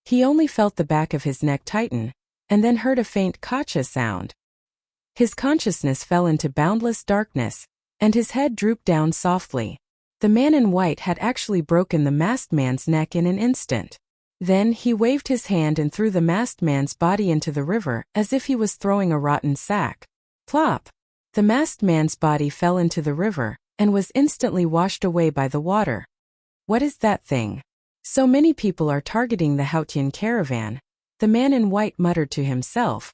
He only felt the back of his neck tighten, and then heard a faint "Kacha" sound. His consciousness fell into boundless darkness, and his head drooped down softly. The man in white had actually broken the masked man's neck in an instant. Then he waved his hand and threw the masked man's body into the river as if he was throwing a rotten sack. Plop! The masked man's body fell into the river and was instantly washed away by the water. "What is that thing? So many people are targeting the Hautian caravan," the man in white muttered to himself.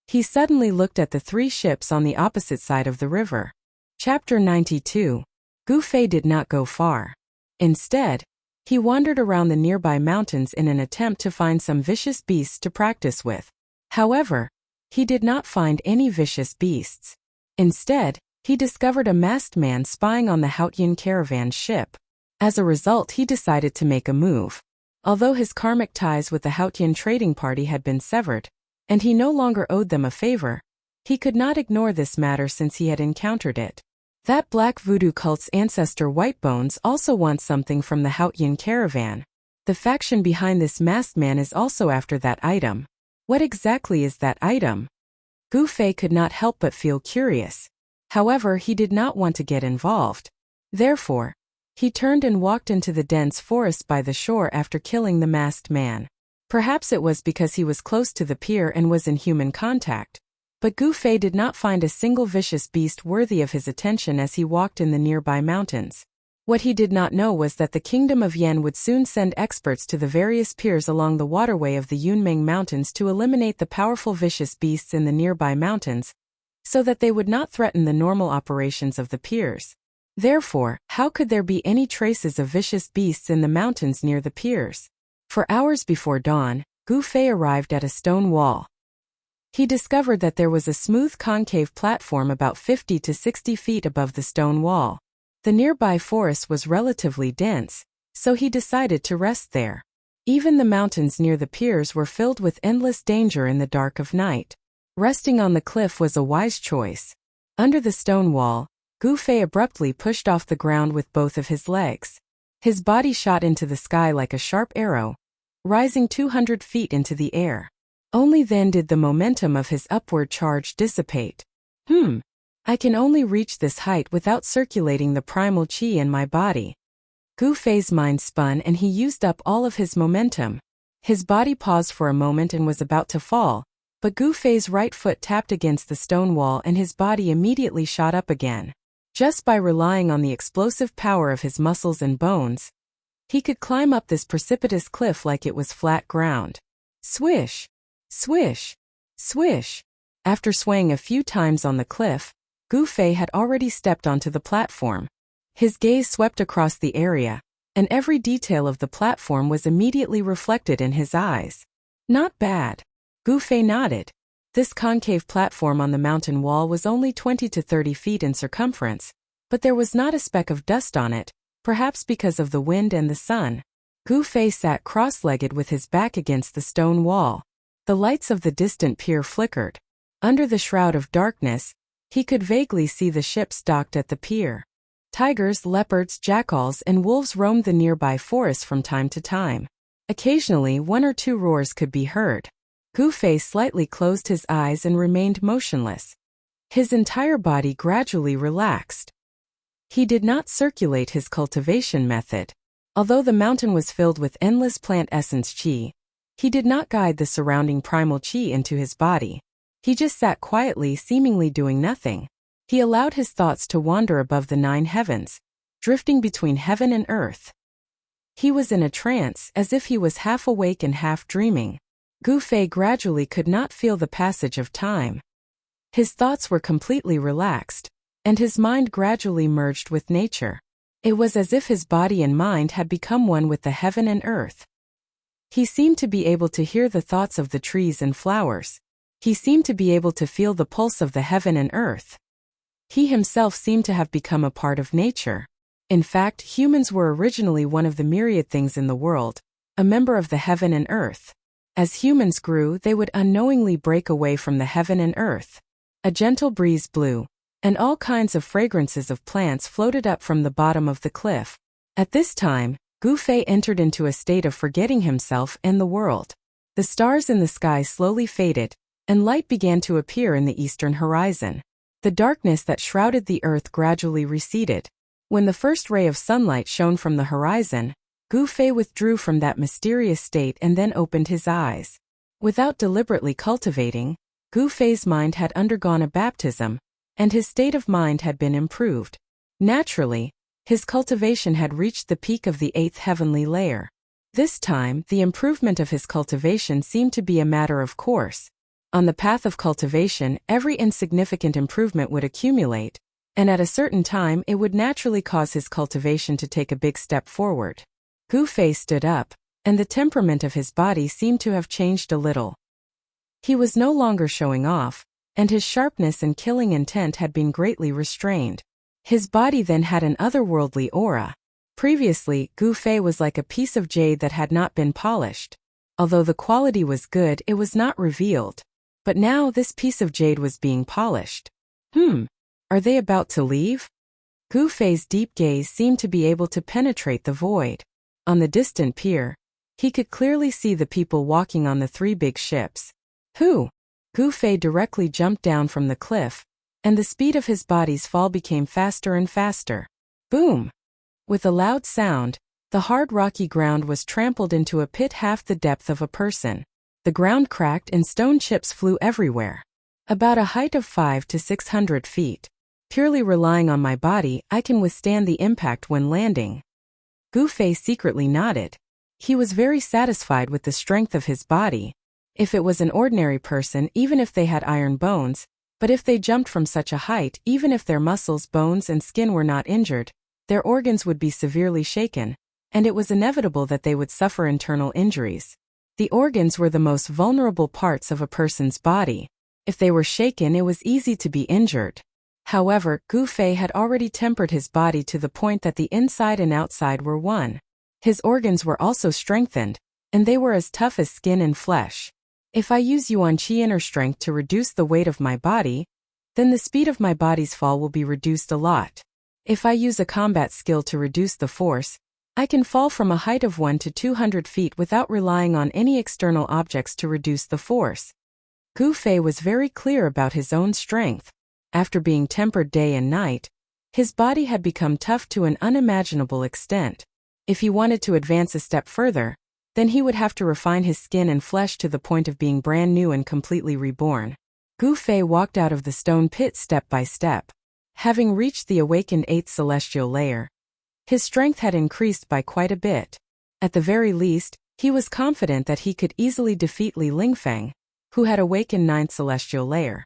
He suddenly looked at the 3 ships on the opposite side of the river. Chapter 92. Gufei did not go far. Instead, he wandered around the nearby mountains in an attempt to find some vicious beasts to practice with. However, he did not find any vicious beasts. Instead, he discovered a masked man spying on the Hautian caravan ship. As a result, he decided to make a move. Although his karmic ties with the Hautian trading party had been severed, and he no longer owed them a favor, he could not ignore this matter since he had encountered it. That black voodoo cult's ancestor Whitebones also wants something from the Hautian caravan. The faction behind this masked man is also after that item. What exactly is that item? Gufei could not help but feel curious. However, he did not want to get involved. Therefore, he turned and walked into the dense forest by the shore after killing the masked man. Perhaps it was because he was close to the pier and was in human contact. But Gufei did not find a single vicious beast worthy of his attention as he walked in the nearby mountains. What he did not know was that the Kingdom of Yen would soon send experts to the various piers along the waterway of the Yunmeng Mountains to eliminate the powerful vicious beasts in the nearby mountains, so that they would not threaten the normal operations of the piers. Therefore, how could there be any traces of vicious beasts in the mountains near the piers? For hours before dawn, Gufei arrived at a stone wall. He discovered that there was a smooth concave platform about 50 to 60 feet above the stone wall. The nearby forest was relatively dense, so he decided to rest there. Even the mountains near the piers were filled with endless danger in the dark of night. Resting on the cliff was a wise choice. Under the stone wall, Gufei abruptly pushed off the ground with both of his legs. His body shot into the sky like a sharp arrow, rising 200 feet into the air. Only then did the momentum of his upward charge dissipate. I can only reach this height without circulating the primal chi in my body. Gufei's mind spun and he used up all of his momentum. His body paused for a moment and was about to fall, but Gufei's right foot tapped against the stone wall and his body immediately shot up again. Just by relying on the explosive power of his muscles and bones, he could climb up this precipitous cliff like it was flat ground. Swish! Swish! Swish! After swaying a few times on the cliff, Gufei had already stepped onto the platform. His gaze swept across the area, and every detail of the platform was immediately reflected in his eyes. Not bad. Gufei nodded. This concave platform on the mountain wall was only 20 to 30 feet in circumference, but there was not a speck of dust on it, perhaps because of the wind and the sun. Gufei sat cross-legged with his back against the stone wall. The lights of the distant pier flickered. Under the shroud of darkness, he could vaguely see the ships docked at the pier. Tigers, leopards, jackals, and wolves roamed the nearby forest from time to time. Occasionally, one or two roars could be heard. Gu Fei slightly closed his eyes and remained motionless. His entire body gradually relaxed. He did not circulate his cultivation method. Although the mountain was filled with endless plant essence qi, he did not guide the surrounding primal qi into his body. He just sat quietly, seemingly doing nothing. He allowed his thoughts to wander above the 9 heavens, drifting between heaven and earth. He was in a trance, as if he was half awake and half dreaming. Gu Fei gradually could not feel the passage of time. His thoughts were completely relaxed, and his mind gradually merged with nature. It was as if his body and mind had become one with the heaven and earth. He seemed to be able to hear the thoughts of the trees and flowers. He seemed to be able to feel the pulse of the heaven and earth. He himself seemed to have become a part of nature. In fact, humans were originally one of the myriad things in the world, a member of the heaven and earth. As humans grew, they would unknowingly break away from the heaven and earth. A gentle breeze blew, and all kinds of fragrances of plants floated up from the bottom of the cliff. At this time, Gu Fei entered into a state of forgetting himself and the world. The stars in the sky slowly faded, and light began to appear in the eastern horizon. The darkness that shrouded the earth gradually receded. When the first ray of sunlight shone from the horizon, Gu Fei withdrew from that mysterious state and then opened his eyes. Without deliberately cultivating, Gu Fei's mind had undergone a baptism, and his state of mind had been improved. Naturally, his cultivation had reached the peak of the 8th heavenly layer. This time, the improvement of his cultivation seemed to be a matter of course. On the path of cultivation, every insignificant improvement would accumulate, and at a certain time it would naturally cause his cultivation to take a big step forward. Gu Fei stood up, and the temperament of his body seemed to have changed a little. He was no longer showing off, and his sharpness and killing intent had been greatly restrained. His body then had an otherworldly aura. Previously, Gu Fei was like a piece of jade that had not been polished. Although the quality was good, it was not revealed. But now this piece of jade was being polished. Are they about to leave? Gu Fei's deep gaze seemed to be able to penetrate the void. On the distant pier, he could clearly see the people walking on the 3 big ships. Who? Gu Fei directly jumped down from the cliff, and the speed of his body's fall became faster and faster. Boom! With a loud sound, the hard rocky ground was trampled into a pit half the depth of a person. The ground cracked and stone chips flew everywhere. About a height of 500 to 600 feet. Purely relying on my body, I can withstand the impact when landing. Gu Fei secretly nodded. He was very satisfied with the strength of his body. If it was an ordinary person, even if they had iron bones, but if they jumped from such a height, even if their muscles, bones, and skin were not injured, their organs would be severely shaken, and it was inevitable that they would suffer internal injuries. The organs were the most vulnerable parts of a person's body. If they were shaken, it was easy to be injured. However, Gu Fei had already tempered his body to the point that the inside and outside were one. His organs were also strengthened, and they were as tough as skin and flesh. If I use Yuan Qi inner strength to reduce the weight of my body, then the speed of my body's fall will be reduced a lot. If I use a combat skill to reduce the force, I can fall from a height of 100 to 200 feet without relying on any external objects to reduce the force. Gu Fei was very clear about his own strength. After being tempered day and night, his body had become tough to an unimaginable extent. If he wanted to advance a step further, then he would have to refine his skin and flesh to the point of being brand new and completely reborn. Gu Fei walked out of the stone pit step by step. Having reached the awakened 8th celestial layer, his strength had increased by quite a bit. At the very least, he was confident that he could easily defeat Li Lingfeng, who had awakened 9th celestial layer.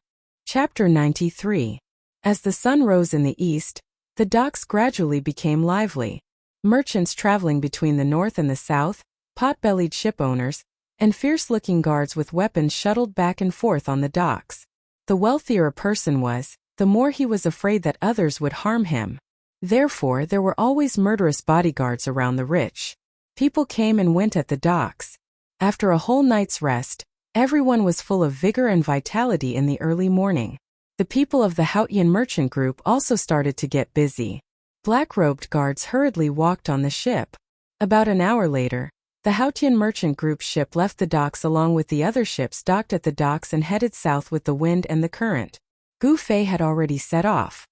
Chapter 93. As the sun rose in the east, the docks gradually became lively. Merchants traveling between the north and the south, pot-bellied ship owners, and fierce-looking guards with weapons shuttled back and forth on the docks. The wealthier a person was, the more he was afraid that others would harm him. Therefore, there were always murderous bodyguards around the rich. People came and went at the docks. After a whole night's rest, everyone was full of vigor and vitality in the early morning. The people of the Haotian merchant group also started to get busy. Black-robed guards hurriedly walked on the ship. About an hour later, The Haotian merchant group's ship left the docks along with the other ships docked at the docks and headed south with the wind and the current. Gu Fei had already set off.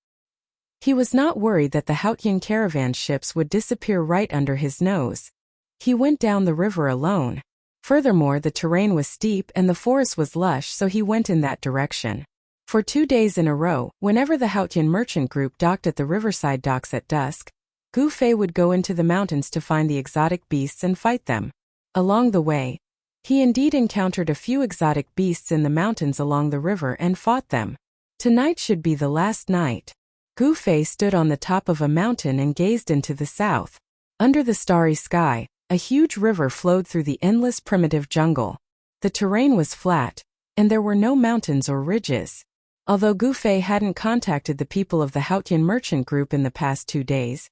He was not worried that the Haotian caravan ships would disappear right under his nose. He went down the river alone. Furthermore, the terrain was steep and the forest was lush, so he went in that direction. For 2 days in a row, whenever the Haotian merchant group docked at the riverside docks at dusk, Gu Fei would go into the mountains to find the exotic beasts and fight them. Along the way, he indeed encountered a few exotic beasts in the mountains along the river and fought them. Tonight should be the last night. Gu Fei stood on the top of a mountain and gazed into the south. Under the starry sky, a huge river flowed through the endless primitive jungle. The terrain was flat, and there were no mountains or ridges. Although Gu Fei hadn't contacted the people of the Haotian merchant group in the past 2 days,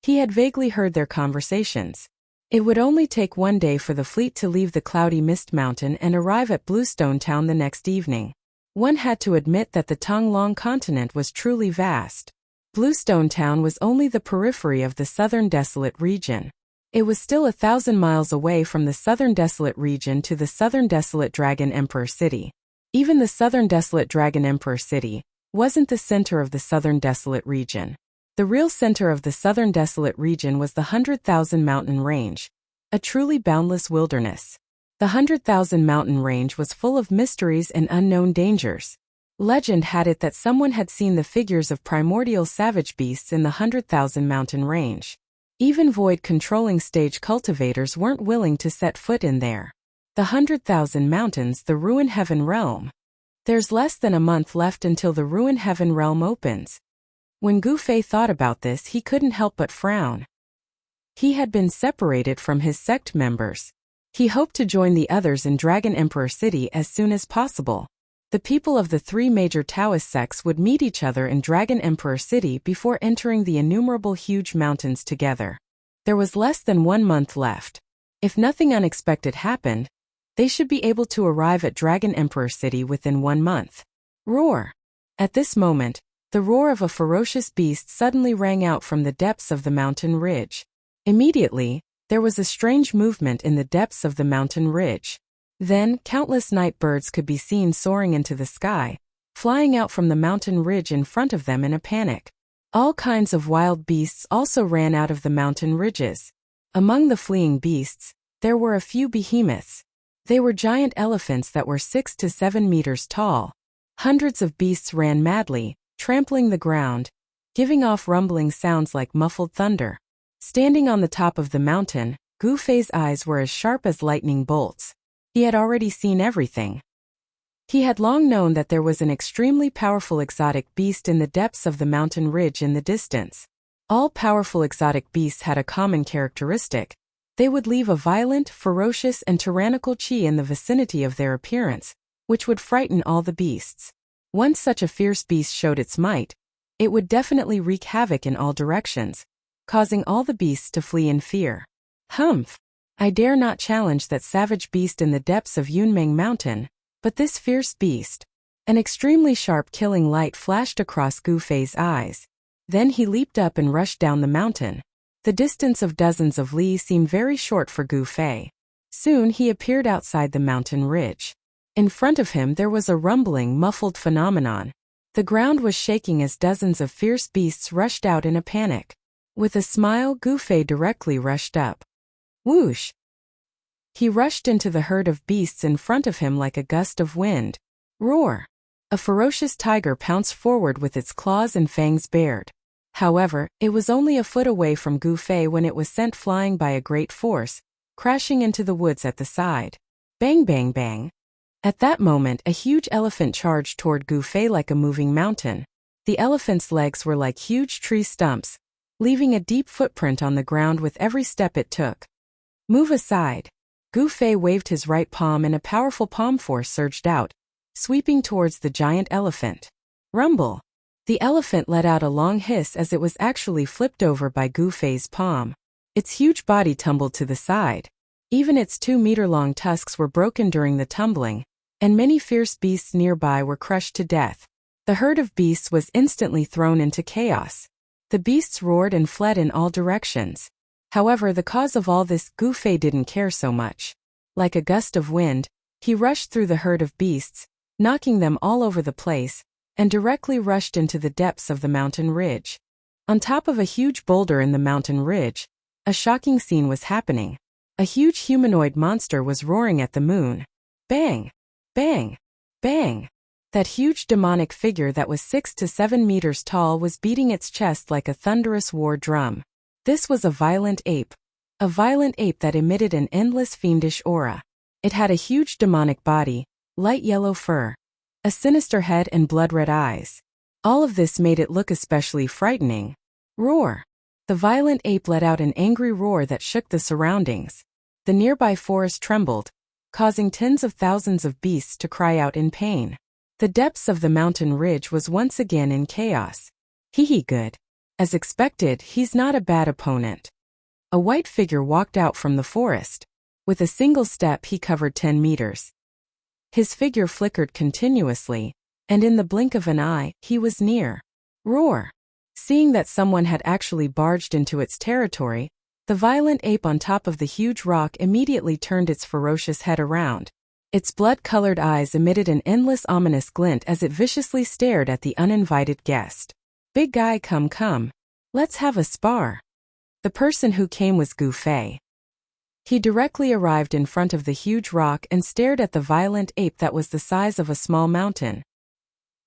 he had vaguely heard their conversations. It would only take 1 day for the fleet to leave the cloudy mist mountain and arrive at Bluestone Town the next evening. One had to admit that the Tonglong continent was truly vast. Bluestone Town was only the periphery of the southern desolate region. It was still 1,000 miles away from the southern desolate region to the southern desolate Dragon Emperor City. Even the southern desolate Dragon Emperor City wasn't the center of the southern desolate region. The real center of the southern desolate region was the 100,000 mountain range, a truly boundless wilderness. The 100,000 mountain range was full of mysteries and unknown dangers. Legend had it that someone had seen the figures of primordial savage beasts in the 100,000 mountain range. Even void-controlling stage cultivators weren't willing to set foot in there. The 100,000 mountains, the Ruin Heaven Realm. There's less than a month left until the Ruin Heaven Realm opens. When Gu Fei thought about this, he couldn't help but frown. He had been separated from his sect members. He hoped to join the others in Dragon Emperor City as soon as possible. The people of the 3 major Taoist sects would meet each other in Dragon Emperor City before entering the innumerable huge mountains together. There was less than 1 month left. If nothing unexpected happened, they should be able to arrive at Dragon Emperor City within 1 month. Roar! At this moment, the roar of a ferocious beast suddenly rang out from the depths of the mountain ridge. Immediately, there was a strange movement in the depths of the mountain ridge. Then, countless night birds could be seen soaring into the sky, flying out from the mountain ridge in front of them in a panic. All kinds of wild beasts also ran out of the mountain ridges. Among the fleeing beasts, there were a few behemoths. They were giant elephants that were 6 to 7 meters tall. Hundreds of beasts ran madly, trampling the ground, giving off rumbling sounds like muffled thunder. Standing on the top of the mountain, Gu Fei's eyes were as sharp as lightning bolts. He had already seen everything. He had long known that there was an extremely powerful exotic beast in the depths of the mountain ridge in the distance. All powerful exotic beasts had a common characteristic. They would leave a violent, ferocious, and tyrannical chi in the vicinity of their appearance, which would frighten all the beasts. Once such a fierce beast showed its might, it would definitely wreak havoc in all directions, causing all the beasts to flee in fear. Humph! I dare not challenge that savage beast in the depths of Yunmeng Mountain, but this fierce beast. An extremely sharp killing light flashed across Gu Fei's eyes. Then he leaped up and rushed down the mountain. The distance of dozens of li seemed very short for Gu Fei. Soon he appeared outside the mountain ridge. In front of him there was a rumbling, muffled phenomenon. The ground was shaking as dozens of fierce beasts rushed out in a panic. With a smile, Gu Fei directly rushed up. Whoosh! He rushed into the herd of beasts in front of him like a gust of wind. Roar! A ferocious tiger pounced forward with its claws and fangs bared. However, it was only a foot away from Gu Fei when it was sent flying by a great force, crashing into the woods at the side. Bang bang bang! At that moment, a huge elephant charged toward Gu Fei like a moving mountain. The elephant's legs were like huge tree stumps, leaving a deep footprint on the ground with every step it took. Move aside! Gu Fei waved his right palm and a powerful palm force surged out, sweeping towards the giant elephant. Rumble! The elephant let out a long hiss as it was actually flipped over by Gu Fei's palm. Its huge body tumbled to the side. Even its 2-meter-long tusks were broken during the tumbling, and many fierce beasts nearby were crushed to death. The herd of beasts was instantly thrown into chaos. The beasts roared and fled in all directions. However, the cause of all this, Gufei didn't care so much. Like a gust of wind, he rushed through the herd of beasts, knocking them all over the place, and directly rushed into the depths of the mountain ridge. On top of a huge boulder in the mountain ridge, a shocking scene was happening. A huge humanoid monster was roaring at the moon. Bang! Bang! Bang! That huge demonic figure that was 6 to 7 meters tall was beating its chest like a thunderous war drum. This was a violent ape. A violent ape that emitted an endless fiendish aura. It had a huge demonic body, light yellow fur, a sinister head and blood-red eyes. All of this made it look especially frightening. Roar! The violent ape let out an angry roar that shook the surroundings. The nearby forest trembled, causing tens of thousands of beasts to cry out in pain. The depths of the mountain ridge was once again in chaos. Hee good. As expected, he's not a bad opponent. A white figure walked out from the forest. With a single step he covered 10 meters. His figure flickered continuously, and in the blink of an eye, he was near. Roar! Seeing that someone had actually barged into its territory, the violent ape on top of the huge rock immediately turned its ferocious head around. Its blood-colored eyes emitted an endless ominous glint as it viciously stared at the uninvited guest. Big guy, come. Let's have a spar. The person who came was Gufei. He directly arrived in front of the huge rock and stared at the violent ape that was the size of a small mountain.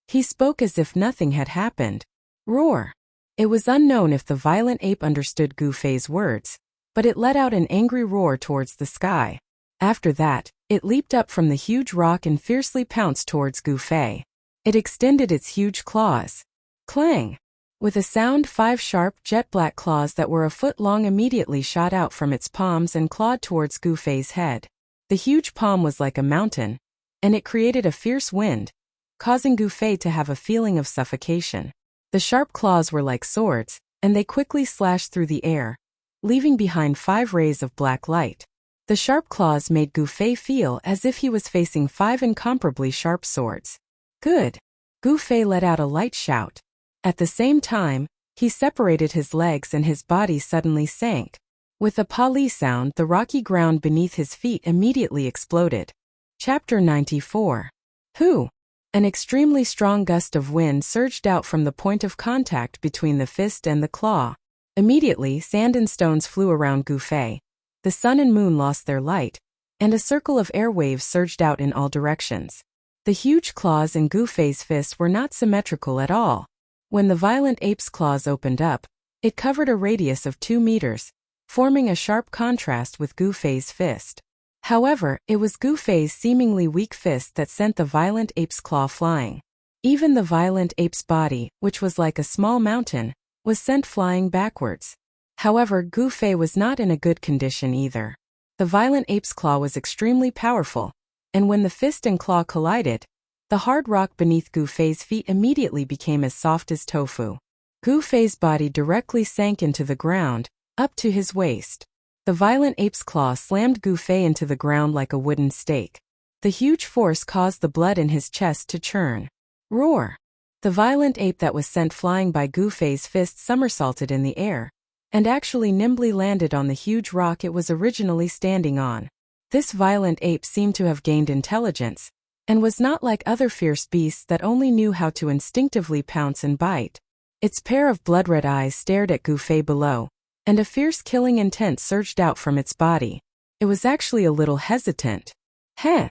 He spoke as if nothing had happened. Roar! It was unknown if the violent ape understood Gufei's words, but it let out an angry roar towards the sky. After that, it leaped up from the huge rock and fiercely pounced towards Gufei. It extended its huge claws. Clang! With a sound, 5 sharp, jet-black claws that were a foot long immediately shot out from its palms and clawed towards Gufei's head. The huge palm was like a mountain, and it created a fierce wind, causing Gufei to have a feeling of suffocation. The sharp claws were like swords, and they quickly slashed through the air, leaving behind 5 rays of black light. The sharp claws made Gufei feel as if he was facing 5 incomparably sharp swords. Good! Gufei let out a light shout. At the same time, he separated his legs and his body suddenly sank. With a pali sound, the rocky ground beneath his feet immediately exploded. Chapter 94. Who? An extremely strong gust of wind surged out from the point of contact between the fist and the claw. Immediately, sand and stones flew around Gufei. The sun and moon lost their light, and a circle of air waves surged out in all directions. The huge claws in Gufei's fists were not symmetrical at all. When the violent ape's claws opened up, it covered a radius of 2 meters, forming a sharp contrast with Gufei's fist. However, it was Gufei's seemingly weak fist that sent the violent ape's claw flying. Even the violent ape's body, which was like a small mountain, was sent flying backwards. However, Gufei was not in a good condition either. The violent ape's claw was extremely powerful, and when the fist and claw collided, the hard rock beneath Gufei's feet immediately became as soft as tofu. Gufei's body directly sank into the ground, up to his waist. The violent ape's claw slammed Gufei into the ground like a wooden stake. The huge force caused the blood in his chest to churn. Roar! The violent ape that was sent flying by Gufei's fist somersaulted in the air, and actually nimbly landed on the huge rock it was originally standing on. This violent ape seemed to have gained intelligence, and was not like other fierce beasts that only knew how to instinctively pounce and bite. Its pair of blood-red eyes stared at Gufei below, and a fierce killing intent surged out from its body. It was actually a little hesitant. Heh!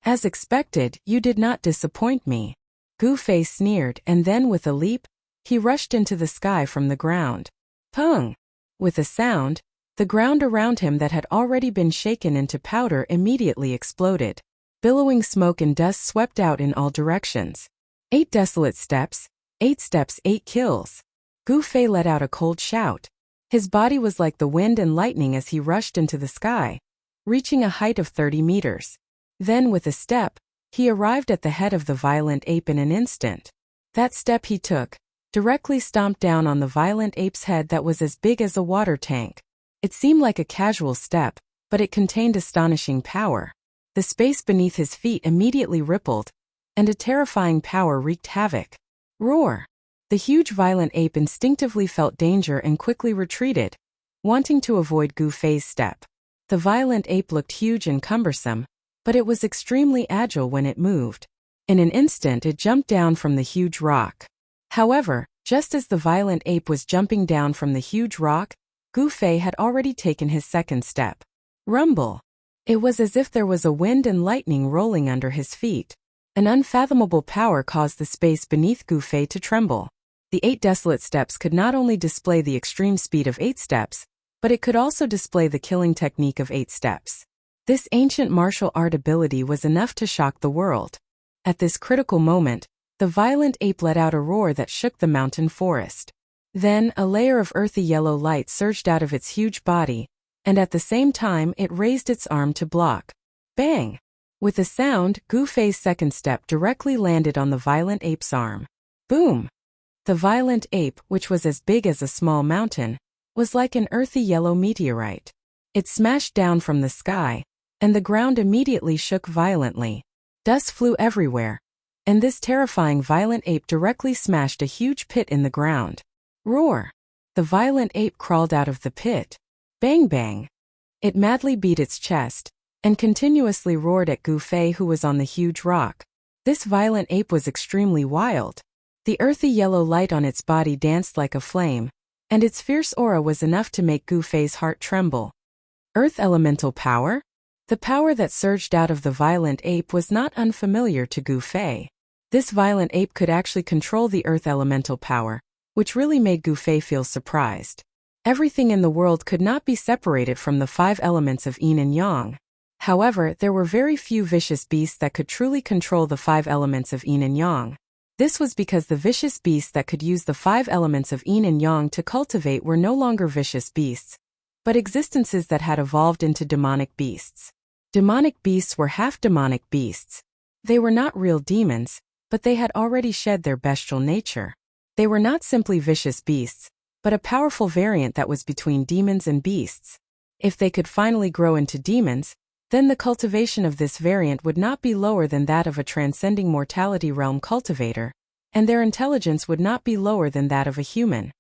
As expected, you did not disappoint me. Gufei sneered, and then with a leap, he rushed into the sky from the ground. Pung! With a sound, the ground around him that had already been shaken into powder immediately exploded. Billowing smoke and dust swept out in all directions. 8 desolate steps, 8 steps, 8 kills. Gufei let out a cold shout. His body was like the wind and lightning as he rushed into the sky, reaching a height of 30 meters. Then with a step, he arrived at the head of the violent ape in an instant. That step he took directly stomped down on the violent ape's head that was as big as a water tank. It seemed like a casual step, but it contained astonishing power. The space beneath his feet immediately rippled, and a terrifying power wreaked havoc. Roar! The huge violent ape instinctively felt danger and quickly retreated, wanting to avoid Gu Fei's step. The violent ape looked huge and cumbersome, but it was extremely agile when it moved. In an instant it jumped down from the huge rock. However, just as the violent ape was jumping down from the huge rock, Gu Fei had already taken his second step. Rumble! It was as if there was a wind and lightning rolling under his feet. An unfathomable power caused the space beneath Gu Fei to tremble. The 8 desolate steps could not only display the extreme speed of 8 steps, but it could also display the killing technique of 8 steps. This ancient martial art ability was enough to shock the world. At this critical moment, the violent ape let out a roar that shook the mountain forest. Then, a layer of earthy yellow light surged out of its huge body, and at the same time it raised its arm to block. Bang! With a sound, Gu Fei's second step directly landed on the violent ape's arm. Boom! The violent ape, which was as big as a small mountain, was like an earthy yellow meteorite. It smashed down from the sky, and the ground immediately shook violently. Dust flew everywhere, and this terrifying violent ape directly smashed a huge pit in the ground. Roar! The violent ape crawled out of the pit. Bang bang! It madly beat its chest, and continuously roared at Gu Fei, who was on the huge rock. This violent ape was extremely wild. The earthy yellow light on its body danced like a flame, and its fierce aura was enough to make Gu Fei's heart tremble. Earth elemental power? The power that surged out of the violent ape was not unfamiliar to Gu Fei. This violent ape could actually control the earth elemental power, which really made Gu Fei feel surprised. Everything in the world could not be separated from the 5 elements of yin and yang. However, there were very few vicious beasts that could truly control the 5 elements of yin and yang. This was because the vicious beasts that could use the 5 elements of yin and yang to cultivate were no longer vicious beasts, but existences that had evolved into demonic beasts. Demonic beasts were half-demonic beasts. They were not real demons, but they had already shed their bestial nature. They were not simply vicious beasts, but a powerful variant that was between demons and beasts. If they could finally grow into demons, then the cultivation of this variant would not be lower than that of a transcending mortality realm cultivator, and their intelligence would not be lower than that of a human.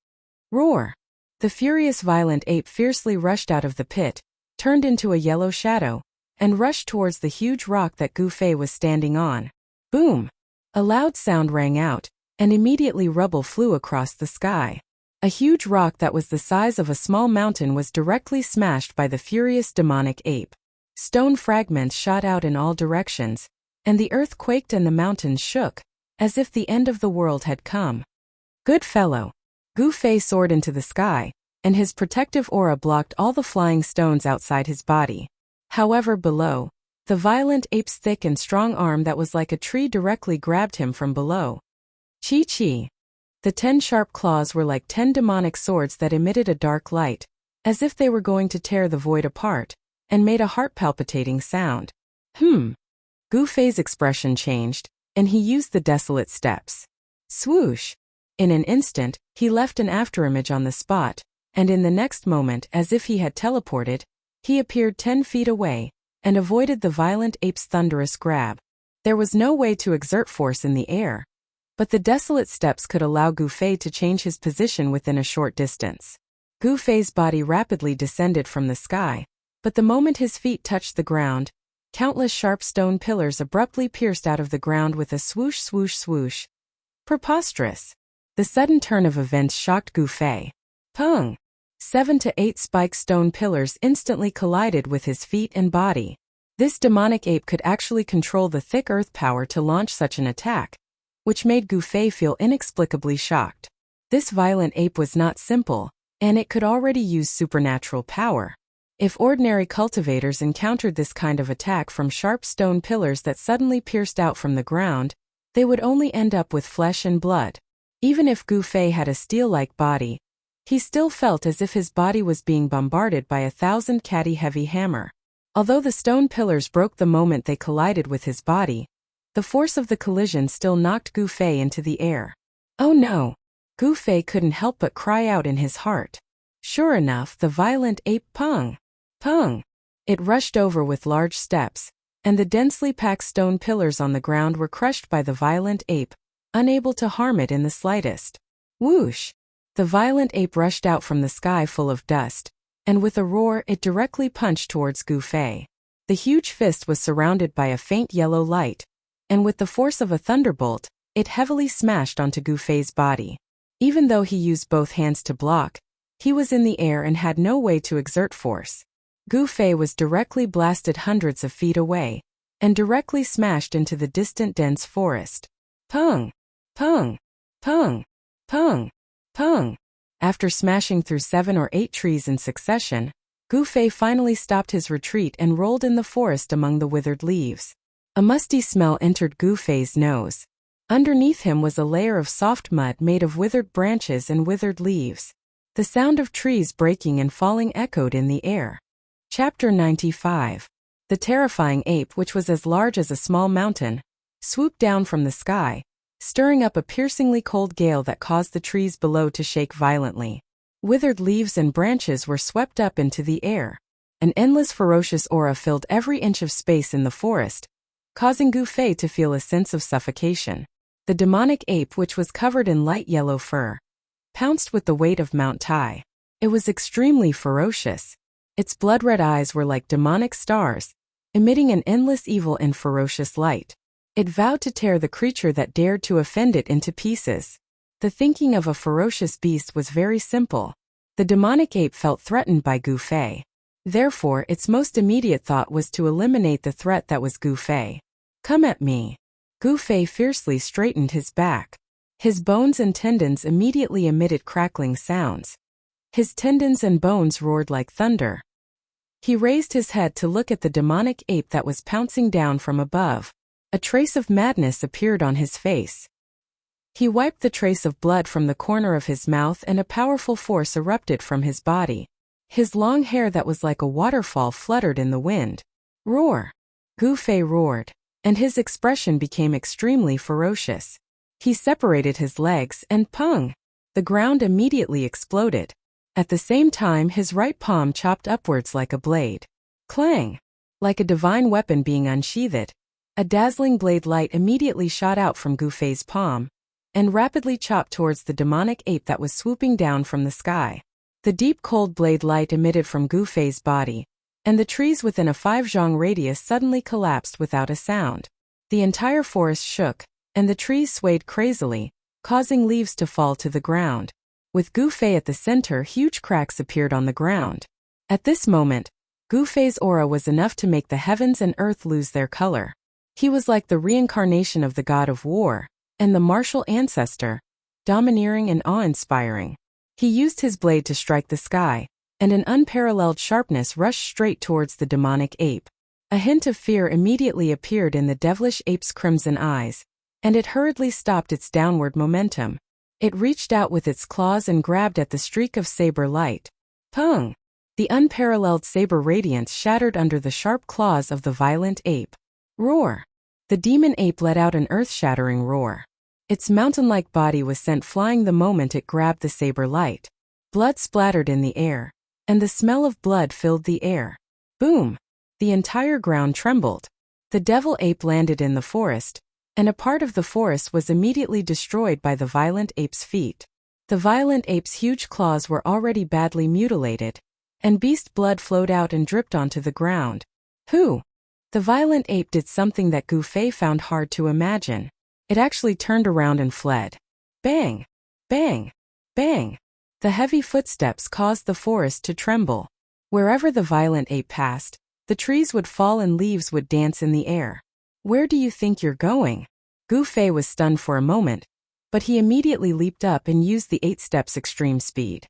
Roar! The furious violent ape fiercely rushed out of the pit, turned into a yellow shadow, and rushed towards the huge rock that Gu Fei was standing on. Boom! A loud sound rang out, and immediately rubble flew across the sky. A huge rock that was the size of a small mountain was directly smashed by the furious demonic ape. Stone fragments shot out in all directions, and the earth quaked and the mountains shook, as if the end of the world had come. Good fellow! Gu Fei soared into the sky, and his protective aura blocked all the flying stones outside his body. However, below, the violent ape's thick and strong arm that was like a tree directly grabbed him from below. Chi-chi! The 10 sharp claws were like 10 demonic swords that emitted a dark light, as if they were going to tear the void apart, and made a heart-palpitating sound. Gu Fei's expression changed, and he used the desolate steps. Swoosh! In an instant, he left an afterimage on the spot, and in the next moment, as if he had teleported, he appeared 10 feet away, and avoided the violent ape's thunderous grab. There was no way to exert force in the air, but the desolate steps could allow Gu Fei to change his position within a short distance. Gu Fei's body rapidly descended from the sky, but the moment his feet touched the ground, countless sharp stone pillars abruptly pierced out of the ground with a swoosh swoosh swoosh. Preposterous! The sudden turn of events shocked Gu Fei. Pung! 7 to 8 spiked stone pillars instantly collided with his feet and body. This demonic ape could actually control the thick earth power to launch such an attack, which made Gu Fei feel inexplicably shocked. This violent ape was not simple, and it could already use supernatural power. If ordinary cultivators encountered this kind of attack from sharp stone pillars that suddenly pierced out from the ground, they would only end up with flesh and blood. Even if Gu Fei had a steel-like body, he still felt as if his body was being bombarded by 1,000 catty heavy hammer. Although the stone pillars broke the moment they collided with his body, the force of the collision still knocked Gu Fei into the air. Oh no! Gu Fei couldn't help but cry out in his heart. Sure enough, the violent ape pung! Pung! It rushed over with large steps, and the densely packed stone pillars on the ground were crushed by the violent ape, unable to harm it in the slightest. Whoosh! The violent ape rushed out from the sky full of dust, and with a roar it directly punched towards Gu Fei. The huge fist was surrounded by a faint yellow light, and with the force of a thunderbolt, it heavily smashed onto Gu Fei's body. Even though he used both hands to block, he was in the air and had no way to exert force. Gu Fei was directly blasted hundreds of feet away, and directly smashed into the distant dense forest. Pung! Pung! Pung! Pung! Pung! After smashing through 7 or 8 trees in succession, Gu Fei finally stopped his retreat and rolled in the forest among the withered leaves. A musty smell entered Gu Fei's nose. Underneath him was a layer of soft mud made of withered branches and withered leaves. The sound of trees breaking and falling echoed in the air. Chapter 95. The terrifying ape, which was as large as a small mountain, swooped down from the sky, stirring up a piercingly cold gale that caused the trees below to shake violently. Withered leaves and branches were swept up into the air. An endless ferocious aura filled every inch of space in the forest, causing Gu Fei to feel a sense of suffocation. The demonic ape, which was covered in light yellow fur, pounced with the weight of Mount Tai. It was extremely ferocious. Its blood-red eyes were like demonic stars, emitting an endless evil and ferocious light. It vowed to tear the creature that dared to offend it into pieces. The thinking of a ferocious beast was very simple. The demonic ape felt threatened by Gu Fei. Therefore, its most immediate thought was to eliminate the threat that was Gu Fei. Come at me. Gu Fei fiercely straightened his back. His bones and tendons immediately emitted crackling sounds. His tendons and bones roared like thunder. He raised his head to look at the demonic ape that was pouncing down from above. A trace of madness appeared on his face. He wiped the trace of blood from the corner of his mouth and a powerful force erupted from his body. His long hair that was like a waterfall fluttered in the wind. Roar! Gu Fei roared, and his expression became extremely ferocious. He separated his legs and pung! The ground immediately exploded. At the same time, his right palm chopped upwards like a blade. Clang! Like a divine weapon being unsheathed, a dazzling blade light immediately shot out from Gu Fei's palm, and rapidly chopped towards the demonic ape that was swooping down from the sky. The deep cold blade light emitted from Gu Fei's body, and the trees within a 5-zhang radius suddenly collapsed without a sound. The entire forest shook, and the trees swayed crazily, causing leaves to fall to the ground. With Gu Fei at the center, huge cracks appeared on the ground. At this moment, Gu Fei's aura was enough to make the heavens and earth lose their color. He was like the reincarnation of the god of war, and the martial ancestor, domineering and awe-inspiring. He used his blade to strike the sky, and an unparalleled sharpness rushed straight towards the demonic ape. A hint of fear immediately appeared in the devilish ape's crimson eyes, and it hurriedly stopped its downward momentum. It reached out with its claws and grabbed at the streak of saber light. Pung! The unparalleled saber radiance shattered under the sharp claws of the violent ape. Roar! The demon ape let out an earth-shattering roar. Its mountain-like body was sent flying the moment it grabbed the saber light. Blood splattered in the air, and the smell of blood filled the air. Boom! The entire ground trembled. The devil ape landed in the forest, and a part of the forest was immediately destroyed by the violent ape's feet. The violent ape's huge claws were already badly mutilated, and beast blood flowed out and dripped onto the ground. Who? The violent ape did something that Gu Fei found hard to imagine. It actually turned around and fled. Bang! Bang! Bang! The heavy footsteps caused the forest to tremble. Wherever the violent ape passed, the trees would fall and leaves would dance in the air. Where do you think you're going? Gu Fei was stunned for a moment, but he immediately leaped up and used the 8 steps extreme speed.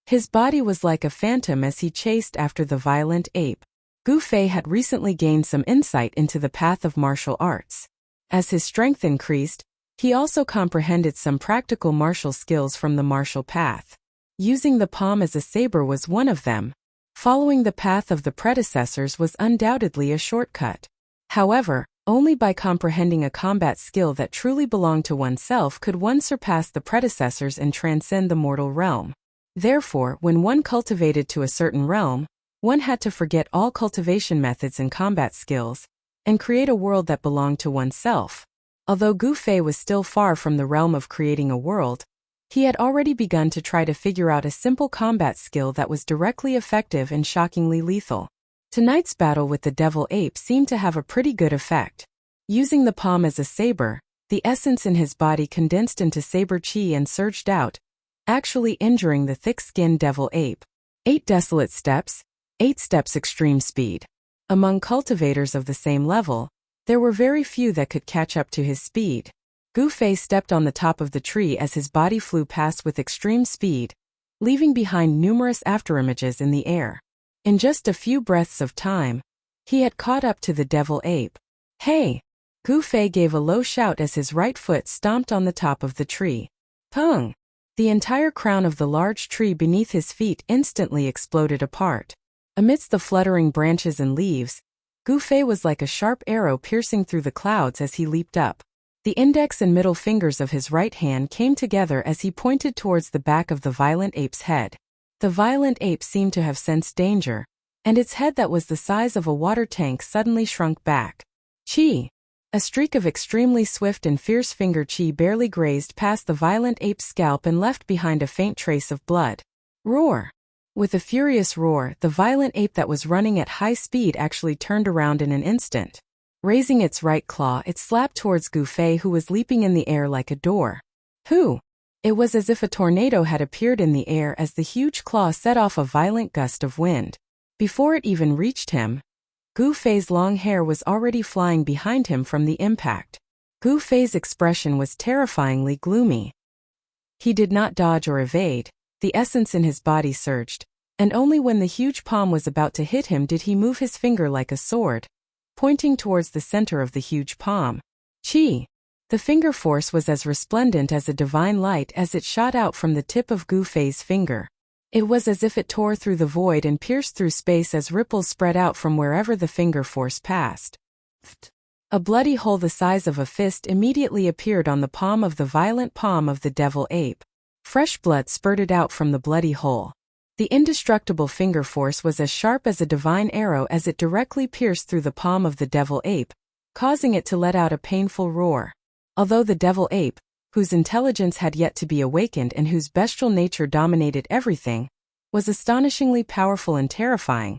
His body was like a phantom as he chased after the violent ape. Gu Fei had recently gained some insight into the path of martial arts. As his strength increased, he also comprehended some practical martial skills from the martial path. Using the palm as a saber was one of them. Following the path of the predecessors was undoubtedly a shortcut. However, only by comprehending a combat skill that truly belonged to oneself could one surpass the predecessors and transcend the mortal realm. Therefore, when one cultivated to a certain realm, one had to forget all cultivation methods and combat skills, and create a world that belonged to oneself. Although Gu Fei was still far from the realm of creating a world, He had already begun to try to figure out a simple combat skill that was directly effective and shockingly lethal. Tonight's battle with the devil ape seemed to have a pretty good effect. Using the palm as a saber, the essence in his body condensed into saber chi and surged out, actually injuring the thick-skinned devil ape. 8 desolate steps, 8 steps extreme speed. Among cultivators of the same level, there were very few that could catch up to his speed. Gu Fei stepped on the top of the tree as his body flew past with extreme speed, leaving behind numerous afterimages in the air. In just a few breaths of time, he had caught up to the devil ape. Hey! Gu Fei gave a low shout as his right foot stomped on the top of the tree. Pung! The entire crown of the large tree beneath his feet instantly exploded apart. Amidst the fluttering branches and leaves, Gu Fei was like a sharp arrow piercing through the clouds as he leaped up. The index and middle fingers of his right hand came together as he pointed towards the back of the violent ape's head. The violent ape seemed to have sensed danger, and its head that was the size of a water tank suddenly shrunk back. Chi! A streak of extremely swift and fierce finger chi barely grazed past the violent ape's scalp and left behind a faint trace of blood. Roar! With a furious roar, the violent ape that was running at high speed actually turned around in an instant. Raising its right claw, it slapped towards Gu Fei, who was leaping in the air like a door. Hoo! It was as if a tornado had appeared in the air as the huge claw set off a violent gust of wind. Before it even reached him, Gu Fei's long hair was already flying behind him from the impact. Gu Fei's expression was terrifyingly gloomy. He did not dodge or evade, the essence in his body surged, and only when the huge palm was about to hit him did he move his finger like a sword, pointing towards the center of the huge palm. Chi! The finger force was as resplendent as a divine light as it shot out from the tip of Gu Fei's finger. It was as if it tore through the void and pierced through space as ripples spread out from wherever the finger force passed. A bloody hole the size of a fist immediately appeared on the palm of the violent palm of the devil ape. Fresh blood spurted out from the bloody hole. The indestructible finger force was as sharp as a divine arrow as it directly pierced through the palm of the devil ape, causing it to let out a painful roar. Although the devil ape, whose intelligence had yet to be awakened and whose bestial nature dominated everything, was astonishingly powerful and terrifying,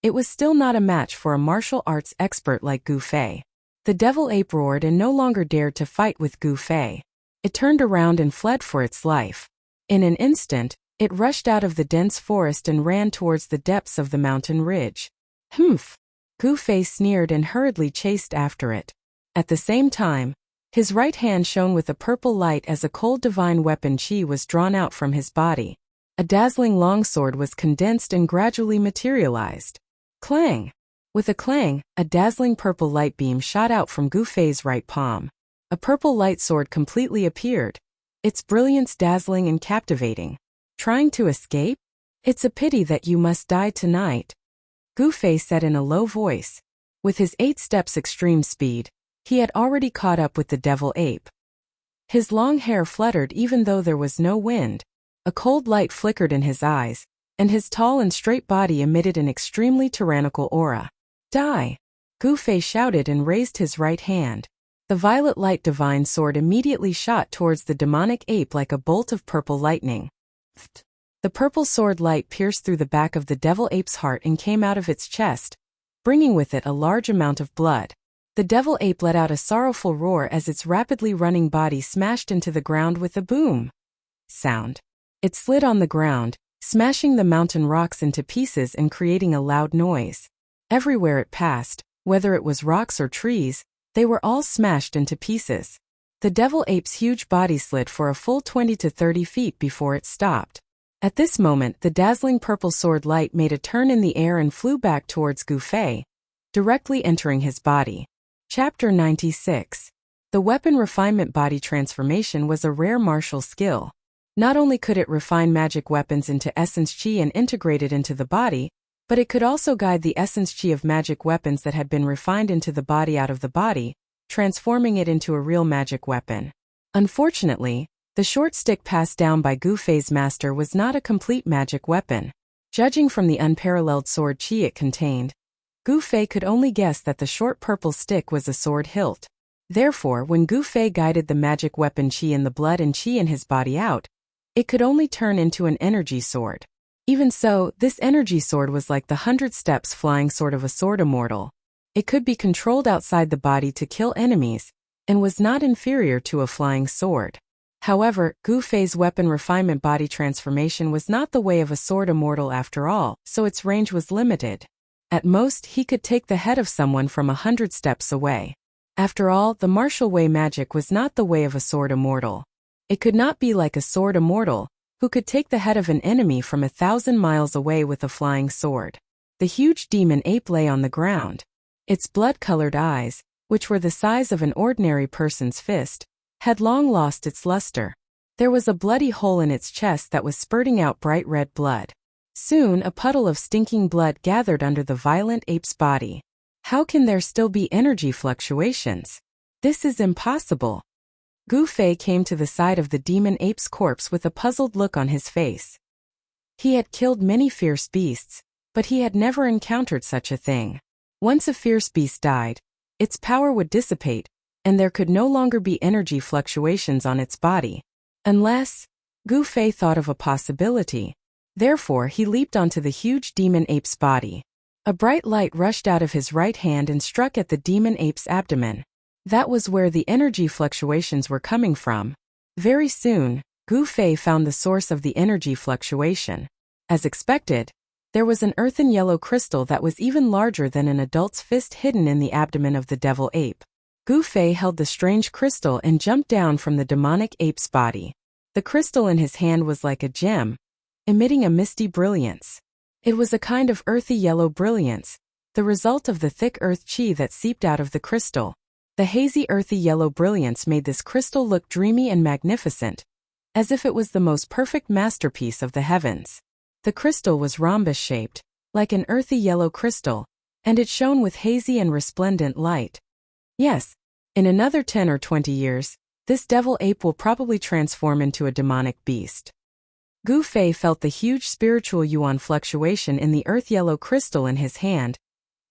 it was still not a match for a martial arts expert like Gu Fei. The devil ape roared and no longer dared to fight with Gu Fei. It turned around and fled for its life. In an instant, it rushed out of the dense forest and ran towards the depths of the mountain ridge. Humph! Gu Fei sneered and hurriedly chased after it. At the same time, his right hand shone with a purple light as a cold divine weapon chi was drawn out from his body. A dazzling longsword was condensed and gradually materialized. Clang! With a clang, a dazzling purple light beam shot out from Gu Fei's right palm. A purple light sword completely appeared, its brilliance dazzling and captivating. Trying to escape? It's a pity that you must die tonight, Gu Fei said in a low voice. With his 8 steps extreme speed, he had already caught up with the devil ape. His long hair fluttered even though there was no wind. A cold light flickered in his eyes, and his tall and straight body emitted an extremely tyrannical aura. Die! Gu Fei shouted and raised his right hand. The violet light divine sword immediately shot towards the demonic ape like a bolt of purple lightning. The purple sword light pierced through the back of the devil ape's heart and came out of its chest, bringing with it a large amount of blood. The devil ape let out a sorrowful roar as its rapidly running body smashed into the ground with a boom sound. It slid on the ground, smashing the mountain rocks into pieces and creating a loud noise. Everywhere it passed, whether it was rocks or trees, they were all smashed into pieces. The devil ape's huge body slid for a full 20 to 30 feet before it stopped. At this moment, the dazzling purple sword light made a turn in the air and flew back towards Gu Fei, directly entering his body. Chapter 96. The weapon refinement body transformation was a rare martial skill. Not only could it refine magic weapons into essence chi and integrate it into the body, but it could also guide the essence chi of magic weapons that had been refined into the body out of the body, transforming it into a real magic weapon. Unfortunately, the short stick passed down by Gu Fei's master was not a complete magic weapon. Judging from the unparalleled sword chi it contained, Gu Fei could only guess that the short purple stick was a sword hilt. Therefore, when Gu Fei guided the magic weapon chi in the blood and chi in his body out, It could only turn into an energy sword. Even so, this energy sword was like the 100 steps flying sort of a sword immortal. It could be controlled outside the body to kill enemies, and was not inferior to a flying sword. However, Gu Fei's weapon refinement body transformation was not the way of a sword immortal after all, so its range was limited. At most, he could take the head of someone from 100 steps away. After all, the martial way magic was not the way of a sword immortal. It could not be like a sword immortal, who could take the head of an enemy from 1,000 miles away with a flying sword. The huge demon ape lay on the ground. Its blood-colored eyes, which were the size of an ordinary person's fist, had long lost its luster. There was a bloody hole in its chest that was spurting out bright red blood. Soon a puddle of stinking blood gathered under the violent ape's body. How can there still be energy fluctuations? This is impossible. Gu Fei came to the side of the demon ape's corpse with a puzzled look on his face. He had killed many fierce beasts, but he had never encountered such a thing. Once a fierce beast died, its power would dissipate, and there could no longer be energy fluctuations on its body. Unless, Gu Fei thought of a possibility. Therefore he leaped onto the huge demon ape's body. A bright light rushed out of his right hand and struck at the demon ape's abdomen. That was where the energy fluctuations were coming from. Very soon, Gu Fei found the source of the energy fluctuation. As expected, there was an earthen yellow crystal that was even larger than an adult's fist hidden in the abdomen of the devil ape. Gu Fei held the strange crystal and jumped down from the demonic ape's body. The crystal in his hand was like a gem, emitting a misty brilliance. It was a kind of earthy yellow brilliance, the result of the thick earth chi that seeped out of the crystal. The hazy earthy yellow brilliance made this crystal look dreamy and magnificent, as if it was the most perfect masterpiece of the heavens. The crystal was rhombus-shaped, like an earthy yellow crystal, and it shone with hazy and resplendent light. Yes, in another 10 or 20 years, this devil ape will probably transform into a demonic beast. Gu Fei felt the huge spiritual yuan fluctuation in the earth-yellow crystal in his hand,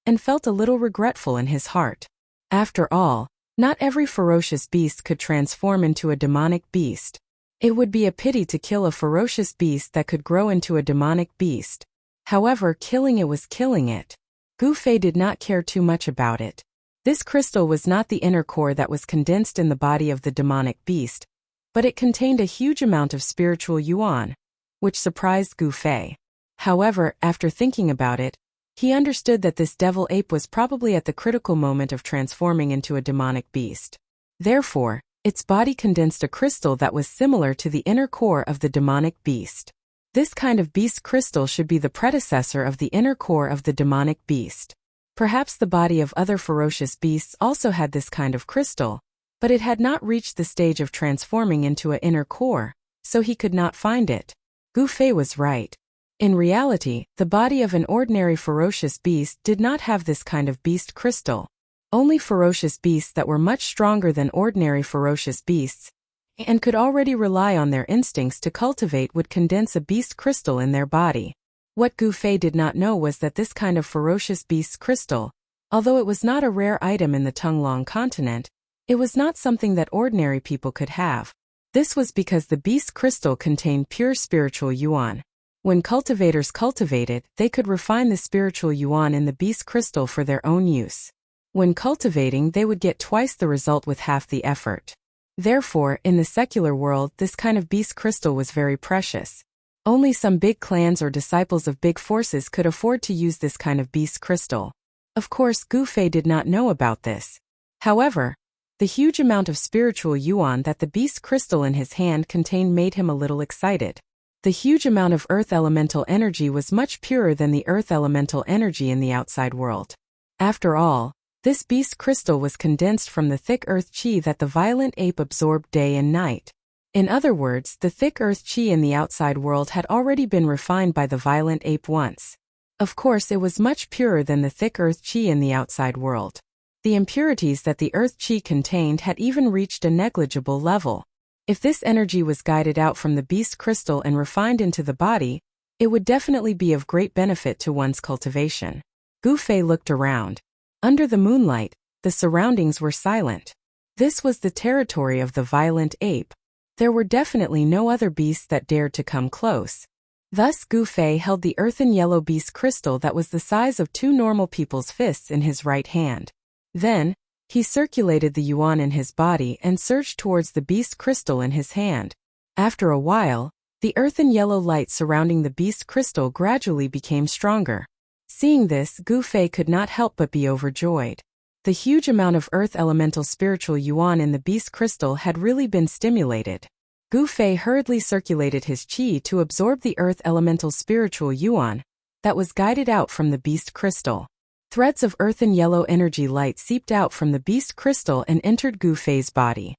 and felt a little regretful in his heart. After all, not every ferocious beast could transform into a demonic beast. It would be a pity to kill a ferocious beast that could grow into a demonic beast. However, killing it was killing it. Gu Fei did not care too much about it. This crystal was not the inner core that was condensed in the body of the demonic beast, but it contained a huge amount of spiritual yuan, which surprised Gu Fei. However, after thinking about it, he understood that this devil ape was probably at the critical moment of transforming into a demonic beast. Therefore, its body condensed a crystal that was similar to the inner core of the demonic beast. This kind of beast crystal should be the predecessor of the inner core of the demonic beast. Perhaps the body of other ferocious beasts also had this kind of crystal, but it had not reached the stage of transforming into an inner core, so he could not find it. Gu Fei was right. In reality, the body of an ordinary ferocious beast did not have this kind of beast crystal. Only ferocious beasts that were much stronger than ordinary ferocious beasts, and could already rely on their instincts to cultivate, would condense a beast crystal in their body. What Gu Fei did not know was that this kind of ferocious beast crystal, although it was not a rare item in the Tunglong continent, it was not something that ordinary people could have. This was because the beast crystal contained pure spiritual yuan. When cultivators cultivated, they could refine the spiritual yuan in the beast crystal for their own use. When cultivating, they would get twice the result with half the effort. Therefore, in the secular world, this kind of beast crystal was very precious. Only some big clans or disciples of big forces could afford to use this kind of beast crystal. Of course, Gu Fei did not know about this. However, the huge amount of spiritual yuan that the beast crystal in his hand contained made him a little excited. The huge amount of earth elemental energy was much purer than the earth elemental energy in the outside world. After all, this beast crystal was condensed from the thick earth chi that the violent ape absorbed day and night. In other words, the thick earth chi in the outside world had already been refined by the violent ape once. Of course, it was much purer than the thick earth chi in the outside world. The impurities that the earth chi contained had even reached a negligible level. If this energy was guided out from the beast crystal and refined into the body, it would definitely be of great benefit to one's cultivation. Gu Fei looked around. Under the moonlight, the surroundings were silent. This was the territory of the violent ape. There were definitely no other beasts that dared to come close. Thus Gu Fei held the earthen yellow beast crystal that was the size of 2 normal people's fists in his right hand. Then, he circulated the yuan in his body and surged towards the beast crystal in his hand. After a while, the earthen yellow light surrounding the beast crystal gradually became stronger. Seeing this, Gu Fei could not help but be overjoyed. The huge amount of earth elemental spiritual yuan in the beast crystal had really been stimulated. Gu Fei hurriedly circulated his qi to absorb the earth elemental spiritual yuan that was guided out from the beast crystal. Threads of earthen yellow energy light seeped out from the beast crystal and entered Gu Fei's body.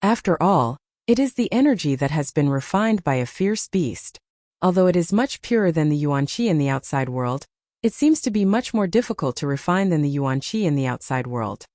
After all, it is the energy that has been refined by a fierce beast. Although it is much purer than the yuan qi in the outside world, it seems to be much more difficult to refine than the yuan qi in the outside world.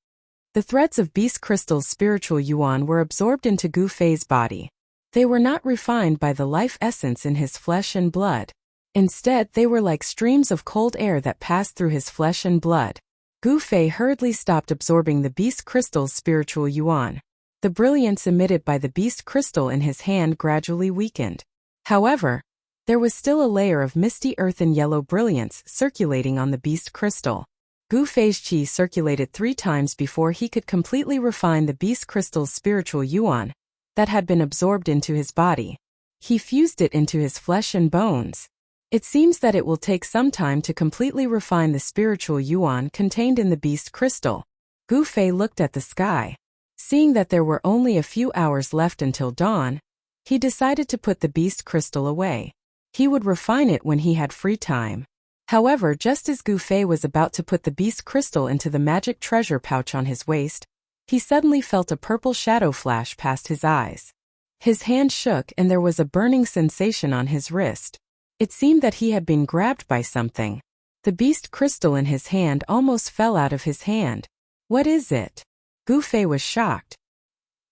The threads of beast crystal's spiritual yuan were absorbed into Gu Fei's body. They were not refined by the life essence in his flesh and blood. Instead, they were like streams of cold air that passed through his flesh and blood. Gu Fei hurriedly stopped absorbing the beast crystal's spiritual yuan. The brilliance emitted by the beast crystal in his hand gradually weakened. However, there was still a layer of misty earthen yellow brilliance circulating on the beast crystal. Gu Fei's qi circulated 3 times before he could completely refine the beast crystal's spiritual yuan that had been absorbed into his body. He fused it into his flesh and bones. It seems that it will take some time to completely refine the spiritual yuan contained in the beast crystal. Gu Fei looked at the sky. Seeing that there were only a few hours left until dawn, he decided to put the beast crystal away. He would refine it when he had free time. However, just as Gu Fei was about to put the beast crystal into the magic treasure pouch on his waist, he suddenly felt a purple shadow flash past his eyes. His hand shook and there was a burning sensation on his wrist. It seemed that he had been grabbed by something. The beast crystal in his hand almost fell out of his hand. What is it? Gu Fei was shocked.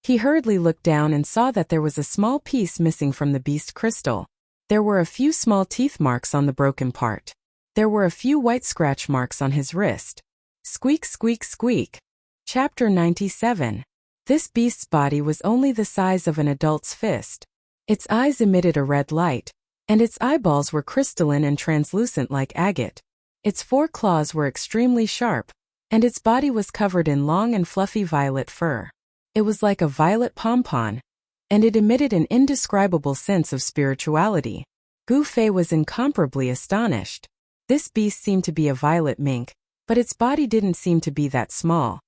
He hurriedly looked down and saw that there was a small piece missing from the beast crystal. There were a few small teeth marks on the broken part. There were a few white scratch marks on his wrist. Squeak, squeak, squeak. Chapter 97. This beast's body was only the size of an adult's fist. Its eyes emitted a red light, and its eyeballs were crystalline and translucent like agate. Its 4 claws were extremely sharp, and its body was covered in long and fluffy violet fur. It was like a violet pompon, and it emitted an indescribable sense of spirituality. Gu Fei was incomparably astonished. This beast seemed to be a violet mink, but its body didn't seem to be that small.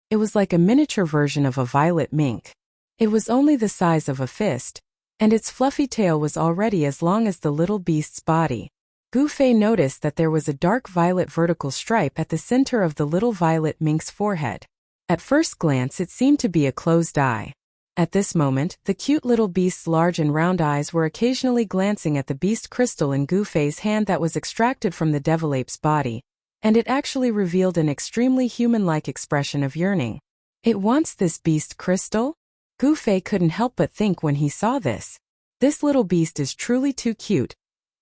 It was like a miniature version of a violet mink. It was only the size of a fist, and its fluffy tail was already as long as the little beast's body. Gu Fei noticed that there was a dark violet vertical stripe at the center of the little violet mink's forehead. At first glance it seemed to be a closed eye. At this moment, the cute little beast's large and round eyes were occasionally glancing at the beast crystal in Gu Fei's hand that was extracted from the devil ape's body, and it actually revealed an extremely human-like expression of yearning. It wants this beast crystal? Gu Fei couldn't help but think when he saw this. This little beast is truly too cute,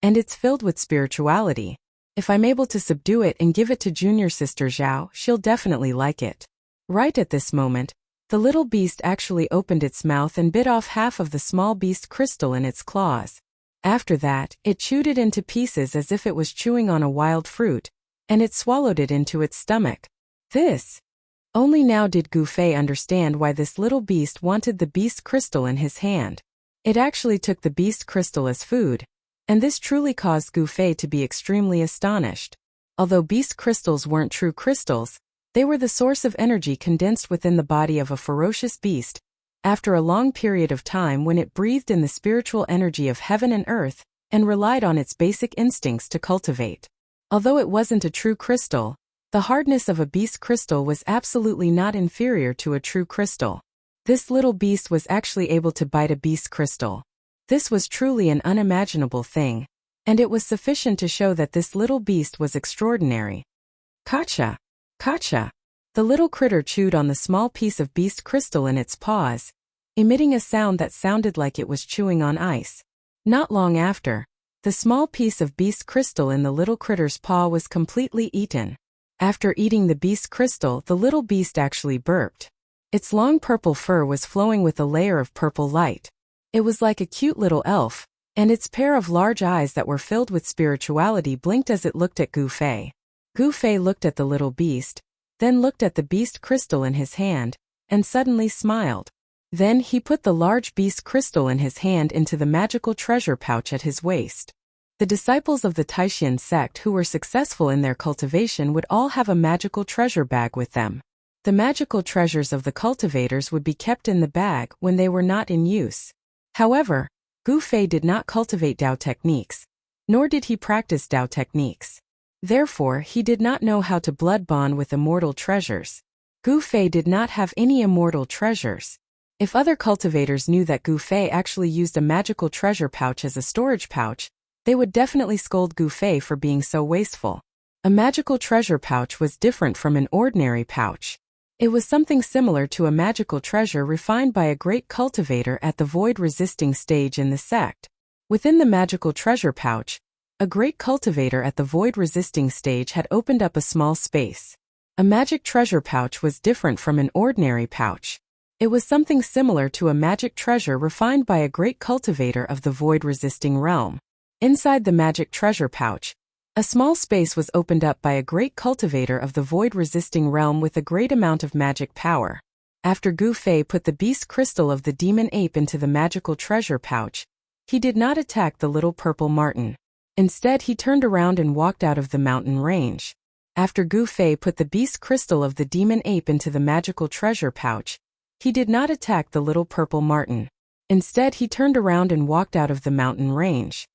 and it's filled with spirituality. If I'm able to subdue it and give it to junior sister Zhao, she'll definitely like it. Right at this moment, the little beast actually opened its mouth and bit off half of the small beast crystal in its claws. After that, it chewed it into pieces as if it was chewing on a wild fruit, and it swallowed it into its stomach. Only now did Gu Fei understand why this little beast wanted the beast crystal in his hand. It actually took the beast crystal as food, and this truly caused Gu Fei to be extremely astonished. Although beast crystals weren't true crystals, they were the source of energy condensed within the body of a ferocious beast, after a long period of time when it breathed in the spiritual energy of heaven and earth, and relied on its basic instincts to cultivate. Although it wasn't a true crystal, the hardness of a beast crystal was absolutely not inferior to a true crystal. This little beast was actually able to bite a beast crystal. This was truly an unimaginable thing, and it was sufficient to show that this little beast was extraordinary. Kacha! Kacha! The little critter chewed on the small piece of beast crystal in its paws, emitting a sound that sounded like it was chewing on ice. Not long after, the small piece of beast crystal in the little critter's paw was completely eaten. After eating the beast crystal, the little beast actually burped. Its long purple fur was flowing with a layer of purple light. It was like a cute little elf, and its pair of large eyes that were filled with spirituality blinked as it looked at Gu Fei. Gu Fei looked at the little beast, then looked at the beast crystal in his hand, and suddenly smiled. Then he put the large beast crystal in his hand into the magical treasure pouch at his waist. The disciples of the Taishan sect who were successful in their cultivation would all have a magical treasure bag with them. The magical treasures of the cultivators would be kept in the bag when they were not in use. However, Gu Fei did not cultivate Dao techniques, nor did he practice Dao techniques. Therefore, he did not know how to blood bond with immortal treasures. Gu Fei did not have any immortal treasures. If other cultivators knew that Gu Fei actually used a magical treasure pouch as a storage pouch, they would definitely scold Gu Fei for being so wasteful. A magical treasure pouch was different from an ordinary pouch. It was something similar to a magical treasure refined by a great cultivator at the void-resisting stage in the sect. Within the magical treasure pouch, a great cultivator at the void-resisting stage had opened up a small space. A magic treasure pouch was different from an ordinary pouch. It was something similar to a magic treasure refined by a great cultivator of the void-resisting realm. Inside the magic treasure pouch, a small space was opened up by a great cultivator of the void-resisting realm with a great amount of magic power. After Gu Fei put the beast crystal of the demon ape into the magical treasure pouch, he did not attack the little purple marten. Instead, he turned around and walked out of the mountain range. After Gu Fei put the beast crystal of the demon ape into the magical treasure pouch, he did not attack the little purple marten. Instead, he turned around and walked out of the mountain range.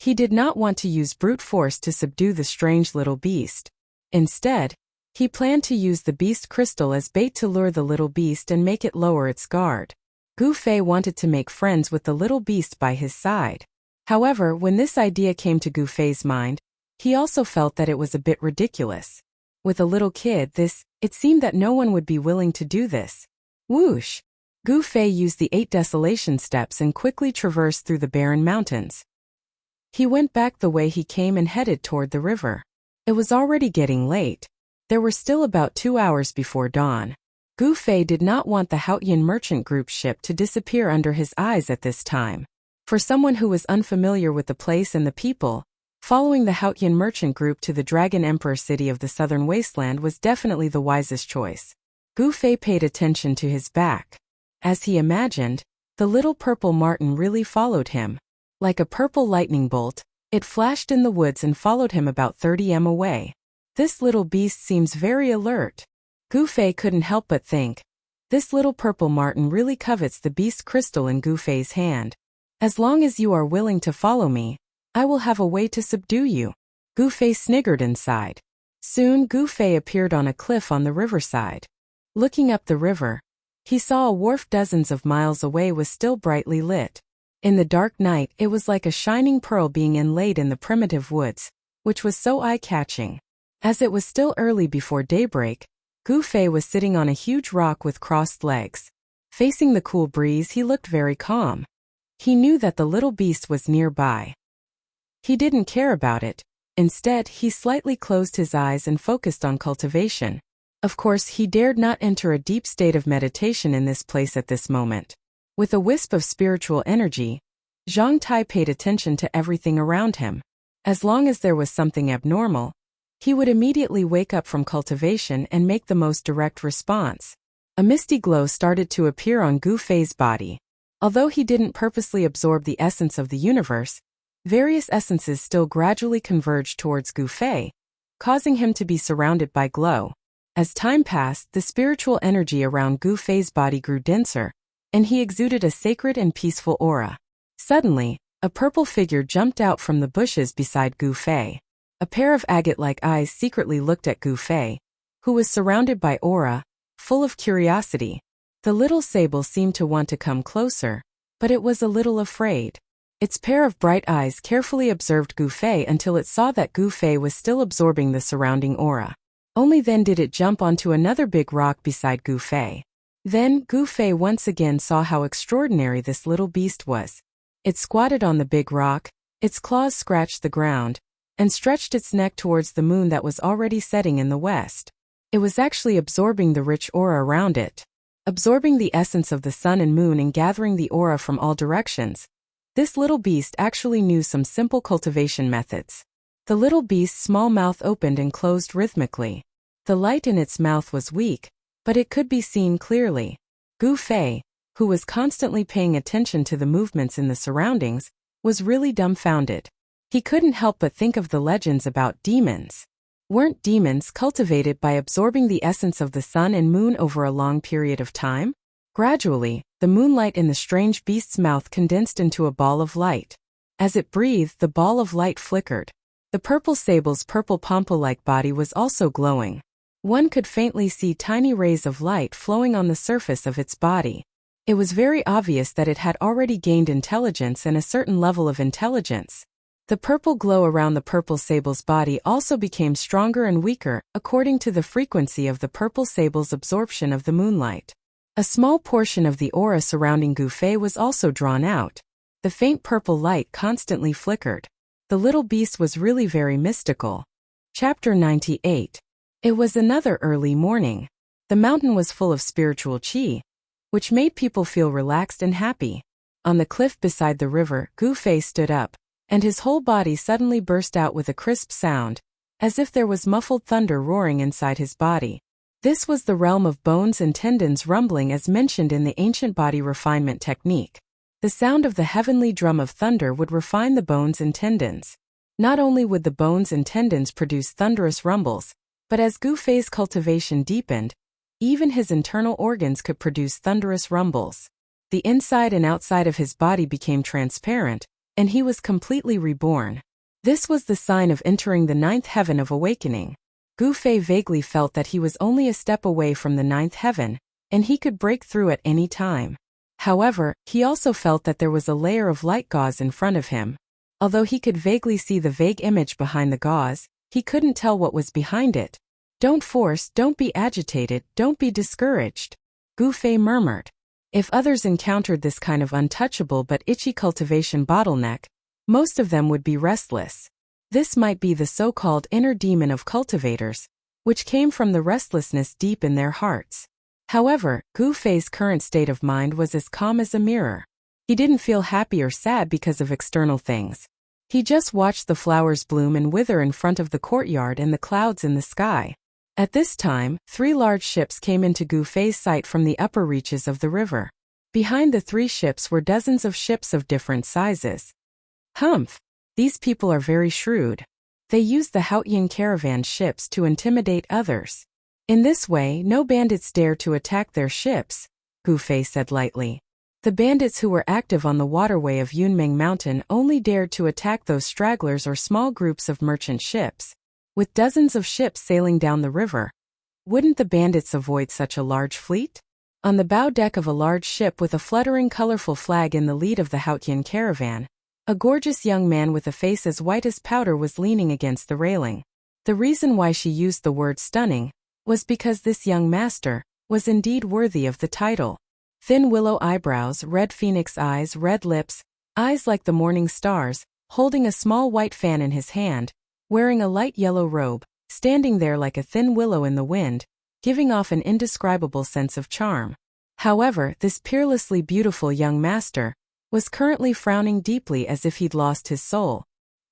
He did not want to use brute force to subdue the strange little beast. Instead, he planned to use the beast crystal as bait to lure the little beast and make it lower its guard. Gu Fei wanted to make friends with the little beast by his side. However, when this idea came to Gu Fei's mind, he also felt that it was a bit ridiculous. With a little kid, it seemed that no one would be willing to do this. Whoosh! Gu Fei used the 8 desolation steps and quickly traversed through the barren mountains. He went back the way he came and headed toward the river. It was already getting late. There were still about 2 hours before dawn. Gu Fei did not want the Haotian merchant group ship to disappear under his eyes at this time. For someone who was unfamiliar with the place and the people, following the Haotian merchant group to the Dragon Emperor city of the southern wasteland was definitely the wisest choice. Gu Fei paid attention to his back. As he imagined, the little purple marten really followed him. Like a purple lightning bolt, it flashed in the woods and followed him about 30 m away. This little beast seems very alert. Gu Fei couldn't help but think. This little purple marten really covets the beast crystal in Gu Fei's hand. As long as you are willing to follow me, I will have a way to subdue you. Gu Fei sniggered inside. Soon Gu Fei appeared on a cliff on the riverside. Looking up the river, he saw a wharf dozens of miles away was still brightly lit. In the dark night, it was like a shining pearl being inlaid in the primitive woods, which was so eye-catching. As it was still early before daybreak, Gu Fei was sitting on a huge rock with crossed legs. Facing the cool breeze, he looked very calm. He knew that the little beast was nearby. He didn't care about it. Instead, he slightly closed his eyes and focused on cultivation. Of course, he dared not enter a deep state of meditation in this place at this moment. With a wisp of spiritual energy, Zhang Tai paid attention to everything around him. As long as there was something abnormal, he would immediately wake up from cultivation and make the most direct response. A misty glow started to appear on Gu Fei's body. Although he didn't purposely absorb the essence of the universe, various essences still gradually converged towards Gu Fei, causing him to be surrounded by glow. As time passed, the spiritual energy around Gu Fei's body grew denser, and he exuded a sacred and peaceful aura. Suddenly, a purple figure jumped out from the bushes beside Gu Fei. A pair of agate-like eyes secretly looked at Gu Fei, who was surrounded by aura, full of curiosity. The little sable seemed to want to come closer, but it was a little afraid. Its pair of bright eyes carefully observed Gu Fei until it saw that Gu Fei was still absorbing the surrounding aura. Only then did it jump onto another big rock beside Gu Fei. Then, Gu Fei once again saw how extraordinary this little beast was. It squatted on the big rock, its claws scratched the ground, and stretched its neck towards the moon that was already setting in the west. It was actually absorbing the rich aura around it. absorbing the essence of the sun and moon and gathering the aura from all directions. This little beast actually knew some simple cultivation methods. The little beast's small mouth opened and closed rhythmically. The light in its mouth was weak, but it could be seen clearly. Gu Fei, who was constantly paying attention to the movements in the surroundings, was really dumbfounded. He couldn't help but think of the legends about demons. Weren't demons cultivated by absorbing the essence of the sun and moon over a long period of time? Gradually, the moonlight in the strange beast's mouth condensed into a ball of light. As it breathed, the ball of light flickered. The purple sable's purple pompo-like body was also glowing. One could faintly see tiny rays of light flowing on the surface of its body. It was very obvious that it had already gained intelligence and a certain level of intelligence. The purple glow around the purple sable's body also became stronger and weaker, according to the frequency of the purple sable's absorption of the moonlight. A small portion of the aura surrounding Gu Fei was also drawn out. The faint purple light constantly flickered. The little beast was really very mystical. Chapter 98. It was another early morning. The mountain was full of spiritual qi, which made people feel relaxed and happy. On the cliff beside the river, Gu Fei stood up, and his whole body suddenly burst out with a crisp sound, as if there was muffled thunder roaring inside his body. This was the realm of bones and tendons rumbling as mentioned in the ancient body refinement technique. The sound of the heavenly drum of thunder would refine the bones and tendons. Not only would the bones and tendons produce thunderous rumbles, but as Gu Fei's cultivation deepened, even his internal organs could produce thunderous rumbles. The inside and outside of his body became transparent, and he was completely reborn. This was the sign of entering the ninth heaven of awakening. Gu Fei vaguely felt that he was only a step away from the ninth heaven, and he could break through at any time. However, he also felt that there was a layer of light gauze in front of him. Although he could vaguely see the vague image behind the gauze, he couldn't tell what was behind it. "Don't force, don't be agitated, don't be discouraged," Gu Fei murmured. If others encountered this kind of untouchable but itchy cultivation bottleneck, most of them would be restless. This might be the so-called inner demon of cultivators, which came from the restlessness deep in their hearts. However, Gu Fei's current state of mind was as calm as a mirror. He didn't feel happy or sad because of external things. He just watched the flowers bloom and wither in front of the courtyard and the clouds in the sky. At this time, 3 large ships came into Gu Fei's sight from the upper reaches of the river. Behind the 3 ships were dozens of ships of different sizes. Humph! These people are very shrewd. They use the Haotian caravan ships to intimidate others. In this way, no bandits dare to attack their ships, Gu Fei said lightly. The bandits who were active on the waterway of Yunmeng Mountain only dared to attack those stragglers or small groups of merchant ships. With dozens of ships sailing down the river, wouldn't the bandits avoid such a large fleet? On the bow deck of a large ship with a fluttering colorful flag in the lead of the Haotian caravan, a gorgeous young man with a face as white as powder was leaning against the railing. The reason why she used the word stunning was because this young master was indeed worthy of the title. Thin willow eyebrows, red phoenix eyes, red lips, eyes like the morning stars, holding a small white fan in his hand, wearing a light yellow robe, standing there like a thin willow in the wind, giving off an indescribable sense of charm. However, this peerlessly beautiful young master was currently frowning deeply as if he'd lost his soul.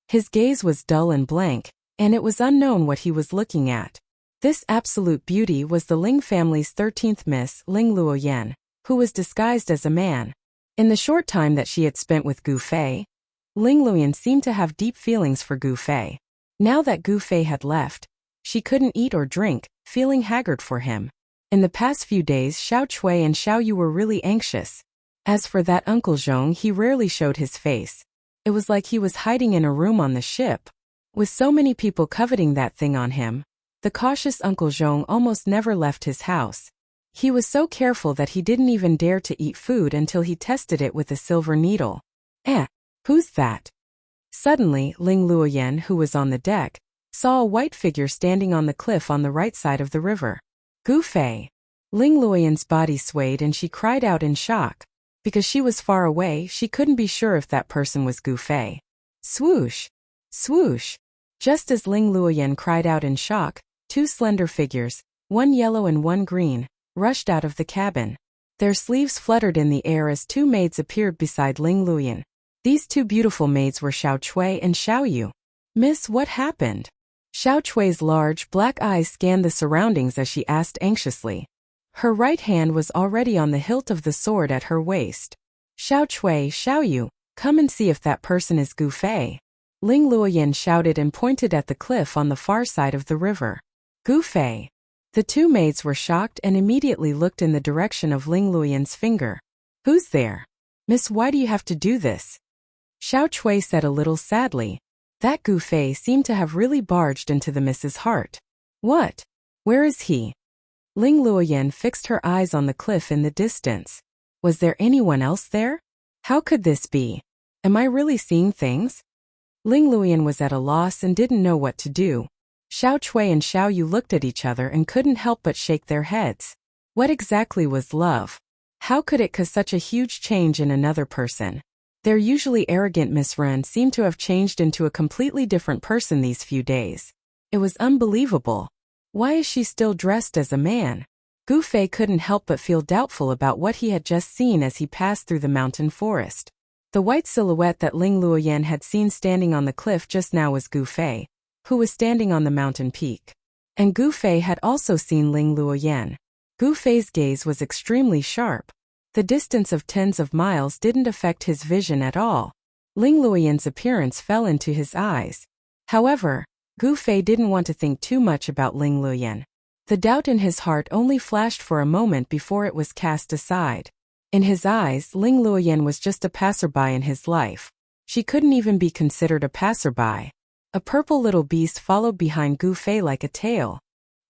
His gaze was dull and blank, and it was unknown what he was looking at. This absolute beauty was the Ling family's 13th Miss, Ling Luoyan, who was disguised as a man. In the short time that she had spent with Gu Fei, Ling Luoyan seemed to have deep feelings for Gu Fei. Now that Gu Fei had left, she couldn't eat or drink, feeling haggard for him. In the past few days, Xiao Chui and Xiao Yu were really anxious. As for that Uncle Zhong, he rarely showed his face. It was like he was hiding in a room on the ship. With so many people coveting that thing on him, the cautious Uncle Zhong almost never left his house. He was so careful that he didn't even dare to eat food until he tested it with a silver needle. Who's that? Suddenly, Ling Luoyan, who was on the deck, saw a white figure standing on the cliff on the right side of the river. Gu Fei. Ling Luoyan's body swayed and she cried out in shock. Because she was far away, she couldn't be sure if that person was Gu Fei. Swoosh! Swoosh! Just as Ling Luoyan cried out in shock, 2 slender figures, one yellow and one green, rushed out of the cabin. Their sleeves fluttered in the air as two maids appeared beside Ling Luoyan. These two beautiful maids were Xiao Chui and Xiao Yu. "Miss, what happened?" Xiao Chui's large, black eyes scanned the surroundings as she asked anxiously. Her right hand was already on the hilt of the sword at her waist. "Xiao Chui, Xiao Yu, come and see if that person is Gu Fei." Ling Luoyan shouted and pointed at the cliff on the far side of the river. "Gu Fei." The two maids were shocked and immediately looked in the direction of Ling Luoyan's finger. "Who's there?" "Miss, why do you have to do this?" Xiao Chui said a little sadly. That Gu Fei seemed to have really barged into the miss's heart. "What? Where is he?" Ling Luoyan fixed her eyes on the cliff in the distance. Was there anyone else there? How could this be? Am I really seeing things? Ling Luoyan was at a loss and didn't know what to do. Xiao Chui and Xiao Yu looked at each other and couldn't help but shake their heads. What exactly was love? How could it cause such a huge change in another person? Their usually arrogant Miss Ren seemed to have changed into a completely different person these few days. It was unbelievable. Why is she still dressed as a man? Gu Fei couldn't help but feel doubtful about what he had just seen as he passed through the mountain forest. The white silhouette that Ling Luoyan had seen standing on the cliff just now was Gu Fei, who was standing on the mountain peak. And Gu Fei had also seen Ling Luoyan. Gu Fei's gaze was extremely sharp. The distance of tens of miles didn't affect his vision at all. Ling Luoyan's appearance fell into his eyes. However, Gu Fei didn't want to think too much about Ling Luoyan. The doubt in his heart only flashed for a moment before it was cast aside. In his eyes, Ling Luoyan was just a passerby in his life. She couldn't even be considered a passerby. A purple little beast followed behind Gu Fei like a tail.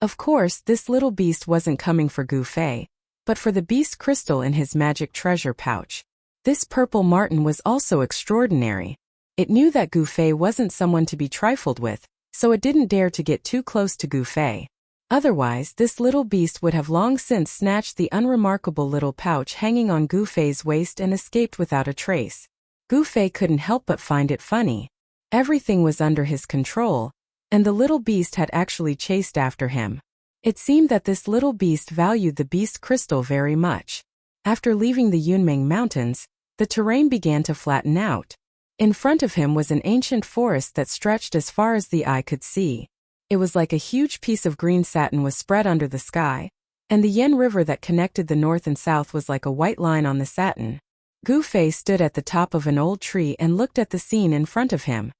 Of course, this little beast wasn't coming for Gu Fei, but for the beast crystal in his magic treasure pouch. This purple marten was also extraordinary. It knew that Gu Fei wasn't someone to be trifled with, so it didn't dare to get too close to Gu Fei. Otherwise, this little beast would have long since snatched the unremarkable little pouch hanging on Gu Fei's waist and escaped without a trace. Gu Fei couldn't help but find it funny. Everything was under his control, and the little beast had actually chased after him. It seemed that this little beast valued the beast crystal very much. After leaving the Yunmeng Mountains, the terrain began to flatten out. In front of him was an ancient forest that stretched as far as the eye could see. It was like a huge piece of green satin was spread under the sky, and the Yen River that connected the north and south was like a white line on the satin. Gu Fei stood at the top of an old tree and looked at the scene in front of him.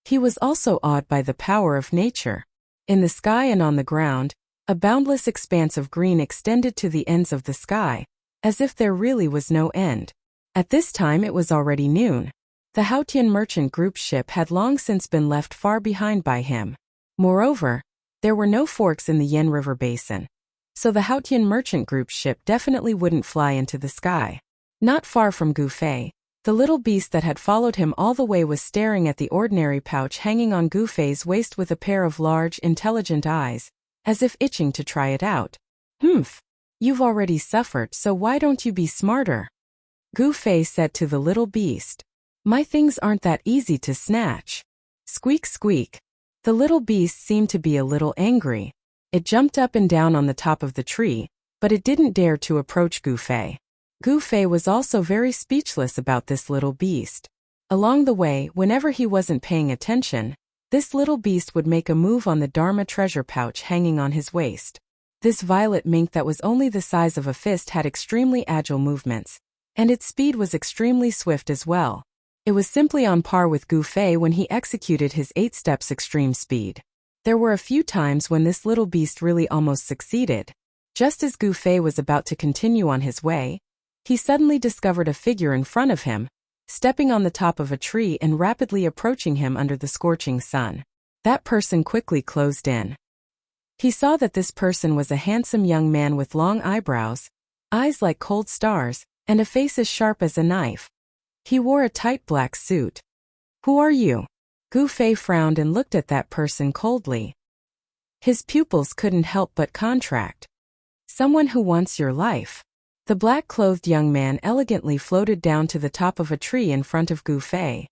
He was also awed by the power of nature. In the sky and on the ground, a boundless expanse of green extended to the ends of the sky, as if there really was no end. At this time it was already noon. The Haotian merchant group's ship had long since been left far behind by him. Moreover, there were no forks in the Yen River basin, so the Haotian merchant group's ship definitely wouldn't fly into the sky. Not far from Gu Fei, the little beast that had followed him all the way was staring at the ordinary pouch hanging on Gu Fei's waist with a pair of large, intelligent eyes, as if itching to try it out. "Humph. You've already suffered, so why don't you be smarter?" Gu Fei said to the little beast. "My things aren't that easy to snatch." Squeak, squeak. The little beast seemed to be a little angry. It jumped up and down on the top of the tree, but it didn't dare to approach Gu Fei. Gu Fei was also very speechless about this little beast. Along the way, whenever he wasn't paying attention, this little beast would make a move on the Dharma treasure pouch hanging on his waist. This violet mink that was only the size of a fist had extremely agile movements, and its speed was extremely swift as well. It was simply on par with Gu Fei when he executed his 8 steps extreme speed. There were a few times when this little beast really almost succeeded. Just as Gu Fei was about to continue on his way, he suddenly discovered a figure in front of him, stepping on the top of a tree and rapidly approaching him under the scorching sun. That person quickly closed in. He saw that this person was a handsome young man with long eyebrows, eyes like cold stars, and a face as sharp as a knife. He wore a tight black suit. "Who are you?" Gu Fei frowned and looked at that person coldly. His pupils couldn't help but contract. "Someone who wants your life." The black-clothed young man elegantly floated down to the top of a tree in front of Gu Fei.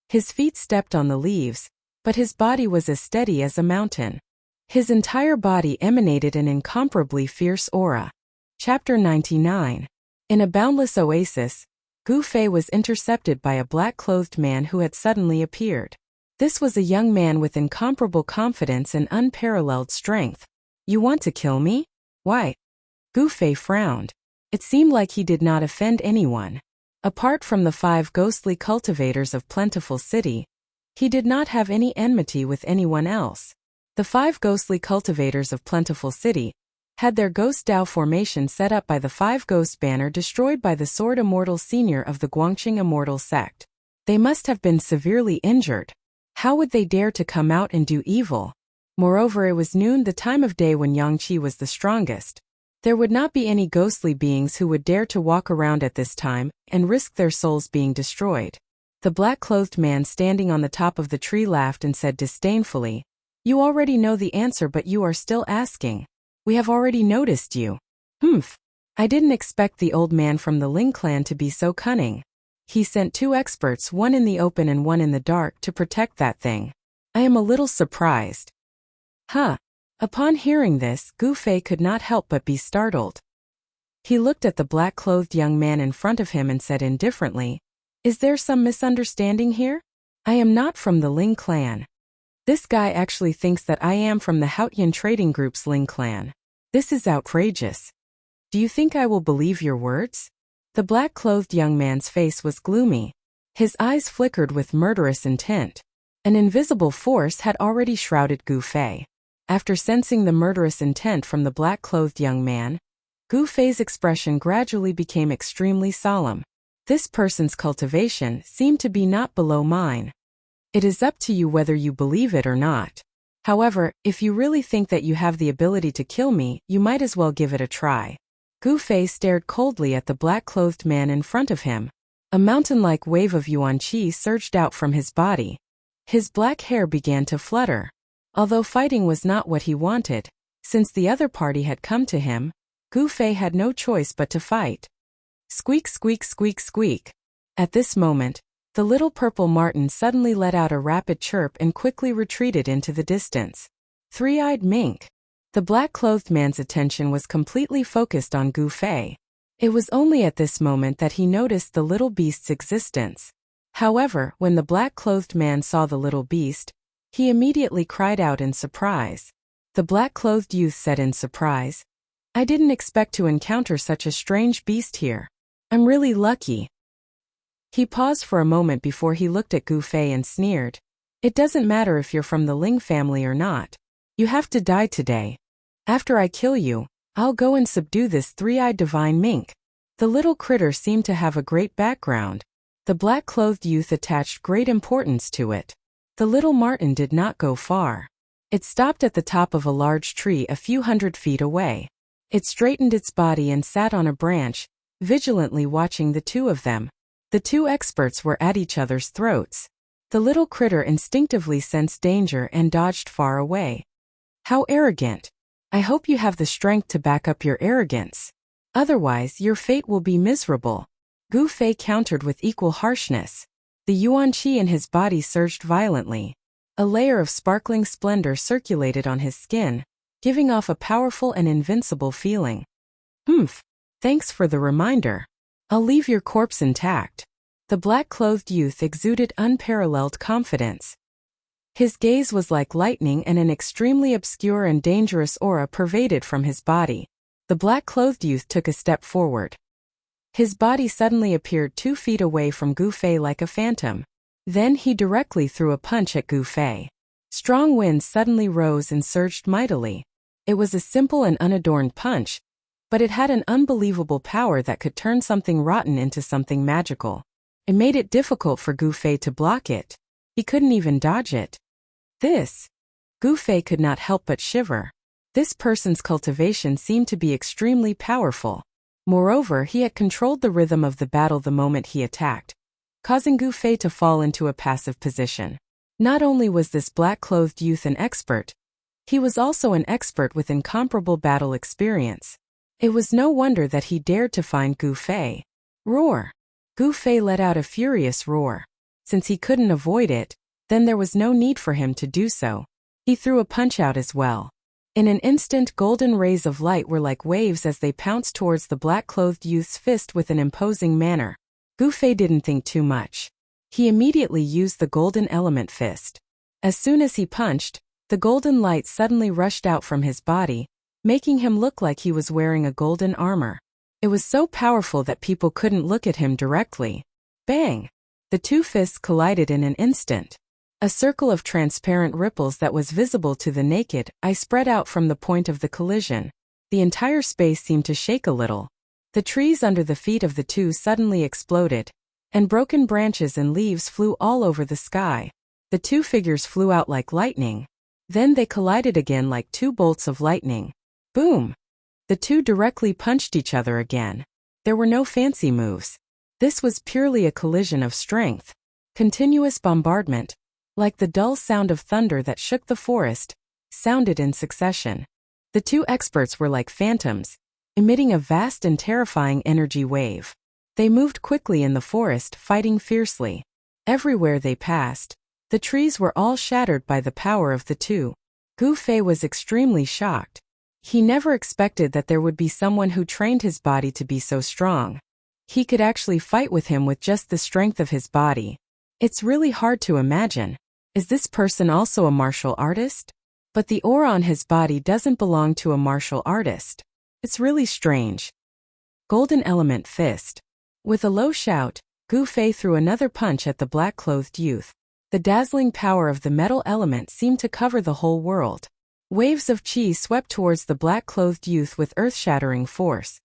His feet stepped on the leaves, but his body was as steady as a mountain. His entire body emanated an incomparably fierce aura. Chapter 99. In a boundless oasis, Gu Fei was intercepted by a black-clothed man who had suddenly appeared. This was a young man with incomparable confidence and unparalleled strength. "You want to kill me? Why?" Gu Fei frowned. It seemed like he did not offend anyone. Apart from the 5 ghostly cultivators of Plentiful City, he did not have any enmity with anyone else. The 5 ghostly cultivators of Plentiful City had their ghost Dao formation set up by the 5 ghost banner destroyed by the Sword Immortal Senior of the Guangqing Immortal Sect. They must have been severely injured. How would they dare to come out and do evil? Moreover, it was noon, the time of day when Yangqi was the strongest. There would not be any ghostly beings who would dare to walk around at this time and risk their souls being destroyed. The black-clothed man standing on the top of the tree laughed and said disdainfully, "You already know the answer, but you are still asking. We have already noticed you." "Humph. I didn't expect the old man from the Ling clan to be so cunning. He sent 2 experts, one in the open and one in the dark, to protect that thing. I am a little surprised." "Huh." Upon hearing this, Gu Fei could not help but be startled. He looked at the black-clothed young man in front of him and said indifferently, "Is there some misunderstanding here? I am not from the Ling clan. This guy actually thinks that I am from the Haotian Trading Group's Ling clan. This is outrageous. Do you think I will believe your words?" The black-clothed young man's face was gloomy. His eyes flickered with murderous intent. An invisible force had already shrouded Gu Fei. After sensing the murderous intent from the black-clothed young man, Gu Fei's expression gradually became extremely solemn. This person's cultivation seemed to be not below mine. It is up to you whether you believe it or not. However, if you really think that you have the ability to kill me, you might as well give it a try. Gu Fei stared coldly at the black-clothed man in front of him. A mountain-like wave of yuan qi surged out from his body. His black hair began to flutter. Although fighting was not what he wanted, since the other party had come to him, Gu Fei had no choice but to fight. Squeak, squeak, squeak, squeak. At this moment, the little purple marten suddenly let out a rapid chirp and quickly retreated into the distance. Three-eyed mink. The black-clothed man's attention was completely focused on Gu Fei. It was only at this moment that he noticed the little beast's existence. However, when the black-clothed man saw the little beast, he immediately cried out in surprise. The black-clothed youth said in surprise, "I didn't expect to encounter such a strange beast here. I'm really lucky." He paused for a moment before he looked at Gu Fei and sneered, "It doesn't matter if you're from the Ling family or not. You have to die today. After I kill you, I'll go and subdue this 3-eyed divine mink." The little critter seemed to have a great background. The black-clothed youth attached great importance to it. The little marten did not go far. It stopped at the top of a large tree a few hundred feet away. It straightened its body and sat on a branch, vigilantly watching the two of them. The 2 experts were at each other's throats. The little critter instinctively sensed danger and dodged far away. "How arrogant. I hope you have the strength to back up your arrogance. Otherwise, your fate will be miserable." Gu Fei countered with equal harshness. The yuan qi in his body surged violently. A layer of sparkling splendor circulated on his skin, giving off a powerful and invincible feeling. "Humph. Thanks for the reminder. I'll leave your corpse intact." The black-clothed youth exuded unparalleled confidence. His gaze was like lightning and an extremely obscure and dangerous aura pervaded from his body. The black-clothed youth took a step forward. His body suddenly appeared 2 feet away from Gu Fei like a phantom. Then he directly threw a punch at Gu Fei. Strong winds suddenly rose and surged mightily. It was a simple and unadorned punch, but it had an unbelievable power that could turn something rotten into something magical. It made it difficult for Gu Fei to block it. He couldn't even dodge it. Gu Fei could not help but shiver. This person's cultivation seemed to be extremely powerful. Moreover, he had controlled the rhythm of the battle the moment he attacked, causing Gu Fei to fall into a passive position. Not only was this black-clothed youth an expert, he was also an expert with incomparable battle experience. It was no wonder that he dared to find Gu Fei. Roar! Gu Fei let out a furious roar. Since he couldn't avoid it, then there was no need for him to do so. He threw a punch out as well. In an instant, golden rays of light were like waves as they pounced towards the black-clothed youth's fist with an imposing manner. Gu Fei didn't think too much. He immediately used the golden element fist. As soon as he punched, the golden light suddenly rushed out from his body, making him look like he was wearing a golden armor. It was so powerful that people couldn't look at him directly. Bang! The two fists collided in an instant. A circle of transparent ripples that was visible to the naked eye spread out from the point of the collision. The entire space seemed to shake a little. The trees under the feet of the two suddenly exploded, and broken branches and leaves flew all over the sky. The two figures flew out like lightning. Then they collided again like two bolts of lightning. Boom! The two directly punched each other again. There were no fancy moves. This was purely a collision of strength. Continuous bombardment, like the dull sound of thunder that shook the forest, sounded in succession. The two experts were like phantoms, emitting a vast and terrifying energy wave. They moved quickly in the forest, fighting fiercely. Everywhere they passed, the trees were all shattered by the power of the two. Gu Fei was extremely shocked. He never expected that there would be someone who trained his body to be so strong. He could actually fight with him with just the strength of his body. It's really hard to imagine. Is this person also a martial artist? But the aura on his body doesn't belong to a martial artist. It's really strange. Golden element fist. With a low shout, Gu Fei threw another punch at the black-clothed youth. The dazzling power of the metal element seemed to cover the whole world. Waves of chi swept towards the black-clothed youth with earth-shattering force.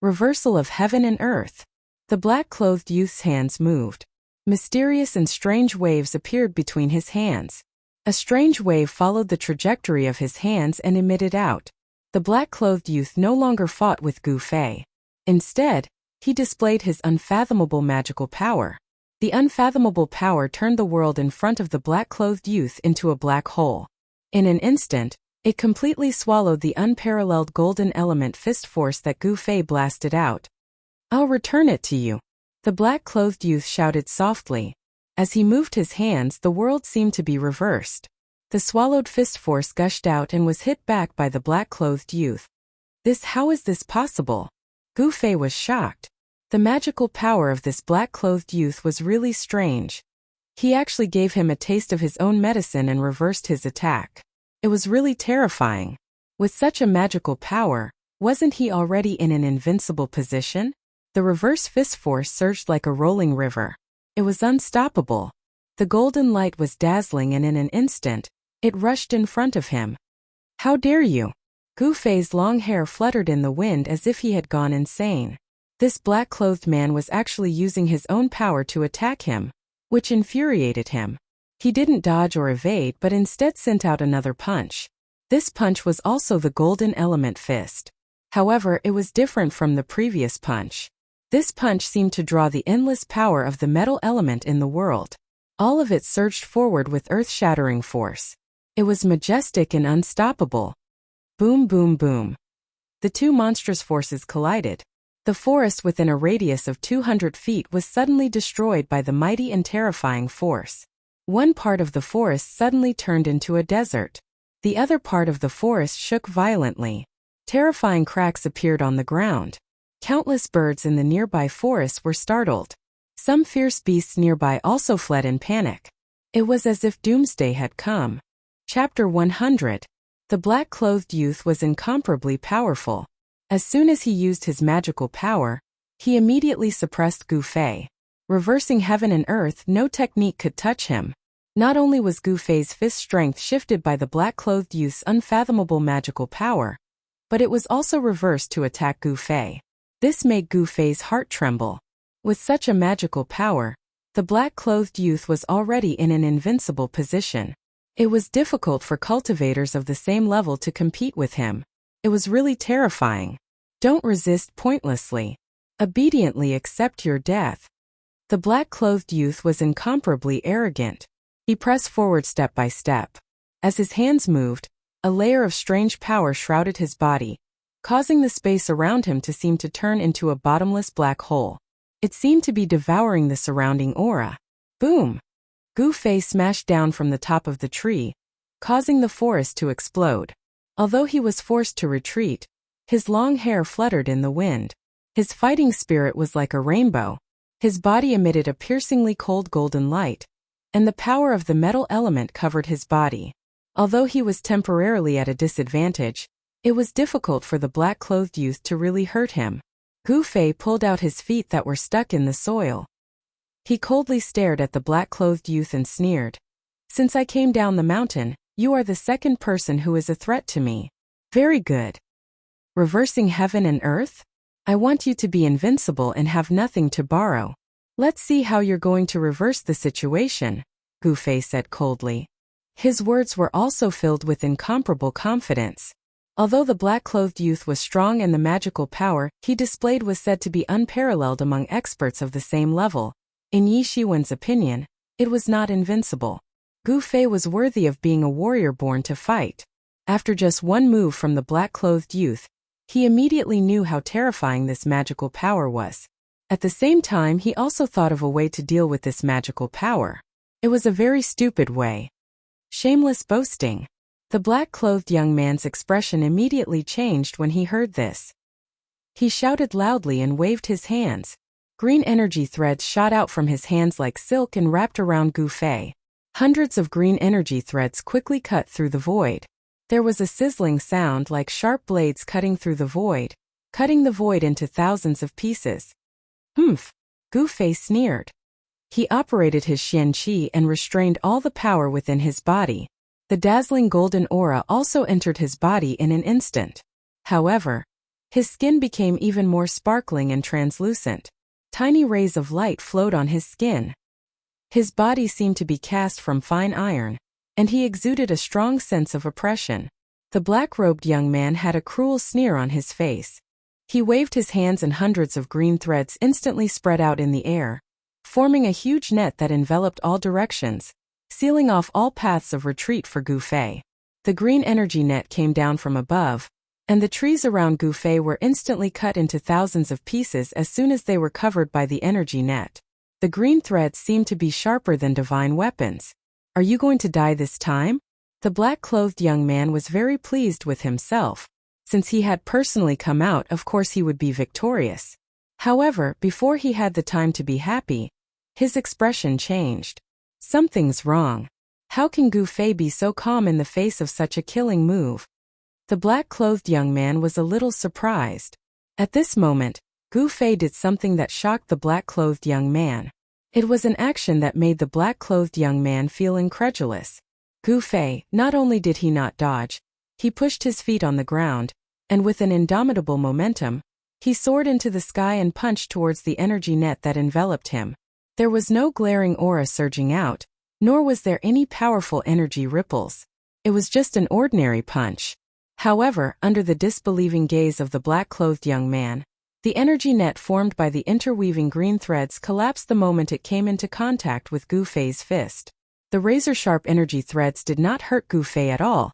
Reversal of heaven and earth. The black-clothed youth's hands moved. Mysterious and strange waves appeared between his hands. A strange wave followed the trajectory of his hands and emitted out. The black-clothed youth no longer fought with Gu Fei. Instead, he displayed his unfathomable magical power. The unfathomable power turned the world in front of the black-clothed youth into a black hole. In an instant, it completely swallowed the unparalleled golden element fist force that Gu Fei blasted out. "I'll return it to you," the black-clothed youth shouted softly. As he moved his hands, the world seemed to be reversed. The swallowed fist force gushed out and was hit back by the black-clothed youth. How is this possible? Gu Fei was shocked. The magical power of this black-clothed youth was really strange. He actually gave him a taste of his own medicine and reversed his attack. It was really terrifying. With such a magical power, wasn't he already in an invincible position? The reverse fist force surged like a rolling river. It was unstoppable. The golden light was dazzling and in an instant, it rushed in front of him. "How dare you?" Gu Fei's long hair fluttered in the wind as if he had gone insane. This black-clothed man was actually using his own power to attack him, which infuriated him. He didn't dodge or evade but instead sent out another punch. This punch was also the golden element fist. However, it was different from the previous punch. This punch seemed to draw the endless power of the metal element in the world. All of it surged forward with earth-shattering force. It was majestic and unstoppable. Boom, boom, boom. The two monstrous forces collided. The forest within a radius of 200 feet was suddenly destroyed by the mighty and terrifying force. One part of the forest suddenly turned into a desert. The other part of the forest shook violently. Terrifying cracks appeared on the ground. Countless birds in the nearby forest were startled. Some fierce beasts nearby also fled in panic. It was as if doomsday had come. Chapter 100. The black-clothed youth was incomparably powerful. As soon as he used his magical power, he immediately suppressed Gu Fei. Reversing heaven and earth, no technique could touch him. Not only was Gu Fei's fist strength shifted by the black-clothed youth's unfathomable magical power, but it was also reversed to attack Gu Fei. This made Gu Fei's heart tremble. With such a magical power, the black-clothed youth was already in an invincible position. It was difficult for cultivators of the same level to compete with him. It was really terrifying. Don't resist pointlessly. Obediently accept your death. The black-clothed youth was incomparably arrogant. He pressed forward step by step. As his hands moved, a layer of strange power shrouded his body, causing the space around him to seem to turn into a bottomless black hole. It seemed to be devouring the surrounding aura. Boom! Gu Fei smashed down from the top of the tree, causing the forest to explode. Although he was forced to retreat, his long hair fluttered in the wind. His fighting spirit was like a rainbow. His body emitted a piercingly cold golden light, and the power of the metal element covered his body. Although he was temporarily at a disadvantage, it was difficult for the black-clothed youth to really hurt him. Gu Fei pulled out his feet that were stuck in the soil. He coldly stared at the black-clothed youth and sneered. "Since I came down the mountain, you are the second person who is a threat to me. Very good. Reversing heaven and earth? I want you to be invincible and have nothing to borrow. Let's see how you're going to reverse the situation," Gu Fei said coldly. His words were also filled with incomparable confidence. Although the black-clothed youth was strong and the magical power he displayed was said to be unparalleled among experts of the same level, in Yi Shiwen's opinion, it was not invincible. Gu Fei was worthy of being a warrior born to fight. After just one move from the black-clothed youth, he immediately knew how terrifying this magical power was. At the same time, he also thought of a way to deal with this magical power. It was a very stupid way. Shameless boasting. The black-clothed young man's expression immediately changed when he heard this. He shouted loudly and waved his hands. Green energy threads shot out from his hands like silk and wrapped around Gu Fei. Hundreds of green energy threads quickly cut through the void. There was a sizzling sound like sharp blades cutting through the void, cutting the void into thousands of pieces. "Humph," Gu Fei sneered. He operated his Xian Qi and restrained all the power within his body. The dazzling golden aura also entered his body in an instant. However, his skin became even more sparkling and translucent. Tiny rays of light flowed on his skin. His body seemed to be cast from fine iron, and he exuded a strong sense of oppression. The black-robed young man had a cruel sneer on his face. He waved his hands and hundreds of green threads instantly spread out in the air, forming a huge net that enveloped all directions, sealing off all paths of retreat for Gu Fei. The green energy net came down from above, and the trees around Gu Fei were instantly cut into thousands of pieces as soon as they were covered by the energy net. The green threads seemed to be sharper than divine weapons. "Are you going to die this time?" The black-clothed young man was very pleased with himself. Since he had personally come out, of course he would be victorious. However, before he had the time to be happy, his expression changed. Something's wrong. How can Gu Fei be so calm in the face of such a killing move? The black-clothed young man was a little surprised. At this moment, Gu Fei did something that shocked the black-clothed young man. It was an action that made the black-clothed young man feel incredulous. Gu Fei, not only did he not dodge, he pushed his feet on the ground, and with an indomitable momentum, he soared into the sky and punched towards the energy net that enveloped him. There was no glaring aura surging out, nor was there any powerful energy ripples. It was just an ordinary punch. However, under the disbelieving gaze of the black-clothed young man, the energy net formed by the interweaving green threads collapsed the moment it came into contact with Gu Fei's fist. The razor-sharp energy threads did not hurt Gu Fei at all,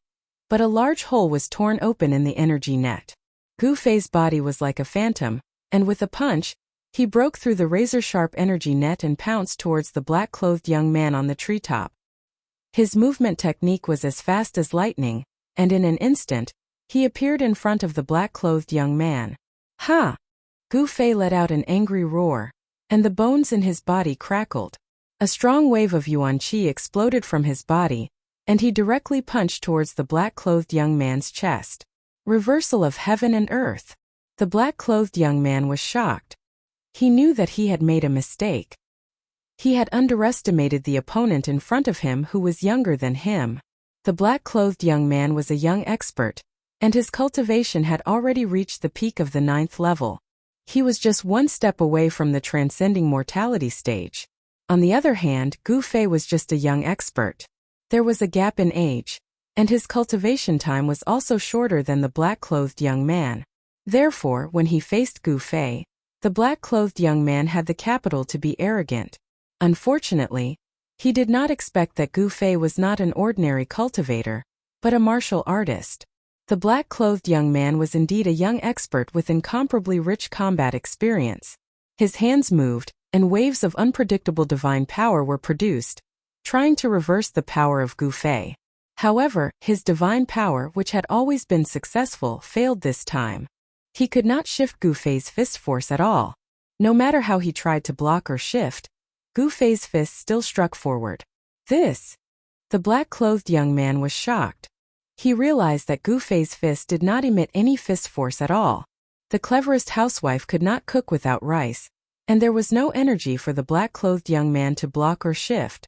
but a large hole was torn open in the energy net. Gu Fei's body was like a phantom, and with a punch, he broke through the razor-sharp energy net and pounced towards the black-clothed young man on the treetop. His movement technique was as fast as lightning, and in an instant, he appeared in front of the black-clothed young man. "Ha!" Gu Fei let out an angry roar, and the bones in his body crackled. A strong wave of yuan qi exploded from his body, and he directly punched towards the black-clothed young man's chest. Reversal of heaven and earth. The black-clothed young man was shocked. He knew that he had made a mistake. He had underestimated the opponent in front of him who was younger than him. The black-clothed young man was a young expert, and his cultivation had already reached the peak of the 9th level. He was just one step away from the transcending mortality stage. On the other hand, Gu Fei was just a young expert. There was a gap in age, and his cultivation time was also shorter than the black-clothed young man. Therefore, when he faced Gu Fei, the black-clothed young man had the capital to be arrogant. Unfortunately, he did not expect that Gu Fei was not an ordinary cultivator, but a martial artist. The black-clothed young man was indeed a young expert with incomparably rich combat experience. His hands moved, and waves of unpredictable divine power were produced, trying to reverse the power of Gu Fei. However, his divine power, which had always been successful, failed this time. He could not shift Gu Fei's fist force at all. No matter how he tried to block or shift, Gu Fei's fist still struck forward. The black-clothed young man was shocked. He realized that Gu Fei's fist did not emit any fist force at all. The cleverest housewife could not cook without rice, and there was no energy for the black-clothed young man to block or shift.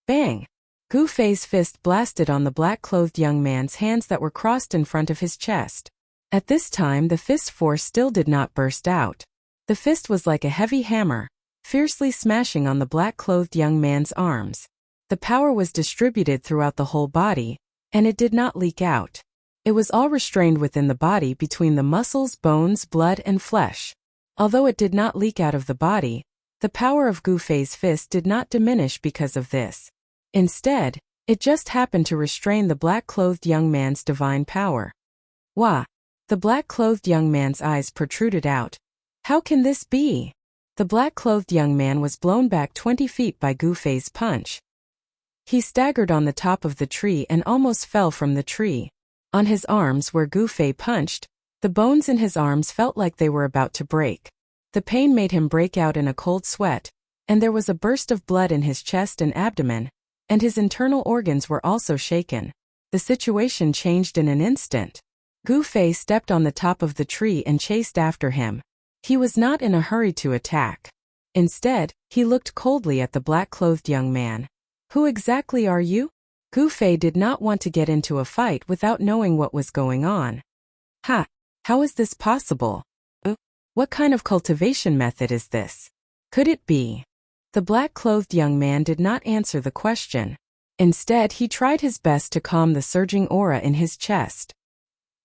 Bang! Gu Fei's fist blasted on the black-clothed young man's hands that were crossed in front of his chest. At this time the fist force still did not burst out. The fist was like a heavy hammer, fiercely smashing on the black-clothed young man's arms. The power was distributed throughout the whole body, and it did not leak out. It was all restrained within the body between the muscles, bones, blood, and flesh. Although it did not leak out of the body, the power of Gu Fei's fist did not diminish because of this. Instead, it just happened to restrain the black-clothed young man's divine power. Wah! The black-clothed young man's eyes protruded out. How can this be? The black-clothed young man was blown back 20 feet by Gu Fei's punch. He staggered on the top of the tree and almost fell from the tree. On his arms where Gu Fei punched, the bones in his arms felt like they were about to break. The pain made him break out in a cold sweat, and there was a burst of blood in his chest and abdomen, and his internal organs were also shaken. The situation changed in an instant. Gu Fei stepped on the top of the tree and chased after him. He was not in a hurry to attack. Instead, he looked coldly at the black-clothed young man. Who exactly are you? Gu Fei did not want to get into a fight without knowing what was going on. Ha! How is this possible? What kind of cultivation method is this? Could it be? The black-clothed young man did not answer the question. Instead, he tried his best to calm the surging aura in his chest.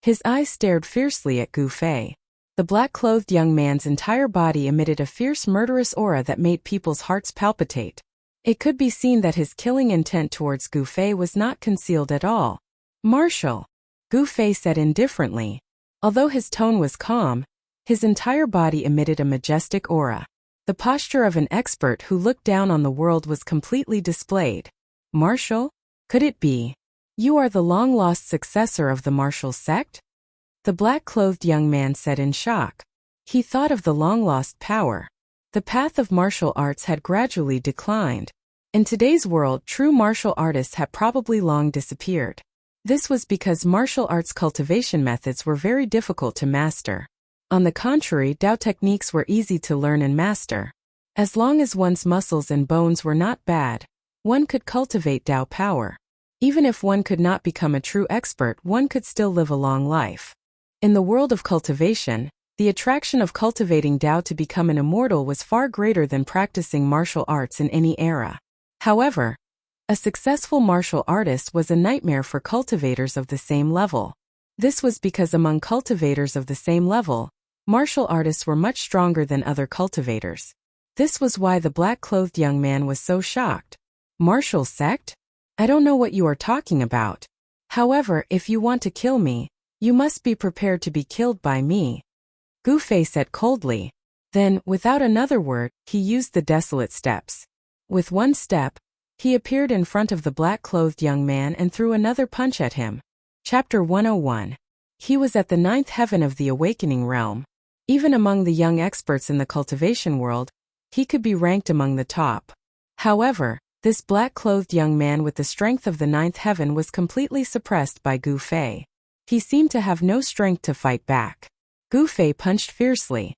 His eyes stared fiercely at Gu Fei. The black-clothed young man's entire body emitted a fierce murderous aura that made people's hearts palpitate. It could be seen that his killing intent towards Gu Fei was not concealed at all. Martial, Gu Fei said indifferently. Although his tone was calm, his entire body emitted a majestic aura. The posture of an expert who looked down on the world was completely displayed. Martial? Could it be? You are the long-lost successor of the martial sect? The black-clothed young man said in shock. He thought of the long-lost power. The path of martial arts had gradually declined. In today's world, true martial artists had probably long disappeared. This was because martial arts cultivation methods were very difficult to master. On the contrary, Dao techniques were easy to learn and master. As long as one's muscles and bones were not bad, one could cultivate Dao power. Even if one could not become a true expert, one could still live a long life. In the world of cultivation, the attraction of cultivating Dao to become an immortal was far greater than practicing martial arts in any era. However, a successful martial artist was a nightmare for cultivators of the same level. This was because among cultivators of the same level, martial artists were much stronger than other cultivators. This was why the black-clothed young man was so shocked. Martial sect? I don't know what you are talking about. However, if you want to kill me, you must be prepared to be killed by me. Gu Fei said coldly. Then, without another word, he used the desolate steps. With one step, he appeared in front of the black-clothed young man and threw another punch at him. Chapter 101. He was at the 9th heaven of the awakening realm. Even among the young experts in the cultivation world, he could be ranked among the top. However, this black-clothed young man with the strength of the 9th heaven was completely suppressed by Gu Fei. He seemed to have no strength to fight back. Gu Fei punched fiercely.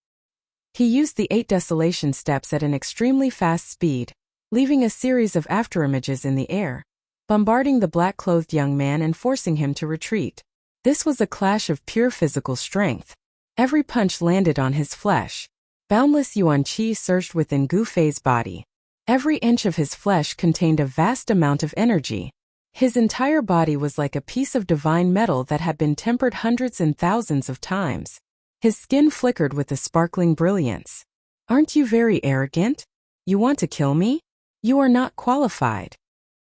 He used the 8 desolation steps at an extremely fast speed, leaving a series of afterimages in the air, bombarding the black-clothed young man and forcing him to retreat. This was a clash of pure physical strength. Every punch landed on his flesh. Boundless yuan qi surged within Gu Fei's body. Every inch of his flesh contained a vast amount of energy. His entire body was like a piece of divine metal that had been tempered hundreds and thousands of times. His skin flickered with a sparkling brilliance. Aren't you very arrogant? You want to kill me? You are not qualified.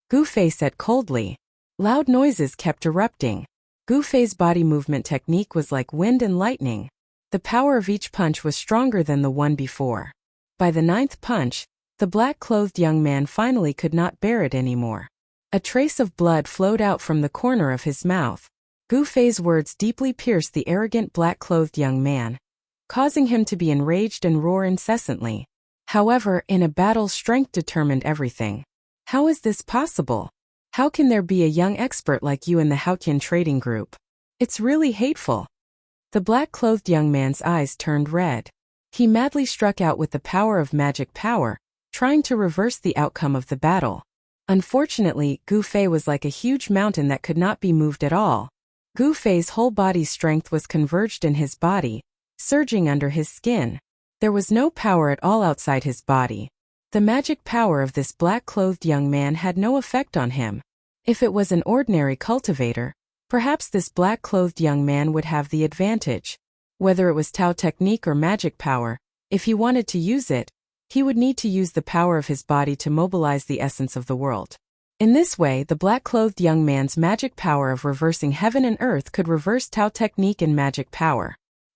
Gu Fei said coldly. Loud noises kept erupting. Gu Fei's body movement technique was like wind and lightning. The power of each punch was stronger than the one before. By the 9th punch, the black-clothed young man finally could not bear it anymore. A trace of blood flowed out from the corner of his mouth. Gu Fei's words deeply pierced the arrogant black-clothed young man, causing him to be enraged and roar incessantly. However, in a battle, strength determined everything. How is this possible? How can there be a young expert like you in the Haotian trading group? It's really hateful. The black-clothed young man's eyes turned red. He madly struck out with the power of magic power, trying to reverse the outcome of the battle. Unfortunately, Gu Fei was like a huge mountain that could not be moved at all. Gu Fei's whole body's strength was converged in his body, surging under his skin. There was no power at all outside his body. The magic power of this black-clothed young man had no effect on him. If it was an ordinary cultivator, perhaps this black-clothed young man would have the advantage. Whether it was Tao technique or magic power, if he wanted to use it, he would need to use the power of his body to mobilize the essence of the world. In this way, the black-clothed young man's magic power of reversing heaven and earth could reverse Tao technique and magic power.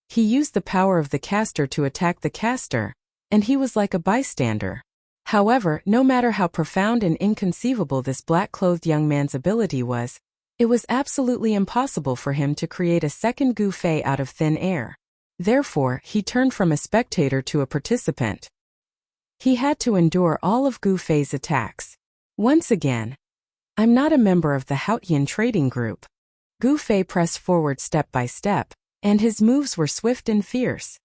He used the power of the caster to attack the caster, and he was like a bystander. However, no matter how profound and inconceivable this black-clothed young man's ability was, it was absolutely impossible for him to create a second Gu Fei out of thin air. Therefore, he turned from a spectator to a participant. He had to endure all of Gu Fei's attacks. Once again, I'm not a member of the Haotian trading group. Gu Fei pressed forward step by step, and his moves were swift and fierce.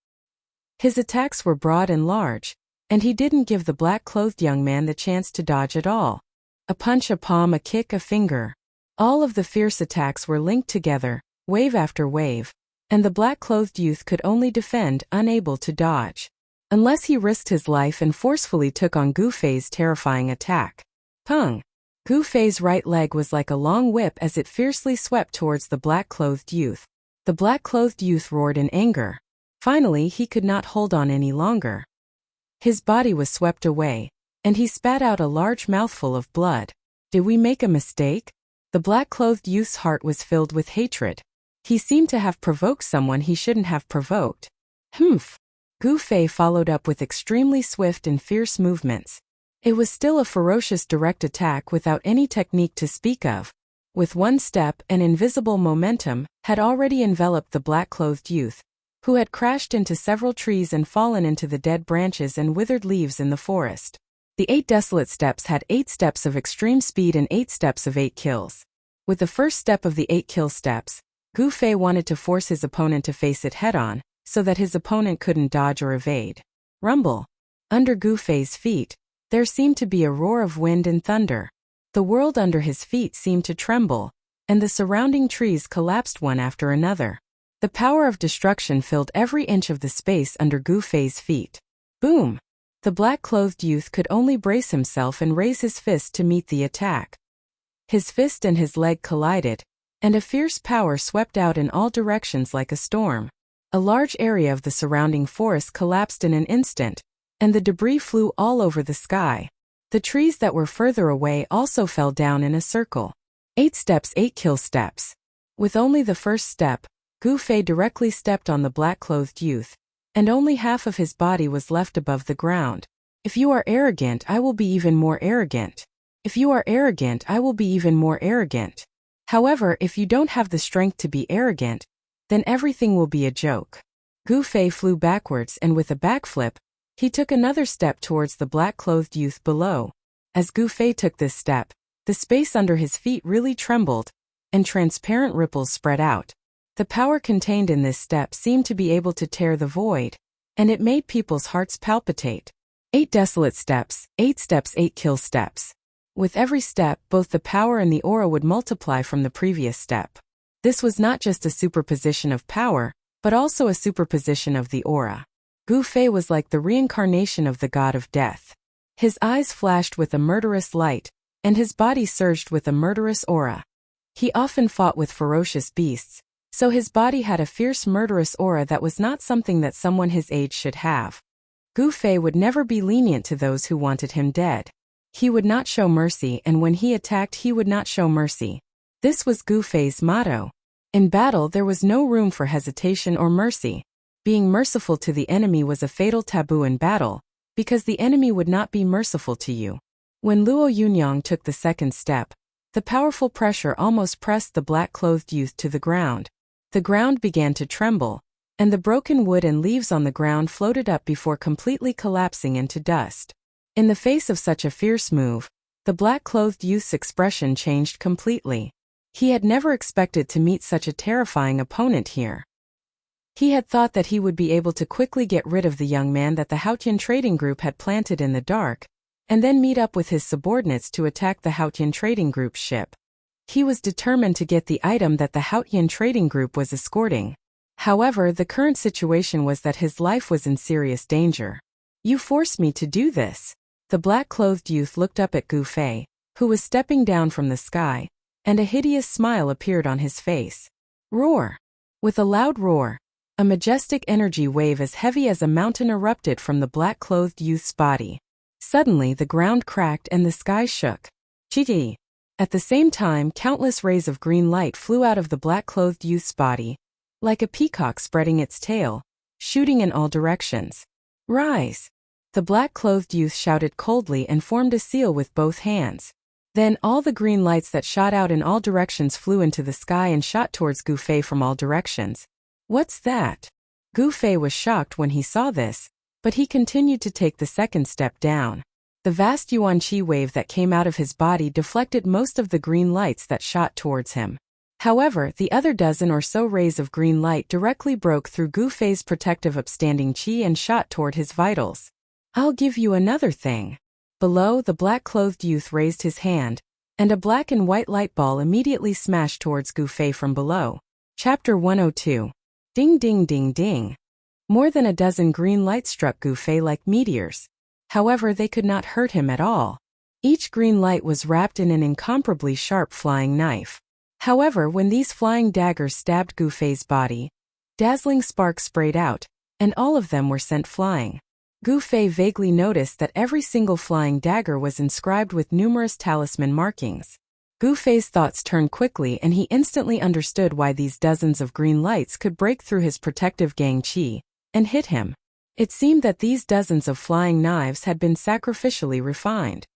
His attacks were broad and large, and he didn't give the black-clothed young man the chance to dodge at all. A punch, a palm, a kick, a finger. All of the fierce attacks were linked together, wave after wave, and the black-clothed youth could only defend, unable to dodge. Unless he risked his life and forcefully took on Gu Fei's terrifying attack. Pung! Gu Fei's right leg was like a long whip as it fiercely swept towards the black-clothed youth. The black-clothed youth roared in anger. Finally, he could not hold on any longer. His body was swept away, and he spat out a large mouthful of blood. Did we make a mistake? The black-clothed youth's heart was filled with hatred. He seemed to have provoked someone he shouldn't have provoked. Humph! Gu Fei followed up with extremely swift and fierce movements. It was still a ferocious direct attack without any technique to speak of. With one step, an invisible momentum had already enveloped the black-clothed youth, who had crashed into several trees and fallen into the dead branches and withered leaves in the forest. The 8 desolate steps had 8 steps of extreme speed and 8 steps of 8 kills. With the first step of the 8 kill steps, Gu Fei wanted to force his opponent to face it head-on, so that his opponent couldn't dodge or evade. Rumble. Under Gu Fei's feet, there seemed to be a roar of wind and thunder. The world under his feet seemed to tremble, and the surrounding trees collapsed one after another. The power of destruction filled every inch of the space under Gu Fei's feet. Boom! The black-clothed youth could only brace himself and raise his fist to meet the attack. His fist and his leg collided, and a fierce power swept out in all directions like a storm. A large area of the surrounding forest collapsed in an instant, and the debris flew all over the sky. The trees that were further away also fell down in a circle. 8 steps, 8 kill steps. With only the first step, Gu Fei directly stepped on the black-clothed youth, and only half of his body was left above the ground. If you are arrogant, I will be even more arrogant. If you are arrogant, I will be even more arrogant. However, if you don't have the strength to be arrogant, then everything will be a joke. Gu Fei flew backwards and with a backflip, he took another step towards the black-clothed youth below. As Gu Fei took this step, the space under his feet really trembled, and transparent ripples spread out. The power contained in this step seemed to be able to tear the void, and it made people's hearts palpitate. 8 desolate steps, 8 steps, 8 kill steps. With every step, both the power and the aura would multiply from the previous step. This was not just a superposition of power, but also a superposition of the aura. Gu Fei was like the reincarnation of the god of death. His eyes flashed with a murderous light, and his body surged with a murderous aura. He often fought with ferocious beasts, so his body had a fierce murderous aura that was not something that someone his age should have. Gu Fei would never be lenient to those who wanted him dead. He would not show mercy, and when he attacked he would not show mercy. This was Gu Fei's motto. In battle there was no room for hesitation or mercy. Being merciful to the enemy was a fatal taboo in battle, because the enemy would not be merciful to you. When Luo Yunyang took the second step, The powerful pressure almost pressed the black-clothed youth to the ground. The ground began to tremble, and the broken wood and leaves on the ground floated up before completely collapsing into dust. In the face of such a fierce move, the black-clothed youth's expression changed completely. He had never expected to meet such a terrifying opponent here. He had thought that he would be able to quickly get rid of the young man that the Haotian trading group had planted in the dark, and then meet up with his subordinates to attack the Haotian trading group's ship. He was determined to get the item that the Haotian trading group was escorting. However, the current situation was that his life was in serious danger. "You forced me to do this." The black-clothed youth looked up at Gu Fei, who was stepping down from the sky, and a hideous smile appeared on his face. Roar! With a loud roar, a majestic energy wave as heavy as a mountain erupted from the black-clothed youth's body. Suddenly the ground cracked and the sky shook. Chee! At the same time, countless rays of green light flew out of the black-clothed youth's body, like a peacock spreading its tail, shooting in all directions. "Rise!" The black-clothed youth shouted coldly and formed a seal with both hands. Then all the green lights that shot out in all directions flew into the sky and shot towards Gu Fei from all directions. "What's that?" Gu Fei was shocked when he saw this, but he continued to take the second step down. The vast yuan qi wave that came out of his body deflected most of the green lights that shot towards him. However, the other dozen or so rays of green light directly broke through Gu Fei's protective upstanding qi and shot toward his vitals. "I'll give you another thing." Below, the black-clothed youth raised his hand, and a black and white light ball immediately smashed towards Gu Fei from below. Chapter 102. Ding ding ding ding. More than a dozen green lights struck Gu Fei like meteors. However, they could not hurt him at all. Each green light was wrapped in an incomparably sharp flying knife. However, when these flying daggers stabbed Gu Fei's body, dazzling sparks sprayed out, and all of them were sent flying. Gu Fei vaguely noticed that every single flying dagger was inscribed with numerous talisman markings. Gu Fei's thoughts turned quickly and he instantly understood why these dozens of green lights could break through his protective gang qi and hit him. It seemed that these dozens of flying knives had been sacrificially refined.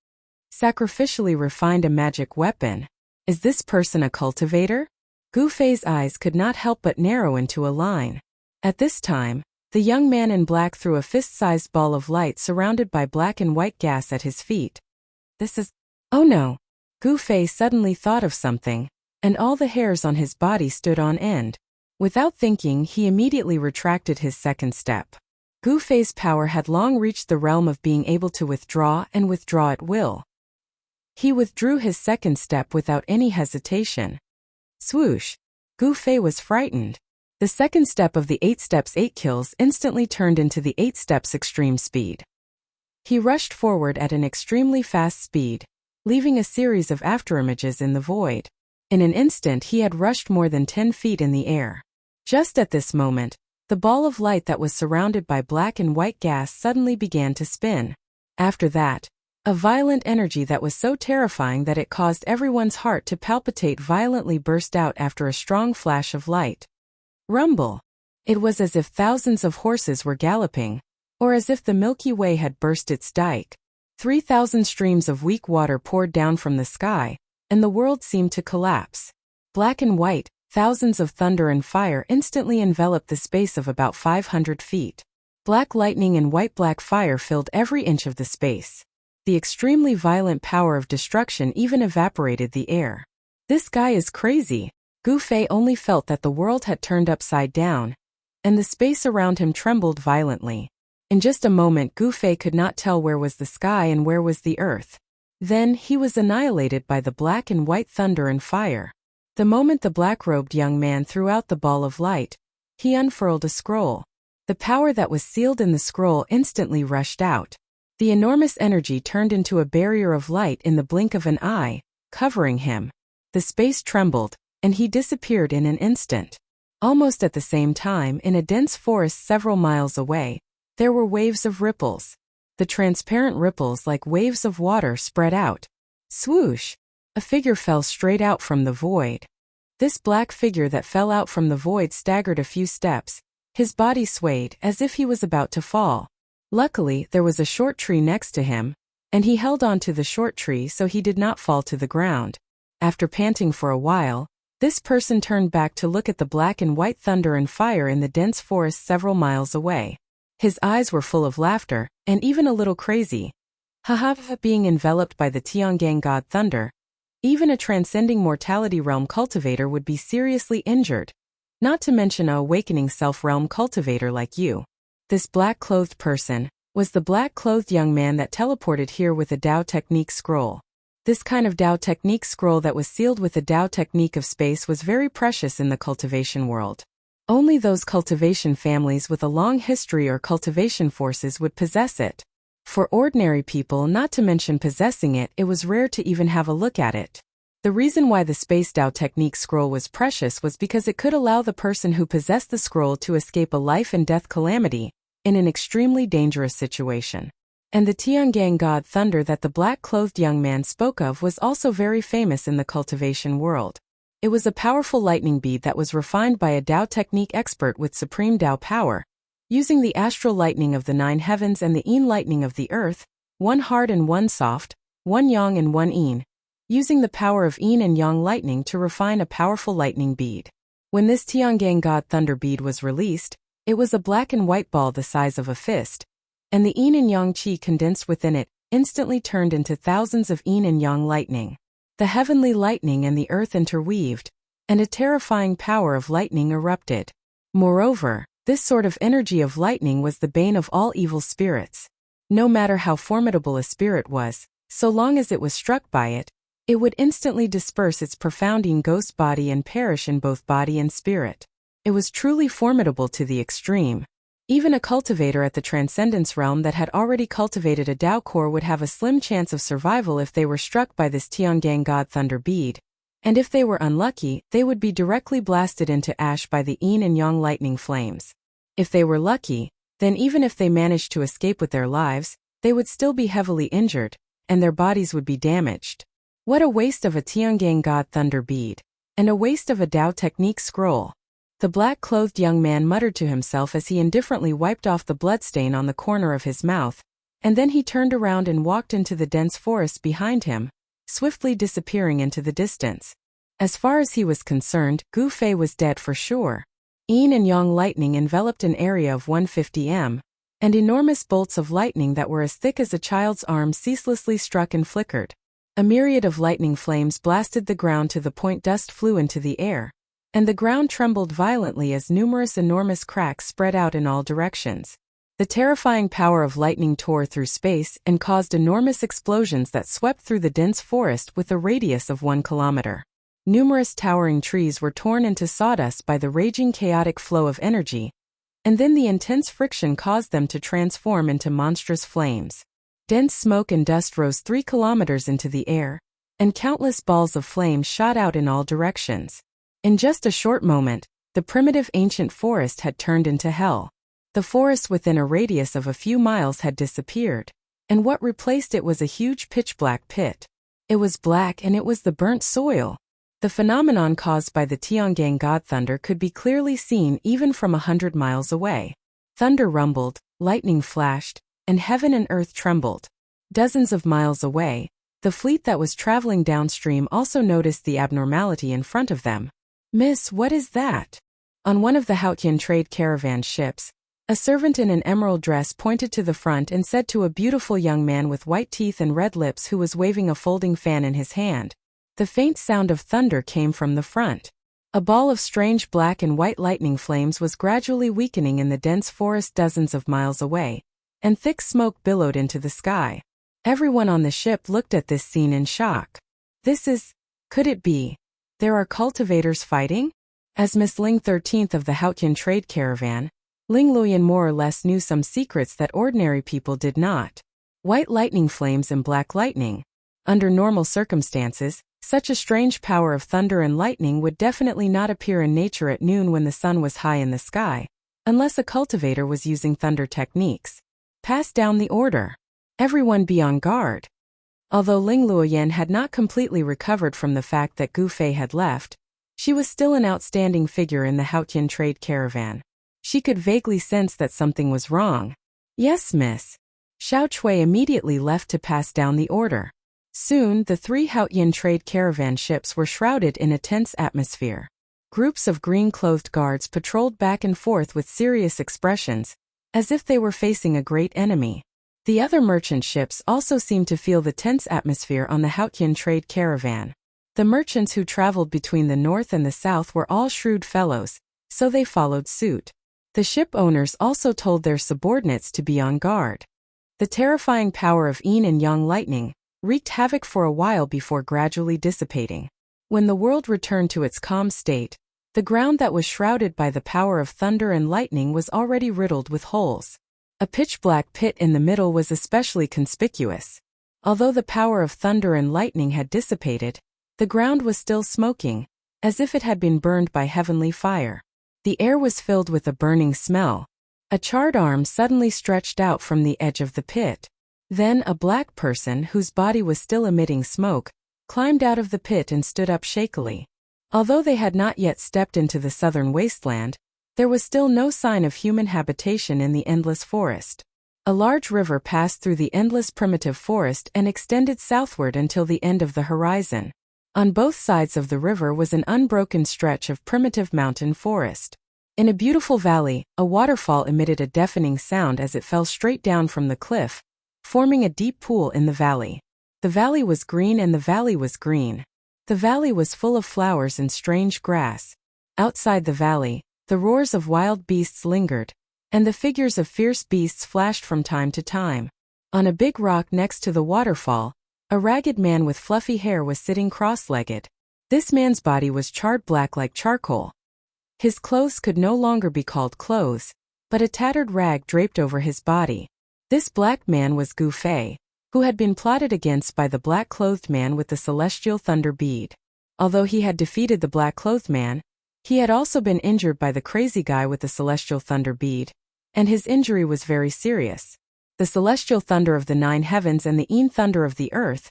Sacrificially refined a magic weapon? Is this person a cultivator? Gu Fei's eyes could not help but narrow into a line. At this time, the young man in black threw a fist-sized ball of light surrounded by black and white gas at his feet. "This is—" "Oh no!" Gu Fei suddenly thought of something, and all the hairs on his body stood on end. Without thinking, he immediately retracted his second step. Gu Fei's power had long reached the realm of being able to withdraw and withdraw at will. He withdrew his second step without any hesitation. Swoosh! Gu Fei was frightened. The second step of the 8 steps 8 kills instantly turned into the 8 steps extreme speed. He rushed forward at an extremely fast speed, leaving a series of afterimages in the void. In an instant he had rushed more than 10 feet in the air. Just at this moment, the ball of light that was surrounded by black and white gas suddenly began to spin. After that, a violent energy that was so terrifying that it caused everyone's heart to palpitate violently burst out after a strong flash of light. Rumble. It was as if thousands of horses were galloping, or as if the Milky Way had burst its dike. 3,000 streams of weak water poured down from the sky, and the world seemed to collapse. Black and white, thousands of thunder and fire instantly enveloped the space of about 500 feet. Black lightning and white-black fire filled every inch of the space. The extremely violent power of destruction even evaporated the air. "This guy is crazy." Gu Fei only felt that the world had turned upside down, and the space around him trembled violently. In just a moment Gu Fei could not tell where was the sky and where was the earth. Then he was annihilated by the black and white thunder and fire. The moment the black-robed young man threw out the ball of light, he unfurled a scroll. The power that was sealed in the scroll instantly rushed out. The enormous energy turned into a barrier of light in the blink of an eye, covering him. The space trembled, and he disappeared in an instant. Almost at the same time, in a dense forest several miles away, there were waves of ripples. The transparent ripples like waves of water spread out. Swoosh! A figure fell straight out from the void. This black figure that fell out from the void staggered a few steps. His body swayed as if he was about to fall. Luckily, there was a short tree next to him, and he held on to the short tree so he did not fall to the ground. After panting for a while, this person turned back to look at the black and white thunder and fire in the dense forest several miles away. His eyes were full of laughter, and even a little crazy. Haha, being enveloped by the Tiangang god thunder, even a transcending mortality realm cultivator would be seriously injured. Not to mention a awakening self-realm cultivator like you. This black-clothed person was the black-clothed young man that teleported here with a Tao Technique scroll. This kind of Tao Technique scroll that was sealed with the Tao Technique of space was very precious in the cultivation world. Only those cultivation families with a long history or cultivation forces would possess it. For ordinary people, not to mention possessing it, it was rare to even have a look at it. The reason why the Space Tao Technique scroll was precious was because it could allow the person who possessed the scroll to escape a life and death calamity in an extremely dangerous situation. And the Tiangang god thunder that the black-clothed young man spoke of was also very famous in the cultivation world. It was a powerful lightning bead that was refined by a Tao Technique expert with supreme Tao power, using the astral lightning of the 9 heavens and the yin lightning of the earth, one hard and one soft, one yang and one yin, using the power of yin and yang lightning to refine a powerful lightning bead. When this Tiangang god thunder bead was released, it was a black and white ball the size of a fist, and the yin and yang qi condensed within it instantly turned into thousands of yin and yang lightning. The heavenly lightning and the earth interweaved, and a terrifying power of lightning erupted. Moreover, this sort of energy of lightning was the bane of all evil spirits. No matter how formidable a spirit was, so long as it was struck by it, it would instantly disperse its profounding ghost body and perish in both body and spirit. It was truly formidable to the extreme. Even a cultivator at the Transcendence realm that had already cultivated a Tao core would have a slim chance of survival if they were struck by this Tiangang god thunder bead. And if they were unlucky, they would be directly blasted into ash by the yin and yang lightning flames. If they were lucky, then even if they managed to escape with their lives, they would still be heavily injured, and their bodies would be damaged. What a waste of a Tiangang god thunder bead, and a waste of a Tao Technique scroll. The black-clothed young man muttered to himself as he indifferently wiped off the bloodstain on the corner of his mouth, and then he turned around and walked into the dense forest behind him, swiftly disappearing into the distance. As far as he was concerned, Gu Fei was dead for sure. Yin and yang lightning enveloped an area of 150 m, and enormous bolts of lightning that were as thick as a child's arm ceaselessly struck and flickered. A myriad of lightning flames blasted the ground to the point dust flew into the air, and the ground trembled violently as numerous enormous cracks spread out in all directions. The terrifying power of lightning tore through space and caused enormous explosions that swept through the dense forest with a radius of 1 kilometer. Numerous towering trees were torn into sawdust by the raging chaotic flow of energy, and then the intense friction caused them to transform into monstrous flames. Dense smoke and dust rose 3 kilometers into the air, and countless balls of flame shot out in all directions. In just a short moment, the primitive ancient forest had turned into hell. The forest within a radius of a few miles had disappeared, and what replaced it was a huge pitch-black pit. It was black and it was the burnt soil. The phenomenon caused by the Tiangang god thunder could be clearly seen even from 100 miles away. Thunder rumbled, lightning flashed, and heaven and earth trembled. Dozens of miles away, the fleet that was traveling downstream also noticed the abnormality in front of them. "Miss, what is that?" On one of the Haotian trade caravan ships, a servant in an emerald dress pointed to the front and said to a beautiful young man with white teeth and red lips who was waving a folding fan in his hand. The faint sound of thunder came from the front. A ball of strange black and white lightning flames was gradually weakening in the dense forest dozens of miles away, and thick smoke billowed into the sky. Everyone on the ship looked at this scene in shock. Could it be? There are cultivators fighting? As Miss Ling 13th of the Haotian trade caravan, Ling Luoyan more or less knew some secrets that ordinary people did not. White lightning flames and black lightning. Under normal circumstances, such a strange power of thunder and lightning would definitely not appear in nature at noon when the sun was high in the sky, unless a cultivator was using thunder techniques. Pass down the order. Everyone be on guard. Although Ling Luoyan had not completely recovered from the fact that Gu Fei had left, she was still an outstanding figure in the Haotian trade caravan. She could vaguely sense that something was wrong. "Yes, miss." Xiao Chui immediately left to pass down the order. Soon, the 3 Haotian trade caravan ships were shrouded in a tense atmosphere. Groups of green-clothed guards patrolled back and forth with serious expressions, as if they were facing a great enemy. The other merchant ships also seemed to feel the tense atmosphere on the Haotian trade caravan. The merchants who traveled between the north and the south were all shrewd fellows, so they followed suit. The ship owners also told their subordinates to be on guard. The terrifying power of yin and yang lightning wreaked havoc for a while before gradually dissipating. When the world returned to its calm state, the ground that was shrouded by the power of thunder and lightning was already riddled with holes. A pitch-black pit in the middle was especially conspicuous. Although the power of thunder and lightning had dissipated, the ground was still smoking, as if it had been burned by heavenly fire. The air was filled with a burning smell. A charred arm suddenly stretched out from the edge of the pit. Then a black person whose body was still emitting smoke climbed out of the pit and stood up shakily. Although they had not yet stepped into the southern wasteland, there was still no sign of human habitation in the endless forest. A large river passed through the endless primitive forest and extended southward until the end of the horizon. On both sides of the river was an unbroken stretch of primitive mountain forest. In a beautiful valley, a waterfall emitted a deafening sound as it fell straight down from the cliff, forming a deep pool in the valley. The valley was green and the valley was green. The valley was full of flowers and strange grass. Outside the valley, the roars of wild beasts lingered, and the figures of fierce beasts flashed from time to time. On a big rock next to the waterfall, a ragged man with fluffy hair was sitting cross-legged. This man's body was charred black like charcoal. His clothes could no longer be called clothes, but a tattered rag draped over his body. This black man was Gu Fei, who had been plotted against by the black-clothed man with the celestial thunder bead. Although he had defeated the black-clothed man, he had also been injured by the crazy guy with the celestial thunder bead, and his injury was very serious. The celestial thunder of the 9 heavens and the yin thunder of the earth,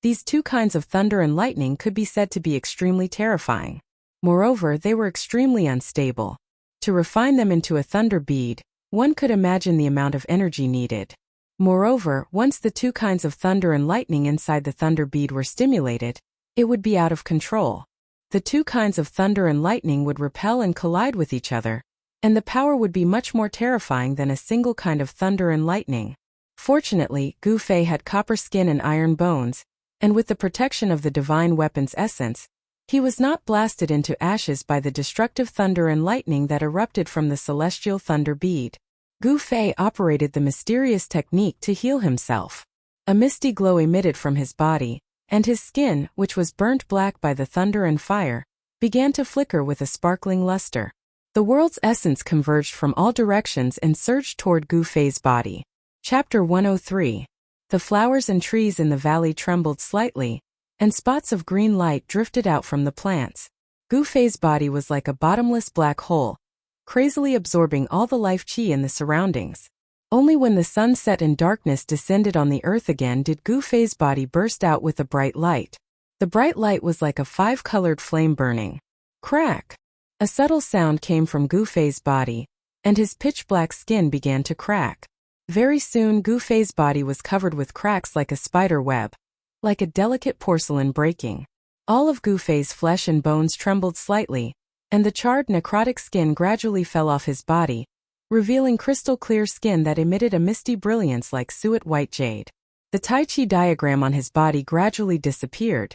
these 2 kinds of thunder and lightning could be said to be extremely terrifying. Moreover, they were extremely unstable. To refine them into a thunder bead, one could imagine the amount of energy needed. Moreover, once the 2 kinds of thunder and lightning inside the thunder bead were stimulated, it would be out of control. The 2 kinds of thunder and lightning would repel and collide with each other, and the power would be much more terrifying than a single kind of thunder and lightning. Fortunately, Gu Fei had copper skin and iron bones, and with the protection of the divine weapon's essence, he was not blasted into ashes by the destructive thunder and lightning that erupted from the celestial thunder bead. Gu Fei operated the mysterious technique to heal himself. A misty glow emitted from his body, and his skin, which was burnt black by the thunder and fire, began to flicker with a sparkling luster. The world's essence converged from all directions and surged toward Gu Fei's body. Chapter 103. The flowers and trees in the valley trembled slightly, and spots of green light drifted out from the plants. Gu Fei's body was like a bottomless black hole, crazily absorbing all the life qi in the surroundings. Only when the sun set and darkness descended on the earth again did Gu Fei's body burst out with a bright light. The bright light was like a 5-colored flame burning. Crack! A subtle sound came from Gu Fei's body, and his pitch-black skin began to crack. Very soon Gu Fei's body was covered with cracks like a spider web, like a delicate porcelain breaking. All of Gu Fei's flesh and bones trembled slightly, and the charred necrotic skin gradually fell off his body, revealing crystal-clear skin that emitted a misty brilliance like suet white jade. The Tai Chi diagram on his body gradually disappeared,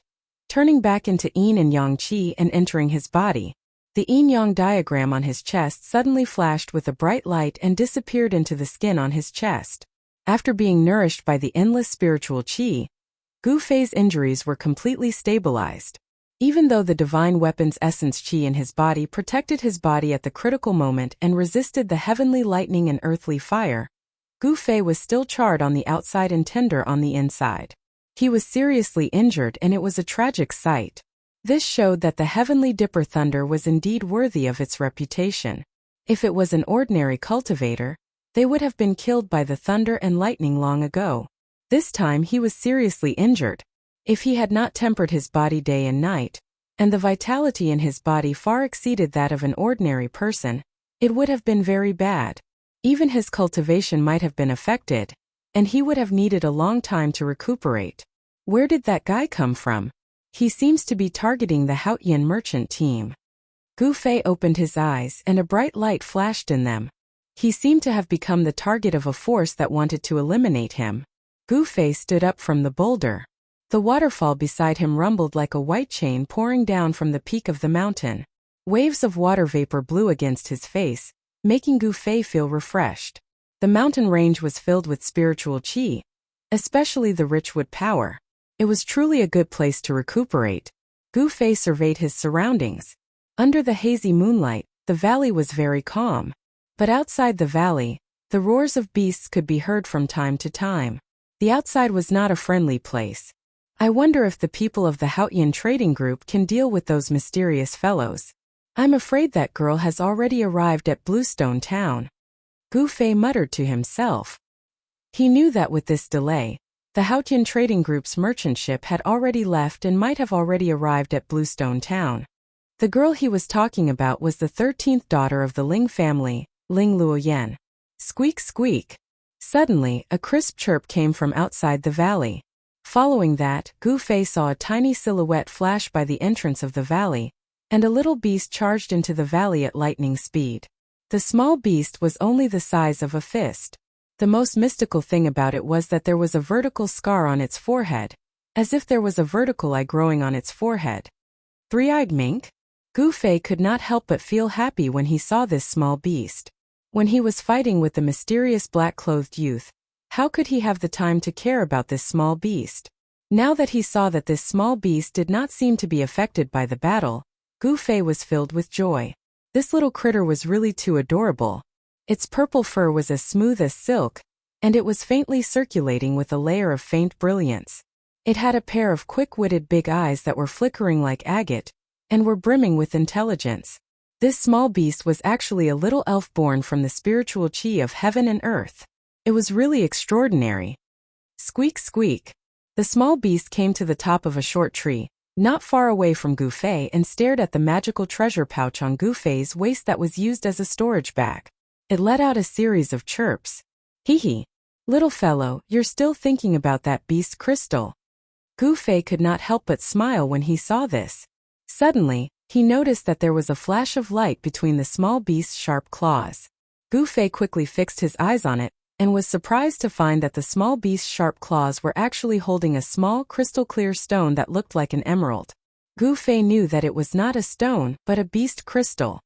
turning back into yin and yang qi and entering his body. The yin-yang diagram on his chest suddenly flashed with a bright light and disappeared into the skin on his chest. After being nourished by the endless spiritual qi, Gu Fei's injuries were completely stabilized. Even though the divine weapon's essence qi in his body protected his body at the critical moment and resisted the heavenly lightning and earthly fire, Gu Fei was still charred on the outside and tender on the inside. He was seriously injured and it was a tragic sight. This showed that the heavenly dipper thunder was indeed worthy of its reputation. If it was an ordinary cultivator, they would have been killed by the thunder and lightning long ago. This time he was seriously injured. If he had not tempered his body day and night, and the vitality in his body far exceeded that of an ordinary person, it would have been very bad. Even his cultivation might have been affected, and he would have needed a long time to recuperate. Where did that guy come from? He seems to be targeting the Haotian merchant team. Gu Fei opened his eyes and a bright light flashed in them. He seemed to have become the target of a force that wanted to eliminate him. Gu Fei stood up from the boulder. The waterfall beside him rumbled like a white chain pouring down from the peak of the mountain. Waves of water vapor blew against his face, making Gu Fei feel refreshed. The mountain range was filled with spiritual qi, especially the rich wood power. It was truly a good place to recuperate. Gu Fei surveyed his surroundings. Under the hazy moonlight, the valley was very calm. But outside the valley, the roars of beasts could be heard from time to time. The outside was not a friendly place. I wonder if the people of the Haotian trading group can deal with those mysterious fellows. I'm afraid that girl has already arrived at Bluestone Town. Gu Fei muttered to himself. He knew that with this delay, the Haotian trading group's merchant ship had already left and might have already arrived at Bluestone Town. The girl he was talking about was the 13th daughter of the Ling family, Ling Luoyan. Squeak squeak. Suddenly, a crisp chirp came from outside the valley. Following that, Gu Fei saw a tiny silhouette flash by the entrance of the valley, and a little beast charged into the valley at lightning speed. The small beast was only the size of a fist. The most mystical thing about it was that there was a vertical scar on its forehead, as if there was a vertical eye growing on its forehead. Three-eyed mink? Gu Fei could not help but feel happy when he saw this small beast. When he was fighting with the mysterious black-clothed youth, how could he have the time to care about this small beast? Now that he saw that this small beast did not seem to be affected by the battle, Gu Fei was filled with joy. This little critter was really too adorable. Its purple fur was as smooth as silk, and it was faintly circulating with a layer of faint brilliance. It had a pair of quick-witted big eyes that were flickering like agate, and were brimming with intelligence. This small beast was actually a little elf born from the spiritual qi of heaven and earth. It was really extraordinary. Squeak squeak. The small beast came to the top of a short tree, not far away from Gu Fei, and stared at the magical treasure pouch on Gu Fei's waist that was used as a storage bag. It let out a series of chirps. Hee hee. Little fellow, you're still thinking about that beast crystal. Gu Fei could not help but smile when he saw this. Suddenly, he noticed that there was a flash of light between the small beast's sharp claws. Gu Fei quickly fixed his eyes on it, and was surprised to find that the small beast's sharp claws were actually holding a small crystal-clear stone that looked like an emerald. Gu Fei knew that it was not a stone, but a beast crystal.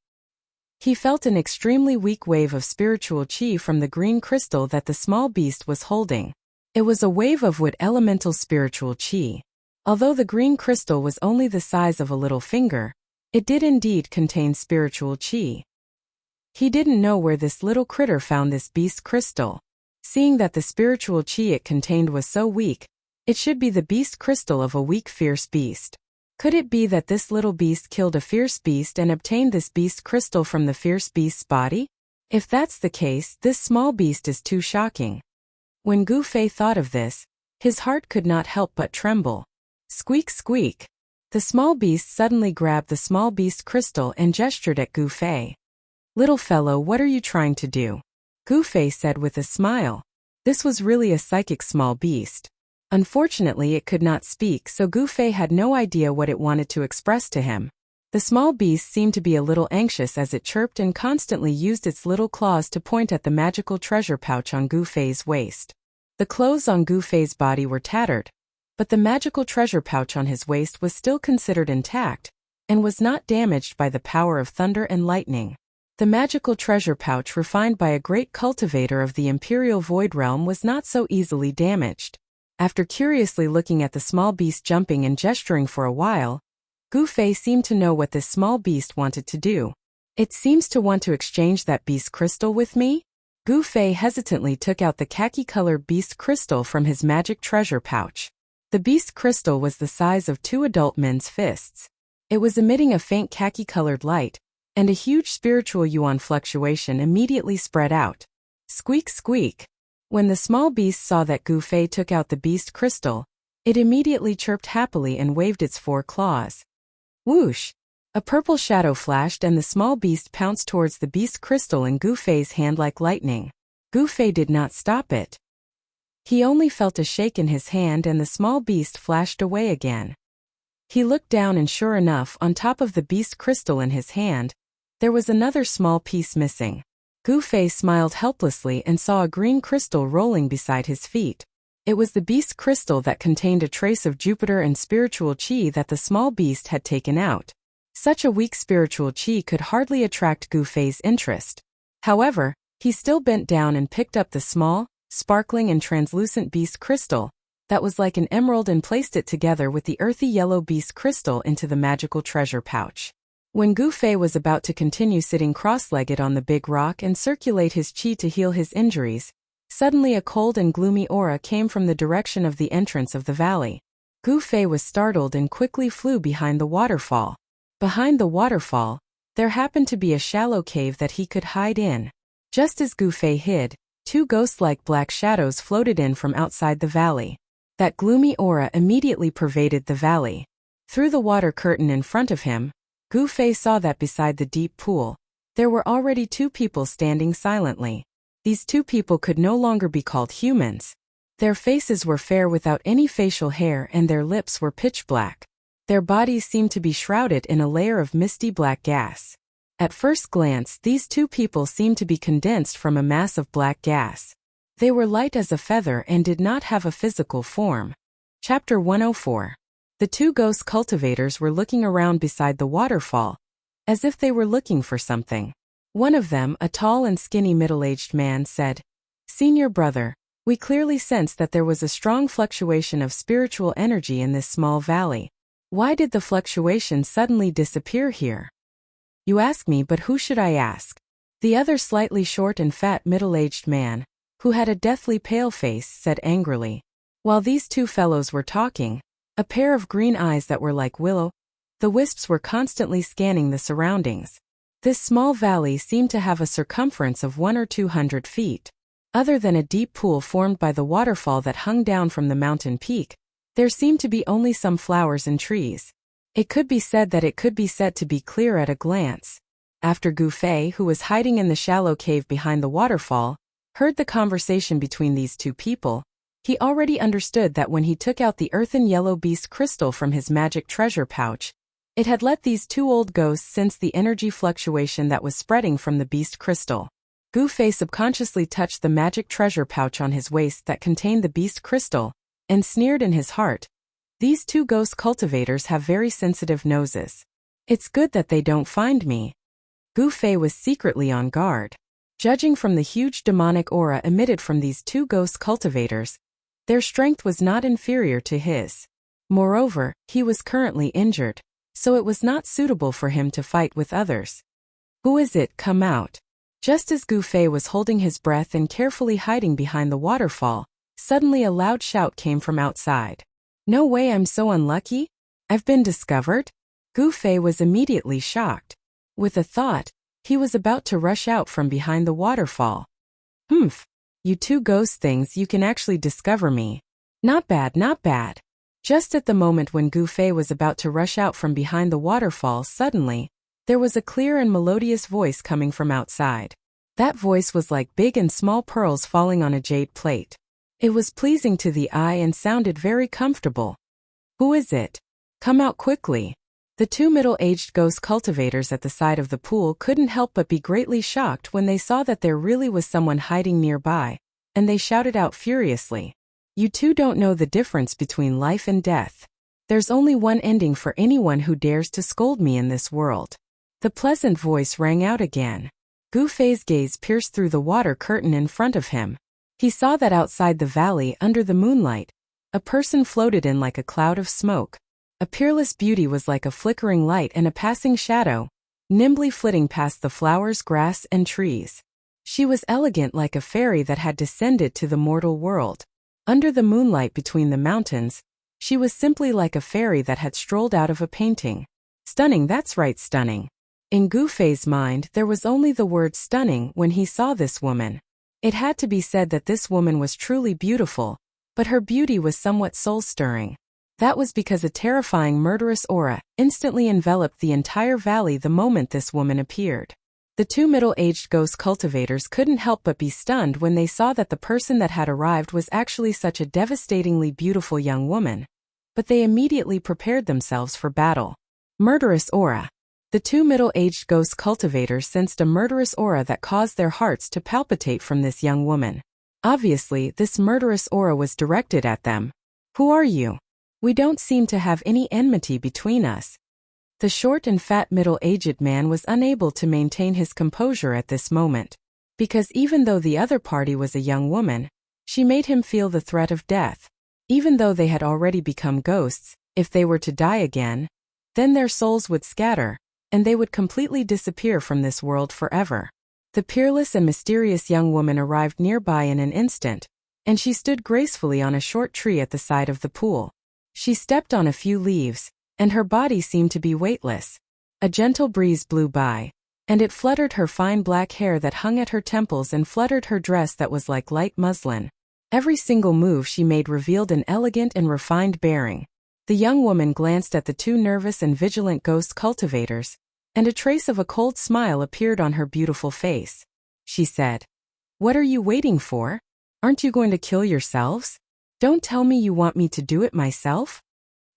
He felt an extremely weak wave of spiritual qi from the green crystal that the small beast was holding. It was a wave of wood elemental spiritual qi. Although the green crystal was only the size of a little finger, it did indeed contain spiritual qi. He didn't know where this little critter found this beast crystal. Seeing that the spiritual qi it contained was so weak, it should be the beast crystal of a weak fierce beast. Could it be that this little beast killed a fierce beast and obtained this beast crystal from the fierce beast's body? If that's the case, this small beast is too shocking. When Gu Fei thought of this, his heart could not help but tremble. Squeak squeak. The small beast suddenly grabbed the small beast crystal and gestured at Gu Fei. Little fellow, what are you trying to do? Gu Fei said with a smile. This was really a psychic small beast. Unfortunately, it could not speak, so Gu Fei had no idea what it wanted to express to him. The small beast seemed to be a little anxious as it chirped and constantly used its little claws to point at the magical treasure pouch on Gu Fei's waist. The clothes on Gu Fei's body were tattered, but the magical treasure pouch on his waist was still considered intact, and was not damaged by the power of thunder and lightning. The magical treasure pouch refined by a great cultivator of the Imperial Void Realm was not so easily damaged. After curiously looking at the small beast jumping and gesturing for a while, Gu Fei seemed to know what this small beast wanted to do. It seems to want to exchange that beast crystal with me? Gu Fei hesitantly took out the khaki-colored beast crystal from his magic treasure pouch. The beast crystal was the size of 2 adult men's fists. It was emitting a faint khaki-colored light, and a huge spiritual yuan fluctuation immediately spread out. Squeak squeak. When the small beast saw that Gu Fei took out the beast crystal, it immediately chirped happily and waved its 4 claws. Whoosh! A purple shadow flashed and the small beast pounced towards the beast crystal in Gu Fei's hand like lightning. Gu Fei did not stop it. He only felt a shake in his hand and the small beast flashed away again. He looked down and sure enough, on top of the beast crystal in his hand, there was another small piece missing. Gu Fei smiled helplessly and saw a green crystal rolling beside his feet. It was the beast crystal that contained a trace of Jupiter and spiritual qi that the small beast had taken out. Such a weak spiritual qi could hardly attract Gu Fei's interest. However, he still bent down and picked up the small, sparkling and translucent beast crystal that was like an emerald and placed it together with the earthy yellow beast crystal into the magical treasure pouch. When Gu Fei was about to continue sitting cross-legged on the big rock and circulate his qi to heal his injuries, suddenly a cold and gloomy aura came from the direction of the entrance of the valley. Gu Fei was startled and quickly flew behind the waterfall. Behind the waterfall, there happened to be a shallow cave that he could hide in. Just as Gu Fei hid, two ghost-like black shadows floated in from outside the valley. That gloomy aura immediately pervaded the valley. Through the water curtain in front of him, Gu Fei saw that beside the deep pool, there were already two people standing silently. These two people could no longer be called humans. Their faces were fair without any facial hair and their lips were pitch black. Their bodies seemed to be shrouded in a layer of misty black gas. At first glance, these two people seemed to be condensed from a mass of black gas. They were light as a feather and did not have a physical form. Chapter 104. The two ghost cultivators were looking around beside the waterfall, as if they were looking for something. One of them, a tall and skinny middle-aged man, said, "Senior brother, we clearly sense that there was a strong fluctuation of spiritual energy in this small valley. Why did the fluctuation suddenly disappear here?" "You ask me, but who should I ask?" The other slightly short and fat middle-aged man, who had a deathly pale face, said angrily. While these two fellows were talking, a pair of green eyes that were like the wisps were constantly scanning the surroundings. This small valley seemed to have a circumference of 100 or 200 feet. Other than a deep pool formed by the waterfall that hung down from the mountain peak, there seemed to be only some flowers and trees. It could be said to be clear at a glance. After Gu Fei, who was hiding in the shallow cave behind the waterfall, heard the conversation between these two people, he already understood that when he took out the earthen yellow beast crystal from his magic treasure pouch, it had let these two old ghosts sense the energy fluctuation that was spreading from the beast crystal. Gu Fei subconsciously touched the magic treasure pouch on his waist that contained the beast crystal, and sneered in his heart, "These two ghost cultivators have very sensitive noses. It's good that they don't find me." Gu Fei was secretly on guard. Judging from the huge demonic aura emitted from these two ghost cultivators, their strength was not inferior to his. Moreover, he was currently injured, so it was not suitable for him to fight with others. "Who is it? Come out." Just as Gu Fei was holding his breath and carefully hiding behind the waterfall, suddenly a loud shout came from outside. "No way, I'm so unlucky? I've been discovered?" Gu Fei was immediately shocked. With a thought, he was about to rush out from behind the waterfall. "Humph. You two ghost things, you can actually discover me. Not bad, not bad." Just at the moment when Gu Fei was about to rush out from behind the waterfall, suddenly, there was a clear and melodious voice coming from outside. That voice was like big and small pearls falling on a jade plate. It was pleasing to the eye and sounded very comfortable. "Who is it? Come out quickly." The two middle-aged ghost cultivators at the side of the pool couldn't help but be greatly shocked when they saw that there really was someone hiding nearby, and they shouted out furiously, "You two don't know the difference between life and death. There's only one ending for anyone who dares to scold me in this world." The pleasant voice rang out again. Gu Fei's gaze pierced through the water curtain in front of him. He saw that outside the valley, under the moonlight, a person floated in like a cloud of smoke. A peerless beauty was like a flickering light and a passing shadow, nimbly flitting past the flowers, grass, and trees. She was elegant like a fairy that had descended to the mortal world. Under the moonlight between the mountains, she was simply like a fairy that had strolled out of a painting. Stunning, that's right, stunning. In Gu Fei's mind, there was only the word stunning when he saw this woman. It had to be said that this woman was truly beautiful, but her beauty was somewhat soul-stirring. That was because a terrifying murderous aura instantly enveloped the entire valley the moment this woman appeared. The two middle-aged ghost cultivators couldn't help but be stunned when they saw that the person that had arrived was actually such a devastatingly beautiful young woman. But they immediately prepared themselves for battle. Murderous aura. The two middle-aged ghost cultivators sensed a murderous aura that caused their hearts to palpitate from this young woman. Obviously, this murderous aura was directed at them. Who are you? We don't seem to have any enmity between us. The short and fat middle-aged man was unable to maintain his composure at this moment, because even though the other party was a young woman, she made him feel the threat of death. Even though they had already become ghosts, if they were to die again, then their souls would scatter, and they would completely disappear from this world forever. The peerless and mysterious young woman arrived nearby in an instant, and she stood gracefully on a short tree at the side of the pool. She stepped on a few leaves, and her body seemed to be weightless. A gentle breeze blew by, and it fluttered her fine black hair that hung at her temples and fluttered her dress that was like light muslin. Every single move she made revealed an elegant and refined bearing. The young woman glanced at the two nervous and vigilant ghost cultivators, and a trace of a cold smile appeared on her beautiful face. She said, "What are you waiting for? Aren't you going to kill yourselves? Don't tell me you want me to do it myself?"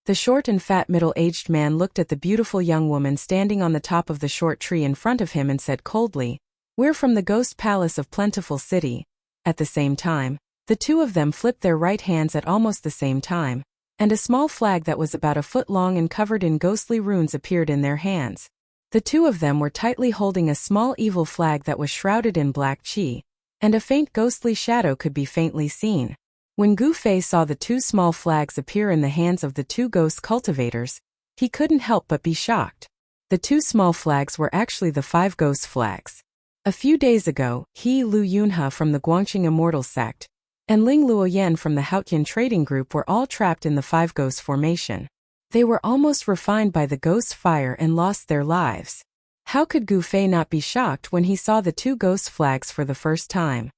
The short and fat middle-aged man looked at the beautiful young woman standing on the top of the short tree in front of him and said coldly, "We're from the Ghost Palace of Plentiful City." At the same time, the two of them flipped their right hands at almost the same time, and a small flag that was about a foot long and covered in ghostly runes appeared in their hands. The two of them were tightly holding a small evil flag that was shrouded in black chi, and a faint ghostly shadow could be faintly seen. When Gu Fei saw the two small flags appear in the hands of the two ghost cultivators, he couldn't help but be shocked. The two small flags were actually the 5 ghost flags. A few days ago, He Lu Yunhe from the Guangqing Immortal Sect, and Ling Luoyan from the Haotian Trading Group were all trapped in the 5 ghost formation. They were almost refined by the ghost fire and lost their lives. How could Gu Fei not be shocked when he saw the 2 ghost flags for the first time?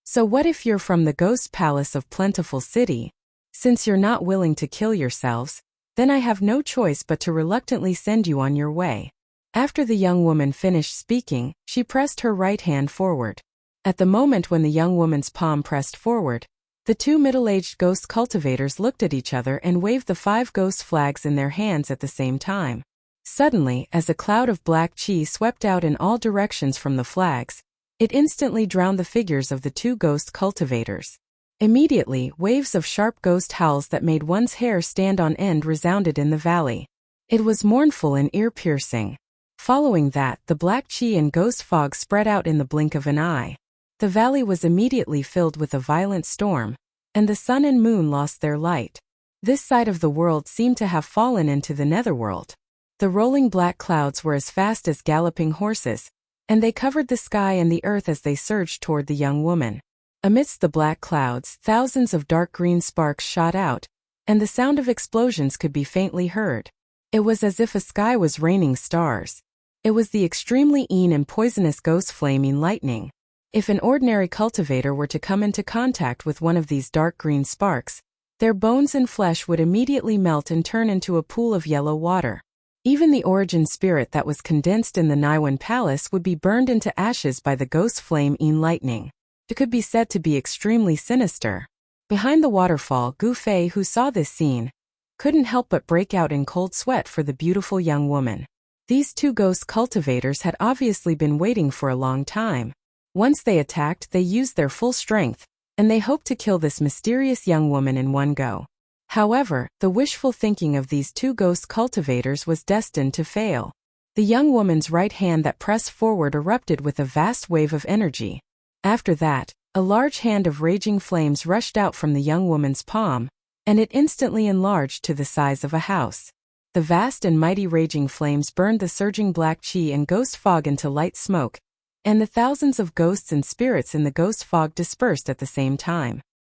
So what if you're from the Ghost Palace of Plentiful City? Since you're not willing to kill yourselves, then I have no choice but to reluctantly send you on your way. After the young woman finished speaking, she pressed her right hand forward. At the moment when the young woman's palm pressed forward, the two middle-aged ghost cultivators looked at each other and waved the 5 ghost flags in their hands at the same time. Suddenly, as a cloud of black chi swept out in all directions from the flags, it instantly drowned the figures of the 2 ghost cultivators. Immediately, waves of sharp ghost howls that made one's hair stand on end resounded in the valley. It was mournful and ear-piercing. Following that, the black chi and ghost fog spread out in the blink of an eye. The valley was immediately filled with a violent storm, and the sun and moon lost their light. This side of the world seemed to have fallen into the netherworld. The rolling black clouds were as fast as galloping horses, and they covered the sky and the earth as they surged toward the young woman. Amidst the black clouds, thousands of dark green sparks shot out, and the sound of explosions could be faintly heard. It was as if a sky was raining stars. It was the extremely and poisonous ghost flaming lightning. If an ordinary cultivator were to come into contact with one of these dark green sparks, their bones and flesh would immediately melt and turn into a pool of yellow water. Even the origin spirit that was condensed in the Naiwan Palace would be burned into ashes by the ghost flame lightning. It could be said to be extremely sinister. Behind the waterfall, Gu Fei, who saw this scene, couldn't help but break out in cold sweat for the beautiful young woman. These 2 ghost cultivators had obviously been waiting for a long time. Once they attacked, they used their full strength, and they hoped to kill this mysterious young woman in one go. However, the wishful thinking of these 2 ghost cultivators was destined to fail. The young woman's right hand that pressed forward erupted with a vast wave of energy. After that, a large hand of raging flames rushed out from the young woman's palm, and it instantly enlarged to the size of a house. The vast and mighty raging flames burned the surging black chi and ghost fog into light smoke, and the thousands of ghosts and spirits in the ghost fog dispersed at the same time.